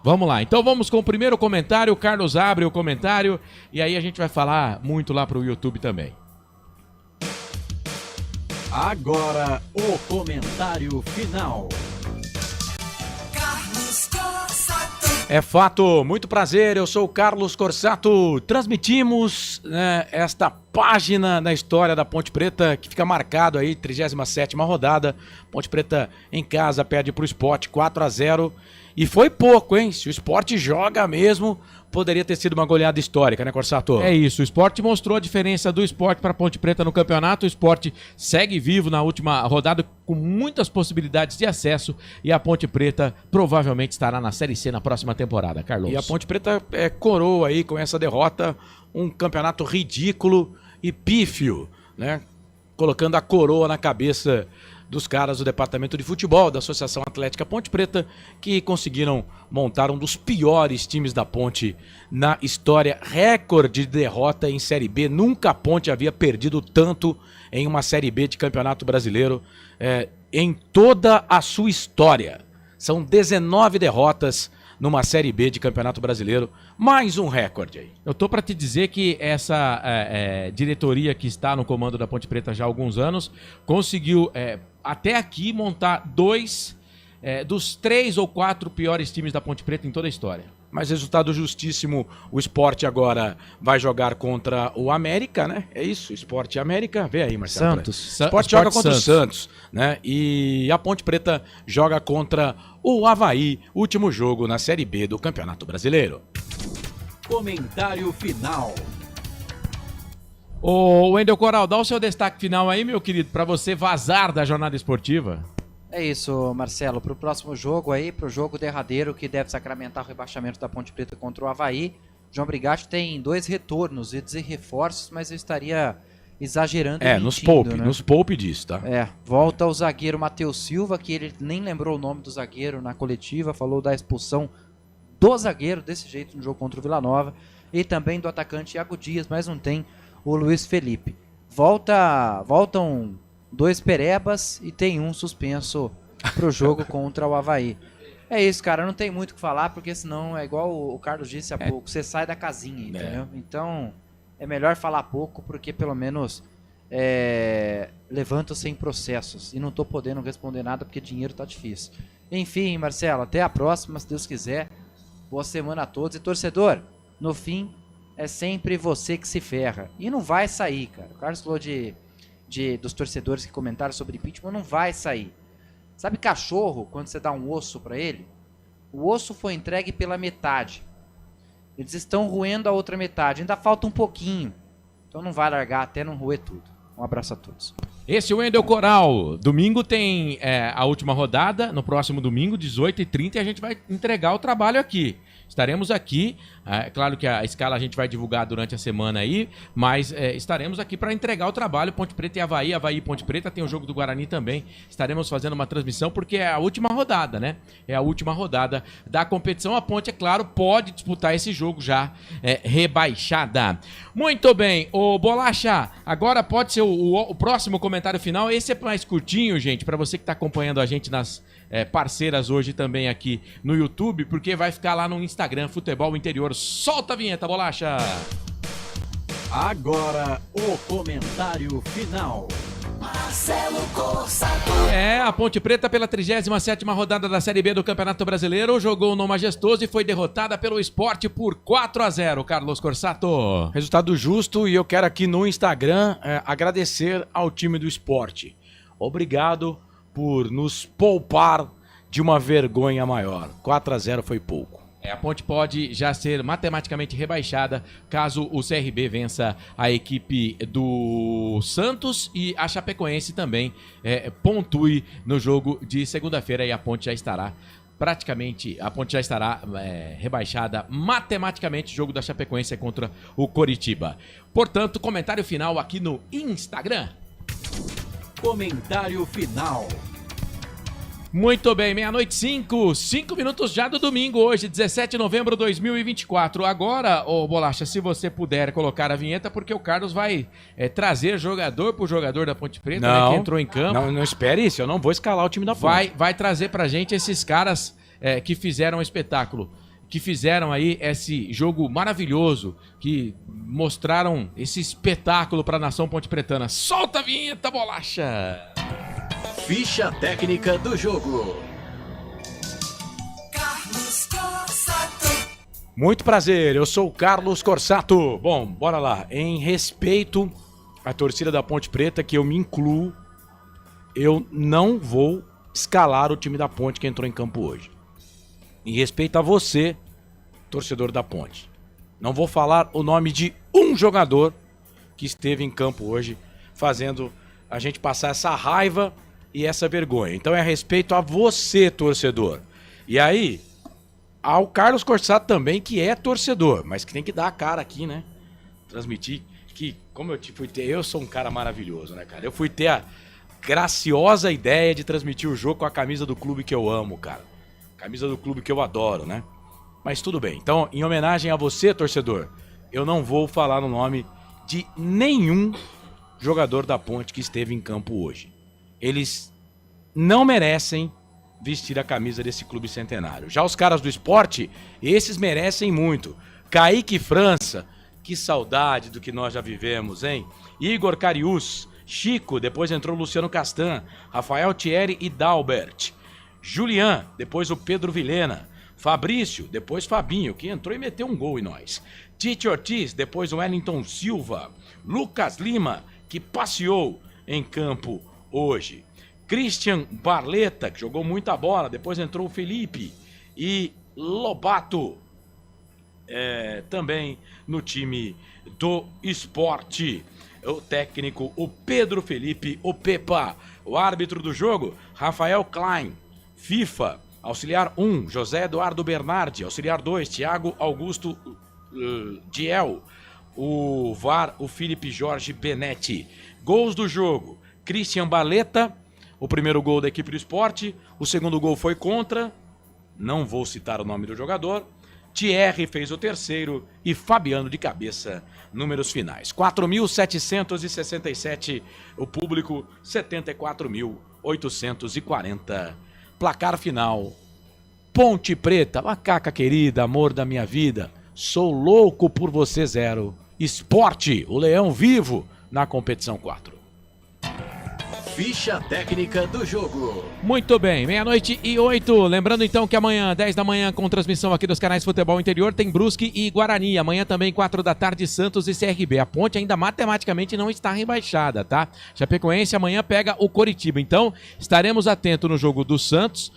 S11: Vamos lá, então vamos com o primeiro comentário. O Carlos abre o comentário e aí a gente vai falar muito lá pro YouTube também.
S2: Agora, o comentário final.
S17: É fato, muito prazer, eu sou o Carlos Corsato. Transmitimos, né, esta página na história da Ponte Preta, que fica marcado aí, 37ª rodada. Ponte Preta em casa perde pro Sport 4-0. E foi pouco, hein? Se o Sport joga mesmo, poderia ter sido uma goleada histórica, né, Corsato?
S11: É isso, o Sport mostrou a diferença do Sport para Ponte Preta no campeonato. O Sport segue vivo na última rodada com muitas possibilidades de acesso e a Ponte Preta provavelmente estará na Série C na próxima temporada, Carlos.
S17: E a Ponte Preta coroa aí com essa derrota um campeonato ridículo e pífio, né? Colocando a coroa na cabeça dos caras do departamento de futebol da Associação Atlética Ponte Preta, que conseguiram montar um dos piores times da Ponte na história. Recorde de derrota em Série B. Nunca a Ponte havia perdido tanto em uma Série B de Campeonato Brasileiro em toda a sua história. São 19 derrotas numa Série B de Campeonato Brasileiro. Mais um recorde aí.
S11: Eu tô para te dizer que essa diretoria que está no comando da Ponte Preta já há alguns anos conseguiu até aqui montar 2 dos 3 ou 4 piores times da Ponte Preta em toda a história.
S17: Mas resultado justíssimo, o Sport agora vai jogar contra o América, né? É isso, Sport e América. Vê aí, Marcelo.
S10: Santos.
S17: O Sport joga contra o Santos, né? E a Ponte Preta joga contra o Avaí, último jogo na Série B do Campeonato Brasileiro.
S2: Comentário final.
S11: Ô, Wendel Coral, dá o seu destaque final aí, meu querido, para você vazar da jornada esportiva.
S10: É isso, Marcelo. Pro próximo jogo aí, pro jogo derradeiro que deve sacramentar o rebaixamento da Ponte Preta contra o Avaí, João Brigatti tem 2 retornos, ia dizer reforços, mas eu estaria exagerando e mentindo,
S17: nos poupe disso, tá?
S10: Volta o zagueiro Matheus Silva, que ele nem lembrou o nome do zagueiro na coletiva, falou da expulsão do zagueiro desse jeito no jogo contra o Vila Nova, e também do atacante Iago Dias, mas não tem o Luiz Felipe. Voltam 2 perebas e tem um suspenso pro jogo contra o Avaí. É isso, cara, não tem muito o que falar, porque senão é igual o Carlos disse há pouco, você sai da casinha, entendeu? Então, é melhor falar pouco, porque pelo menos levanto sem processos. E não tô podendo responder nada, porque dinheiro tá difícil. Enfim, Marcelo, até a próxima, se Deus quiser. Boa semana a todos. E torcedor, no fim, é sempre você que se ferra. E não vai sair, cara. O Carlos falou dos torcedores que comentaram sobre impeachment, não vai sair. Sabe cachorro, quando você dá um osso pra ele? O osso foi entregue pela metade. Eles estão roendo a outra metade. Ainda falta um pouquinho. Então não vai largar até não roer tudo. Um abraço a todos.
S11: Esse é o Wendel Coral. Domingo tem a última rodada. No próximo domingo, 18h30, e a gente vai entregar o trabalho aqui. Estaremos aqui, claro que a escala a gente vai divulgar durante a semana aí, mas estaremos aqui para entregar o trabalho. Ponte Preta e Avaí e Ponte Preta, tem o jogo do Guarani também. Estaremos fazendo uma transmissão porque é a última rodada, né? É a última rodada da competição. A Ponte, é claro, pode disputar esse jogo já rebaixada. Muito bem, ô Bolacha, agora pode ser o próximo comentário final. Esse é mais curtinho, gente, para você que está acompanhando a gente nas parceiras hoje também aqui no YouTube, porque vai ficar lá no Instagram, Futebol Interior. Solta a vinheta, Bolacha!
S2: Agora, o comentário final.
S25: Marcelo Corsato.
S11: A Ponte Preta, pela 37ª rodada da Série B do Campeonato Brasileiro, jogou no Majestoso e foi derrotada pelo Sport por 4-0, Carlos Corsato.
S17: Resultado justo, e eu quero aqui no Instagram agradecer ao time do Sport. Obrigado por nos poupar de uma vergonha maior. 4-0 foi pouco.
S11: A Ponte pode já ser matematicamente rebaixada caso o CRB vença a equipe do Santos e a Chapecoense também pontue no jogo de segunda-feira, e a Ponte já estará rebaixada matematicamente. O jogo da Chapecoense é contra o Coritiba. Portanto, comentário final aqui no Instagram.
S2: Comentário final.
S11: Muito bem, 00:05, 5 minutos já do domingo, hoje, 17 de novembro de 2024. Agora, Bolacha, se você puder colocar a vinheta, porque o Carlos vai trazer jogador por jogador da Ponte Preta, né, que entrou em campo.
S17: Não espere isso, eu não vou escalar o time da Ponte.
S11: Vai trazer pra gente esses caras que fizeram um espetáculo, que fizeram aí esse jogo maravilhoso, que mostraram esse espetáculo pra nação ponte-pretana. Solta a vinheta, Bolacha!
S2: Ficha técnica do jogo.
S25: Carlos Corsato.
S17: Muito prazer, eu sou o Carlos Corsato. Bom, bora lá. Em respeito à torcida da Ponte Preta, que eu me incluo, eu não vou escalar o time da Ponte que entrou em campo hoje. Em respeito a você, torcedor da Ponte. Não vou falar o nome de um jogador que esteve em campo hoje, fazendo a gente passar essa raiva e essa vergonha. Então é a respeito a você, torcedor. E aí, ao Carlos Corsato também, que é torcedor, mas que tem que dar a cara aqui, né? Transmitir que, como eu sou um cara maravilhoso, né, cara? Eu fui ter a graciosa ideia de transmitir o jogo com a camisa do clube que eu amo, cara. Camisa do clube que eu adoro, né? Mas tudo bem. Então, em homenagem a você, torcedor, eu não vou falar no nome de nenhum jogador da Ponte que esteve em campo hoje. Eles não merecem vestir a camisa desse clube centenário. Já os caras do esporte, esses merecem muito. Kaique França, que saudade do que nós já vivemos, hein? Igor Cariús, Chico, depois entrou Luciano Castan, Rafael Thierry e Dalbert. Julian, depois o Pedro Vilhena. Fabrício, depois Fabinho, que entrou e meteu um gol em nós. Tite Ortiz, depois o Wellington Silva. Lucas Lima, que passeou em campo hoje. Christian Barleta, que jogou muita bola, depois entrou o Felipe. E Lobato, também no time do esporte. O técnico, o Pedro Felipe, o Pepa. O árbitro do jogo, Rafael Klein. FIFA, auxiliar 1, José Eduardo Bernardi. Auxiliar 2, Thiago Augusto Diel. O VAR, o Felipe Jorge Benetti. Gols do jogo, Christian Barleta, o primeiro gol da equipe do esporte. O segundo gol foi contra, não vou citar o nome do jogador. Thierry fez o terceiro e Fabiano de cabeça, números finais. 4.767, o público 74.840. Placar final, Ponte Preta, macaca querida, amor da minha vida, sou louco por você 0. Esporte, o leão vivo na competição 4.
S2: Ficha técnica do jogo.
S11: Muito bem, 00:08. Lembrando então que amanhã, 10 da manhã, com transmissão aqui dos canais Futebol Interior, tem Brusque e Guarani. Amanhã também, 4 da tarde, Santos e CRB. A Ponte ainda matematicamente não está rebaixada, tá? Chapecoense amanhã pega o Coritiba. Então, estaremos atentos no jogo do Santos.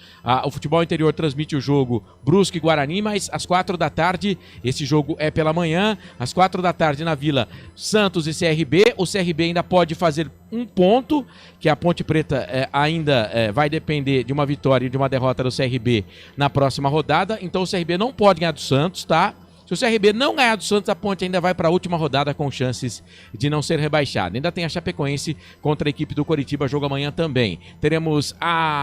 S11: O Futebol Interior transmite o jogo Brusque e Guarani, mas às 4 da tarde, esse jogo é pela manhã. Às 4 da tarde, na Vila, Santos e CRB. O CRB ainda pode fazer um ponto, que a Ponte Preta ainda vai depender de uma vitória e de uma derrota do CRB na próxima rodada. Então o CRB não pode ganhar do Santos, tá? Se o CRB não ganhar do Santos, a Ponte ainda vai para a última rodada com chances de não ser rebaixada. Ainda tem a Chapecoense contra a equipe do Coritiba, jogo amanhã também. Teremos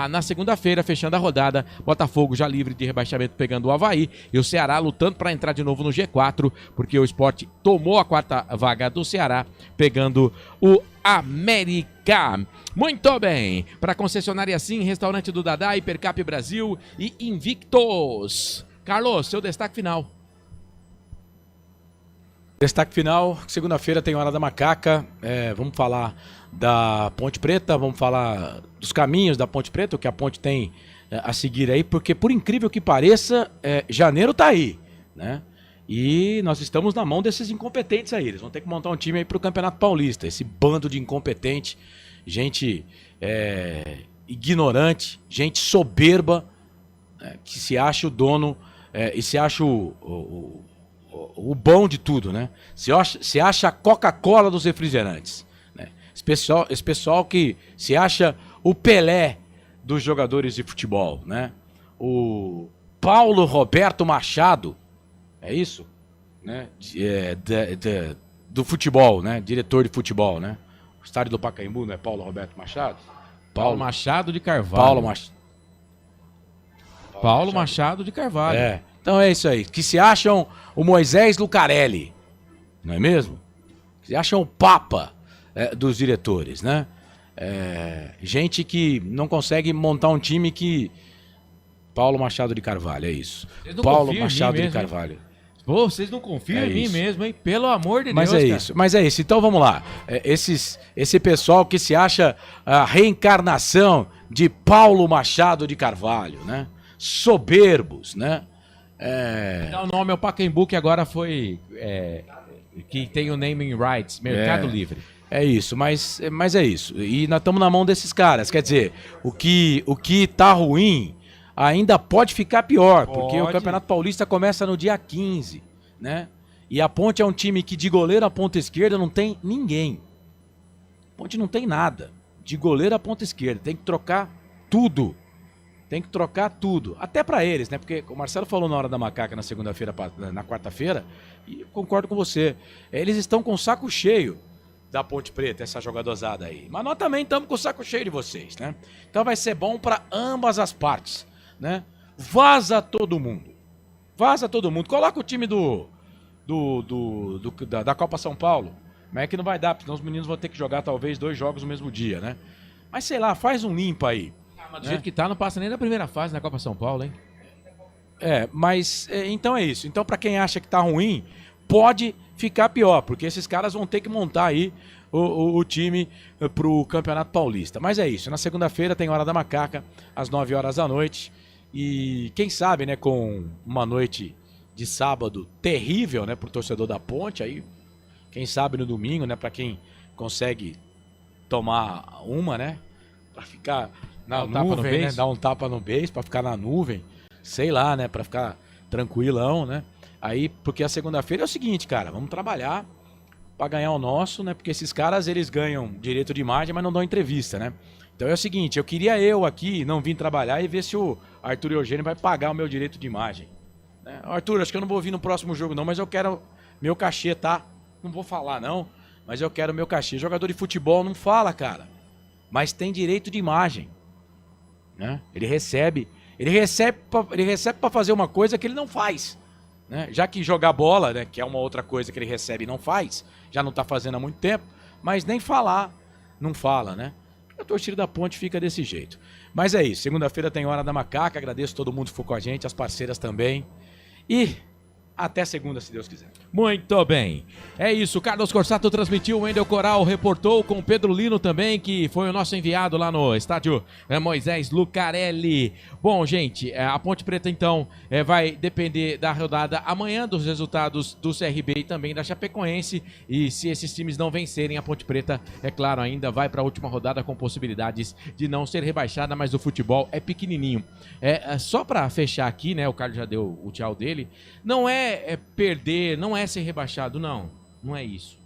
S11: na segunda-feira, fechando a rodada, Botafogo já livre de rebaixamento pegando o Avaí e o Ceará lutando para entrar de novo no G4, porque o Sport tomou a 4ª vaga do Ceará, pegando o América. Muito bem, para concessionária Sim, restaurante do Dadá, Hipercap Brasil e Invictus. Carlos, seu destaque final.
S17: Destaque final, segunda-feira tem Hora da Macaca, vamos falar da Ponte Preta, vamos falar dos caminhos da Ponte Preta, o que a Ponte tem a seguir aí, porque por incrível que pareça, janeiro tá aí, né? E nós estamos na mão desses incompetentes aí, eles vão ter que montar um time aí pro Campeonato Paulista, esse bando de incompetente, gente ignorante, gente soberba, que se acha o dono e se acha o bom de tudo, né? Se acha a Coca-Cola dos refrigerantes, né? Esse pessoal que se acha o Pelé dos jogadores de futebol, né? O Paulo Roberto Machado, é isso? Né? Do futebol, né? Diretor de futebol, né? O estádio do Pacaembu, não é Paulo Roberto Machado?
S11: Paulo Machado de Carvalho. Paulo Machado de Carvalho.
S17: Então é isso aí, que se acham o Moisés Lucarelli, não é mesmo? Se acham o Papa dos diretores, né? Gente que não consegue montar um time que... Paulo Machado de Carvalho, é isso. Paulo Machado de Carvalho.
S11: Pô, vocês não confiam em mim mesmo, hein? Pelo amor de
S17: Deus,
S11: cara.
S17: Mas é isso, então vamos lá. Esse pessoal que se acha a reencarnação de Paulo Machado de Carvalho, né? Soberbos, né?
S11: Dá o nome ao Pacaembu, que agora foi... que tem o naming rights, Mercado Livre.
S17: É isso, mas é isso. E nós estamos na mão desses caras. Quer dizer, o que tá ruim ainda pode ficar pior, porque o Campeonato Paulista começa no dia 15, né? E a Ponte é um time que de goleiro à ponta esquerda não tem ninguém. A Ponte não tem nada. De goleiro à ponta esquerda. Tem que trocar tudo. Tem que trocar tudo, até pra eles, né? Porque o Marcelo falou na Hora da Macaca na quarta-feira, e eu concordo com você. Eles estão com o saco cheio da Ponte Preta, essa jogadozada aí. Mas nós também estamos com o saco cheio de vocês, né? Então vai ser bom pra ambas as partes, né? Vaza todo mundo. Vaza todo mundo. Coloca o time da Copa São Paulo. Mas é que não vai dar, senão os meninos vão ter que jogar talvez 2 jogos no mesmo dia, né? Mas sei lá, faz um limpa aí.
S11: Mas do jeito que tá, não passa nem da primeira fase na Copa São Paulo, hein?
S17: Mas então é isso. Então, pra quem acha que tá ruim, pode ficar pior, porque esses caras vão ter que montar aí o time pro Campeonato Paulista. Mas é isso. Na segunda-feira tem Hora da Macaca, às 9 horas da noite. E quem sabe, né, com uma noite de sábado terrível, né, pro torcedor da Ponte, aí, quem sabe no domingo, né, pra quem consegue tomar uma, né, pra ficar... na nuvem, né? Dar um tapa no beijo pra ficar na nuvem, sei lá, né? Pra ficar tranquilão, né? Aí, porque a segunda-feira é o seguinte, cara, vamos trabalhar pra ganhar o nosso, né? Porque esses caras, eles ganham direito de imagem, mas não dão entrevista, né? Então é o seguinte, eu queria aqui não vir trabalhar e ver se o Arthur Eugênio vai pagar o meu direito de imagem. Né? Arthur, acho que eu não vou vir no próximo jogo não, mas eu quero meu cachê, tá? Não vou falar não, mas eu quero meu cachê. Jogador de futebol não fala, cara, mas tem direito de imagem. Né? Ele recebe para fazer uma coisa que ele não faz, né? Já que jogar bola, né, que é uma outra coisa que ele recebe e não faz, já não tá fazendo há muito tempo, mas nem falar, não fala, né? A torcida da Ponte fica desse jeito. Mas é isso, segunda-feira tem Hora da Macaca, agradeço todo mundo que ficou com a gente, as parceiras também, e até segunda, se Deus quiser.
S11: Muito bem. É isso, Carlos Corsato transmitiu, o Wendel Coral reportou com o Pedro Lino também, que foi o nosso enviado lá no estádio Moisés Lucarelli. Bom, gente, a Ponte Preta então vai depender da rodada amanhã, dos resultados do CRB e também da Chapecoense, e se esses times não vencerem, a Ponte Preta, é claro, ainda vai para a última rodada com possibilidades de não ser rebaixada, mas o futebol é pequenininho. Só para fechar aqui, né, o Carlos já deu o tchau dele, não é perder, não é ser rebaixado, não é isso.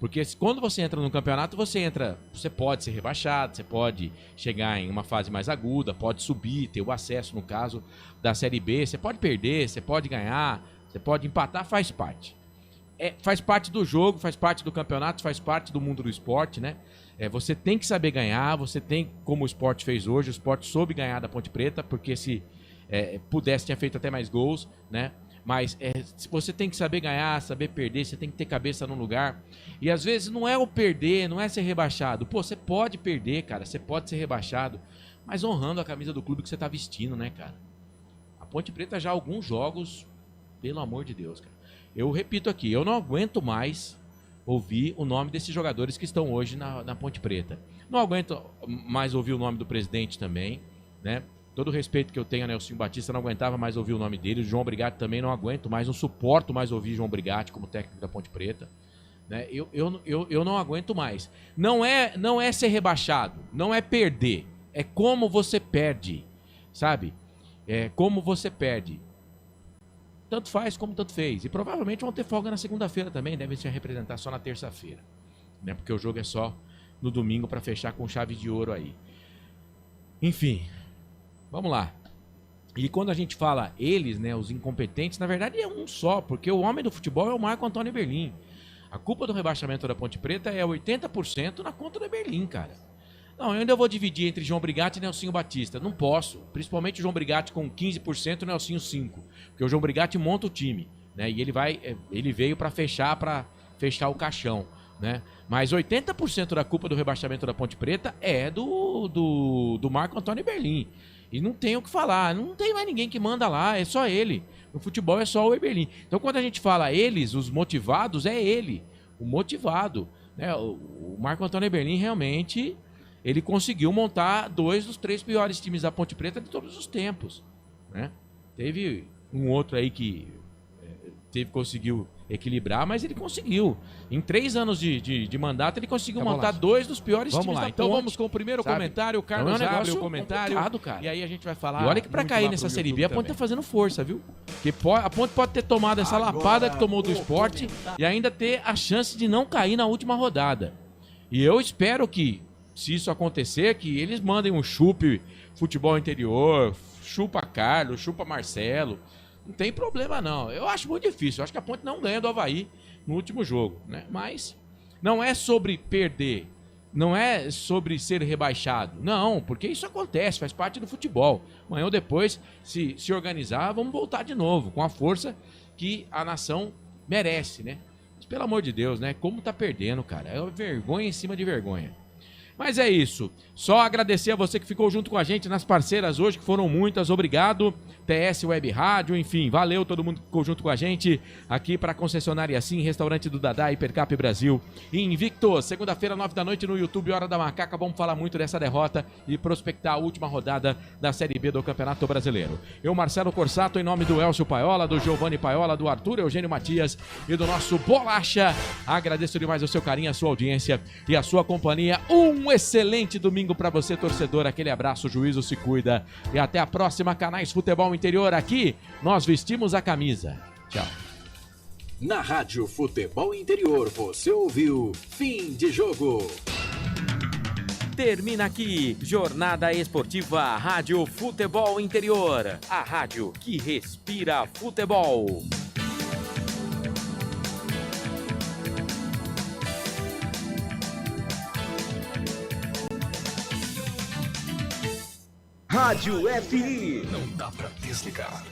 S11: Porque quando você entra no campeonato, você pode ser rebaixado, você pode chegar em uma fase mais aguda, pode subir, ter o acesso, no caso da Série B, você pode perder, você pode ganhar, você pode empatar, faz parte. Faz parte do jogo, faz parte do campeonato, faz parte do mundo do esporte, né? Você tem que saber ganhar, você tem, como o esporte fez hoje, o esporte soube ganhar da Ponte Preta, porque se pudesse, tinha feito até mais gols, né? Mas você tem que saber ganhar, saber perder, você tem que ter cabeça no lugar. E às vezes não é o perder, não é ser rebaixado. Pô, você pode perder, cara, você pode ser rebaixado, mas honrando a camisa do clube que você tá vestindo, né, cara? A Ponte Preta já há alguns jogos, pelo amor de Deus, cara. Eu repito aqui, eu não aguento mais ouvir o nome desses jogadores que estão hoje na Ponte Preta. Não aguento mais ouvir o nome do presidente também, né? Todo o respeito que eu tenho a Nelsinho Batista, não aguentava mais ouvir o nome dele. O João Brigatti também não aguento mais, não suporto mais ouvir João Brigatti como técnico da Ponte Preta. Né? Eu não aguento mais. Não é ser rebaixado, não é perder. É como você perde, sabe? É como você perde. Tanto faz como tanto fez. E provavelmente vão ter folga na segunda-feira também, devem se representar só na terça-feira. Né? Porque o jogo é só no domingo para fechar com chave de ouro aí. Enfim... Vamos lá. E quando a gente fala eles, né, os incompetentes, na verdade é um só, porque o homem do futebol é o Marco Antônio Eberlin. A culpa do rebaixamento da Ponte Preta é 80% na conta do Eberlin, cara. Não, eu ainda vou dividir entre João Brigatti e Nelsinho Batista. Não posso. Principalmente o João Brigatti com 15% e o Nelsinho 5%. Porque o João Brigatti monta o time, né? E ele veio para fechar o caixão, né? Mas 80% da culpa do rebaixamento da Ponte Preta é do Marco Antônio Eberlin. E não tem o que falar, não tem mais ninguém que manda lá, é só ele. No futebol é só o Eberlin. Então quando a gente fala eles, os motivados, é ele, o motivado. Né? O Marco Antônio Eberlin realmente, ele conseguiu montar 2 dos 3 piores times da Ponte Preta de todos os tempos. Né? Teve um outro aí que conseguiu equilibrar, mas ele conseguiu. Em 3 anos de mandato, ele conseguiu montar 2 dos piores times da Ponte. Então vamos com o primeiro comentário. O Carlos abre o comentário.
S10: Cara.
S11: E aí a gente vai falar.
S10: E olha que pra cair nessa Série B, a Ponte tá fazendo força, viu?
S11: Porque a Ponte pode ter tomado essa lapada que tomou do esporte e ainda ter a chance de não cair na última rodada. E eu espero que, se isso acontecer, que eles mandem um chupe futebol interior, chupa Carlos, chupa Marcelo. Não tem problema, não. Eu acho muito difícil. Eu acho que a Ponte não ganha do Avaí no último jogo, né? Mas não é sobre perder. Não é sobre ser rebaixado. Não, porque isso acontece, faz parte do futebol. Amanhã ou depois, se organizar, vamos voltar de novo, com a força que a nação merece, né? Mas, pelo amor de Deus, né? Como tá perdendo, cara? É vergonha em cima de vergonha. Mas é isso. Só agradecer a você que ficou junto com a gente nas parceiras hoje, que foram muitas. Obrigado. TS Web Rádio, enfim, valeu todo mundo que ficou junto com a gente aqui para a concessionária Sim, Restaurante do Dadá, Hipercap Brasil e Invictus. Segunda-feira, 9 da noite no YouTube, Hora da Macaca. Vamos falar muito dessa derrota e prospectar a última rodada da Série B do Campeonato Brasileiro. Eu, Marcelo Corsato, em nome do Elcio Paiola, do Giovanni Paiola, do Arthur Eugênio Matias e do nosso Bolacha. Agradeço demais o seu carinho, a sua audiência e a sua companhia. Um excelente domingo para você, torcedor. Aquele abraço, juízo se cuida. E até a próxima, Canais Futebol Interior. Aqui, nós vestimos a camisa. Tchau.
S2: Na Rádio Futebol Interior, você ouviu Fim de Jogo.
S14: Termina aqui, Jornada Esportiva Rádio Futebol Interior. A rádio que respira futebol.
S20: Rádio FI.
S6: Não dá pra desligar.